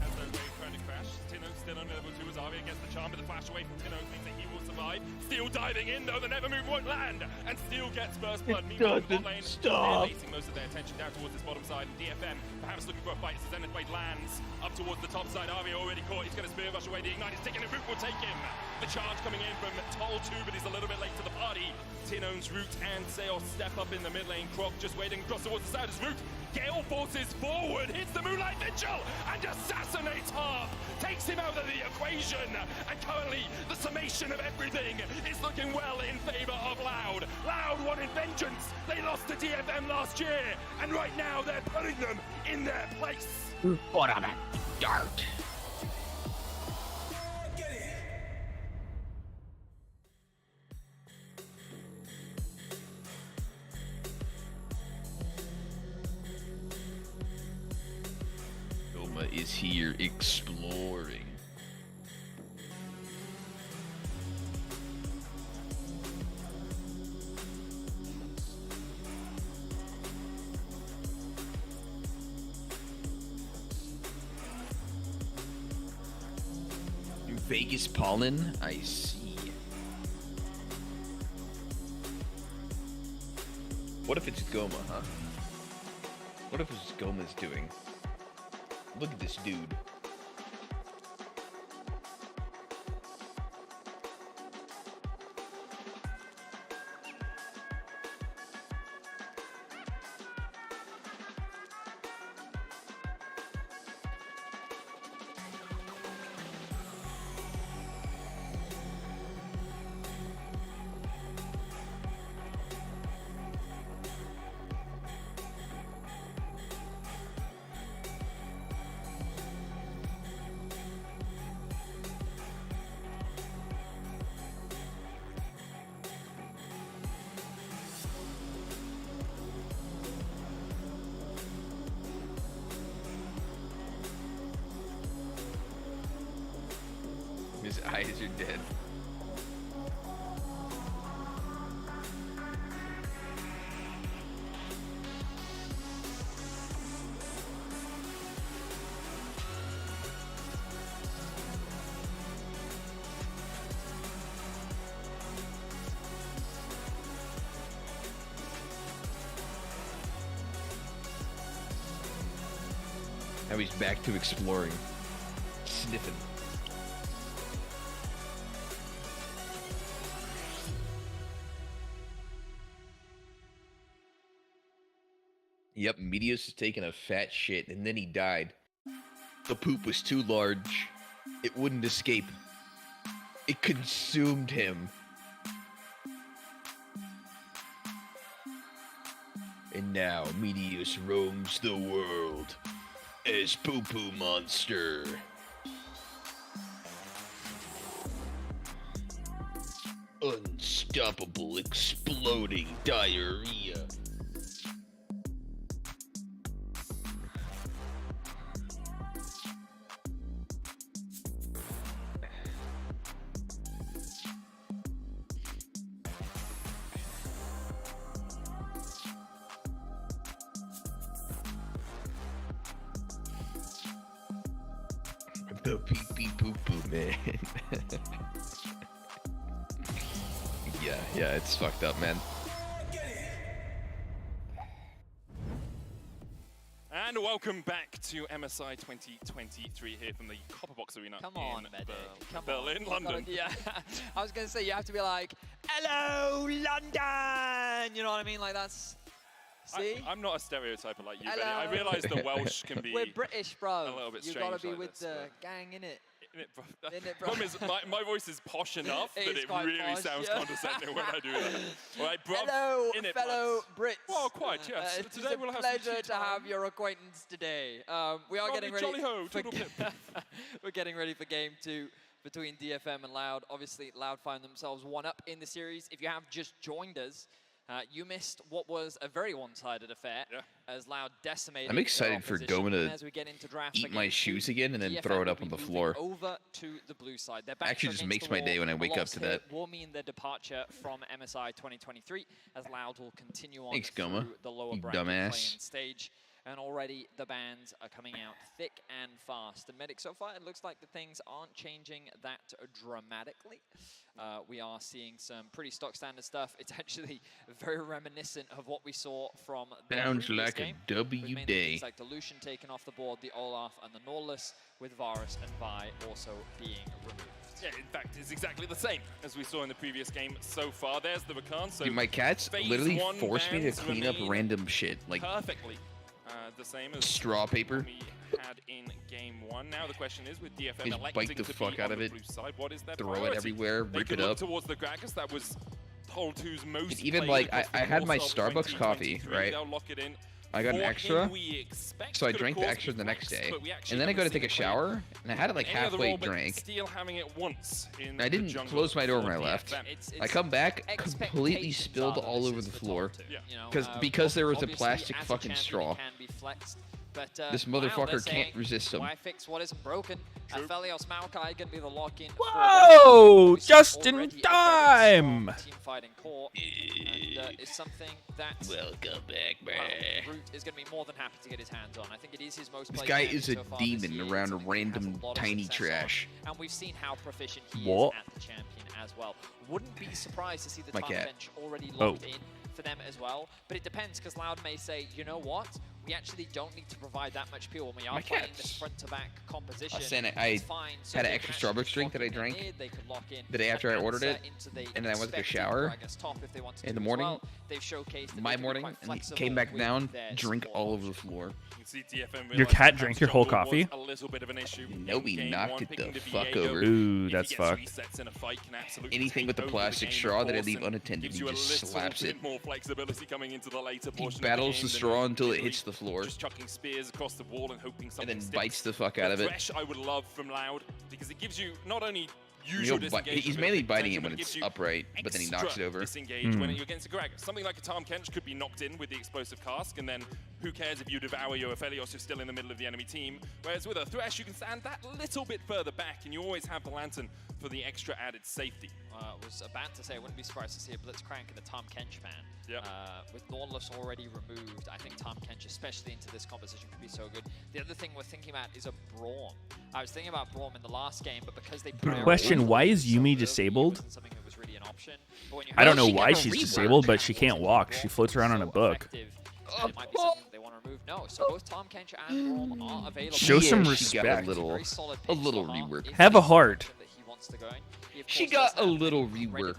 As they're really trying to crash, Tino still on level 2 as Arvia gets the charm, but the flash away from Tino thinks that he will survive. Steel diving in though, the never move won't land, and Steel gets first blood. Meanwhile, the bot lane, they're placing most of their attention down towards this bottom side, and DFM perhaps looking for a fight as the Zenith Blade lands up towards the top side. Arvia already caught, he's going to spear rush away, the Ignite is ticking, and Root will take him. The charge coming in from Tol2, but he's a little bit late to the party. Tino's Root and Seos step up in the mid lane. Croc just waiting across towards the side as Root. Gale forces forward, hits the Moonlight Vigil, and assassinates Harp. Takes him out of the equation. And currently, the summation of everything is looking well in favor of Loud. Loud wanted vengeance. They lost to DFM last year. And right now, they're putting them in their place. But I'm a dart. Goma is here exploring. Vegas pollen? I see. What if it's Goma, huh? What if it's Goma's doing? Look at this dude. guys are dead. Now he's back to exploring, sniffing. Yep, Meteos is taking a fat shit, and then he died. The poop was too large. It wouldn't escape. It consumed him. And now Meteos roams the world as Poo Poo Monster. Unstoppable exploding diarrhea. The pee-pee poo-poo, man. Yeah, it's fucked up, man. And welcome back to MSI 2023 here from the Copper Box Arena in Berlin, London. Yeah, I was going to say, you have to be like, hello, London! You know what I mean? Like, that's... See? I'm not a stereotyper like you, Benny. I realise the Welsh can be... We're British, bro. A little bit You strange. gotta be like with this, the gang, innit? The problem is, my voice is posh enough that it really posh, sounds yeah. condescending when I do that. All right, bruv, Hello, innit, fellow lads? Brits. Well, quite, yes. It's Today we'll a have some pleasure tea to have time. your acquaintance today. We are Lovely, getting ready. jolly ho, for toodle pip. We're getting ready for game 2 between DFM and Loud. Obviously, Loud find themselves 1-up in the series. If you have just joined us, you missed what was a very one-sided affair as Loud decimated. I'm excited for going to as we get into draft eat for my game shoes 2, again and then DFM throw it will up on be the moving floor. Over to the blue side. Their backs Actually are just against makes the my day wall. when I A wake loss up to here that. will mean their departure from MSI 2023 as Loud will continue on Thanks, through Goma. the lower You bracket dumbass. playing stage. And already the bans are coming out thick and fast. And Medic, so far it looks like the things aren't changing that dramatically. We are seeing some pretty stock standard stuff. It's actually very reminiscent of what we saw from the Sounds previous like game. a W With mainly day. things like Dilution taken off the board, the Olaf and the Norless, with Varus and Vi also being removed. Yeah, in fact, it's exactly the same as we saw in the previous game so far. There's the Rakan. So Dude, my cats phase literally 1 force me to bans clean up remain random shit, like perfectly the same as straw paper. we had in game 1. Now the question is, with DFM Just electing bite the to fuck be out on of the it, blue side, what is their throw it priority? everywhere, They rip could it look up. towards the Gragas. That was Hole 2's most And even played like across I the had my course of Starbucks coffee, 2023. right? They'll lock it in. I got an For extra, him, we expect so I could, of drank the course, extra be the next flexed, day, but we actually and then I go to haven't take a seen it played shower, and I had it like any other halfway role, but drank. Still having it once in I the didn't jungle close my door for when I left. DFM. I come back, expectations completely are spilled that all this over is the the floor. top two, you know, Because there was a obviously, plastic as a fucking champion, straw. it can be flexed, but, This wow, they're motherfucker saying, can't resist him. Why fix what isn't broken? Aphelios Maokai going to be the lock-in. Whoa! Just in time! Team fighting core, and it's something that Welcome back, man. Root is going to be more than happy to get his hands on. I think it is his most This played guy champion is a so far this demon year. around It's something he has random a lot of tiny success on, trash. and we've seen how proficient he What? is at the champion as well. Wouldn't be surprised to see the My top cat. bench already Oh. locked in for them as well. But it depends, because Loud may say, you know what? We actually don't need to provide that much pure when we are My playing cats. this front-to-back composition. saying I It's fine. So had an they extra can actually Starbucks drink lock that I in their drank mid, they could lock in the day after I an ordered answer it, into the and then I went to go expected shower Gragas top if they wanted to in the as morning, well. They've showcased that my they can be morning, quite and flexible came back with down, their drink support. all over the floor. You can see DFM Your realised cat that drank your whole jungle was coffee? A little bit of an issue. No, in he game knocked 1, it picking the the fuck Viego. over. Ooh, If that's he gets fucked. resets in a fight, can absolutely Anything take with the over plastic game, straw of that I course, leave and unattended, gives he you a just little slaps bit it. more flexibility coming into the later He portion battles of the the game straw than until it literally hits the floor, just chucking spears across the wall and hoping and something then sticks. bites the fuck out of it. Thresh I would love from Loud, because it gives you not only usual disengage. He's mainly biting it when it's upright, but then he knocks it over. Disengage when you're against a Gragas. Something like a Tahm Kench could be knocked in with the explosive cask, and then who cares if you devour your Aphelios who's still in the middle of the enemy team. Whereas with a Thresh, you can stand that little bit further back, and you always have the Lantern for the extra added safety. I was about to say, I wouldn't be surprised to see a Blitzcrank in the Tahm Kench ban. Yep. With Nautilus already removed, I think Tahm Kench, especially into this composition, could be so good. The other thing we're thinking about is a Braum. I was thinking about Braum in the last game, but because they put Question, why is Yumi disabled? Something that was really an option. I don't know why she's disabled, but she can't walk. She floats around on a book. It might be something that they want to remove. No, so both Tahm Kench and Braum are available. Show some She respect. got a little rework. Have a heart. She got a little rework.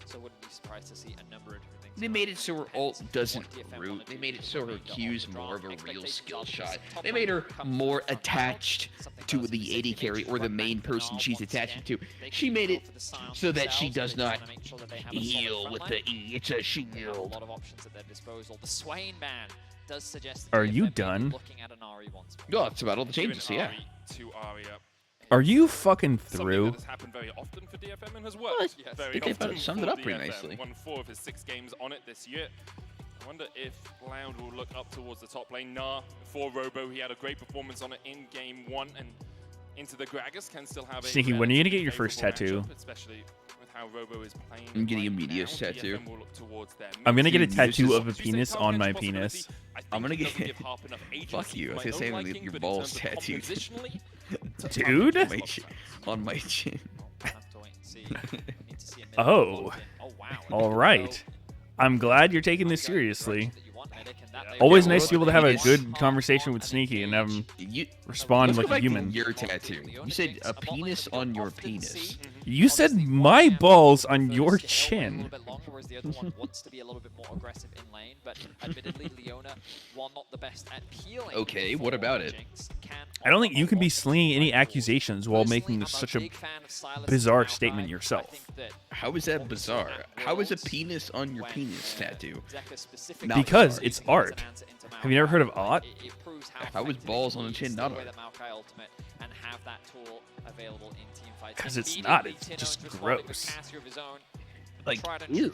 So wouldn't be surprised to see a number of different things. They made it so her ult doesn't root. They made it so her Q's more of a real skill shot. They made her more attached to the AD carry or the main person she's attaching to. She made it so that she does not heal with the E. It's a shield. A lot of options at their disposal. The Swain ban does suggest. Are you done? Looking at an Ari once more. Oh, that's about all the changes. Yeah. To Aria. Are you fucking through? Something that has happened very often for DFM and has worked very often. They've summed it up pretty nicely. Won 4 of his 6 games on it this year. I wonder if Loud will look up towards the top lane. Nah, for Robo, he had a great performance on it in game 1, and into the Gragas can still have a Sneaky, when are you gonna get your first tattoo? matchup, especially with how Robo is playing. I'm getting a Meteos tattoo. I'm gonna get a tattoo of a penis on my penis. I'm gonna get. Fuck you! I was gonna say I'm gonna get your balls tattooed. Dude? On my chin. Oh. All right. I'm glad you're taking this seriously. Always nice to be able to have a good conversation with Sneaky and have him respond like a human. Your tattoo. You said a penis on your penis. You said my balls on your chin. Whereas the other one wants to be a little bit more aggressive in lane, but admittedly, Leona, while not the best at peeling. Okay, what about it? I don't think you can be slinging any accusations while making such a bizarre statement yourself. How is that bizarre? How is a penis on your penis tattoo? Because it's art. Have you never heard of art? How is balls on the chin not art? Because it's not. It's just gross. Like, ew.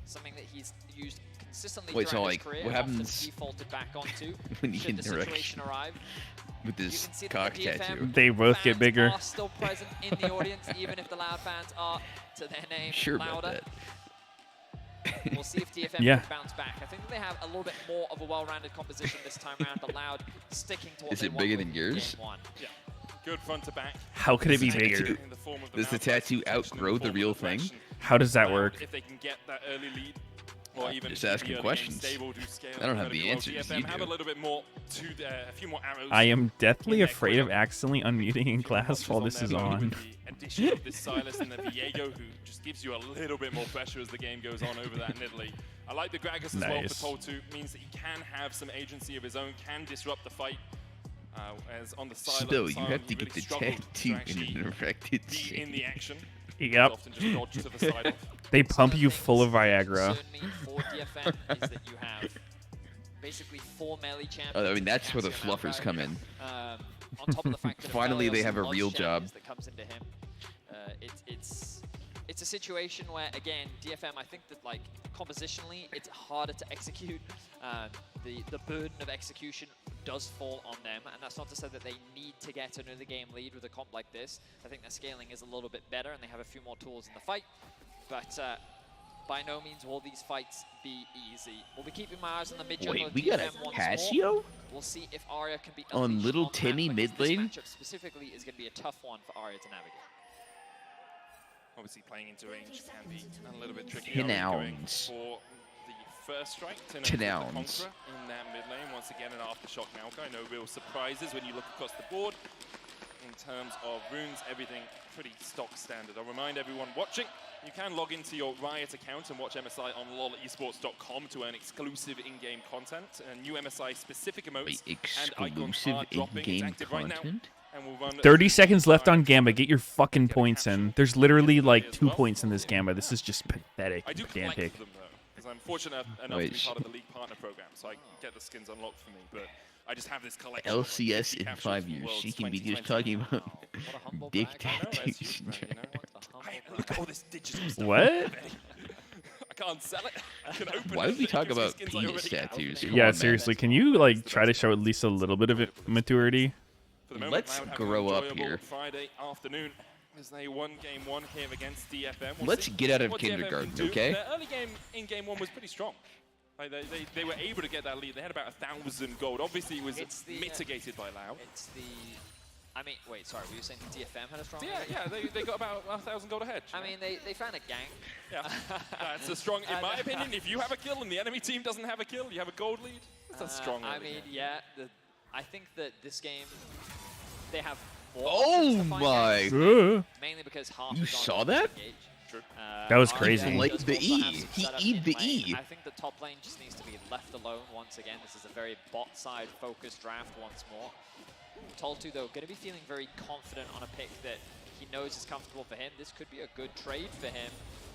Something that he's used consistently Wait, so throughout like, his career, what happens defaulted back onto when you should the interact situation arrive. with this cock tattoo? They both get bigger. Are still present in the audience, even if the Loud fans are to their name Sure about louder. that. We'll see if DFM Yeah. can bounce back. I think they have a little bit more of a well-rounded composition this time around. The Loud sticking to what Is they it want bigger with than yours? game 1. Yeah. Good front to back. How could it be bigger? Does the tattoo outgrow the real thing? How does that work? If they can get that early lead, or even Just asking questions. I don't have the answers. You have a do. little bit more to a few more arrows. I am deathly afraid of accidentally unmuting in class while this is on. The addition of this Silas and the Viego, who just gives you a little bit more pressure as the game goes on over that Nidalee. I like the Gragas as well for Toll 2. Means that he can have some agency of his own, can disrupt the fight. As on the side Still, you have to get the tattoo in an erected in the action. Yep. Often just dodge to the side of. They pump you full of Viagra. Certainly for DFM is that you have basically 4 melee champions. I mean, that's where the fluffers come in. On top of the fact that Finally, they have a Aphelios real loves job. champions that comes into him. It's a situation where, again, DFM, I think that, like, compositionally, it's harder to execute. The burden of execution does fall on them, and that's not to say that they need to get an early game lead with a comp like this. I think their scaling is a little bit better, and they have a few more tools in the fight. But by no means will these fights be easy. We'll be keeping my eyes on the mid jungle. Wait, we got a Casio? We'll see if Arya can be on unleashed little on Timmy that, mid because lane? This matchup specifically is going to be a tough one for Arya to navigate. Obviously, playing into range can be a little bit tricky. Tenouns. For the first strike, Tenouns. in that mid lane. Once again, an aftershock Maokai. No real surprises when you look across the board. In terms of runes, everything pretty stock standard. I'll remind everyone watching, you can log into your Riot account and watch MSI on lolesports.com to earn exclusive in-game content. New MSI specific emotes and icons are dropping. It's active right now. And we'll run 30 seconds left on Gamba. Get your fucking points in. There's literally like 2 points in this Gamba. This is just pathetic. I do pedantic. collect them though, because I'm fortunate enough to be part of the league partner program, so I get the skins unlocked for me. But I just have this collection. LCS in 5 years. She can be just talking about Dictation. Look at all this digital stuff. What? I can't sell it. I can open Why it. did we talk Use about skins I penis already have. tattoos? Come Yeah, on, man. seriously, can you like try to show at least a little bit of maturity? For the moment, Let's Loud having grow an up enjoyable here. Friday afternoon as they won game 1 here against DFM. We'll Let's see get out of what DFM kindergarten, can do. okay? Their early game in game 1 was pretty strong. Like they were able to get that lead. They had about 1,000 gold. Obviously, it was mitigated by Loud. It's the... I mean, wait, sorry, were you saying DFM had a strong Yeah, they got about 1,000 gold ahead. I mean, they found a gang. Yeah, that's a strong, in my opinion, if you have a kill and the enemy team doesn't have a kill, you have a gold lead. That's a strong I early mean, game. yeah, I think that this game, they have more Oh options to find my. gangs, mainly because half You is on saw that? engage. That was Our crazy. game He does played the also have E. some He setup E'd in the lane. E. I think the top lane just needs to be left alone once again. This is a very bot side focused draft once more. Toltu, though, going to be feeling very confident on a pick that he knows is comfortable for him. This could be a good trade for him.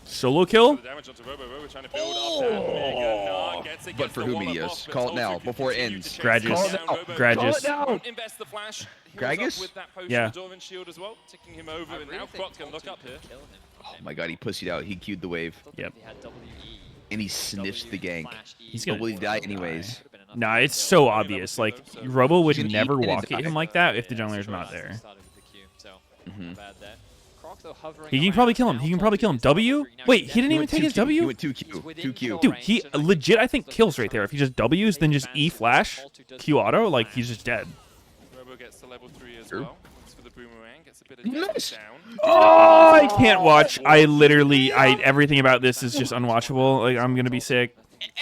Solo kill? The damage onto Robo. Robo trying to build up that Mega. Nah, gets it, But gets for the who, wall Meteos? off, but Call it Toltu now, can before it continue ends. to chase Gragas. down Call it out. Robo. Gragas. Call it out. Won't invest the flash. Heals up Gragas? with that potion Yeah. Doran shield as well, ticking him over, I and really now think Croc can look Toltu up here. could kill him from Oh him. my god, he pussied out. He queued the wave. Yep. He had WE. And he sniffs the gank. He's But gonna will he die anyways? Nah, it's so obvious. Like, Robo would He's gonna never eat and walk at die. him like that if the jungler's not there. Started with the Q, so Mhm. bad there. Croc, though, hovering He can around probably kill him. now. He can probably kill him. Toltu is level W? 3. Now Wait, he's he didn't He even went take his 2Q. He W? went 2Q. within 2Q. kill Dude, range, he so now legit, I he's think, looking kills to right there. try If he just W's, then just E flash, Q auto, like, he's just dead. Robo gets to level 3 as Sure. well. Looks for the boomerang, gets a bit of Nice. damage down. Oh, I can't watch. Everything about this is just unwatchable. Like, I'm gonna be sick.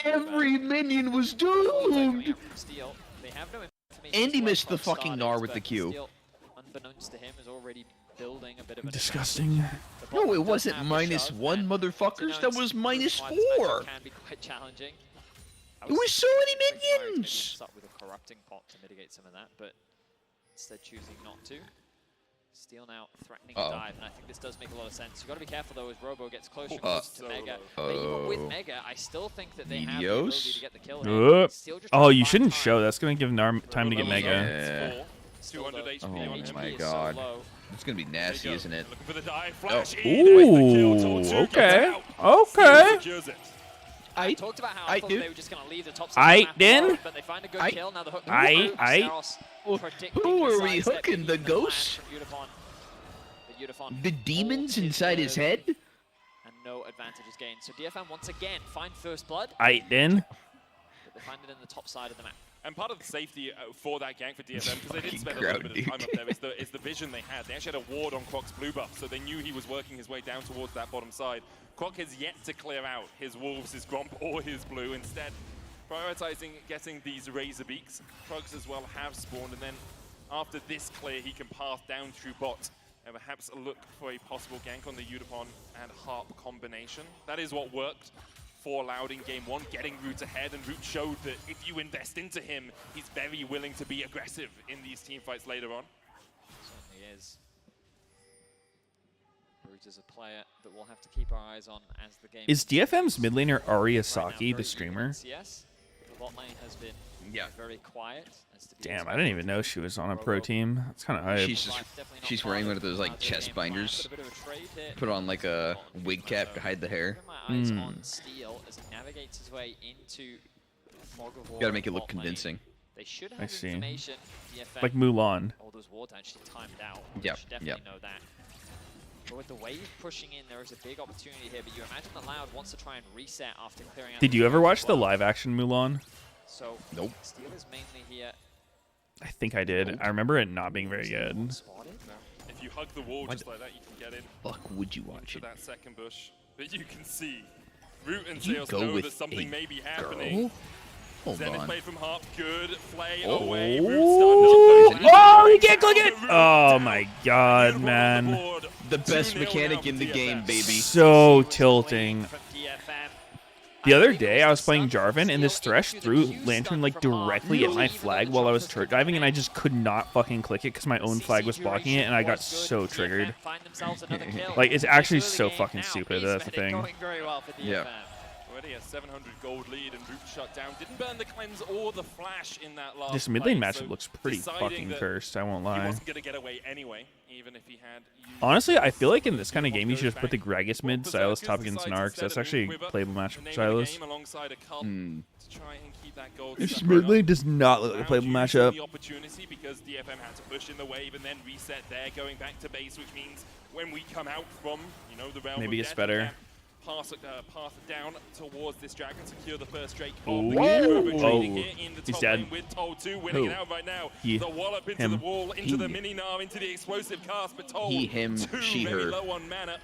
Every minion was doomed. Steel. They have no information And he as to where missed the Croc fucking started, Gnar with but the Q. Steel, unbeknownst to him, is already building a bit of an Disgusting. advantage. The bot No, it does wasn't have the -1, shove, and motherfuckers. That was proof why this matchup -4. can be quite challenging. I It was so many thinking Mario maybe minions. ends up with a corrupting pot to mitigate some of that, but instead choosing not to. Steel now threatening Uh-oh. to dive, and I think this does make a lot of sense. You've got to be careful though as Robo gets closer Uh, to Mega. But even with Mega, I still think that they have the ability Meteos? to get the kill here. Steel just Oh, trying to you buy shouldn't time. show. That's gonna give Nar time to get Robo Mega. levels up, Yeah. it's 4, 200 HP Oh on him. my HP is so god. low. It's gonna be nasty, isn't it? Looking for the dive, flash, Oh. E, there is the kill, Ooh, Toltu gets okay. out. Okay. Steel secures it. I talked about how I thought dude. they were just going to leave the top side of the map then. alone, but they find a good I- kill. Now the hook I- Saros Who predicting are the we sidestep, hooking, even the flash ghosts? from Utifon. The Utifon The demons holds inside his nerve, head? and no advantage is gained. So DFM once again find first blood, Then. but they find it in the top side of the map. And part of the safety for that gank for DFM, because they Fucking did spend a crowd, little bit of time dude. up there, is the vision they had. They actually had a ward on Croc's blue buff, so they knew he was working his way down towards that bottom side. Croc has yet to clear out his wolves, his gromp, or his blue. Instead, prioritizing getting these razor beaks. Krugs as well have spawned, and then after this clear, he can path down through bot and perhaps look for a possible gank on the Udipon and Harp combination. That is what worked for Loud in game 1, getting Root ahead, and Root showed that if you invest into him, he's very willing to be aggressive in these team fights later on. Certainly is. Root is a player that we'll have to keep our eyes on as the game. Is DFM's mid laner Arya Right now, Saki very the streamer? CS. The bot lane has been very quiet. as to be Damn, I didn't even know she was on a pro team. That's kind of hype. She's wearing one of those like chest binders. Put on like a wig cap to hide the hair. Eyes on Steel as he navigates his way into fog of war. Gotta make it look bot lane. convincing. They should I have see. information. DFM, Like Mulan. all those wards actually timed out. Yep, They should definitely yep. know that. But with the wave pushing in, there is a big opportunity here. But you imagine that Loud wants to try and reset after clearing out. Did the you ever field watch as the well. live action Mulan? So Nope. Steel is mainly here. I think I did. I remember it not being very good. Spotted. If you hug the wall just like that, you can get in Fuck would you watch to it? that second bush. But you can see Root and Did you Sales go know with that something a may be happening. girl? Hold Zenith on. play from Harp, good. Flay Oh. away. Oh, he can't click it! Oh my god, man. The best mechanic in the game, baby. So tilting. From DFM. The other day, I was playing Jarvan, and this Thresh threw Lantern like directly at my flag while I was turret diving, and I just could not fucking click it because my own flag was blocking it, and I got so triggered. Find themselves another kill. Like, it's actually This so early game fucking now, stupid. Beast That's the Medic thing. going very well for DFM. Yeah. Already a 700 gold lead and Root shut down. Didn't burn the cleanse or the flash in that last This mid lane fight, matchup so looks pretty fucking cursed, I won't He lie. wasn't going to get away anyway, even if he had used Honestly, I feel like in this kind of game, you should just put the Gragas mid, Silas top against Narc. That's actually a playable match for Silas. alongside a cult to try and keep that gold This stuck mid right lane up. does not look like a playable Now matchup. using the opportunity because DFM had to push in the wave and then reset there, going back to base, which means when we come out from, you know, the realm Maybe of it's death, better. we can pass it down towards this dragon, secure the first Drake Ooh. of the game. Whoa. Trading here in the He's top dead. lane with Toll 2 winning Who? it out right now. He. The wallop into Him. the wall, into the He. mini Nar, into the explosive cast, but Toll He, him, too she, very her. low on mana.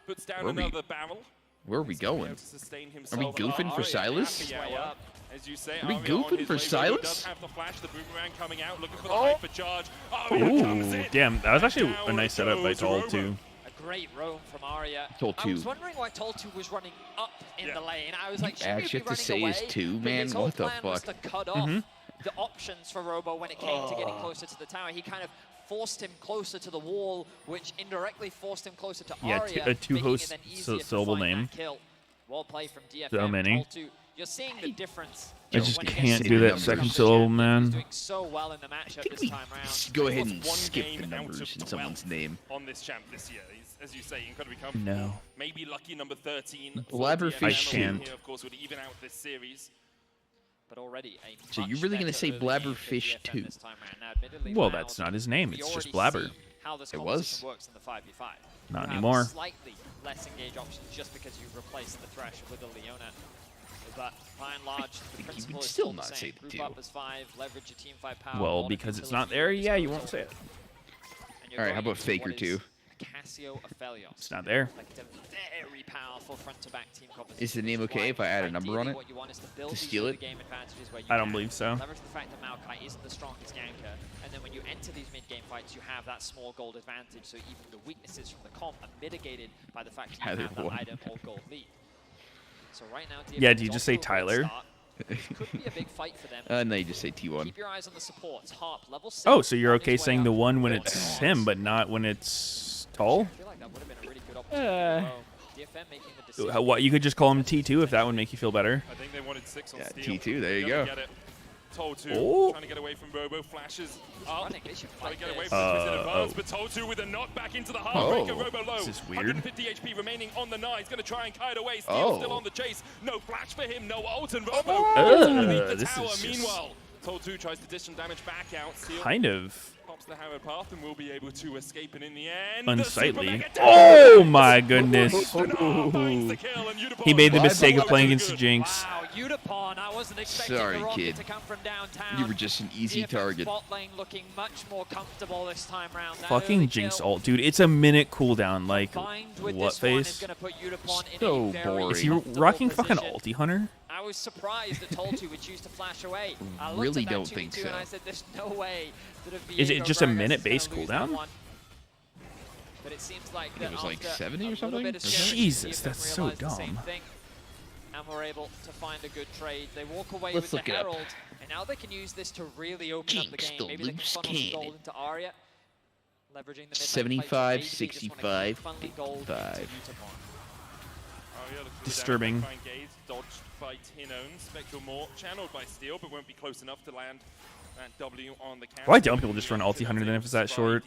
Puts down Where are we- another barrel. Where are we going? Are we goofing for Silas? As you say, Are we Aria on goofing his for way. Robo Silas? does have the flash, the boomerang coming out, looking for the hyper charge. Aria comes Ooh, in. damn. That was actually a nice setup by goes Toll, Robo. too. A great roam from Aria. Toll I 2. was wondering why Toll 2 was running up in the lane. I was like, You should we actually be have to running say away? is 2, But man? his whole What the plan was to fuck? cut off the options for Robo when it came to getting closer to the tower. He kind of forced him closer to the wall, which indirectly forced him closer to Yeah, Aria, a two-host making it then easier to syllable find name. that kill. Well played from DFM. So many. Toll 2. You're seeing the difference. I just when it can't gets do to that the second numbers. syllable, He's man. doing so well in the matchup this time round. Go ahead and One skip game the out numbers of in someone's name. on this champ this year. He's, as you say, incredibly comfortable. No. Maybe lucky number 13. Blabberfish I can't. Here, of course, would even out this series. But already a So much you're really going to better say early game for Blabberfish DFM 2? this time round. Now, admittedly, Well, Loud, that's not his name. we It's just already Blabber. see how this It composition was. works in the 5v5. Not You have anymore. Slightly less engage options just because you replaced the Thresh with a Leona. But by and large, the principle is still the not same. say the Group two. up as 5, leverage your team 5 power. Well, lot of because it's utility, not there, yeah, you disposal, won't say it. and you're All right, how going about into Faker what 2? is Cassio Aphelios. It's not there. Like it's a very powerful front-to-back team composition. Is the name which is okay why if I add a number on ideally it what you want is to build to these steal early it? game advantages where you I don't can believe so. leverage the fact that Maokai isn't the strongest ganker, and then when you enter these mid-game fights, you have that small gold advantage, so even the weaknesses from the comp are mitigated by the fact that you Either have that one. item or gold lead. So right now, Yeah, DFM do you is just off say to a great Tyler? start. Could be a big fight for them. No, you just say T1. Keep your eyes on the supports. Harp, level 6. Oh, so you're on his okay way saying up. the one when What it's a him, but not when it's Toll? I feel like that would have been a really good opportunity. DFM making the decision. What, you could just call him T2 if that would make you feel better. I think they wanted 6 on Yeah, steel. T2, there you Doesn't go. Get it. Toll 2, Oh. trying to get away from Robo, flashes up. Running, they should Trying fight to get away this. from this in advance, oh. but Toll 2 with a knockback into the Heartbreaker. Oh. Robo low. This is weird. 150 HP remaining on the 9. He's going to try and kite away. Steel Oh. still on the chase. No flash for him, no ult, and Robo underneath the this tower. is just Meanwhile, Toll 2 tries to dish some damage back out. Steel Kind of pops the hammered path and will be able to escape, and in the end, unsightly. Oh my goodness. He made the Why mistake of the- playing against the Jinx. Wow, Udapon, I wasn't expecting Sorry, the rocket kid. to come from downtown. You were just an easy DFM's target. bot lane looking much more comfortable this time round. That Fucking early Jinx kill ult. Dude, it's a minute cooldown. Like, combined with what this one is face? gonna put Udapon in So a very boring. Is he comfortable rocking fucking position. ulti hunter? I was surprised that Toltu would choose to flash away. I looked Really at that don't 2v2 think and so. I said, there's no way that a Is it Viego just a Gragas minute is gonna base lose that cooldown? one. But it seems like It that was like after 70 or a little something? bit of Okay. skirmish, Jesus, DFM that's so realized the same dumb. thing, and we're able to find a good trade. They walk away Let's with look the it up. Herald, and now they can use this to really open up the Jinx, game. the Maybe they can loose funnel some gold cannon. into Aria, leveraging the mid-lane 75, fight, so maybe they just wanna keep 65, funneling gold into 55. Utapon. Disturbing. Dodged by Tinone. Spectral Maw channeled by Steel, but won't be close enough to land that W on the counter. Why don't people just run ulti hunter then if it's that short?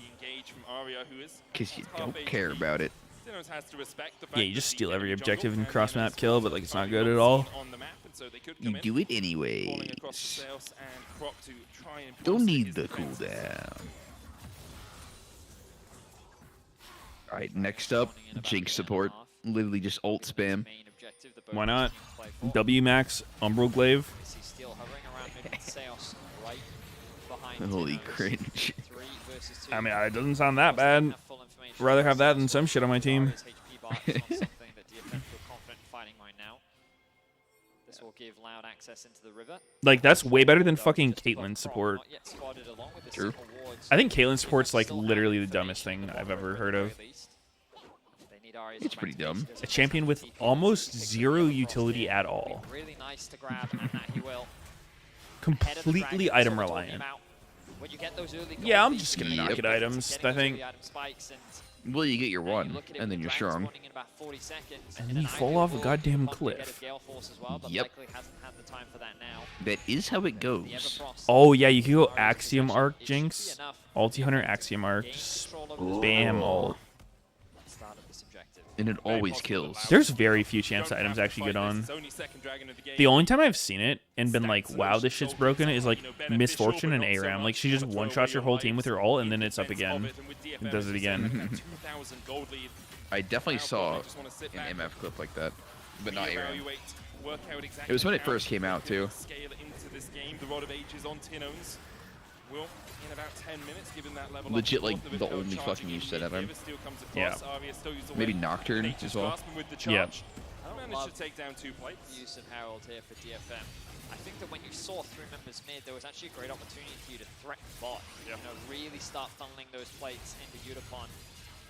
Because you don't care about it. Tinone has to respect the fact Yeah, you that just the steal every enemy objective jungle and cross map is kill, but like it's not good currently at all. on the map, and so they could You come in, do it falling across the anyways. Seos and Croc to try and Don't boost need his the defense. cooldown. Alright, next up, Jinx support. Literally just ult spam. Why not? W max, Umbral Glaive. See Steel hovering around mid with Seos right behind Holy Tinone. cringe. 3 versus 2. I mean, it doesn't sound that bad. Enough full information Rather from have that Seos. than some shit on my team. Aria's HP bar is not something that DFM feel confident fighting right now. This will give Loud access into the river. Like, that's way better than fucking Caitlyn support. Not yet spotted along with the True. signal wards. I think Caitlyn support's like Still have literally the information dumbest thing in the I've bottom ever at heard the of. very least. They need Aria's It's pretty dumb. A champion with almost zero utility at all. Really nice to grab, and that he will. Completely item reliant. When you get those early Yeah, I'm gold just leads, gonna you knock get at items, getting I those think. early item spikes, and Well, you get your one, and then you're strong. And then you fall off a goddamn cliff. Yep. That is how it goes. Oh, yeah, you can go Axiom Arc, Jinx. Ulti Hunter, Axiom Arc. Just spam ult. And it always kills. There's very few chance that item's actually good on. The only time I've seen it and been like, wow, this shit's broken is like Misfortune and ARAM. Like, she just one-shots your whole team with her ult, and then it's up again. And does it again. I definitely saw an MF clip like that, but not ARAM. It was when it first came out, too. Legit, like, the only fucking use set of him. Yeah. Maybe Nocturne as well. Yeah. Should take down 2 plates. Use of Herald here for DFM. I think that when you saw 3 members mid, there was actually a great opportunity for you to threaten bot. You know, really start funneling those plates into Udapon.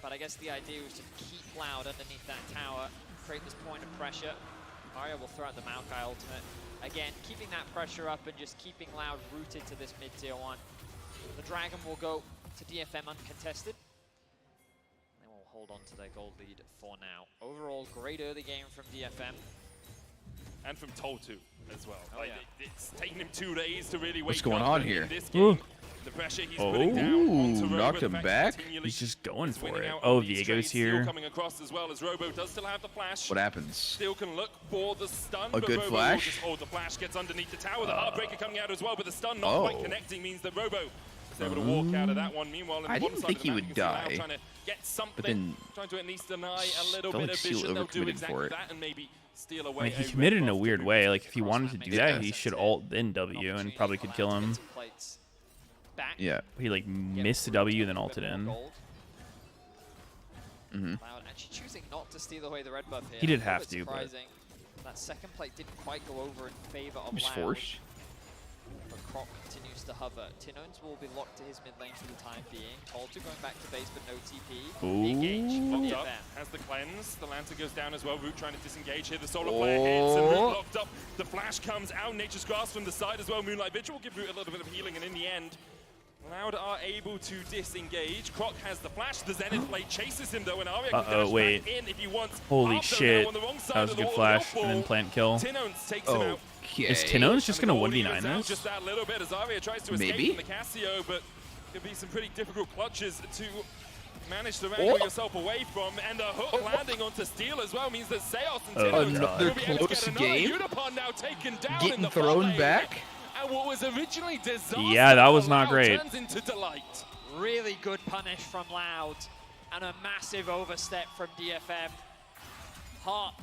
But I guess the idea was to keep Loud underneath that tower, create this point of pressure. Arya will throw out the Maokai ultimate. Again, keeping that pressure up and just keeping Loud rooted to this mid-tier 1. The Dragon will go to DFM uncontested. They will hold on to their gold lead for now. Overall, great early game from DFM. And from Toltu as well. Oh, like, yeah. It's taken him 2 days to really wake What's going up on here? The pressure he's putting down onto Robo, knocked him back? He's just going for it. Oh, Viego's here. Coming across as well as Robo does still have the flash. What happens? Still can look for the stun. A good Robo flash? Will just hold the flash, gets underneath the tower. The Heartbreaker coming out as well, but the stun not quite connecting means that Robo is able to walk out of that one. Meanwhile, I didn't think he would die. Trying to get something, but then trying to at least deny a little bit of vision. They'll do exactly that and maybe steal away. I mean, he committed in a weird way. Like, if he wanted to do that, he should ult then W and probably could kill him. Yeah. He like missed the W then ulted in. Loud actually choosing not to steal away the red buff here. He did have to, but that second plate didn't quite go over in favor of He was Loud. forced. But Croc continues to hover. Tinones will be locked to his mid lane for the time being. Toltu going back to base, but no TP. Engage. Locked up. Has the cleanse. The Lantern goes down as well. Root trying to disengage here. The solar flare hits and Root locked up. The flash comes out. Nature's Grasp from the side as well. Moonlight Vigil will give Root a little bit of healing, and in the end, Loud are able to disengage. Croc has the flash. The Zenith blade chases him though, and Arya can dash back in if he wants. Holy shit. That was a good flash. And then plant kill. Tinones takes him out. Is Tinones just going to 1v9 this? Just that little bit as Arya tries to escape from the Casio, but could be some pretty difficult clutches to manage to wrangle yourself away from. And the hook landing onto Steel as well means that Seos and Tinones another will be able to close get game. Udapon now taken down Getting in the thrown lane. back. And what was originally disaster, yeah, that was not great. Turns into delight. Really good punish from Loud, and a massive overstep from DFM. Hart,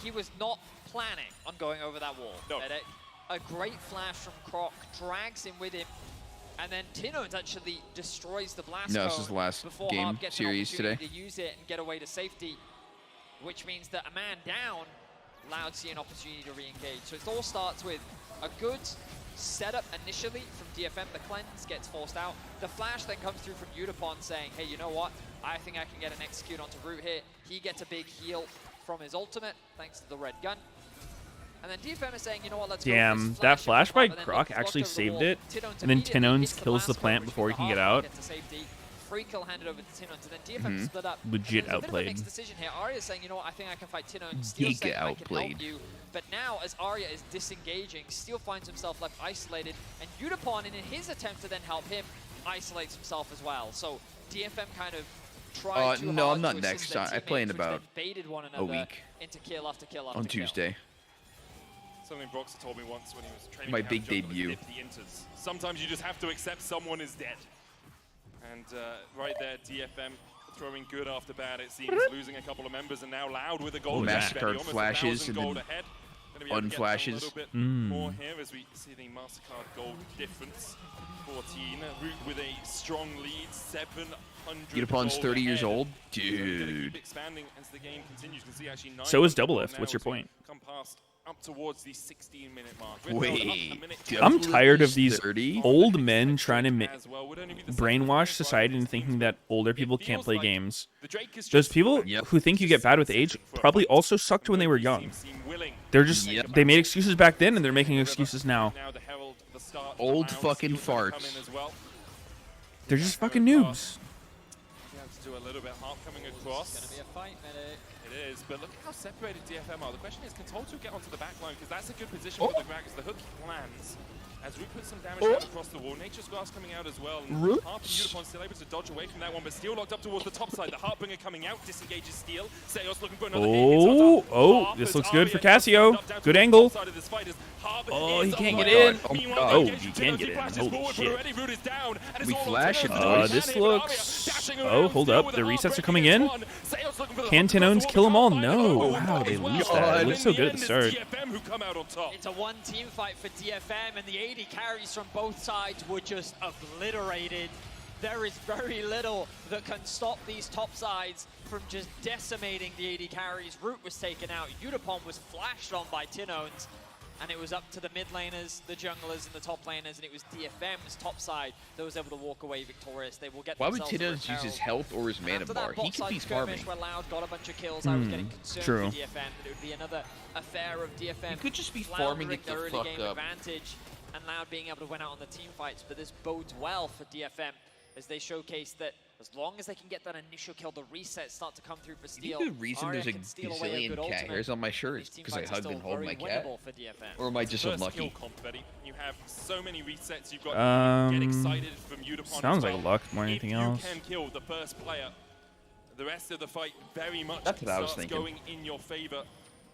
he was not planning on going over that wall. No. A great flash from Croc, drags him with him, and then Tinones actually destroys the blast No, this cone is the last before game Hart gets series an today. opportunity to use it and get away to safety, which means that a man down, Loud see an opportunity to re-engage. So it all starts with a good setup initially from DFM. The cleanse gets forced out. The flash then comes through from Udapon saying, hey, you know what? I think I can get an execute onto Root here. He gets a big heal from his ultimate, thanks to the red gun. And then DFM is saying, you know what, let's go for this that flash by but then Croc look actually over the saved wall. it. Tinones And then immediately hits Tinones kills the blast plant cone, which before he means can the get Heart out. gets to safety. Free kill handed over to Tinones, and then DFM split up. Legit And there's a bit of a outplayed. mixed decision here. Arya's saying, you know what, I think I can fight Tinones. Steel's saying, I can help you. But now, as Arya is disengaging, Steel finds himself left isolated, and Udapon, in his attempt to then help him, isolates himself as well. So DFM kind of tried too no, hard I'm not to next assist their time. I play in teammates, which about then baited one a another week. into kill after kill after On kill. Tuesday. Something Brox told me once when he was training My camp big jungle, debut. if he enters. Sometimes you just have to accept someone is dead. And right there, DFM throwing good after bad, it seems, losing a couple of members, and now Loud with a goal. MasterCard flashes and then unflashes. A little bit more here as we see the MasterCard gold difference. 14, Root with a strong lead, 700. Udapon's 30 years old? Keep Dude. expanding as the game continues. You can see actually 9 So is Double people Lift. now What's your to point? Come past up towards the 16-minute mark. Wait. I'm tired of these 30? old men trying to brainwash society into thinking that older people can't play games. Those people who think you get bad with age probably also sucked when they were young. They're just, they made excuses back then and they're making excuses now. Old fucking farts. They're just fucking noobs. do a little bit. Harp coming across. It's going to be a fight, Medic. It is, but look at how separated DFM are. The question is, can Toltu get onto the back line? Because that's a good position for the Grag as the hook lands. As Root puts some damage down across the wall. Nature's Glass coming out as well. And Harp and Unicorn still able to dodge away from that one, but Steel locked up towards the top side. The Heartbringer coming out, disengages Steel. Seos looking for another hit. Oh, this looks good for Cassio. Good angle. Oh, he can't get in. Oh, he can get in. Holy shit. We flash him. This looks... Oh, hold up. The resets are coming in. Can Tinones kill them all? No. Wow, they lose that. It looks so good at the start. It's a one-team fight for DFM, and the AD carries from both sides were just obliterated. There is very little that can stop these top sides from just decimating the AD carries. Root was taken out. Udapon was flashed on by Tinones, and it was up to the mid laners, the junglers, and the top laners, and it was DFM's top side that was able to walk away victorious. They will get Why would themselves Tinones use his health or his mana bar? He could be farming. Where Loud got a bunch of kills, I was getting concerned True. for DFM that it would be another affair of DFM. He could just be floundering farming it the early fuck game up. advantage, and Loud being able to win out on the team fights, but this bodes well for DFM as they showcase that as long as they can get that initial kill, the resets start to come through for Steel. The reason there's a gazillion cat hairs on my shirt is because I hugged and hold my cat. Or am I just unlucky? You have so many resets. You've got get excited from Udapon. Sounds like luck more than anything else. If you can kill the first player, the rest of the fight very much That's what I was starts thinking. going in your favor.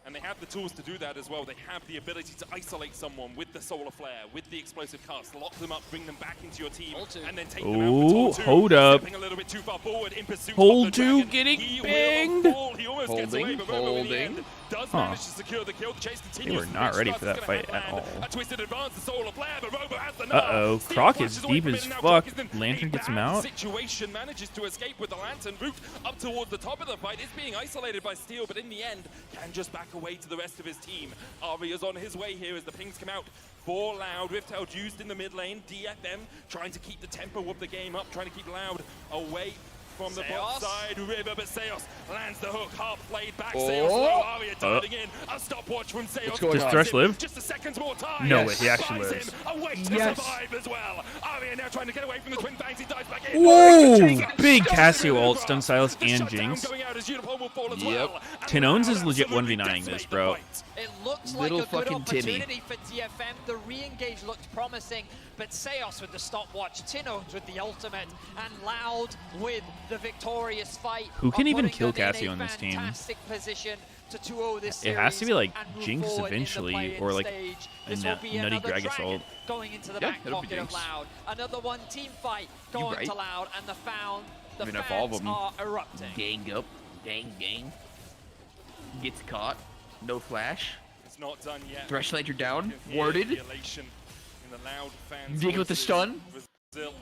And they have the tools to do that as well. They have the ability to isolate someone with the Solar Flare, with the explosive cast, lock them up, bring them back into your team, and then take them out with Toltu. Hold up. Stepping a little bit too far forward in pursuit Hold of the to dragon. getting He banged. will fall. He almost gets away, but Robo in the end does manage to secure the kill. The chase continues. They were not ready for that fight at all. A twisted advance, the Solar Flare, but Robo has the Uh-oh. Steel Croc flashes is away deep from as it now. fuck. Croc is in Lantern a gets him bad out. Situation manages to escape with the Lantern. Root up towards the top of the fight is being isolated by Steel, but in the end can just back away to the rest of his team. Aria's on his way here as the pings come out for Loud. Rift used in the mid lane. DFM trying to keep the tempo of the game up, trying to keep Loud away from the bot side. River, but Seos lands the hook. Half played back. Seos low. Aria diving in. A stopwatch from Seos. Does Thresh live? Just a second more time. No way, he actually Buys lives. him a way to survive as well. Aria now trying to get away from the twin fangs. He dives back in. Whoa! Big Cassio ult, stun Silas, and Jinx. Yep. Tinones is legit 1v9ing this, bro. It looks Little like a good fucking Timmy. opportunity for DFM. The re-engage looked promising, but Seos with the stopwatch, Tinones with the ultimate, and Loud with the victorious fight. Who can of even putting kill them in Cassio a on this team? Fantastic position to 2-0 this It has to be like series and move Jinx forward in the eventually, play-in or like stage. a This will be Nutty another Gragas dragon ult. going into the Yeah, back it'll be pocket of Jinx. Loud. Another one team fight going right. to Loud, and the I mean, if all of fans them are erupting. gang up, gang. Gets caught. No flash. It's not done yet. Thresh Lantern down. You can hear Warded. the elation in the Loud fans' Dig with the voices. stun. Brazil.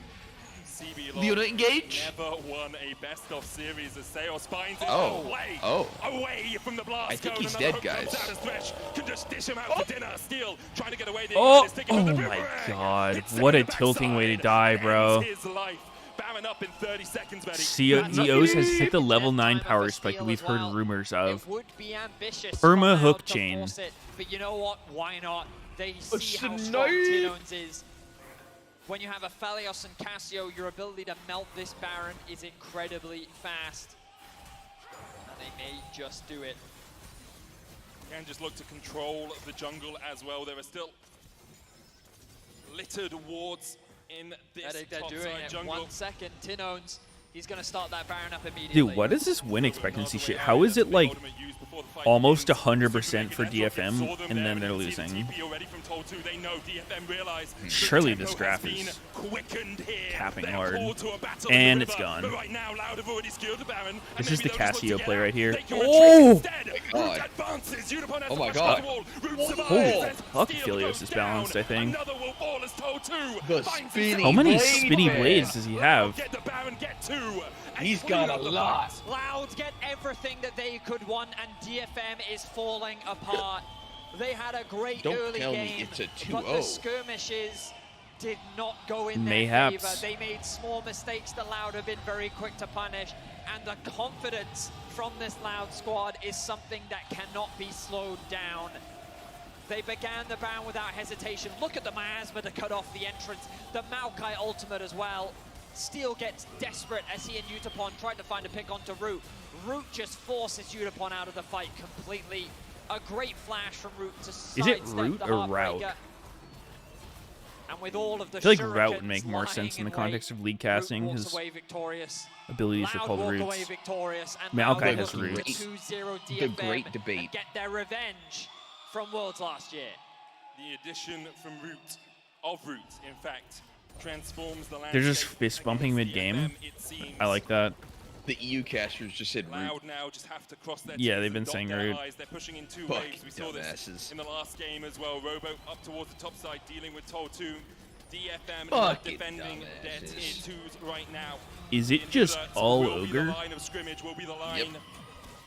CB Leona engage. never won a best-of series as Seos finds it away. Away from the blast. I think cone. he's Another dead, hook comes guys. out as Thresh can just dish him out for dinner. Steel trying to get away. The Oh, is sticking with the my boomerang. god. Hits him What in a the tilting way to backside. die, bro. Ends his life. Baron up in 30 seconds, Betty. Meteos has hit the level 9 power spike that we've heard rumors of. It would be ambitious Perma from Loud hook to chain. force it, but you know what? Why not? They see how strong snipe. Tinones is. When you have a Phalios and Cassio, your ability to melt this Baron is incredibly fast. And they may just do it. Can just look to control the jungle as well. There are still littered wards in this They're top doing side it. jungle. 1 second, Tinones. He's going to start that Baron up immediately. Dude, what is this win expectancy shit? How is it like almost 100% for DFM and then they're losing? Surely this graph is capping hard. And it's gone. This is the Cassio play right here. Oh! Oh my god. Holy fuck, Philios is balanced, I think. The spinny How many blade, spinny man. blades does he have? He's got a lot. Loud get everything that they could want, and DFM is falling apart. They had a great Don't early tell me game, it's a but the 2-0. skirmishes did not go in Mayhaps. their favor. They made small mistakes that Loud have been very quick to punish, and the confidence from this Loud squad is something that cannot be slowed down. They began the Baron without hesitation. Look at the miasma to cut off the entrance. The Maokai ultimate as well. Steel gets desperate as he and Utapon try to find a pick onto Root. Root just forces Utapon out of the fight completely. A great flash from Root to sidestep Is it Root the or Route? Heartbreaker. And with all of the I feel like Route would shurikens make more lying sense in the wait, context of league Root casting. walks His away victorious. abilities are Loud called walk roots. away victorious, and Maokai now has looking roots. for 2-0 The DFM great debate. and get their revenge from Worlds last year. The addition from Root, of Root, in fact, transforms the landscape. They're just fist bumping mid game. I like that. The EU casters just said Root. Loud now just have to cross their Yeah, T's they've and been dot saying their Root. I's. They're pushing in two Fuck waves. We saw this dumbasses. in the last game as well. Robo up towards the top side, dealing with Toll 2. DFM Fuck defending their dumbasses. tier 2s right now. Is it just Inhibitor all will be the ogre? line of scrimmage, will be the line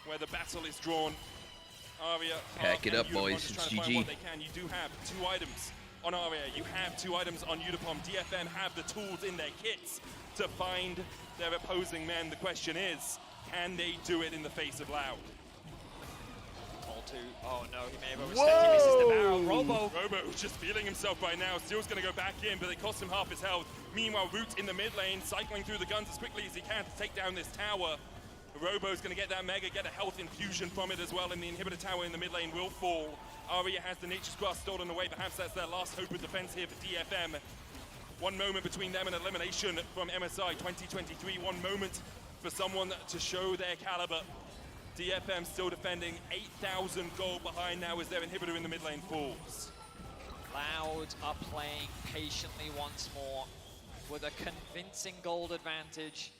where the battle is drawn. Aria, Pack Hart, it and up, Udapom boys. just It's trying to find GG. what they can. You do have 2 items on Aria. You have 2 items on Udapom. DFM have the tools in their kits to find their opposing men. The question is, can they do it in the face of Loud? All 2. Oh no, he may have overstepped. He misses the barrel. Robo. Robo just feeling himself right now. Steel's going to go back in, but it costs him half his health. Meanwhile, Root in the mid lane, cycling through the guns as quickly as he can to take down this tower. Robo's going to get that Mega, get a health infusion from it as well, and the inhibitor tower in the mid lane will fall. Aria has the Nature's Grasp stolen away. Perhaps that's their last hope of defense here for DFM. 1 moment between them and elimination from MSI 2023. 1 moment for someone to show their caliber. DFM still defending, 8,000 gold behind now as their inhibitor in the mid lane falls. Loud are playing patiently once more with a convincing gold advantage.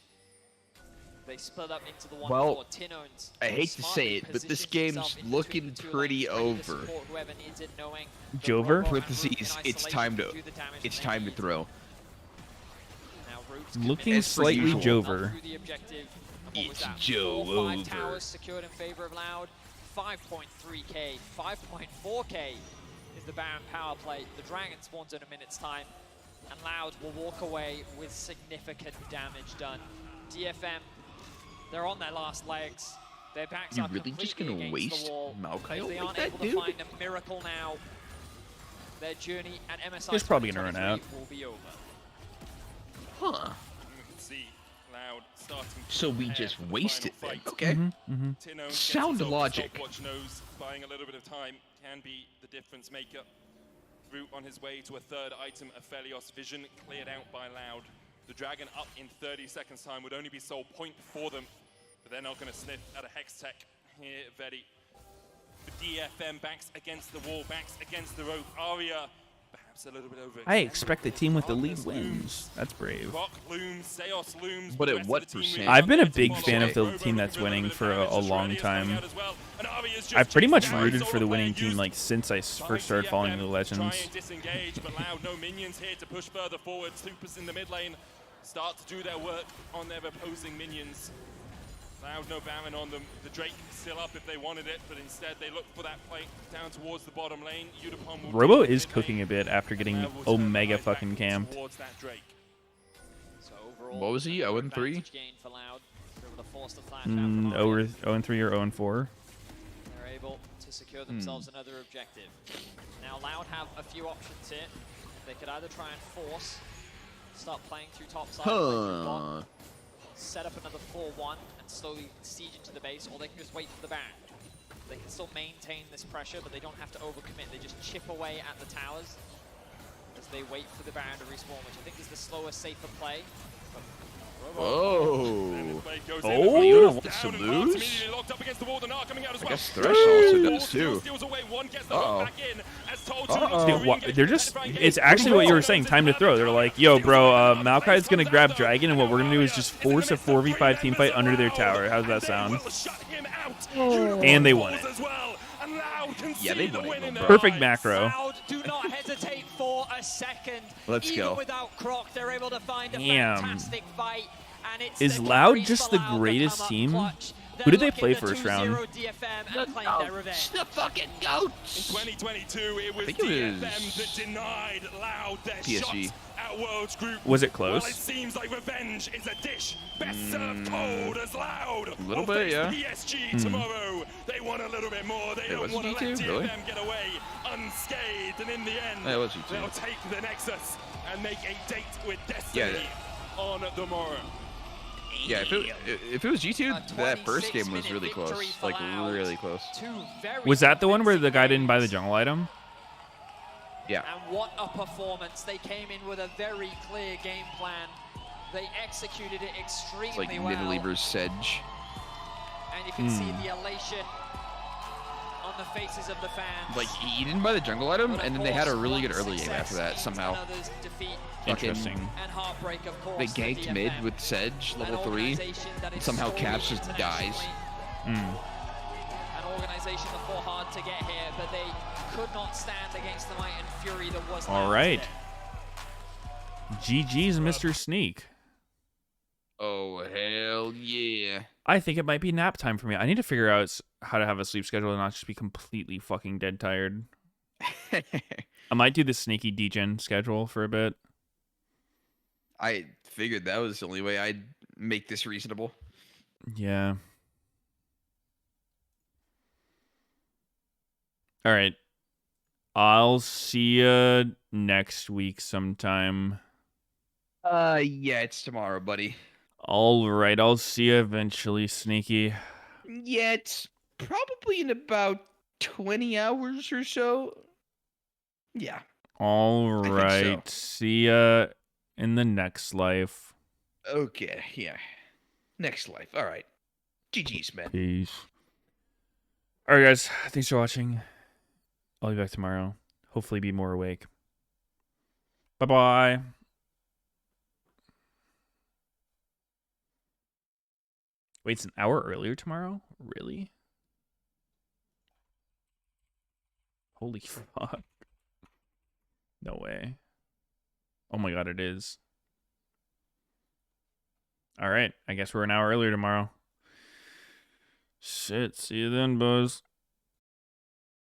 They split up into the 1-4. Well, Tin owns I hate to say it, but this game's looking pretty over. Jover? Parentheses, it's time to throw. Looking slightly Jover. It's 4-5 Jover. towers secured in favor of Loud. 5.3k, 5.4k is the Baron power play. The Dragon spawns in a minute's time, and Loud will walk away with significant damage done. DFM, they're on their last legs. Their backs You are really just completely gonna against waste the wall. Maokai If they like aren't that, able dude? to find a miracle now, their journey at MSI He's probably gonna run 2023 out. will be over. Huh. You can see Loud starting to So we prepare just for the wasted final them. fight. Okay. Tin Owns gets Sound himself a logic. stopwatch nose, buying a little bit of time can be the difference maker. Root on his way to a 3rd item, Aphelios Vision, cleared out by Loud. The Dragon up in 30 seconds time would only be sold point for them, but they're not going to sniff at a Hex Tech here, Vedi. The DFM backs against the wall, backs against the rope. Aria perhaps a little bit over. I expect the team with the lead wins. That's brave. Rock looms, Seos looms. But the at rest what of the team percent? really I've been a out there to big follow. fan of the Robo team that's looking for a winning little for bit of a damage. long Australia's coming time. out as well. And Aria's just I've pretty much chasing down. rooted for the Solo winning player team like since I first started following the Try Legends. and disengage, but Loud, no minions here to push further forward. Supers in the mid lane start to do their work on their opposing minions. Loud, no Baron on them. The Drake still up if they wanted it, but instead they look for that play down towards the bottom lane. Udapom will Robo do the is mid cooking lane. a bit after getting Loud will turn Omega right back fucking camped. towards that Drake. So overall, What was he? 0-3? advantage gain for Loud. They're able to force the flash out from Aria. 0-3 or 0-4. They're able to secure themselves another objective. Now Loud have a few options here. They could either try and force, start playing through top side, play through bot, set up another 4-1 and slowly siege into the base, or they can just wait for the Baron. They can still maintain this pressure, but they don't have to overcommit. They just chip away at the towers as they wait for the Baron to respawn, which I think is the slower, safer play. Whoa. Oh, you don't want to lose? I guess Thresh also does too. Dude, they're just, it's actually what you were saying, time to throw. They're like, yo, bro, Maokai's going to grab Dragon, and what we're going to do is just force a 4v5 teamfight under their tower. How's that sound? And they won it. Yeah, they won it. Bro. Perfect macro. Do not hesitate for a second. Let's Even go. without Croc, they're able to find a Damn. fantastic fight. And it's Is the Loud carries just for the Loud that greatest come up team? clutch. Who did they They're play looking first to round? 2-0 DFM and claim their revenge. The fucking goats. In 2022, it was think it DFM was that denied Loud their PSG. shot at Worlds Group. Was it Well, close? it seems like revenge is a dish best served cold as Loud. A little will bit, face yeah. PSG tomorrow. They want a little bit more. They It don't was want to let G2, DFM really? get away unscathed. And in the end, Yeah, it was G2. they'll take the Nexus and make a date with destiny. Yeah. on the morrow. Yeah, if it was G2, that first game was really close. Like, really close. Was that the one where the guy didn't buy the jungle item? Yeah. And what a performance. They came in with a very clear game plan. They executed it extremely It's like well. Nidalee versus Sedge. And you can see the elation on the faces of the fans. Like, he didn't buy the jungle item, and then they had a really good early game after that, somehow. Interesting. And heartbreak, of course, They ganked mid with Sedge, level 3, and somehow Caps just dies. An organization that fought hard to get here, but they could not stand against the might and fury that was All right. GG's, Mr. Sneak. Oh, hell yeah. I think it might be nap time for me. I need to figure out how to have a sleep schedule and not just be completely fucking dead tired. I might do the sneaky degen schedule for a bit. I figured that was the only way I'd make this reasonable. Yeah. All right. I'll see you next week sometime. Yeah, it's tomorrow, buddy. All right. I'll see you eventually, Sneaky. Yeah, it's probably in about 20 hours or so. Yeah. All right. So. See ya in the next life. Okay, yeah. Next life. All right. GG's, man. Peace. All right, guys. Thanks for watching. I'll be back tomorrow. Hopefully be more awake. Bye-bye. Wait, it's an hour earlier tomorrow? Really? Holy fuck. No way. Oh my god, it is. All right. I guess we're an hour earlier tomorrow. Shit. See you then, boys.